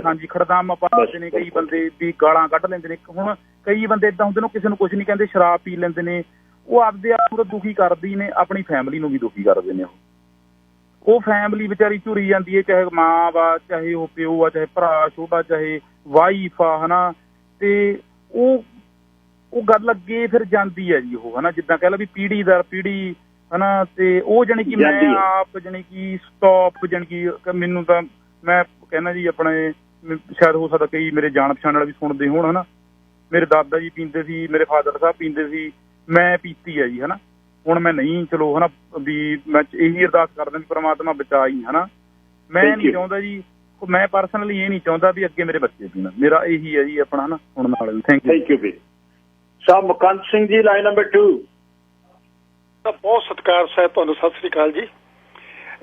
ਹਾਂਜੀ, ਖੜਦਮ ਪਾ ਲੈਂਦੇ ਨੇ ਕਈ ਬੰਦੇ ਵੀ, ਗਾਲਾਂ ਕੱਢ ਲੈਂਦੇ ਨੇ। ਹੁਣ ਕਈ ਬੰਦੇ ਏਦਾਂ ਹੁੰਦੇ ਨੇ ਕਿਸੇ ਨੂੰ ਕੁਛ ਨਹੀਂ ਕਹਿੰਦੇ, ਸ਼ਰਾਬ ਪੀ ਲੈਂਦੇ ਨੇ, ਉਹ ਆਪਦੇ ਆਪ ਨੂੰ ਦੁਖੀ ਕਰਦੀ ਨੇ, ਆਪਣੀ ਫੈਮਿਲੀ ਨੂੰ ਵੀ ਦੁਖੀ ਕਰਦੇ ਨੇ। ਉਹ ਫੈਮਿਲੀ ਵਿਚਾਰੀ ਝੁਰੀ ਜਾਂਦੀ ਹੈ, ਚਾਹੇ ਮਾਂ ਵਾ, ਚਾਹੇ ਉਹ ਪਿਓ ਆ, ਚਾਹੇ ਭਰਾ ਛੋਟਾ, ਚਾਹੇ ਵਾਈਫ ਆ ਹਨਾ, ਤੇ ਉਹ ਗੱਲ ਅੱਗੇ ਫਿਰ ਜਾਂਦੀ ਹੈ ਜੀ ਉਹ ਹਨਾ, ਜਿੱਦਾਂ ਕਹਿ ਲਾ ਵੀ ਪੀੜ੍ਹੀ ਦਰ ਪੀੜ੍ਹੀ ਹਨਾ। ਤੇ ਉਹ ਜਾਣੀ ਕਿ ਮੈਂ ਆਪ ਜਾਣੀ ਕਿ ਸਟਾਪ ਜਾਣੀ ਕਿ ਮੈਨੂੰ ਤਾਂ ਮੈਂ ਕਹਿੰਦਾ ਜੀ ਆਪਣੇ ਸ਼ਾਇਦ ਹੋ ਸਕਦਾ ਕਈ ਮੇਰੇ ਜਾਣ ਪਛਾਣ ਵਾਲੇ ਵੀ ਸੁਣਦੇ ਹੋਣ ਹਨਾ, ਮੇਰੇ ਦਾਦਾ ਜੀ ਪੀਂਦੇ ਸੀ, ਮੇਰੇ ਫਾਦਰ ਸਾਹਿਬ ਪੀਂਦੇ ਸੀ, ਮੈਂ ਪੀਤੀ ਹੈ ਜੀ ਹਨਾ। ਹੁਣ ਮੈਂ ਨਹੀਂ, ਚਲੋ ਹਨਾ ਵੀ ਮੈਂ ਇਹੀ ਅਰਦਾਸ ਕਰਦਾ ਵੀ ਪ੍ਰਮਾਤਮਾ ਬਚਾਈ ਹਨਾ। ਮੈਂ ਨਹੀਂ ਚਾਹੁੰਦਾ ਜੀ, ਮੈਂ ਪਰਸਨਲੀ ਇਹ ਨਹੀਂ ਚਾਹੁੰਦਾ ਵੀ ਅੱਗੇ ਮੇਰੇ ਬੱਚੇ ਪੀਣ, ਮੇਰਾ ਇਹੀ ਹੈ ਜੀ ਆਪਣਾ ਹਨਾ ਸੁਣਨ ਵਾਲੇ। Thank you we Sahib. Mukand Singh ji line number 2। ਬਹੁਤ ਸਤਿਕਾਰ ਸਾਹਿਬ ਤੁਹਾਨੂੰ, ਸਤਿ ਸ੍ਰੀ ਅਕਾਲ ਜੀ।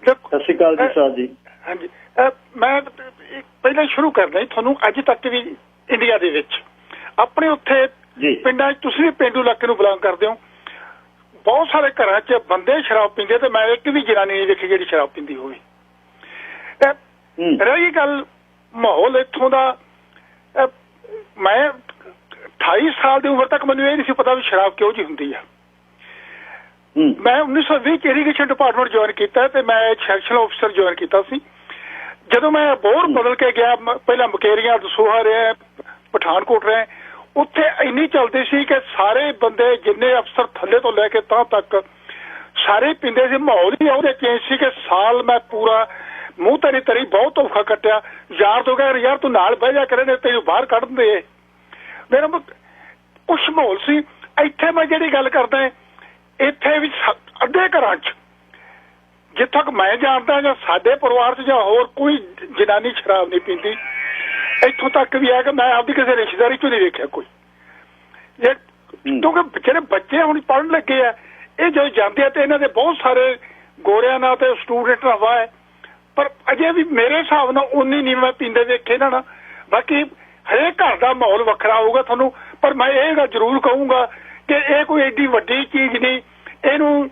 ਸਤਿ ਸ੍ਰੀ ਅਕਾਲ ਜੀ ਸਾਹਿਬ ਜੀ। ਹਾਂਜੀ, ਮੈਂ ਪਹਿਲਾਂ ਸ਼ੁਰੂ ਕਰਦਾ ਜੀ। ਤੁਹਾਨੂੰ ਅੱਜ ਤੱਕ ਵੀ ਇੰਡੀਆ ਦੇ ਵਿੱਚ ਆਪਣੇ ਉੱਥੇ ਪਿੰਡਾਂ 'ਚ, ਤੁਸੀਂ ਵੀ ਪੇਂਡੂ ਇਲਾਕੇ ਨੂੰ ਬਿਲੋਂਗ ਕਰਦੇ ਹੋ, ਬਹੁਤ ਸਾਰੇ ਘਰਾਂ 'ਚ ਬੰਦੇ ਸ਼ਰਾਬ ਪੀਂਦੇ ਤੇ ਮੈਂ ਇੱਕ ਵੀ ਜਨਾਨੀ ਨਹੀਂ ਦੇਖੀ ਜਿਹੜੀ ਸ਼ਰਾਬ ਪੀਂਦੀ ਹੋਵੇ। ਰਹੀ ਗੱਲ ਮਾਹੌਲ ਇੱਥੋਂ ਦਾ, ਮੈਂ 28 ਸਾਲ ਦੀ ਉਮਰ ਤੱਕ ਮੈਨੂੰ ਇਹ ਨਹੀਂ ਸੀ ਪਤਾ ਵੀ ਸ਼ਰਾਬ ਕਿਹੋ ਜਿਹੀ ਹੁੰਦੀ ਆ। ਮੈਂ 1920 ਇਰੀਗੇਸ਼ਨ ਡਿਪਾਰਟਮੈਂਟ ਜੁਆਇਨ ਕੀਤਾ ਤੇ ਮੈਂ ਸੈਕਸ਼ਨ ਆਫਿਸਰ ਜੁਆਇਨ ਕੀਤਾ ਸੀ। ਜਦੋਂ ਮੈਂ ਬੋਰ ਬਦਲ ਕੇ ਗਿਆ, ਪਹਿਲਾਂ ਮਕੇਰੀਆਂ, ਦਸੂਹਾ ਰਿਹਾ, ਪਠਾਨਕੋਟ ਰਿਹਾ, ਉੱਥੇ ਇੰਨੀ ਚੱਲਦੀ ਸੀ ਕਿ ਸਾਰੇ ਬੰਦੇ ਜਿੰਨੇ ਅਫਸਰ ਥੱਲੇ ਤੋਂ ਲੈ ਕੇ ਤਾਂ ਤੱਕ ਸਾਰੇ ਪੀਂਦੇ ਸੀ। ਮਾਹੌਲ ਹੀ ਉਹਦੇ ਚੇਂਜ ਸੀ ਕਿ ਸਾਲ ਮੈਂ ਪੂਰਾ ਮੂੰਹ ਤੇ ਨਹੀਂ ਤਰੀ, ਬਹੁਤ ਔਖਾ ਕੱਟਿਆ। ਯਾਰ ਤੋਂ ਕਹਿੰਦੇ ਯਾਰ ਤੂੰ ਨਾਲ ਬਹਿ ਜਾ ਕਰੇ ਨੇ ਤੈਨੂੰ ਬਾਹਰ ਕੱਢ ਦਿੰਦੇ। ਮੇਰਾ ਕੁਛ ਮਾਹੌਲ ਸੀ। ਇੱਥੇ ਮੈਂ ਜਿਹੜੀ ਗੱਲ ਕਰਦਾ, ਇੱਥੇ ਵੀ ਅੱਧੇ ਘਰਾਂ 'ਚ ਜਿੱਥੋਂ ਤੱਕ ਮੈਂ ਜਾਣਦਾ ਜਾਂ ਸਾਡੇ ਪਰਿਵਾਰ 'ਚ ਜਾਂ ਹੋਰ ਕੋਈ ਜਨਾਨੀ ਸ਼ਰਾਬ ਨਹੀਂ ਪੀਂਦੀ। ਇੱਥੋਂ ਤੱਕ ਵੀ ਹੈ ਕਿ ਮੈਂ ਆਪਦੀ ਕਿਸੇ ਰਿਸ਼ਤੇਦਾਰੀ 'ਚ ਨਹੀਂ ਵੇਖਿਆ ਕੋਈ। ਕਿਉਂਕਿ ਜਿਹੜੇ ਬੱਚੇ ਹੁਣ ਪੜ੍ਹਨ ਲੱਗੇ ਆ, ਇਹ ਜਦੋਂ ਜਾਂਦੇ ਆ ਤੇ ਇਹਨਾਂ ਦੇ ਬਹੁਤ ਸਾਰੇ ਗੋਰਿਆਂ ਨਾਲ ਤੇ ਸਟੂਡੈਂਟ ਨਾਲ ਵਾਹ ਹੈ, ਪਰ ਅਜੇ ਵੀ ਮੇਰੇ ਹਿਸਾਬ ਨਾਲ ਉਨੀ ਨਹੀਂ ਮੈਂ ਪੀਂਦੇ ਵੇਖੇ ਨਾ। ਬਾਕੀ ਹਰੇਕ ਘਰ ਦਾ ਮਾਹੌਲ ਵੱਖਰਾ ਹੋਊਗਾ ਤੁਹਾਨੂੰ, ਪਰ ਮੈਂ ਇਹ ਗੱਲ ਜ਼ਰੂਰ ਕਹੂੰਗਾ ਕਿ ਇਹ ਕੋਈ ਐਡੀ ਵੱਡੀ ਚੀਜ਼ ਨਹੀਂ। ਇਹਨੂੰ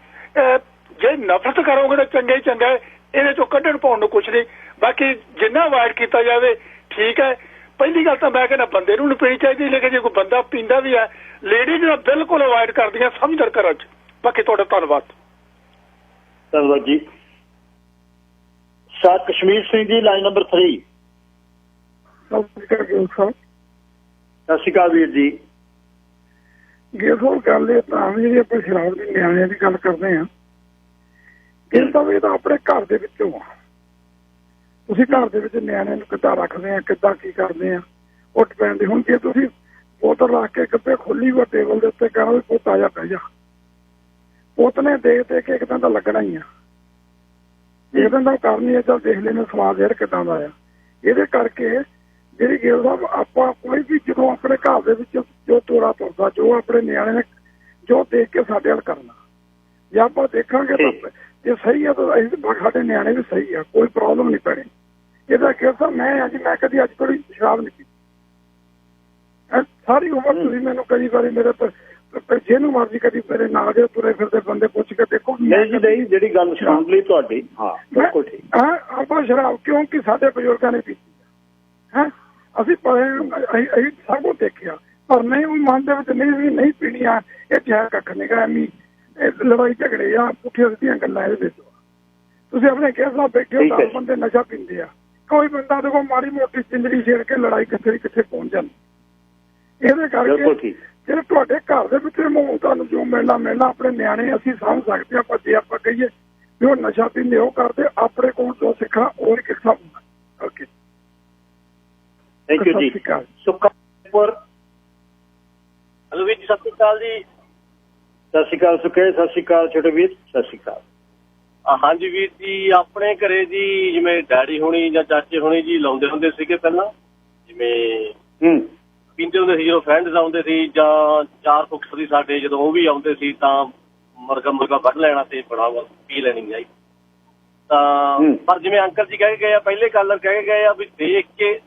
ਜੇ ਨਫ਼ਰਤ ਕਰੋਗੇ ਤਾਂ ਚੰਗਾ ਹੀ ਚੰਗਾ, ਇਹਦੇ ਚੋਂ ਕੱਢਣ ਪਾਉਣ ਨੂੰ ਕੁਛ ਨਹੀਂ। ਬਾਕੀ ਜਿੰਨਾ ਅਵਾਇਡ ਕੀਤਾ ਜਾਵੇ ਠੀਕ ਹੈ। ਪਹਿਲੀ ਗੱਲ ਤਾਂ ਮੈਂ ਕਹਿੰਦਾ ਬੰਦੇ ਨੂੰ ਨਹੀਂ ਪੀਣੀ ਚਾਹੀਦੀ, ਲੇਕਿਨ ਜੇ ਕੋਈ ਬੰਦਾ ਪੀਂਦਾ ਵੀ ਹੈ, ਲੇਡੀਜ਼ ਨੂੰ ਬਿਲਕੁਲ ਅਵਾਇਡ ਕਰਦੀਆਂ ਸਮਝਦਾਰ ਘਰਾਂ 'ਚ। ਬਾਕੀ ਤੁਹਾਡਾ ਧੰਨਵਾਦ। ਧੰਨਵਾਦ ਜੀ। Sir Kashmir Singh ji line number 3। ਸਤਿ ਸ਼੍ਰੀ ਅਕਾਲ ਵੀਰ ਜੀ। ਗੇਸੋ ਗੱਲ ਇਹ ਤਾਂ ਵੀ ਜਿਹੜੀ ਆਪਾਂ ਸ਼ਰਾਬ ਦੀ ਨਿਆਣਿਆਂ ਦੀ ਗੱਲ ਕਰਦੇ ਹਾਂ, ਇਹ ਤਾਂ ਵੀ ਤਾਂ ਆਪਣੇ ਘਰ ਦੇ ਵਿੱਚੋਂ ਆ। ਤੁਸੀਂ ਘਰ ਦੇ ਵਿੱਚ ਨਿਆਣਿਆਂ ਨੂੰ ਕਿੱਦਾਂ ਰੱਖਦੇ ਆ, ਕਿੱਦਾਂ ਕੀ ਕਰਦੇ ਆ, ਉਹ ਡਿਪੈਂਡ। ਹੁਣ ਜੇ ਤੁਸੀਂ ਬੋਤਲ ਰੱਖ ਕੇ ਕਿਤੇ ਖੋਲੀ ਹੋਈ ਟੇਬਲ ਦੇ ਉੱਤੇ ਕਹਿਣਾ ਵੀ ਪੁੱਤ ਆ ਜਾ ਬਹਿ ਜਾ, ਪੁੱਤ ਨੇ ਦੇਖ ਕੇ ਇੱਕ ਦਿਨ ਤਾਂ ਲੱਗਣਾ ਹੀ ਆ। ਇੱਕ ਦਿਨ ਤਾਂ ਕਰਨੀ ਹੈ, ਚੱਲ ਦੇਖ ਲੈਣੇ ਸਵਾਦ ਯਾਰ ਕਿੱਦਾਂ ਦਾ ਆ। ਇਹਦੇ ਕਰਕੇ ਜਿਹੜੀ ਗੇਲ ਸਾਹਿਬ ਆਪਾਂ ਕੋਈ ਵੀ ਜਦੋਂ ਆਪਣੇ ਘਰ ਦੇ ਵਿੱਚ ਜੋ ਤੋੜਾ ਤੁਰਦਾ, ਜੋ ਆਪਣੇ ਨਿਆਣੇ ਨੇ ਜੋ ਦੇਖ ਕੇ ਸਾਡੇ ਵੱਲ ਕਰਨਾ, ਜੇ ਆਪਾਂ ਦੇਖਾਂਗੇ ਤਾਂ ਜੇ ਸਹੀ ਆ ਤਾਂ ਅਸੀਂ ਸਾਡੇ ਨਿਆਣੇ ਵੀ ਸਹੀ ਆ, ਕੋਈ ਪ੍ਰੋਬਲਮ ਨਹੀਂ ਪੈਣੀ। ਇਹਦਾ ਗੇਲ ਸਾਹਿਬ ਮੈਂ ਅੱਜ ਮੈਂ ਕਦੀ ਅੱਜ ਕੋਈ ਸ਼ਰਾਬ ਨਹੀਂ ਪੀਤੀ ਸਾਰੀ ਉਮਰ। ਤੁਸੀਂ ਮੈਨੂੰ ਕਈ ਵਾਰੀ ਮੇਰੇ ਜਿਹਨੂੰ ਮਰਜ਼ੀ ਕਦੀ ਮੇਰੇ ਨਾਲ ਦੇ ਤੁਰੇ ਫਿਰਦੇ ਬੰਦੇ ਪੁੱਛ ਕੇ ਦੇਖੋ। ਨਹੀਂ ਜੀ ਨਹੀਂ, ਜਿਹੜੀ ਗੱਲ ਸੁਣ ਲਈ ਤੁਹਾਡੀ, ਹਾਂ ਬਿਲਕੁਲ ਠੀਕ। ਆਪਾਂ ਸ਼ਰਾਬ ਕਿਉਂਕਿ ਸਾਡੇ ਬਜ਼ੁਰਗਾਂ ਨੇ ਪੀਤੀ ਹੈ, ਅਸੀਂ ਅਸੀਂ ਸਭ ਕੁਝ ਦੇਖਿਆ, ਪਰ ਨਹੀਂ ਉਹ ਮਨ ਦੇ ਵਿੱਚ ਨਹੀਂ ਪੀਣੀ ਆ, ਇਹ ਚਾਹ ਕੱਖ ਨਹੀਂ ਗਾ, ਐਵੇਂ ਲੜਾਈ ਝਗੜੇ ਆ, ਪੁੱਠੀਆਂ ਸਿੱਧੀਆਂ ਗੱਲਾਂ ਇਹਦੇ ਵਿੱਚ। ਤੁਸੀਂ ਆਪਣੇ ਕੇਸਾਂ ਬੈਠੇ ਹੋ 10 ਬੰਦੇ ਨਸ਼ਾ ਪੀਂਦੇ ਆ, ਕੋਈ ਬੰਦਾ ਦੇਖੋ ਮਾੜੀ ਮੋਟੀ ਚਿੰਦਰੀ ਛੇੜ ਕੇ ਲੜਾਈ ਕਿੱਥੇ ਪਹੁੰਚ ਜਾਂਦੀ। ਇਹਦੇ ਕਰਕੇ ਜਿਹੜੇ ਤੁਹਾਡੇ ਘਰ ਦੇ ਵਿੱਚ ਮਾਹੌਲ ਤੁਹਾਨੂੰ ਜੋ ਮਿਲਣਾ ਆਪਣੇ ਨਿਆਣੇ ਅਸੀਂ ਸਮਝ ਸਕਦੇ ਹਾਂ, ਪਰ ਜੇ ਆਪਾਂ ਕਹੀਏ ਵੀ ਉਹ ਨਸ਼ਾ ਪੀਂਦੇ ਉਹ ਕਰਦੇ, ਆਪਣੇ ਕੋਲ ਜੋ ਸਿੱਖਣਾ ਉਹ ਕਿੱਸਾ ਹੁੰਦਾ। ਓਕੇ, ਥੈਂਕ ਯੂ ਜੀ। ਸੁਖਪੁਰ, ਹੈਲੋ ਵੀਰ ਜੀ, ਸਤਿ ਸ਼੍ਰੀ ਅਕਾਲ ਜੀ। ਸਤਿ ਸ਼੍ਰੀ ਅਕਾਲ ਸੁਖੇ, ਸਤਿ ਸ਼੍ਰੀ ਅਕਾਲ ਛੋਟੇ ਵੀਰ, ਸਤਿ ਸ਼੍ਰੀ ਅਕਾਲ। ਹਾਂਜੀ ਵੀਰ ਜੀ, ਆਪਣੇ ਘਰੇ ਜੀ ਜਿਵੇਂ ਡੈਡੀ ਹੋਣੀ ਜਾਂ ਚਾਚੇ ਹੋਣੀ ਜੀ ਲਾਉਂਦੇ ਹੁੰਦੇ ਸੀਗੇ ਪਹਿਲਾਂ, ਜਿਵੇਂ ਪੀਂਦੇ ਹੁੰਦੇ ਸੀ ਜਦੋਂ ਫਰੈਂਡਸ ਆਉਂਦੇ ਸੀ, ਜਾਂ ਚਾਰ ਫੁੱਟ ਸੀ ਸਾਡੇ ਜਦੋਂ ਉਹ ਵੀ ਆਉਂਦੇ ਸੀ ਤਾਂ ਮੁਰਗਾ ਵੱਢ ਲੈਣਾ ਤੇ ਬੜਾ ਪੀ ਲੈਣੀ ਜਾਈ ਤਾਂ। ਪਰ ਜਿਵੇਂ ਅੰਕਲ ਜੀ ਕਹਿ ਕੇ ਗਏ ਆ, ਪਹਿਲੇ ਕਾਲਰ ਕਹਿ ਕੇ ਗਏ ਆ ਵੀ ਦੇਖ ਕੇ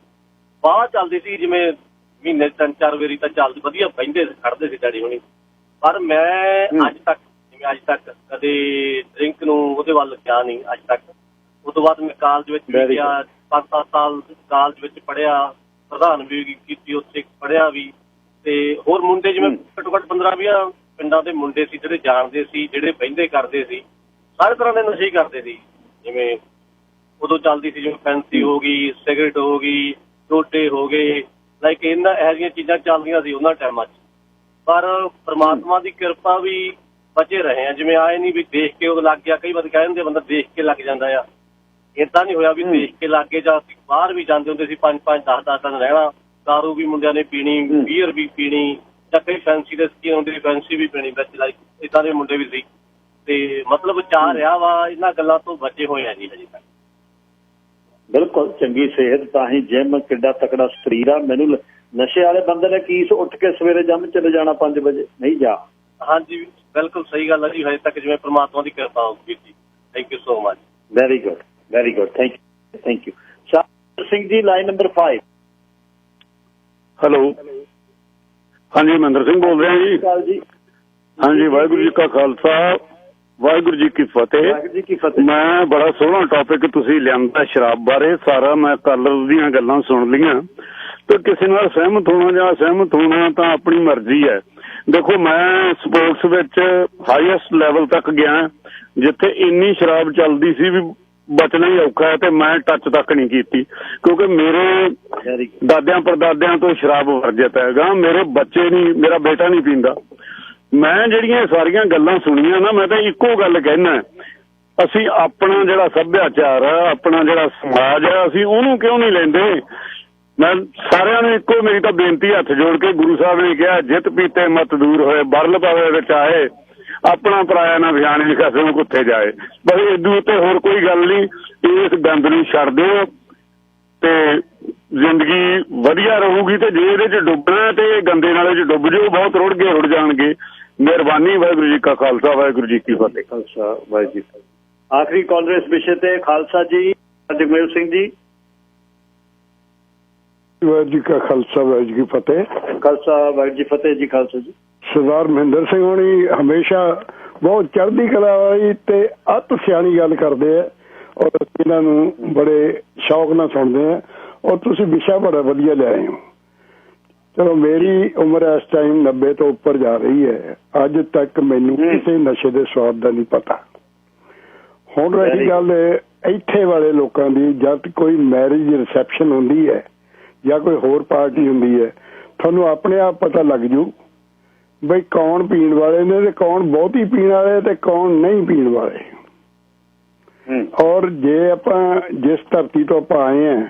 ਬਾਹਰ ਚੱਲਦੀ ਸੀ, ਜਿਵੇਂ ਮਹੀਨੇ 3-4 ਵਾਰੀ ਤਾਂ ਚੱਲਦੀ ਵਧੀਆ ਬਹਿੰਦੇ ਖੜਦੇ ਸੀ ਡੈਡੀ ਹੋਣੀ। ਪਰ ਮੈਂ ਅੱਜ ਤੱਕ ਕਦੇ ਡਰਿੰਕ ਨੂੰ ਉਹਦੇ ਵੱਲ ਗਿਆ ਨਹੀਂ ਅੱਜ ਤੱਕ। ਉਸ ਤੋਂ ਬਾਅਦ ਮੈਂ ਕਾਲਜ ਵਿੱਚ ਵੀ ਗਿਆ, 5-7 ਸਾਲ ਕਾਲਜ ਵਿੱਚ ਪੜ੍ਹਿਆ, ਪ੍ਰਧਾਨ ਵੀ ਕੀਤੀ ਉੱਥੇ, ਪੜ੍ਹਿਆ ਵੀ। ਤੇ ਹੋਰ ਮੁੰਡੇ ਜਿਵੇਂ ਘੱਟੋ ਘੱਟ 15-20 ਪਿੰਡਾਂ ਦੇ ਮੁੰਡੇ ਸੀ ਜਿਹੜੇ ਜਾਣਦੇ ਸੀ, ਜਿਹੜੇ ਬਹਿੰਦੇ ਕਰਦੇ ਸੀ, ਸਾਰੇ ਤਰ੍ਹਾਂ ਦੇ ਨਸ਼ੇ ਕਰਦੇ ਸੀ। ਜਿਵੇਂ ਉਦੋਂ ਚੱਲਦੀ ਸੀ ਜਿਵੇਂ ਫੈਂਸੀ ਹੋ ਗਈ, ਸਿਗਰਟ ਹੋ ਗਈ, ਟੋਟੇ ਹੋ ਗਏ, ਲਾਈਕ ਇਹੋ ਜਿਹੀਆਂ ਚੀਜ਼ਾਂ ਚੱਲਦੀਆਂ ਸੀ ਉਹਨਾਂ ਟਾਈਮਾਂ 'ਚ। ਪਰ ਪਰਮਾਤਮਾ ਦੀ ਕਿਰਪਾ ਵੀ ਬਚੇ ਰਹੇ ਆ। ਜਿਵੇਂ ਆਏ ਨਹੀਂ ਵੀ ਦੇਖ ਕੇ ਉਹ ਲੱਗ ਗਿਆ, ਕਈ ਵਾਰ ਕਹਿ ਦਿੰਦੇ ਬੰਦਾ ਦੇਖ ਕੇ ਲੱਗ ਜਾਂਦਾ ਆ, ਏਦਾਂ ਨਹੀਂ ਹੋਇਆ ਵੀ ਦੇਖ ਕੇ ਲੱਗ ਗਏ। ਜਾਂ ਅਸੀਂ ਬਾਹਰ ਵੀ ਜਾਂਦੇ ਹੁੰਦੇ ਸੀ 5-5, 10-10 ਦਿਨ ਰਹਿਣਾ, ਦਾਰੂ ਵੀ ਮੁੰਡਿਆਂ ਨੇ ਪੀਣੀ, ਬੀਅਰ ਵੀ ਪੀਣੀ, ਜਾਂ ਕਈ ਫੈਂਸੀ ਦੇ ਸਕੀਨ ਹੁੰਦੇ ਫੈਂਸੀ ਵੀ ਪੀਣੀ ਵਿੱਚ, ਲਾਈਕ ਏਦਾਂ ਦੇ ਮੁੰਡੇ ਵੀ ਸੀ। ਤੇ ਮਤਲਬ ਚਾਹ ਰਿਹਾ ਵਾ, ਇਹਨਾਂ ਗੱਲਾਂ ਤੋਂ ਬਚੇ ਹੋਏ ਆ ਜੀ ਹਜੇ ਤੱਕ। ਬਿਲਕੁਲ, ਚੰਗੀ ਸਿਹਤ ਤਾਂ ਹੀ ਜਿਮ, ਕਿੱਡਾ ਤਕੜਾ ਸਰੀਰ ਆ। ਮੈਨੂੰ ਨਸ਼ੇ ਵਾਲੇ ਬੰਦੇ ਨੇ ਕੀ ਉੱਠ ਕੇ ਸਵੇਰੇ ਜੰਮ ਚਲੇ ਜਾਣਾ 5 ਵਜੇ, ਨਹੀਂ ਜਾ। ਹਾਂਜੀ ਬਿਲਕੁਲ ਸਹੀ ਗੱਲ ਹੈ ਜੀ, ਹਜੇ ਤੱਕ ਜਿਵੇਂ ਪ੍ਰਮਾਤਮਾ ਦੀ ਕਿਰਪਾ ਹੋਊਗੀ ਜੀ। Thank you so much. Very good, very good, thank you. Shah Singh ji, line number 5। Hello, ਹਾਂਜੀ ਮਹਿੰਦਰ ਸਿੰਘ ਬੋਲ ਰਿਹਾ ਜੀ। ਹਾਂਜੀ, ਵਾਹਿਗੁਰੂ ਜੀ ਕਾ ਖਾਲਸਾ, ਵਾਹਿਗੁਰੂ ਜੀ ਕੀ ਫਤਿਹ। ਮੈਂ ਬੜਾ ਸੋਹਣਾ ਟੌਪਿਕ ਤੁਸੀਂ ਲਿਆਂਦਾ ਸ਼ਰਾਬ ਬਾਰੇ, ਸਾਰਾ ਮੈਂ ਕਾਲਰ ਦੀਆਂ ਗੱਲਾਂ ਸੁਣ ਲਈਆਂ ਤੇ ਕਿਸੇ ਨਾਲ ਸਹਿਮਤ ਹੋਣਾ ਜਾਂ ਅਸਹਿਮਤ ਹੋਣਾ ਤਾਂ ਆਪਣੀ ਮਰਜ਼ੀ ਹੈ। ਦੇਖੋ, ਮੈਂ ਸਪੋਰਟਸ ਵਿੱਚ ਹਾਈਐਸਟ ਲੈਵਲ ਤੱਕ ਗਿਆ, ਜਿੱਥੇ ਇੰਨੀ ਸ਼ਰਾਬ ਚੱਲਦੀ ਸੀ ਵੀ ਬਚਣਾ ਹੀ ਔਖਾ ਹੈ, ਤੇ ਮੈਂ ਟੱਚ ਤੱਕ ਨਹੀਂ ਕੀਤੀ ਕਿਉਂਕਿ ਮੇਰੇ ਦਾਦਿਆਂ ਪੜਦਾਦਿਆਂ ਤੋਂ ਸ਼ਰਾਬ ਵਰਜਿਤ ਹੈਗਾ। ਮੇਰੇ ਬੱਚੇ ਨਹੀਂ, ਮੇਰਾ ਬੇਟਾ ਨਹੀਂ ਪੀਂਦਾ। ਮੈਂ ਜਿਹੜੀਆਂ ਸਾਰੀਆਂ ਗੱਲਾਂ ਸੁਣੀਆਂ ਨਾ, ਮੈਂ ਤਾਂ ਇੱਕੋ ਗੱਲ ਕਹਿਣਾ, ਅਸੀਂ ਆਪਣਾ ਜਿਹੜਾ ਸੱਭਿਆਚਾਰ ਆ, ਆਪਣਾ ਜਿਹੜਾ ਸਮਾਜ ਆ, ਅਸੀਂ ਉਹਨੂੰ ਕਿਉਂ ਨਹੀਂ ਲੈਂਦੇ। ਮੈਂ ਸਾਰਿਆਂ ਨੂੰ ਇੱਕੋ ਮੇਰੀ ਤਾਂ ਬੇਨਤੀ, ਹੱਥ ਜੋੜ ਕੇ, ਗੁਰੂ ਸਾਹਿਬ ਨੇ ਕਿਹਾ ਜਿੱਤ ਪੀਤੇ ਮਤ ਦੂਰ ਹੋਏ, ਬਰਲ ਪਾਵੇ ਵਿੱਚ ਆਏ, ਆਪਣਾ ਪਰਾਇਆ ਨਾ ਵਿਆਣੇ ਕਿਸੇ ਨੂੰ ਕੁੱਥੇ ਜਾਏ। ਬਸ ਇਦੋਂ ਉੱਤੇ ਹੋਰ ਕੋਈ ਗੱਲ ਨਹੀਂ। ਇਸ ਗੰਦ ਨੂੰ ਛੱਡ ਦਿਓ ਤੇ ਜ਼ਿੰਦਗੀ ਵਧੀਆ ਰਹੂਗੀ। ਤੇ ਜੇ ਇਹਦੇ 'ਚ ਡੁੱਬਣਾ ਤੇ ਗੰਦੇ ਨਾਲੇ 'ਚ ਡੁੱਬ ਜਾਓ, ਬਹੁਤ ਰੁੜ ਜਾਣਗੇ। ਮਿਹਰਬਾਨੀ, ਵਾਹਿਗੁਰੂ ਜੀ ਕਾ ਖਾਲਸਾ, ਵਾਹਿਗੁਰੂ ਜੀ ਕੀ ਫਤਿਹ। ਖਾਲਸਾ, ਵਾਹਿਗੁਰੂ ਜੀ। ਆਖਰੀ ਕਾਲਰ ਇਸ ਵਿਸ਼ੇ ਤੇ ਖਾਲਸਾ ਜੀ, ਜਗਮੇਲ ਸਿੰਘ ਜੀ। ਵਾਹਿਗੁਰੂ ਜੀ ਕਾ ਖਾਲਸਾ, ਵਾਹਿਗੁਰੂ ਜੀ ਕੀ ਫਤਿਹ। ਖਾਲਸਾ, ਵਾਹਿਗੁਰੂ ਜੀ ਫਤਿਹ ਜੀ। ਖਾਲਸਾ ਜੀ। ਸਰਦਾਰ ਮਹਿੰਦਰ ਸਿੰਘ ਹੋਣੀ ਹਮੇਸ਼ਾ ਬਹੁਤ ਚੜ੍ਹਦੀ ਕਲਾ ਵਾਲੀ ਤੇ ਅਤ ਸਿਆਣੀ ਗੱਲ ਕਰਦੇ ਆ, ਔਰ ਇਹਨਾਂ ਨੂੰ ਬੜੇ ਸ਼ੌਕ ਨਾਲ ਸੁਣਦੇ ਆ, ਔਰ ਤੁਸੀਂ ਵਿਸ਼ਾ ਬੜਾ ਵਧੀਆ ਲਿਆਏ ਹੋ। ਚਲੋ, ਮੇਰੀ ਉਮਰ ਇਸ ਟਾਈਮ 90 ਤੋਂ ਉੱਪਰ ਜਾ ਰਹੀ ਹੈ। ਅੱਜ ਤੱਕ ਮੈਨੂੰ ਕਿਸੇ ਨਸ਼ੇ ਦੇ ਸਵਾਦ ਦਾ ਨਹੀਂ ਪਤਾ। ਹੁਣ ਰਹੀ ਗੱਲ ਇੱਥੇ ਵਾਲੇ ਲੋਕਾਂ ਦੀ, ਜਦ ਕੋਈ ਮੈਰਿਜ ਰਿਸੈਪਸ਼ਨ ਹੁੰਦੀ ਹੈ ਜਾਂ ਕੋਈ ਹੋਰ ਪਾਰਟੀ ਹੁੰਦੀ ਹੈ, ਤੁਹਾਨੂੰ ਆਪਣੇ ਆਪ ਪਤਾ ਲੱਗ ਜੂ ਬਈ ਕੌਣ ਪੀਣ ਵਾਲੇ ਨੇ ਤੇ ਕੌਣ ਬਹੁਤੀ ਪੀਣ ਵਾਲੇ ਤੇ ਕੌਣ ਨਹੀਂ ਪੀਣ ਵਾਲੇ। ਔਰ ਜੇ ਆਪਾਂ ਜਿਸ ਧਰਤੀ ਤੋਂ ਆਪਾਂ ਆਏ ਹਾਂ,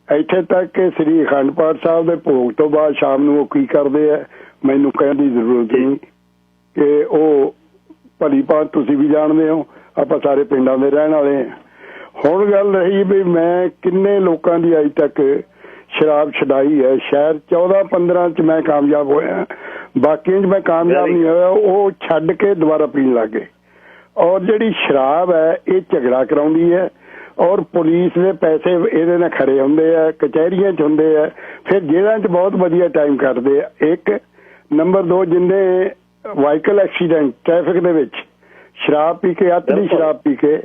ਇੱਥੇ ਤੱਕ ਕਿ ਸ੍ਰੀ ਅਖੰਡ ਪਾਠ ਸਾਹਿਬ ਦੇ ਭੋਗ ਤੋਂ ਬਾਅਦ ਸ਼ਾਮ ਨੂੰ ਉਹ ਕੀ ਕਰਦੇ ਆ, ਮੈਨੂੰ ਕਹਿਣ ਦੀ ਜ਼ਰੂਰਤ ਨਹੀਂ ਕਿ ਉਹ ਭਲੀ ਭਾਂਤ ਤੁਸੀਂ ਵੀ ਜਾਣਦੇ ਹੋ, ਆਪਾਂ ਸਾਰੇ ਪਿੰਡਾਂ ਦੇ ਰਹਿਣ ਵਾਲੇ ਹਾਂ। ਹੁਣ ਗੱਲ ਰਹੀ ਵੀ ਮੈਂ ਕਿੰਨੇ ਲੋਕਾਂ ਦੀ ਅੱਜ ਤੱਕ ਸ਼ਰਾਬ ਛਡਾਈ ਹੈ। ਸ਼ਾਇਦ 14-15 ਚ ਮੈਂ ਕਾਮਯਾਬ ਹੋਇਆ, ਬਾਕੀਆਂ 'ਚ ਮੈਂ ਕਾਮਯਾਬ ਨਹੀਂ ਹੋਇਆ। ਉਹ ਛੱਡ ਕੇ ਦੁਬਾਰਾ ਪੀਣ ਲੱਗ ਗਏ। ਔਰ ਜਿਹੜੀ ਸ਼ਰਾਬ ਹੈ ਇਹ ਝਗੜਾ ਕਰਾਉਂਦੀ ਹੈ, ਔਰ ਪੁਲਿਸ ਦੇ ਪੈਸੇ ਇਹਦੇ ਨਾਲ ਖੜੇ ਹੁੰਦੇ ਆ, ਕਚਹਿਰੀਆਂ 'ਚ ਹੁੰਦੇ ਆ, ਫਿਰ ਜੇਲ੍ਹਾਂ 'ਚ ਬਹੁਤ ਵਧੀਆ ਟਾਈਮ ਕੱਢਦੇ ਆ। ਇੱਕ ਨੰਬਰ 2, ਜਿੰਨੇ ਵਾਹੀਕਲ ਐਕਸੀਡੈਂਟ ਟ੍ਰੈਫਿਕ ਦੇ ਵਿੱਚ ਸ਼ਰਾਬ ਪੀ ਕੇ, ਅਤਲੀ ਸ਼ਰਾਬ ਪੀ ਕੇ,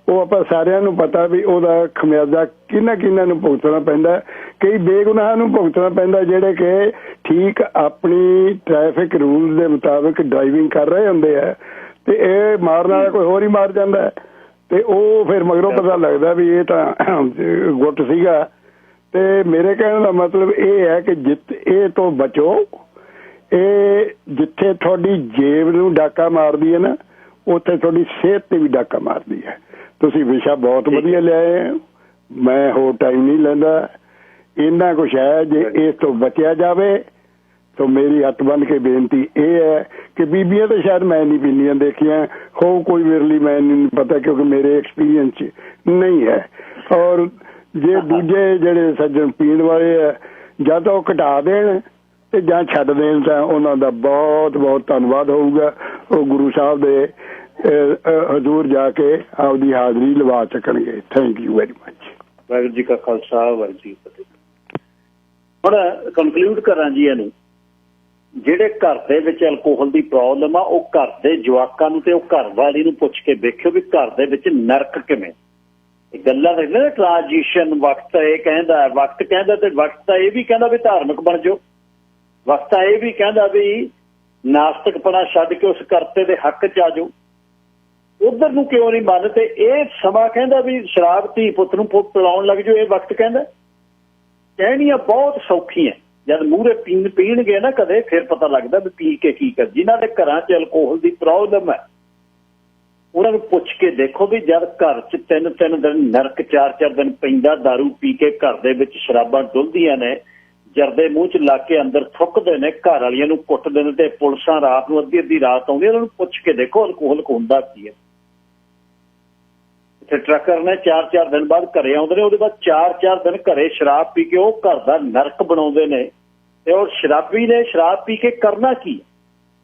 ਉਹ ਆਪਾਂ ਸਾਰਿਆਂ ਨੂੰ ਪਤਾ ਵੀ ਉਹਦਾ ਖਮਿਆਜ਼ਾ ਕਿਹਨਾਂ ਨੂੰ ਭੁਗਤਣਾ ਪੈਂਦਾ। ਕਈ ਬੇਗੁਨਾਹਾਂ ਨੂੰ ਭੁਗਤਣਾ ਪੈਂਦਾ ਜਿਹੜੇ ਕਿ ਠੀਕ ਆਪਣੀ ਟ੍ਰੈਫਿਕ ਰੂਲ ਦੇ ਮੁਤਾਬਿਕ ਡਰਾਈਵਿੰਗ ਕਰ ਰਹੇ ਹੁੰਦੇ ਆ, ਤੇ ਇਹ ਮਾਰਨ ਵਾਲਾ ਕੋਈ ਹੋਰ ਹੀ ਮਾਰ ਜਾਂਦਾ। ਤੇ ਉਹ ਫਿਰ ਮਗਰੋਂ ਪਤਾ ਲੱਗਦਾ ਵੀ ਇਹ ਤਾਂ ਗੁੱਟ ਸੀਗਾ। ਤੇ ਮੇਰੇ ਕਹਿਣ ਦਾ ਮਤਲਬ ਇਹ ਹੈ ਕਿ ਇਹ ਤੋਂ ਬਚੋ। ਇਹ ਜਿੱਥੇ ਤੁਹਾਡੀ ਜੇਬ ਨੂੰ ਡਾਕਾ ਮਾਰਦੀ ਹੈ ਨਾ, ਉੱਥੇ ਤੁਹਾਡੀ ਸਿਹਤ ਤੇ ਵੀ ਡਾਕਾ ਮਾਰਦੀ ਹੈ। ਤੁਸੀਂ ਵਿਸ਼ਾ ਬਹੁਤ ਵਧੀਆ ਲਿਆਏ, ਮੈਂ ਹੋਰ ਟਾਈਮ ਨਹੀਂ ਲੈਂਦਾ। ਇੰਨਾ ਕੁਛ ਹੈ, ਜੇ ਇਸ ਤੋਂ ਬਚਿਆ ਜਾਵੇ ਤਾਂ ਮੇਰੀ ਹੱਥ ਬੰਨ੍ਹ ਕੇ ਬੇਨਤੀ ਇਹ ਹੈ ਕਿ ਬੀਬੀਆਂ ਤਾਂ ਸ਼ਾਇਦ ਮੈਂ ਨਹੀਂ ਪੀਂਦੀਆਂ ਦੇਖੀਆਂ, ਹੋ ਕੋਈ ਵਿਰਲੀ ਮੈਂ ਨਹੀਂ ਪਤਾ, ਕਿਉਂਕਿ ਮੇਰੇ ਐਕਸਪੀਰੀਅੰਸ 'ਚ ਨਹੀਂ ਹੈ। ਔਰ ਜੇ ਦੂਜੇ ਜਿਹੜੇ ਸੱਜਣ ਪੀਣ ਵਾਲੇ ਆ, ਜਾਂ ਤਾਂ ਉਹ ਘਟਾ ਦੇਣ ਤੇ ਜਾਂ ਛੱਡ ਦੇਣ, ਤਾਂ ਉਹਨਾਂ ਦਾ ਬਹੁਤ ਬਹੁਤ ਧੰਨਵਾਦ ਹੋਊਗਾ। ਉਹ ਗੁਰੂ ਸਾਹਿਬ ਦੇ ਹਜ਼ੂਰ ਜਾ ਕੇ ਆਪਦੀ ਹਾਜ਼ਰੀ ਲਵਾ ਸਕਣਗੇ। Thank you very much. Waheguru ji ਕਾ ਖਾਲਸਾ, ਵਾਹਿਗੁਰੂ ਜੀ ਕੀ ਫਤਿਹ। ਹੁਣ ਕੰਕਲੂਡ ਕਰਾਂ ਜੀ ਇਹਨੂੰ, ਜਿਹੜੇ ਘਰ ਦੇ ਵਿੱਚ ਅਲਕੋਹਲ ਦੀ ਪ੍ਰੋਬਲਮ ਆ, ਉਹ ਘਰ ਦੇ ਜਵਾਕਾਂ ਨੂੰ ਤੇ ਉਹ ਘਰ ਵਾਲੀ ਨੂੰ ਪੁੱਛ ਕੇ ਵੇਖਿਓ ਵੀ ਘਰ ਦੇ ਵਿੱਚ ਨਰਕ ਕਿਵੇਂ। ਗੱਲਾਂ ਨੇ ਨਾ ਟ੍ਰਾਂਜੀਸ਼ਨ, ਵਕਤ ਇਹ ਕਹਿੰਦਾ, ਵਕਤ ਕਹਿੰਦਾ, ਤੇ ਵਕਤ ਤਾਂ ਇਹ ਵੀ ਕਹਿੰਦਾ ਵੀ ਧਾਰਮਿਕ ਬਣ ਜਾਓ। ਵਕਤ ਤਾਂ ਇਹ ਵੀ ਕਹਿੰਦਾ ਵੀ ਨਾਸਤਿਕਪਣਾ ਛੱਡ ਕੇ ਉਸ ਕਰਤੇ ਦੇ ਹੱਕ 'ਚ ਆ ਜਾਓ। ਉਧਰ ਨੂੰ ਕਿਉਂ ਨਹੀਂ ਮੰਨ? ਤੇ ਇਹ ਸਮਾਂ ਕਹਿੰਦਾ ਵੀ ਸ਼ਰਾਬ ਧੀ ਪੁੱਤ ਨੂੰ ਪਿਲਾਉਣ ਲੱਗ ਜਾਓ। ਇਹ ਵਕਤ ਕਹਿੰਦਾ। ਕਹਿਣੀਆਂ ਬਹੁਤ ਸੌਖੀਆਂ, ਜਦ ਮੂਹਰੇ ਪੀਣਗੇ ਨਾ ਕਦੇ, ਫਿਰ ਪਤਾ ਲੱਗਦਾ ਵੀ ਪੀ ਕੇ ਕੀ ਕਰ। ਜਿਨ੍ਹਾਂ ਦੇ ਘਰਾਂ 'ਚ ਅਲਕੋਹਲ ਦੀ ਪ੍ਰੋਬਲਮ ਹੈ, ਉਹਨਾਂ ਨੂੰ ਪੁੱਛ ਕੇ ਦੇਖੋ ਵੀ ਜਦ ਘਰ 'ਚ 3-3 ਦਿਨ ਨਰਕ, 4-4 ਦਿਨ ਪੈਂਦਾ, ਦਾਰੂ ਪੀ ਕੇ ਘਰ ਦੇ ਵਿੱਚ ਸ਼ਰਾਬਾਂ ਡੁੱਲਦੀਆਂ ਨੇ, ਜਰਦੇ ਮੂੰਹ 'ਚ ਲਾ ਕੇ ਅੰਦਰ ਥੁੱਕਦੇ ਨੇ, ਘਰ ਵਾਲੀਆਂ ਨੂੰ ਕੁੱਟਦੇ ਨੇ, ਤੇ ਪੁਲਿਸਾਂ ਰਾਤ ਨੂੰ ਅੱਧੀ ਰਾਤ ਆਉਂਦੀਆਂ। ਉਹਨਾਂ ਨੂੰ ਪੁੱਛ ਕੇ ਦੇਖੋ ਅਲਕੋਹਲ ਹੁੰਦਾ ਕੀ ਹੈ। ਇੱਥੇ ਟਰੱਕਰ ਨੇ 4-4 ਦਿਨ ਬਾਅਦ ਘਰੇ ਆਉਂਦੇ ਨੇ, ਉਹਦੇ ਬਾਅਦ 4-4 ਦਿਨ ਘਰੇ ਸ਼ਰਾਬ ਪੀ ਕੇ ਉਹ ਘਰ ਦਾ ਨਰਕ ਬਣਾਉਂਦੇ ਨੇ। ਤੇ ਉਹ ਸ਼ਰਾਬੀ ਨੇ ਸ਼ਰਾਬ ਪੀ ਕੇ ਕਰਨਾ ਕੀ?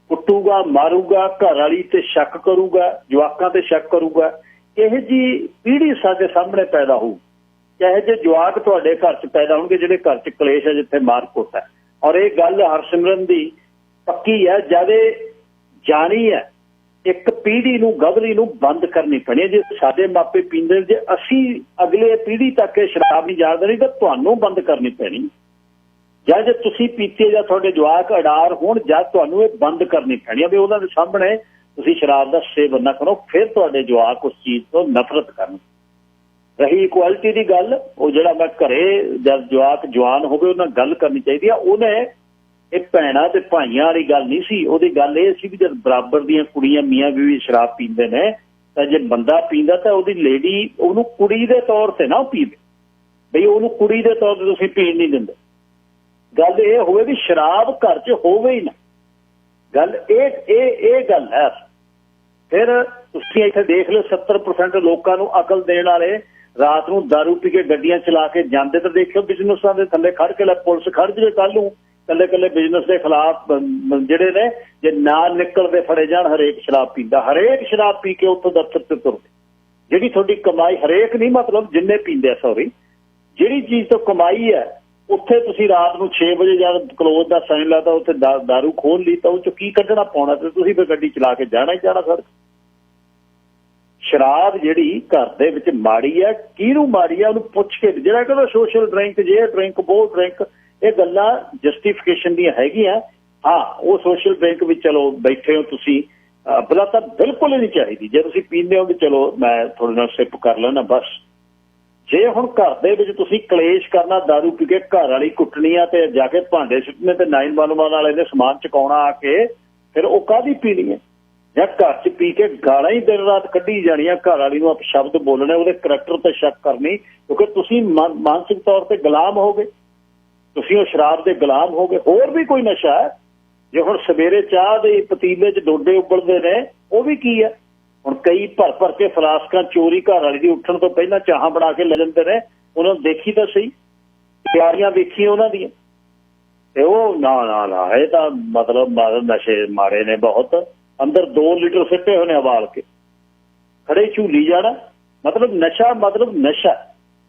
ਕੁੱਟੂਗਾ, ਮਾਰੂਗਾ, ਘਰ ਵਾਲੀ ਤੇ ਸ਼ੱਕ ਕਰੂਗਾ, ਜਵਾਕਾਂ ਤੇ ਸ਼ੱਕ ਕਰੂਗਾ। ਇਹੋ ਜਿਹੀ ਪੀੜ੍ਹੀ ਸਾਡੇ ਸਾਹਮਣੇ ਪੈਦਾ ਹੋਊ। ਇਹੋ ਜਿਹੇ ਜਵਾਕ ਤੁਹਾਡੇ ਘਰ 'ਚ ਪੈਦਾ ਹੋਣਗੇ ਜਿਹੜੇ ਘਰ 'ਚ ਕਲੇਸ਼ ਹੈ, ਜਿੱਥੇ ਮਾਰ ਕੁੱਟ ਹੈ। ਔਰ ਇਹ ਗੱਲ ਹਰਸਿਮਰਨ ਦੀ ਪੱਕੀ ਹੈ, ਜਦ ਇਹ ਜਾਣੀ ਹੈ ਇੱਕ ਪੀੜ੍ਹੀ ਨੂੰ, ਗਵਲੀ ਨੂੰ ਬੰਦ ਕਰਨੀ ਪੈਣੀ ਹੈ। ਜੇ ਸਾਡੇ ਮਾਪੇ ਪੀਂਦੇ, ਜੇ ਅਸੀਂ ਅਗਲੇ ਪੀੜ੍ਹੀ ਤੱਕ ਇਹ ਸ਼ਰਾਬ ਨਹੀਂ ਜਾਣ ਦੇਣੀ, ਤਾਂ ਤੁਹਾਨੂੰ ਬੰਦ ਕਰਨੀ ਪੈਣੀ। ਜਾਂ ਜੇ ਤੁਸੀਂ ਪੀਤੇ ਜਾਂ ਤੁਹਾਡੇ ਜਵਾਕ ਅਡਾਰ ਹੋਣ, ਜਾਂ ਤੁਹਾਨੂੰ ਇਹ ਬੰਦ ਕਰਨੀ ਪੈਣੀ ਹੈ ਵੀ ਉਹਨਾਂ ਦੇ ਸਾਹਮਣੇ ਤੁਸੀਂ ਸ਼ਰਾਬ ਦਾ ਸੇਵਨ ਨਾ ਕਰੋ। ਫਿਰ ਤੁਹਾਡੇ ਜਵਾਕ ਉਸ ਚੀਜ਼ ਤੋਂ ਨਫ਼ਰਤ ਕਰਨ। ਰਹੀ ਇਕੁਐਲਿਟੀ ਦੀ ਗੱਲ, ਉਹ ਜਿਹੜਾ ਮੈਂ ਘਰੇ ਜਦ ਜਵਾਕ ਜਵਾਨ ਹੋਵੇ ਉਹਨਾਂ ਨਾਲ ਗੱਲ ਕਰਨੀ ਚਾਹੀਦੀ ਆ। ਉਹਨੇ ਇਹ ਭੈਣਾਂ ਤੇ ਭਾਈਆਂ ਵਾਲੀ ਗੱਲ ਨਹੀਂ ਸੀ। ਉਹਦੀ ਗੱਲ ਇਹ ਸੀ ਵੀ ਜਦ ਬਰਾਬਰ ਦੀਆਂ ਕੁੜੀਆਂ ਮੀਆਂ ਬੀਵੀ ਸ਼ਰਾਬ ਪੀਂਦੇ ਨੇ, ਤਾਂ ਜੇ ਬੰਦਾ ਪੀਂਦਾ ਤਾਂ ਉਹਦੀ ਲੇਡੀ ਉਹਨੂੰ ਕੁੜੀ ਦੇ ਤੌਰ ਤੇ ਨਾ ਪੀਵੇ, ਬਈ ਉਹਨੂੰ ਕੁੜੀ ਦੇ ਤੌਰ ਤੇ ਤੁਸੀਂ ਪੀਣ ਨਹੀਂ ਦਿੰਦੇ। ਗੱਲ ਇਹ ਹੋਵੇ ਵੀ ਸ਼ਰਾਬ ਘਰ 'ਚ ਹੋਵੇ ਹੀ ਨਾ। ਗੱਲ ਇਹ ਗੱਲ ਹੈ। ਫਿਰ ਤੁਸੀਂ ਇੱਥੇ ਦੇਖ ਲਓ 70% ਲੋਕਾਂ ਨੂੰ ਅਕਲ ਦੇਣ ਵਾਲੇ ਰਾਤ ਨੂੰ ਦਾਰੂ ਪੀ ਕੇ ਗੱਡੀਆਂ ਚਲਾ ਕੇ ਜਾਂਦੇ, ਤਾਂ ਦੇਖਿਓ ਬਿਜ਼ਨਸਾਂ ਦੇ ਥੱਲੇ ਖੜ ਕੇ ਪੁਲਿਸ ਖੜ ਜਾਵੇ ਕੱਲ੍ਹ ਨੂੰ, ਕੱਲੇ ਬਿਜ਼ਨਸ ਦੇ ਖਿਲਾਫ ਜਿਹੜੇ ਨੇ, ਜੇ ਨਾ ਨਿਕਲਦੇ ਫੜੇ ਜਾਣ। ਹਰੇਕ ਸ਼ਰਾਬ ਪੀਂਦਾ, ਹਰੇਕ ਸ਼ਰਾਬ ਪੀ ਕੇ ਉੱਥੋਂ ਦਫ਼ਤਰ ਤੇ ਤੁਰਦੇ। ਜਿਹੜੀ ਤੁਹਾਡੀ ਕਮਾਈ, ਹਰੇਕ ਨਹੀਂ ਮਤਲਬ ਜਿੰਨੇ ਪੀਂਦੇ ਆ, ਸੌਰੀ, ਜਿਹੜੀ ਚੀਜ਼ ਤੋਂ ਕਮਾਈ ਹੈ, ਉੱਥੇ ਤੁਸੀਂ ਰਾਤ ਨੂੰ 6 ਵਜੇ ਜਦ ਕਲੋਜ਼ ਦਾ ਸਾਈਨ ਲਾਤਾ, ਉੱਥੇ ਦਾਰੂ ਖੋਲ ਲਈ, ਤਾਂ ਉਹ 'ਚੋਂ ਕੀ ਕੱਢਣਾ ਪਾਉਣਾ? ਤੇ ਤੁਸੀਂ ਫਿਰ ਗੱਡੀ ਚਲਾ ਕੇ ਜਾਣਾ ਹੀ ਜਾਣਾ। ਸਰ, ਸ਼ਰਾਬ ਜਿਹੜੀ ਘਰ ਦੇ ਵਿੱਚ ਮਾੜੀ ਹੈ, ਕਿਹਨੂੰ ਮਾੜੀ ਹੈ ਉਹਨੂੰ ਪੁੱਛ ਕੇ। ਜਿਹੜਾ ਕਹਿੰਦਾ ਸੋਸ਼ਲ ਡਰਿੰਕ, ਜੇ ਡਰਿੰਕ, ਬੋ ਡਰਿੰਕ, ਇਹ ਗੱਲਾਂ ਜਸਟੀਫਿਕੇਸ਼ਨ ਦੀਆਂ ਹੈਗੀਆਂ। ਹਾਂ, ਉਹ ਸੋਸ਼ਲ ਡਰਿੰਕ ਵੀ ਚਲੋ ਬੈਠੇ ਹੋ ਤੁਸੀਂ, ਬਲਾ ਤਾਂ ਬਿਲਕੁਲ ਹੀ ਨਹੀਂ ਚਾਹੀਦੀ। ਜੇ ਤੁਸੀਂ ਪੀਂਦੇ ਹੋ ਵੀ ਚਲੋ ਮੈਂ ਤੁਹਾਡੇ ਨਾਲ ਸਿਪ ਕਰ ਲੈਣਾ ਬਸ। ਜੇ ਹੁਣ ਘਰ ਦੇ ਵਿੱਚ ਤੁਸੀਂ ਕਲੇਸ਼ ਕਰਨਾ, ਦਾਰੂ ਪੀ ਕੇ ਘਰ ਵਾਲੀ ਕੁੱਟਣੀ ਆ, ਤੇ ਜਾ ਕੇ ਭਾਂਡੇ ਸੁੱਟਣੇ, ਤੇ 911 ਵਾਲੇ ਨੇ ਸਮਾਨ ਚੁਕਾਉਣਾ ਆ ਕੇ, ਫਿਰ ਉਹ ਕਾਹਦੀ ਪੀਣੀ ਹੈ? ਜਾਂ ਘਰ 'ਚ ਪੀ ਕੇ ਗਾਲਾਂ ਹੀ ਦਿਨ ਰਾਤ ਕੱਢੀ ਜਾਣੀਆਂ, ਘਰ ਵਾਲੀ ਨੂੰ ਅਪਸ਼ਬਦ ਬੋਲਣੇ, ਉਹਦੇ ਕਰੈਕਟਰ ਤੇ ਸ਼ੱਕ ਕਰਨੀ, ਕਿਉਂਕਿ ਤੁਸੀਂ ਮਾਨਸਿਕ ਤੌਰ ਤੇ ਗੁਲਾਮ ਹੋ ਗਏ। ਤੁਸੀਂ ਉਹ ਸ਼ਰਾਬ ਦੇ ਗੁਲਾਮ ਹੋ ਗਏ। ਹੋਰ ਵੀ ਕੋਈ ਨਸ਼ਾ ਹੈ। ਜੇ ਹੁਣ ਸਵੇਰੇ ਚਾਹ ਦੇ ਪਤੀਲੇ 'ਚ ਡੋਡੇ ਉਬਲਦੇ ਨੇ, ਉਹ ਵੀ ਕੀ ਹੈ? ਹੁਣ ਕਈ ਭਰ ਕੇ ਫਲਾਸਕਾਂ ਚੋਰੀ ਘਰ ਵਾਲੀ ਦੀ ਉੱਠਣ ਤੋਂ ਪਹਿਲਾਂ ਚਾਹਾਂ ਬਣਾ ਕੇ ਲੈ ਜਾਂਦੇ ਨੇ। ਉਹਨਾਂ ਨੂੰ ਦੇਖੀ ਤਾਂ ਸਹੀ, ਤਿਆਰੀਆਂ ਵੇਖੀਆਂ ਉਹਨਾਂ ਦੀਆਂ। ਤੇ ਉਹ ਨਾ ਇਹ ਤਾਂ ਮਤਲਬ ਨਸ਼ੇ ਮਾਰੇ ਨੇ ਬਹੁਤ। ਅੰਦਰ 2 ਲੀਟਰ ਸਿੱਟੇ ਹੋਣੇ ਉਬਾਲ ਕੇ, ਖੜੇ ਝੂਲੀ ਜਾਣਾ। ਮਤਲਬ ਨਸ਼ਾ।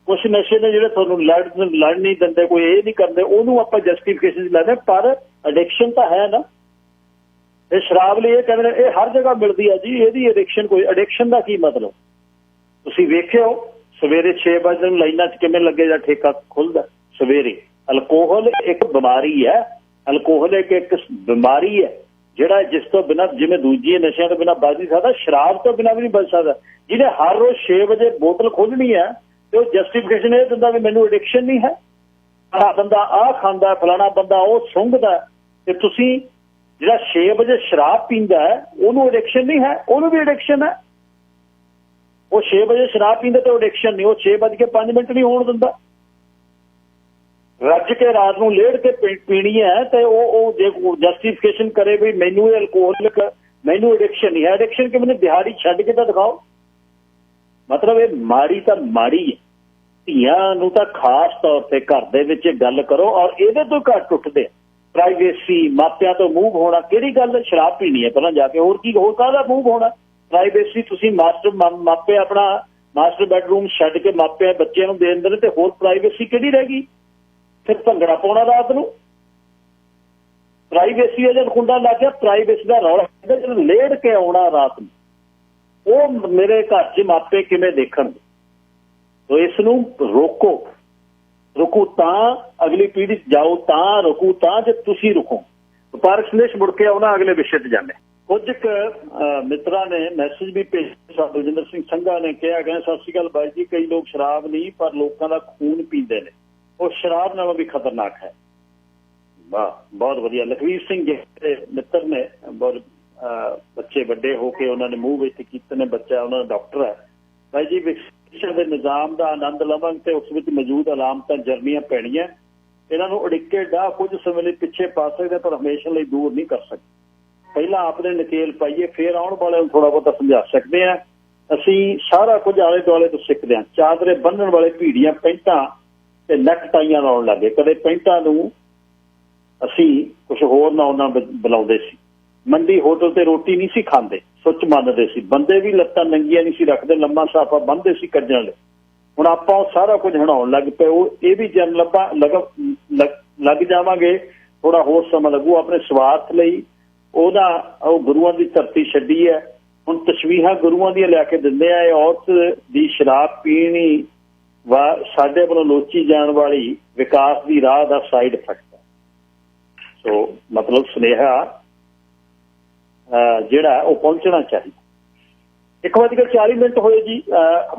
ਕੁਛ ਨਸ਼ੇ ਨੇ ਜਿਹੜੇ ਤੁਹਾਨੂੰ ਲੜ ਨਹੀਂ ਦਿੰਦੇ, ਕੋਈ ਇਹ ਨਹੀਂ ਕਰਦੇ, ਉਹਨੂੰ ਆਪਾਂ ਜਸਟੀਫਿਕੇਸ਼ਨ ਲੈਂਦੇ। ਪਰ ਐਡਿਕਸ਼ਨ ਤਾਂ ਹੈ ਨਾ। ਇਹ ਸ਼ਰਾਬ ਲਈ ਇਹ ਕਹਿੰਦੇ ਨੇ ਇਹ ਹਰ ਜਗ੍ਹਾ ਮਿਲਦੀ ਆ ਜੀ, ਇਹਦੀ ਐਡਿਕਸ਼ਨ ਕੋਈ। ਐਡਿਕਸ਼ਨ ਦਾ ਕੀ ਮਤਲਬ? ਤੁਸੀਂ ਵੇਖਿਓ ਸਵੇਰੇ 6 ਵਜੇ ਨੂੰ ਲਾਈਨਾਂ 'ਚ ਕਿਵੇਂ ਲੱਗੇ ਜਾਂ ਠੇਕਾ ਖੁੱਲਦਾ ਸਵੇਰੇ। ਅਲਕੋਹਲ ਇੱਕ ਬਿਮਾਰੀ ਹੈ। ਅਲਕੋਹਲ ਇੱਕ ਬਿਮਾਰੀ ਹੈ। ਜਿਹੜਾ ਜਿਸ ਤੋਂ ਬਿਨਾਂ, ਜਿਵੇਂ ਦੂਜੇ ਨਸ਼ਿਆਂ ਤੋਂ ਬਿਨਾਂ ਬਚ ਨਹੀਂ ਸਕਦਾ, ਸ਼ਰਾਬ ਤੋਂ ਬਿਨਾਂ ਵੀ ਨਹੀਂ ਬਚ ਸਕਦਾ। ਜਿਹਨੇ ਹਰ ਰੋਜ਼ 6 ਵਜੇ ਬੋਤਲ ਖੋਲਣੀ ਹੈ ਤੇ ਉਹ ਜਸਟੀਫਿਕੇਸ਼ਨ ਇਹ ਦਿੰਦਾ ਵੀ ਮੈਨੂੰ ਐਡਿਕਸ਼ਨ ਨਹੀਂ ਹੈ, ਆਹ ਬੰਦਾ ਆਹ ਖਾਂਦਾ, ਫਲਾਣਾ ਬੰਦਾ ਉਹ ਸੁੰਘਦਾ, ਤੇ ਤੁਸੀਂ ਜਿਹੜਾ 6 ਵਜੇ ਸ਼ਰਾਬ ਪੀਂਦਾ ਹੈ ਉਹਨੂੰ ਐਡਿਕਸ਼ਨ ਨਹੀਂ ਹੈ, ਉਹਨੂੰ ਵੀ ਐਡਿਕਸ਼ਨ ਹੈ। ਉਹ 6 ਵਜੇ ਸ਼ਰਾਬ ਪੀਂਦਾ ਤੇ ਐਡਿਕਸ਼ਨ ਨਹੀਂ, ਉਹ 6:05 ਨਹੀਂ ਹੋਣ ਦਿੰਦਾ। ਰੱਜ ਕੇ ਰਾਤ ਨੂੰ ਲੇੜ ਕੇ ਪੀਣੀ ਹੈ ਤੇ ਉਹ ਜੇ ਜਸਟੀਫਿਕੇਸ਼ਨ ਕਰੇ ਵੀ ਮੈਨੂੰ ਇਹ ਅਲਕੋਹਲਿਕ, ਮੈਨੂੰ ਐਡਿਕਸ਼ਨ ਨਹੀਂ ਹੈ। ਐਡਿਕਸ਼ਨ ਕਿ ਮੈਨੂੰ ਦਿਹਾੜੀ ਛੱਡ ਕੇ ਤਾਂ ਦਿਖਾਓ। ਮਤਲਬ ਇਹ ਮਾੜੀ ਤਾਂ ਮਾੜੀ ਹੈ। ਧੀਆਂ ਨੂੰ ਤਾਂ ਖਾਸ ਤੌਰ ਤੇ ਘਰ ਦੇ ਵਿੱਚ ਗੱਲ ਕਰੋ, ਔਰ ਇਹਦੇ ਤੋਂ ਘੱਟ ਉੱਠਦੇ ਪ੍ਰਾਈਵੇਸੀ, ਮਾਪਿਆਂ ਤੋਂ ਮੂਵ ਹੋਣਾ। ਕਿਹੜੀ ਗੱਲ ਸ਼ਰਾਬ ਪੀਣੀ ਹੈ ਪਹਿਲਾਂ ਜਾ ਕੇ, ਹੋਰ ਕੀ, ਹੋਰ ਕਾਹਦਾ ਮੂਵ ਹੋਣਾ। ਪ੍ਰਾਈਵੇਸੀ ਤੁਸੀਂ ਮਾਪੇ ਆਪਣਾ ਮਾਸਟਰ ਬੈਡਰੂਮ ਛੱਡ ਕੇ ਮਾਪਿਆਂ ਬੱਚਿਆਂ ਨੂੰ ਦੇ ਦਿੰਦੇ ਨੇ, ਤੇ ਹੋਰ ਪ੍ਰਾਈਵੇਸੀ ਕਿਹੜੀ ਰਹਿ ਗਈ। ਫਿਰ ਭੰਗੜਾ ਪਾਉਣਾ ਰਾਤ ਨੂੰ, ਪ੍ਰਾਈਵੇਸੀ ਦਾ ਜਦ ਕੁੰਡਾ ਲੱਗ ਗਿਆ, ਪ੍ਰਾਈਵੇਸੀ ਦਾ ਰੌਲਾ ਜਦੋਂ ਲੇੜ ਕੇ ਆਉਣਾ ਰਾਤ ਨੂੰ, ਉਹ ਮੇਰੇ ਘਰ 'ਚ ਮਾਪੇ ਕਿਵੇਂ ਦੇਖਣਗੇ। ਤੋ ਇਸ ਨੂੰ ਰੋਕੋ ਤਾਂ ਅਗਲੀ ਪੀੜ੍ਹੀ ਜਾਓ, ਤਾਂ ਰੋਕੋ ਤਾਂ ਜੇ ਤੁਸੀਂ ਰੁਕੋ। ਵਪਾਰਕ ਸੰਦੇਸ਼ ਮੁੜ ਕੇ ਆਉਣਾ ਅਗਲੇ ਵਿਸ਼ੇ ਤੇ ਜਾਂਦੇ। ਕੁਝ ਕੁ ਮਿੱਤਰਾਂ ਨੇ ਮੈਸੇਜ ਵੀ ਭੇਜਿਆ। ਬਲਜਿੰਦਰ ਸਿੰਘ ਸੰਘਾ ਨੇ ਕਿਹਾ, ਕਹਿੰਦੇ ਸਤਿ ਸ਼੍ਰੀ ਅਕਾਲ ਬਾਈ ਜੀ, ਕਈ ਲੋਕ ਸ਼ਰਾਬ ਨਹੀਂ ਪਰ ਲੋਕਾਂ ਦਾ ਖੂਨ ਪੀਂਦੇ ਨੇ, ਉਹ ਸ਼ਰਾਬ ਨਾਲੋਂ ਵੀ ਖਤਰਨਾਕ ਹੈ। ਵਾਹ, ਬਹੁਤ ਵਧੀਆ। ਲਖਵੀਰ ਸਿੰਘ ਜਿਹੜੇ ਮਿੱਤਰ ਨੇ, ਬਹੁਤ ਬੱਚੇ ਵੱਡੇ ਹੋ ਕੇ ਉਹਨਾਂ ਨੇ ਮੂੰਹ ਵਿੱਚ ਕੀਤੇ ਨੇ, ਬੱਚਾ ਉਹਨਾਂ ਦਾ ਡਾਕਟਰ ਹੈ। ਬਾਈ ਜੀ, ਵਿਕਸਿਤ ਦੇ ਨਿਜ਼ਾਮ ਦਾ ਆਨੰਦ ਲਵਾਂਗੇ ਤੇ ਉਸ ਵਿੱਚ ਮੌਜੂਦ ਅਲਾਮਤਾਂ ਜਰਨੀਆਂ ਪੈਣੀਆਂ। ਇਹਨਾਂ ਨੂੰ ਅੜਿੱਕੇ ਡਾਹ ਕੁਝ ਸਮੇਂ ਲਈ ਪਿੱਛੇ ਪਾ ਸਕਦੇ ਪਰ ਹਮੇਸ਼ਾ ਲਈ ਦੂਰ ਨਹੀਂ ਕਰ ਸਕਦੇ। ਪਹਿਲਾਂ ਆਪਣੇ ਨਕੇਲ ਪਾਈਏ, ਫਿਰ ਆਉਣ ਵਾਲਿਆਂ ਨੂੰ ਥੋੜਾ ਬਹੁਤਾ ਸਮਝਾ ਸਕਦੇ ਹਾਂ। ਅਸੀਂ ਸਾਰਾ ਕੁਝ ਆਲੇ ਦੁਆਲੇ ਤੋਂ ਸਿੱਖਦੇ ਹਾਂ। ਚਾਦਰੇ ਬੰਨਣ ਵਾਲੇ ਭੀੜੀਆਂ, ਪੈਂਟਾਂ ਤੇ ਨੈਕ ਟਾਈਆਂ ਲਾਉਣ ਲੱਗੇ। ਕਦੇ ਪੈਂਟਾਂ ਨੂੰ ਅਸੀਂ ਕੁਝ ਹੋਰ ਨਾਂ ਨਾਲ ਬੁਲਾਉਂਦੇ ਸੀ। ਮੰਡੀ ਹੋਟਲ ਤੇ ਰੋਟੀ ਨਹੀਂ ਸੀ ਖਾਂਦੇ, ਸੁੱਚ ਮੰਨਦੇ ਸੀ। ਬੰਦੇ ਵੀ ਲੱਤਾਂ ਨੰਗੀਆਂ ਨਹੀਂ ਸੀ ਰੱਖਦੇ, ਲੰਮਾ ਸਾਫਾ ਬੰਨ੍ਹਦੇ ਸੀ ਕੱਜਣ ਲਈ। ਹੁਣ ਆਪਾਂ ਉਹ ਸਾਰਾ ਕੁਝ ਹਟਾਉਣ ਲੱਗ ਪਏ। ਉਹ ਇਹ ਵੀ ਜਨ ਲੱਗ ਜਾਵਾਂਗੇ, ਥੋੜਾ ਹੋਰ ਸਮਾਂ ਲੱਗੂ। ਆਪਣੇ ਸਵਾਰਥ ਲਈ ਉਹ ਗੁਰੂਆਂ ਦੀ ਧਰਤੀ ਛੱਡੀ ਹੈ। ਹੁਣ ਤਸਵੀਰਾਂ ਗੁਰੂਆਂ ਦੀਆਂ ਲਿਆ ਕੇ ਦਿੰਦੇ ਆ। ਇਹ ਔਰਤ ਦੀ ਸ਼ਰਾਬ ਪੀਣੀ ਸਾਡੇ ਵੱਲੋਂ ਲੋਚੀ ਜਾਣ ਵਾਲੀ ਵਿਕਾਸ ਦੀ ਰਾਹ ਦਾ ਸਾਈਡ ਇਫੈਕਟ ਹੈ। ਸੋ ਮਤਲਬ ਸੁਨੇਹਾ ਜਿਹੜਾ ਉਹ ਪਹੁੰਚਣਾ ਚਾਹੀਦਾ। 1:40 ਹੋਏ ਜੀ।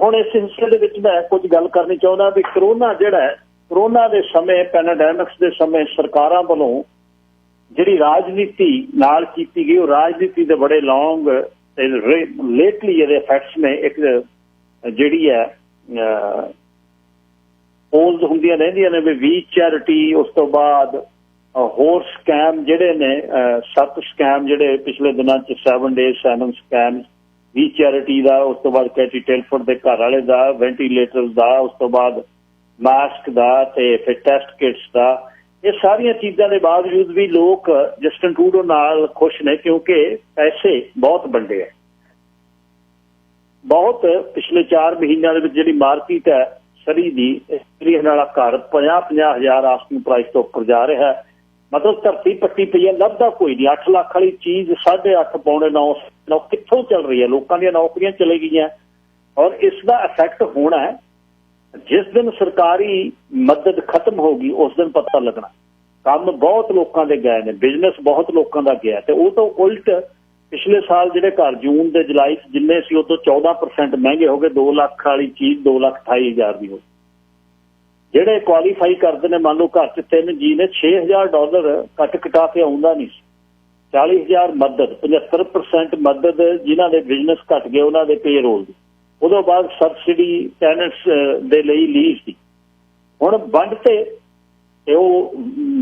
ਹੁਣ ਇਸ ਹਿੱਸੇ ਦੇ ਵਿੱਚ ਮੈਂ ਕੁਝ ਗੱਲ ਕਰਨੀ ਚਾਹੁੰਦਾ ਵੀ ਕਰੋਨਾ ਜਿਹੜਾ ਹੈ, ਕਰੋਨਾ ਦੇ ਸਮੇਂ, ਪੈਂਡੈਮਿਕਸ ਦੇ ਸਮੇਂ ਸਰਕਾਰਾਂ ਵੱਲੋਂ ਜਿਹੜੀ ਰਾਜਨੀਤੀ ਨਾਲ ਕੀਤੀ ਗਈ, ਉਹ ਰਾਜਨੀਤੀ ਦੇ ਬੜੇ ਲੌਂਗ ਲੇਟਲੀ ਇਹਦੇ ਇਫੈਕਟਸ ਨੇ। ਇੱਕ ਜਿਹੜੀ ਹੈ ਪੋਲਸ ਹੁੰਦੀਆਂ ਰਹਿੰਦੀਆਂ ਨੇ ਵੀ ਚੈਰਿਟੀ, ਉਸ ਤੋਂ ਬਾਅਦ ਹੋਰ ਸਕੈਮ ਜਿਹੜੇ ਨੇ 7 ਸਕੈਮ ਜਿਹੜੇ ਪਿਛਲੇ ਦਿਨਾਂ 'ਚ 7 days 7 ਸਕੈਮ, ਵੀ ਚੈਰਿਟੀ ਦਾ, ਉਸ ਤੋਂ ਬਾਅਦ ਕੈਟੀ ਟੈਲਫੋਰਡ ਦੇ ਘਰ ਵਾਲੇ ਦਾ, ਵੈਂਟੀਲੇਟਰ ਦਾ, ਉਸ ਤੋਂ ਬਾਅਦ ਮਾਸਕ ਦਾ, ਤੇ ਫਿਰ ਟੈਸਟ ਕਿਟਸ ਦਾ। ਇਹ ਸਾਰੀਆਂ ਚੀਜ਼ਾਂ ਦੇ ਬਾਵਜੂਦ ਵੀ ਲੋਕ ਜਸਟਿਨ ਟਰੂਡੋ ਨਾਲ ਖੁਸ਼ ਨੇ ਕਿਉਂਕਿ ਪੈਸੇ ਬਹੁਤ ਵੰਡੇ ਹੈ। ਬਹੁਤ ਪਿਛਲੇ 4 ਮਹੀਨਿਆਂ ਦੇ ਵਿੱਚ ਜਿਹੜੀ ਮਾਰਕੀਟ ਹੈ ਸਰੀ ਦੀ, ਇਸਤਰੀ ਵਾਲਾ ਘਰ 50-50 ਹਜ਼ਾਰ ਆਸਕਿੰਗ ਪ੍ਰਾਈਸ ਤੋਂ ਉੱਪਰ ਜਾ ਰਿਹਾ ਹੈ। ਮਤਲਬ ਧਰਤੀ ਪੱਟੀ ਪਈ ਹੈ, ਲੱਭਦਾ ਕੋਈ ਨਹੀਂ। 8 ਲੱਖ ਵਾਲੀ ਚੀਜ਼ 8.5 ਪੌਣੇ 9 ਕਿੱਥੋਂ ਚੱਲ ਰਹੀ ਹੈ। ਲੋਕਾਂ ਦੀਆਂ ਨੌਕਰੀਆਂ ਚਲੇ ਗਈਆਂ, ਔਰ ਇਸ ਦਾ ਇਫੈਕਟ ਹੋਣਾ ਹੈ। ਜਿਸ ਦਿਨ ਸਰਕਾਰੀ ਮਦਦ ਖਤਮ ਹੋ ਗਈ ਉਸ ਦਿਨ ਪਤਾ ਲੱਗਣਾ। ਕੰਮ ਬਹੁਤ ਲੋਕਾਂ ਦੇ ਗਏ ਨੇ, ਬਿਜ਼ਨਸ ਬਹੁਤ ਲੋਕਾਂ ਦਾ ਗਿਆ, ਤੇ ਉਹ ਤੋਂ ਉਲਟ ਪਿਛਲੇ ਸਾਲ ਜਿਹੜੇ ਘਰ ਜੂਨ ਦੇ ਜੁਲਾਈ 'ਚ ਜਿੰਨੇ ਸੀ ਉਹ ਤੋਂ 14% ਮਹਿੰਗੇ ਹੋ ਗਏ। 2 ਲੱਖ ਵਾਲੀ ਚੀਜ਼ 2,28,000 ਦੀ ਹੋ। ਜਿਹੜੇ ਕੁਆਲੀਫਾਈ ਕਰਦੇ ਨੇ, ਮੰਨ ਲਓ ਘਰ 'ਚ 3 ਜੀ ਨੇ, $6,000 ਕੱਟ ਕਟਾ ਕੇ ਆਉਂਦਾ ਨਹੀਂ ਸੀ। 40,000 ਮਦਦ, 75% ਮਦਦ ਜਿਨ੍ਹਾਂ ਦੇ ਬਿਜ਼ਨਸ ਘਟ ਗਏ ਉਹਨਾਂ ਦੇ ਪੇਰੋਲ ਦੀ। ਉਦੋਂ ਬਾਅਦ ਸਬਸਿਡੀ ਟੈਨੈਂਟਸ ਦੇ ਲਈ ਲੀਜ਼ ਦੀ। ਹੁਣ ਵੰਡ ਤੇ ਉਹ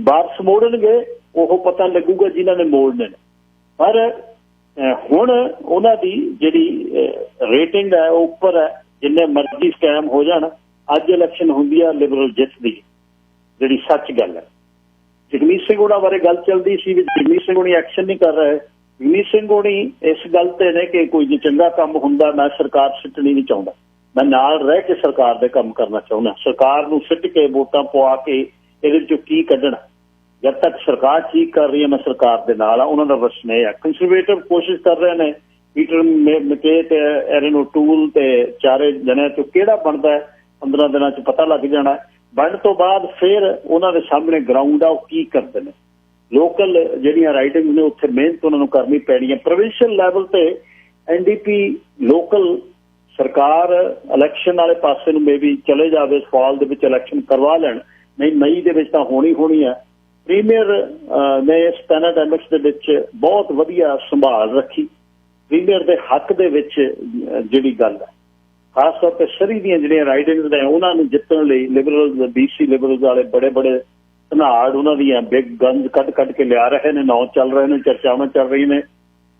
ਵਾਪਸ ਮੋੜਨਗੇ, ਉਹ ਪਤਾ ਲੱਗੂਗਾ ਜਿਨ੍ਹਾਂ ਨੇ ਮੋੜਨੇ ਨੇ। ਪਰ ਹੁਣ ਉਹਨਾਂ ਦੀ ਜਿਹੜੀ ਰੇਟਿੰਗ ਹੈ ਉਹ ਉੱਪਰ ਹੈ। ਜਿੰਨੇ ਮਰਜ਼ੀ ਸਕੈਮ ਹੋ ਜਾਣ, ਅੱਜ ਇਲੈਕਸ਼ਨ ਹੁੰਦੀ ਆ, ਲਿਬਰਲ ਜਿੱਤਦੀ, ਜਿਹੜੀ ਸੱਚ ਗੱਲ ਹੈ। ਜਗਮੀਤ ਸਿੰਘ ਹੋਣਾ ਬਾਰੇ ਗੱਲ ਚੱਲਦੀ ਸੀ ਵੀ ਜਗਮੀਤ ਸਿੰਘ ਹੋਣੀ ਐਕਸ਼ਨ ਨਹੀਂ ਕਰ ਰਹੇ। ਜਗਮੀਤ ਸਿੰਘ ਹੋਣੀ ਇਸ ਗੱਲ ਤੇ ਨੇ ਕਿ ਕੋਈ ਜੇ ਚੰਗਾ ਕੰਮ ਹੁੰਦਾ ਮੈਂ ਸਰਕਾਰ ਸਿੱਟਣੀ ਨਹੀਂ ਚਾਹੁੰਦਾ, ਮੈਂ ਨਾਲ ਰਹਿ ਕੇ ਸਰਕਾਰ ਦੇ ਕੰਮ ਕਰਨਾ ਚਾਹੁੰਦਾ। ਸਰਕਾਰ ਨੂੰ ਸਿੱਟ ਕੇ ਵੋਟਾਂ ਪਵਾ ਕੇ ਇਹਦੇ ਵਿੱਚੋਂ ਕੀ ਕੱਢਣਾ। ਜਦ ਤੱਕ ਸਰਕਾਰ ਠੀਕ ਕਰ ਰਹੀ ਹੈ ਮੈਂ ਸਰਕਾਰ ਦੇ ਨਾਲ ਆ। ਉਹਨਾਂ ਦਾ ਵਸਨ ਇਹ ਹੈ। ਕੰਜ਼ਰਵੇਟਿਵ ਕੋਸ਼ਿਸ਼ ਕਰ ਰਹੇ ਨੇ, ਪੀਟਰ ਮੈਕੇ ਤੇ ਐਰਨ ਓਟੂਲ ਤੇ 4 ਜਣਿਆਂ ਚੋਂ ਕਿਹੜਾ ਬਣਦਾ ਹੈ 15 ਦਿਨਾਂ 'ਚ ਪਤਾ ਲੱਗ ਜਾਣਾ। ਵੰਡ ਤੋਂ ਬਾਅਦ ਫਿਰ ਉਹਨਾਂ ਦੇ ਸਾਹਮਣੇ ਗਰਾਊਂਡ ਆ, ਉਹ ਕੀ ਕਰਦੇ ਨੇ। ਲੋਕਲ ਜਿਹੜੀਆਂ ਰਾਈਟਿੰਗ ਨੇ ਉੱਥੇ ਮਿਹਨਤ ਉਹਨਾਂ ਨੂੰ ਕਰਨੀ ਪੈਣੀ ਹੈ। ਪ੍ਰੋਵਿੰਸ਼ੀਅਲ ਲੈਵਲ ਤੇ NDP ਲੋਕਲ ਸਰਕਾਰ ਇਲੈਕਸ਼ਨ ਵਾਲੇ ਪਾਸੇ ਨੂੰ ਮੇਬੀ ਚਲੇ ਜਾਵੇ, ਸਾਲ ਦੇ ਵਿੱਚ ਇਲੈਕਸ਼ਨ ਕਰਵਾ ਲੈਣ, ਨਹੀਂ ਮਈ ਦੇ ਵਿੱਚ ਤਾਂ ਹੋਣੀ ਹੈ। ਪ੍ਰੀਮੀਅਰ ਨੇ ਪੈਨਾਡੈਮਿਕਸ ਦੇ ਵਿੱਚ ਬਹੁਤ ਵਧੀਆ ਸੰਭਾਲ ਰੱਖੀ। ਪ੍ਰੀਮੀਅਰ ਦੇ ਹੱਕ ਦੇ ਵਿੱਚ ਜਿਹੜੀ ਗੱਲ ਹੈ, ਖਾਸ ਤੌਰ ਤੇ ਸ਼ਰੀ ਦੀਆਂ ਜਿਹੜੀਆਂ ਰਾਈਡਿੰਗਸ ਨੇ ਉਹਨਾਂ ਨੂੰ ਜਿੱਤਣ ਲਈ ਲਿਬਰਲ BC ਲਿਬਰਲ ਵਾਲੇ ਬੜੇ ਧਨਾੜ ਉਹਨਾਂ ਦੀਆਂ ਬਿਗ ਗਨਜ਼ ਕੱਢ ਕੇ ਲਿਆ ਰਹੇ ਨੇ, ਨਾਂ ਚੱਲ ਰਹੇ ਨੇ, ਚਰਚਾਵਾਂ ਚੱਲ ਰਹੀਆਂ ਨੇ।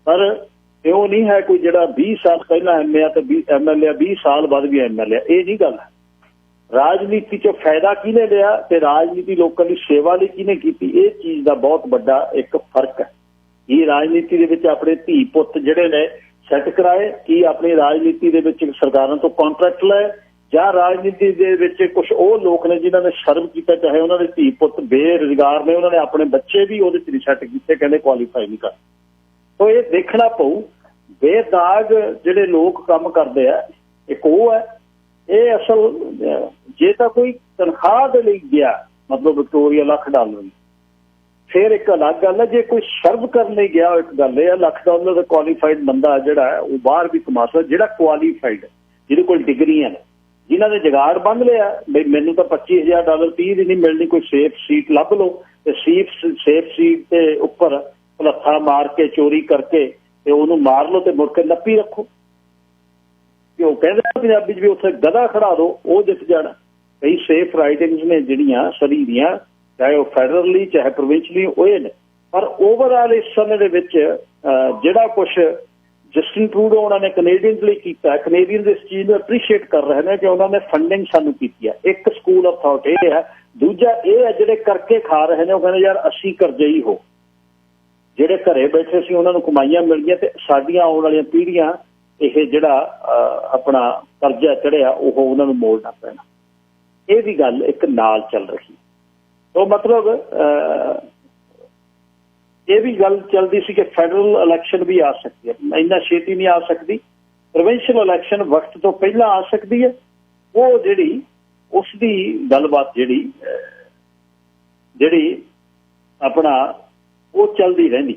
ਪਰ ਇਹ ਨਹੀਂ ਹੈ ਕੋਈ ਜਿਹੜਾ 20 ਸਾਲ ਪਹਿਲਾਂ MA ਤੇ MLA 20 ਸਾਲ ਬਾਅਦ ਵੀ MLA, ਇਹ ਨਹੀਂ ਗੱਲ ਹੈ। ਰਾਜਨੀਤੀ 'ਚ ਫਾਇਦਾ ਕਿਹਨੇ ਲਿਆ ਤੇ ਰਾਜਨੀਤੀ ਲੋਕਾਂ ਦੀ ਸੇਵਾ ਲਈ ਕਿਹਨੇ ਕੀਤੀ, ਇਹ ਚੀਜ਼ ਦਾ ਬਹੁਤ ਵੱਡਾ ਇੱਕ ਫਰਕ ਹੈ। ਇਹ ਰਾਜਨੀਤੀ ਦੇ ਵਿੱਚ ਆਪਣੇ ਧੀ ਪੁੱਤ ਜਿਹੜੇ ਨੇ ਸੈੱਟ ਕਰਾਏ, ਕੀ ਆਪਣੀ ਰਾਜਨੀਤੀ ਦੇ ਵਿੱਚ ਸਰਕਾਰਾਂ ਤੋਂ ਕੰਟਰੈਕਟ ਲਏ, ਜਾਂ ਰਾਜਨੀਤੀ ਦੇ ਵਿੱਚ ਕੁਝ ਉਹ ਲੋਕ ਨੇ ਜਿਨ੍ਹਾਂ ਨੇ ਸਰਵ ਕੀਤਾ, ਚਾਹੇ ਉਹਨਾਂ ਦੇ ਧੀ ਪੁੱਤ ਬੇਰੁਜ਼ਗਾਰ ਨੇ, ਉਹਨਾਂ ਨੇ ਆਪਣੇ ਬੱਚੇ ਵੀ ਉਹਦੇ 'ਚ ਨਹੀਂ ਸੈੱਟ ਕੀਤੇ, ਕਹਿੰਦੇ ਕੁਆਲੀਫਾਈ ਨਹੀਂ ਕਰ। ਸੋ ਇਹ ਦੇਖਣਾ ਪਊ। ਬੇਦਾਗ ਜਿਹੜੇ ਲੋਕ ਕੰਮ ਕਰਦੇ ਆ, ਇੱਕ ਉਹ ਹੈ। ਇਹ ਅਸਲ ਜੇ ਤਾਂ ਕੋਈ ਤਨਖਾਹ ਦੇ ਲਈ ਗਿਆ, ਮਤਲਬ ਵਿਕਟੋਰੀਆ $1,00,000, ਫਿਰ ਇੱਕ ਅਲੱਗ ਗੱਲ ਹੈ। ਜੇ ਕੋਈ ਸਰਵ ਕਰਨ ਲਈ ਗਿਆ, ਇੱਕ ਗੱਲ ਇਹ ਹੈ $1,00,000 ਦਾ ਕੁਆਲੀਫਾਈਡ ਬੰਦਾ ਜਿਹੜਾ ਹੈ ਉਹ ਬਾਹਰ ਵੀ ਕਮਾ ਸਕਦਾ। ਜਿਹੜਾ ਕੁਆਲੀਫਾਈਡ, ਜਿਹਦੇ ਕੋਲ ਡਿਗਰੀਆਂ ਨੇ, ਜਿਨ੍ਹਾਂ ਨੇ ਜਗਾੜ ਬੰਨ ਲਿਆ ਬਈ ਮੈਨੂੰ ਤਾਂ $25,000 30 ਦੀ ਨਹੀਂ ਮਿਲਣੀ, ਕੋਈ ਸੇਫ ਸੀਟ ਲੱਭ ਲਓ ਤੇ ਸੇਫ ਸੀਟ ਤੇ ਉੱਪਰ ਭਲੱਥਾ ਮਾਰ ਕੇ ਚੋਰੀ ਕਰਕੇ ਤੇ ਉਹਨੂੰ ਮਾਰ ਲਓ ਤੇ ਮੁੜ ਕੇ ਨੱਪੀ ਰੱਖੋ। ਕਿ ਉਹ ਕਹਿੰਦੇ ਪੰਜਾਬੀ 'ਚ ਵੀ ਉੱਥੇ ਗਧਾ ਖੜਾ ਦਿਓ, ਉਹ ਜਿੱਤ ਜਾਣਾ। ਕਈ ਸੇਫ ਰਾਈਟਿੰਗਸ ਨੇ ਜਿਹੜੀਆਂ ਸਰੀ ਦੀਆਂ, ਚਾਹੇ ਉਹ ਫੈਡਰਲੀ ਚਾਹੇ ਪ੍ਰੋਵਿੰਸ਼ਲੀ, ਉਹ ਇਹ ਨੇ। ਪਰ ਓਵਰਆਲ ਇਸ ਸਮੇਂ ਦੇ ਵਿੱਚ ਜਿਹੜਾ ਕੁਛ ਜਸਟਿਨ ਟਰੂਡੋ ਉਹਨਾਂ ਨੇ ਕੈਨੇਡੀਅਨਸ ਲਈ ਕੀਤਾ, ਕੈਨੇਡੀਅਨਸ ਇਸ ਚੀਜ਼ ਨੂੰ ਐਪਰੀਸ਼ੀਏਟ ਕਰ ਰਹੇ ਨੇ ਕਿ ਉਹਨਾਂ ਨੇ ਫੰਡਿੰਗ ਸਾਨੂੰ ਕੀਤੀ ਹੈ। ਇੱਕ ਸਕੂਲ ਆਫ ਥਾਟ ਇਹ ਹੈ। ਦੂਜਾ ਇਹ ਹੈ ਜਿਹੜੇ ਕਰਕੇ ਖਾ ਰਹੇ ਨੇ, ਉਹ ਕਹਿੰਦੇ ਯਾਰ ਅਸੀਂ ਕਰਜ਼ਈ ਹੋ, ਜਿਹੜੇ ਘਰੇ ਬੈਠੇ ਸੀ ਉਹਨਾਂ ਨੂੰ ਕਮਾਈਆਂ ਮਿਲ ਗਈਆਂ ਤੇ ਸਾਡੀਆਂ ਆਉਣ ਵਾਲੀਆਂ ਪੀੜ੍ਹੀਆਂ ਇਹ ਜਿਹੜਾ ਆਪਣਾ ਕਰਜ਼ਾ ਚੜਿਆ ਉਹ ਉਹਨਾਂ ਨੂੰ ਮੋੜਨਾ ਪੈਣਾ। ਇਹ ਵੀ ਗੱਲ ਇੱਕ ਨਾਲ ਚੱਲ ਰਹੀ। ਸੋ ਮਤਲਬ ਇਹ ਵੀ ਗੱਲ ਚੱਲਦੀ ਸੀ ਕਿ ਫੈਡਰਲ ਇਲੈਕਸ਼ਨ ਵੀ ਆ ਸਕਦੀ ਹੈ, ਇੰਨਾ ਛੇਤੀ ਨਹੀਂ ਆ ਸਕਦੀ। ਪ੍ਰੋਵਿੰਸ਼ੀਅਲ ਇਲੈਕਸ਼ਨ ਵਕਤ ਤੋਂ ਪਹਿਲਾਂ ਆ ਸਕਦੀ ਹੈ। ਉਹ ਜਿਹੜੀ ਉਸ ਦੀ ਗੱਲਬਾਤ ਜਿਹੜੀ ਆਪਣਾ ਉਹ ਚੱਲਦੀ ਰਹਿੰਦੀ।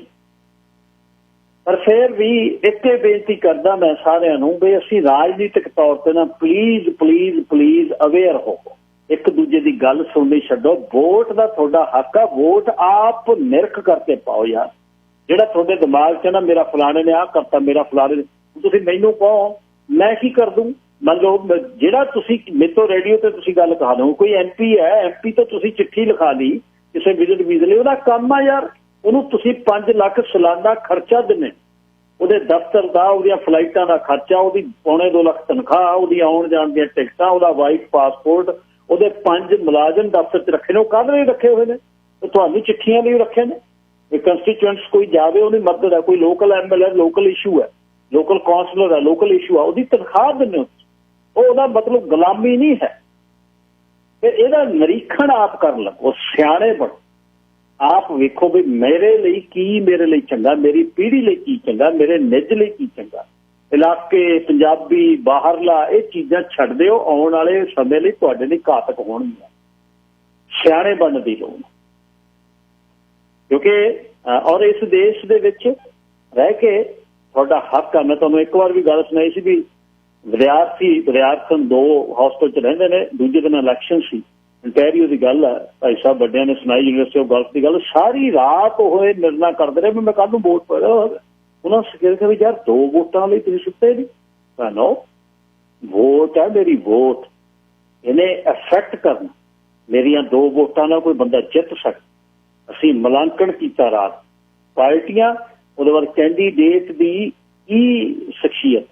ਪਰ ਫਿਰ ਵੀ ਇੱਕੇ ਬੇਨਤੀ ਕਰਦਾ ਮੈਂ ਸਾਰਿਆਂ ਨੂੰ ਵੀ ਅਸੀਂ ਰਾਜਨੀਤਿਕ ਤੌਰ ਤੇ ਨਾ ਪਲੀਜ਼ ਅਵੇਅਰ ਹੋਵੋ, ਇੱਕ ਦੂਜੇ ਦੀ ਗੱਲ ਸੁਣਨੀ ਛੱਡੋ। ਵੋਟ ਦਾ ਤੁਹਾਡਾ ਹੱਕ ਆ, ਵੋਟ ਆਪ ਨਿਰਖ ਕਰਕੇ ਪਾਓ ਯਾਰ। ਜਿਹੜਾ ਤੁਹਾਡੇ ਦਿਮਾਗ 'ਚ ਨਾ ਮੇਰਾ ਫਲਾਣੇ ਨੇ ਆਹ ਕਰਤਾ, ਮੇਰਾ ਫਲਾਣੇ ਨੇ, ਤੁਸੀਂ ਮੈਨੂੰ ਕਹੋ ਮੈਂ ਕੀ ਕਰ ਦੂੰ। ਮੰਨ ਲਓ ਜਿਹੜਾ ਤੁਸੀਂ ਮੇਤੋਂ ਰੇਡੀਓ ਤੇ ਤੁਸੀਂ ਗੱਲ ਕਹਾ ਦਿਓ, ਕੋਈ MP ਹੈ, MP ਤੋਂ ਤੁਸੀਂ ਚਿੱਠੀ ਲਿਖਾ ਲਈ ਕਿਸੇ ਵਿਜ਼ਿਟ ਵੀਜ਼ੇ ਲਈ, ਉਹਦਾ ਕੰਮ ਆ ਯਾਰ। ਉਹਨੂੰ ਤੁਸੀਂ 5 ਲੱਖ ਸਾਲਾਨਾ ਖਰਚਾ ਦਿੰਦੇ, ਉਹਦੇ ਦਫ਼ਤਰ ਦਾ, ਉਹਦੀਆਂ ਫਲਾਈਟਾਂ ਦਾ ਖਰਚਾ, ਉਹਦੀ $2.25 ਲੱਖ ਤਨਖਾਹ, ਉਹਦੀ ਆਉਣ ਜਾਣ ਦੀਆਂ ਟਿਕਟਾਂ, ਉਹਦਾ ਵਾਈਟ ਪਾਸਪੋਰਟ, ਉਹਦੇ 5 ਮੁਲਾਜ਼ਮ ਦਫ਼ਤਰ 'ਚ ਰੱਖੇ ਨੇ। ਉਹ ਕਾਹਦੇ ਲਈ ਰੱਖੇ ਹੋਏ ਨੇ? ਤੁਹਾਨੂੰ ਚਿੱਠੀਆਂ ਲਈ ਰੱਖੇ ਨੇ। ਕੰਸਟੀਚੁਐਂਟਸ ਕੋਈ ਜਾਵੇ ਉਹਦੀ ਮਦਦ ਹੈ, ਕੋਈ ਲੋਕਲ MLA ਲੋਕਲ ਇਸ਼ੂ ਹੈ, ਲੋਕਲ ਕਾਉਂਸਲਰ ਹੈ, ਲੋਕਲ ਇਸ਼ੂ ਆ, ਉਹਦੀ ਤਨਖਾਹ ਦਿੰਦੇ ਹੋ। ਉਹਦਾ ਮਤਲਬ ਗੁਲਾਮੀ ਨਹੀਂ ਹੈ। ਤੇ ਇਹਦਾ ਨਿਰੀਖਣ ਆਪ ਕਰਨ ਲੱਗੋ, ਸਿਆਣੇ ਬਣੋ, ਆਪ ਵੇਖੋ ਵੀ ਮੇਰੇ ਲਈ ਚੰਗਾ, ਮੇਰੀ ਪੀੜ੍ਹੀ ਲਈ ਕੀ ਚੰਗਾ, ਮੇਰੇ ਨਿੱਜ ਲਈ ਕੀ ਚੰਗਾ। ਇਲਾਕੇ ਪੰਜਾਬੀ ਬਾਹਰਲਾ ਇਹ ਚੀਜ਼ਾਂ ਛੱਡ ਦਿਓ, ਆਉਣ ਵਾਲੇ ਸਮੇਂ ਲਈ ਤੁਹਾਡੇ ਲਈ ਘਾਤਕ ਹੋਣਗੀਆਂ। ਸਿਆਣੇ ਬਣਨ ਦੀ ਲੋੜ, ਕਿਉਂਕਿ ਔਰ ਇਸ ਦੇਸ਼ ਦੇ ਵਿੱਚ ਰਹਿ ਕੇ ਤੁਹਾਡਾ ਹੱਕ ਆ। ਮੈਂ ਤੁਹਾਨੂੰ ਇੱਕ ਵਾਰ ਵੀ ਗੱਲ ਸੁਣਾਈ ਸੀ ਵੀ ਵਿਦਿਆਰਥਣ 2 ਹੋਸਟਲ 'ਚ ਰਹਿੰਦੇ ਨੇ, ਦੂਜੇ ਦਿਨ ਇਲੈਕਸ਼ਨ ਸੀ, ਇੰਟੈਰੀਓ ਦੀ ਗੱਲ ਹੈ, ਭਾਈ ਸਾਹਿਬ ਵੱਡਿਆਂ ਨੇ ਸੁਣਾਈ, ਯੂਨੀਵਰਸਿਟੀ ਆਫ ਗਲਫ ਦੀ ਗੱਲ। ਸਾਰੀ ਰਾਤ ਉਹ ਇਹ ਨਿਰਣਾ ਕਰਦੇ ਰਹੇ ਵੀ ਮੈਂ ਕੱਲ੍ਹ ਨੂੰ ਵੋਟ ਪਾਉਣਾ। ਉਹਨਾਂ ਨੇ ਕਿਹਾ ਵੀ ਯਾਰ 2 ਵੋਟਾਂ ਲਈ ਤੁਸੀਂ ਸੁੱਤੇ ਨਹੀਂ। ਸਾਨੂੰ ਵੋਟ ਹੈ, ਮੇਰੀ ਵੋਟ ਇਹਨੇ ਅਫੈਕਟ ਕਰਨਾ, ਮੇਰੀਆਂ 2 ਵੋਟਾਂ ਨਾਲ ਕੋਈ ਬੰਦਾ ਜਿੱਤ ਸਕਦਾ। ਅਸੀਂ ਮੁਲਾਂਕਣ ਕੀਤਾ ਰਾਤ, ਪਾਰਟੀਆਂ, ਉਹਦੇ ਬਾਅਦ ਕੈਂਡੀਡੇਟ ਦੀ ਕੀ ਸ਼ਖਸੀਅਤ,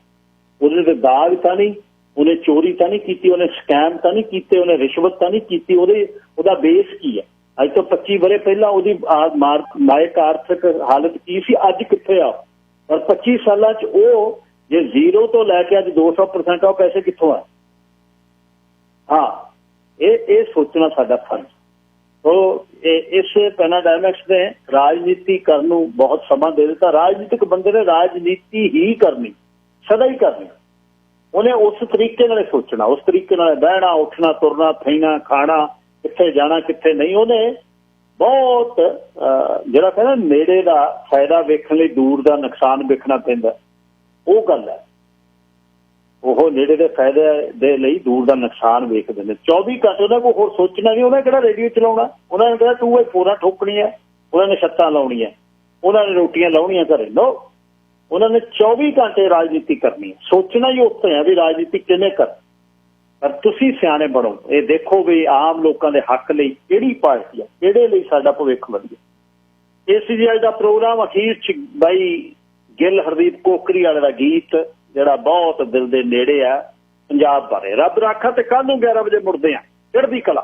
ਉਹਦੇ ਤੇ ਦਾਗ ਤਾਂ ਨਹੀਂ, ਉਹਨੇ ਚੋਰੀ ਤਾਂ ਨਹੀਂ ਕੀਤੀ, ਉਹਨੇ ਸਕੈਮ ਤਾਂ ਨਹੀਂ ਕੀਤੇ, ਉਹਨੇ ਰਿਸ਼ਵਤ ਤਾਂ ਨਹੀਂ ਕੀਤੀ, ਉਹਦਾ ਬੇਸ ਕੀ ਹੈ? ਅੱਜ ਤੋਂ 25 ਵਰ੍ਹੇ ਪਹਿਲਾਂ ਉਹਦੀ ਮਾਇਕ ਆਰਥਿਕ ਹਾਲਤ ਕੀ ਸੀ, ਅੱਜ ਕਿੱਥੇ ਆ? ਪਰ 25 ਸਾਲਾਂ 'ਚ ਉਹ ਜੇ 0 ਤੋਂ ਲੈ ਕੇ ਅੱਜ 200% ਆ, ਉਹ ਪੈਸੇ ਕਿੱਥੋਂ ਆ? ਹਾਂ, ਇਹ ਸੋਚਣਾ ਸਾਡਾ ਫਰਜ਼। ਸੋ ਇਸ ਪੈਨਾਡਾਇਮਿਕਸ ਨੇ ਰਾਜਨੀਤੀ ਕਰਨ ਨੂੰ ਬਹੁਤ ਸਮਾਂ ਦੇ ਦਿੱਤਾ। ਰਾਜਨੀਤਿਕ ਬੰਦੇ ਨੇ ਰਾਜਨੀਤੀ ਹੀ ਕਰਨੀ, ਸਦਾ ਹੀ ਕਰਨੀ। ਉਹਨੇ ਉਸ ਤਰੀਕੇ ਨਾਲ ਸੋਚਣਾ, ਉਸ ਤਰੀਕੇ ਨਾਲ ਬਹਿਣਾ, ਉੱਠਣਾ, ਤੁਰਨਾ, ਪੈਣਾ, ਖਾਣਾ, ਕਿੱਥੇ ਜਾਣਾ ਕਿੱਥੇ ਨਹੀਂ। ਉਹਨੇ ਬਹੁਤ ਜਿਹੜਾ ਕਹਿੰਦਾ ਨੇੜੇ ਦਾ ਫਾਇਦਾ ਵੇਖਣ ਲਈ ਦੂਰ ਦਾ ਨੁਕਸਾਨ ਵੇਖਣਾ ਪੈਂਦਾ, ਉਹ ਗੱਲ ਹੈ। ਉਹ ਨੇੜੇ ਦੇ ਫਾਇਦੇ ਦੇ ਲਈ ਦੂਰ ਦਾ ਨੁਕਸਾਨ ਵੇਖਦੇ ਨੇ। 24 ਘੰਟੇ ਉਹਨਾਂ ਕੋਲ ਹੋਰ ਸੋਚਣਾ ਨਹੀਂ, ਉਹਨਾਂ ਕਿਹੜਾ ਰੇਡੀਓ ਚਲਾਉਣਾ, ਉਹਨਾਂ ਨੇ ਕਿਹੜਾ 2x4 ਠੋਕਣੀਆਂ, ਉਹਨਾਂ ਨੇ ਛੱਤਾਂ ਲਾਉਣੀਆਂ, ਉਹਨਾਂ ਨੇ ਰੋਟੀਆਂ ਲਾਉਣੀਆਂ ਘਰੇ। ਲੋ ਉਹਨਾਂ ਨੇ 24 ਘੰਟੇ ਰਾਜਨੀਤੀ ਕਰਨੀ ਹੈ, ਸੋਚਣਾ ਹੀ ਉੱਥੇ ਹੈ ਵੀ ਰਾਜਨੀਤੀ ਕਿਵੇਂ ਕਰ। ਪਰ ਤੁਸੀਂ ਸਿਆਣੇ ਬਣੋ, ਇਹ ਦੇਖੋ ਵੀ ਆਮ ਲੋਕਾਂ ਦੇ ਹੱਕ ਲਈ ਕਿਹੜੀ ਪਾਰਟੀ ਹੈ, ਕਿਹੜੇ ਲਈ ਸਾਡਾ ਭਵਿੱਖ ਵਧੀਆ। ਇਸ ਜੀ ਅੱਜ ਦਾ ਪ੍ਰੋਗਰਾਮ ਅਖੀਰ 'ਚ ਬਾਈ ਗਿੱਲ ਹਰਦੀਪ ਕੋਕਰੀ ਵਾਲੇ ਦਾ ਗੀਤ ਜਿਹੜਾ ਬਹੁਤ ਦਿਲ ਦੇ ਨੇੜੇ ਆ ਪੰਜਾਬ ਬਾਰੇ। ਰੱਬ ਰਾਖਾ ਤੇ ਕੱਲ੍ਹ ਨੂੰ 11 ਵਜੇ ਮੁੜਦੇ ਆ। ਚੜ੍ਹਦੀ ਕਲਾ।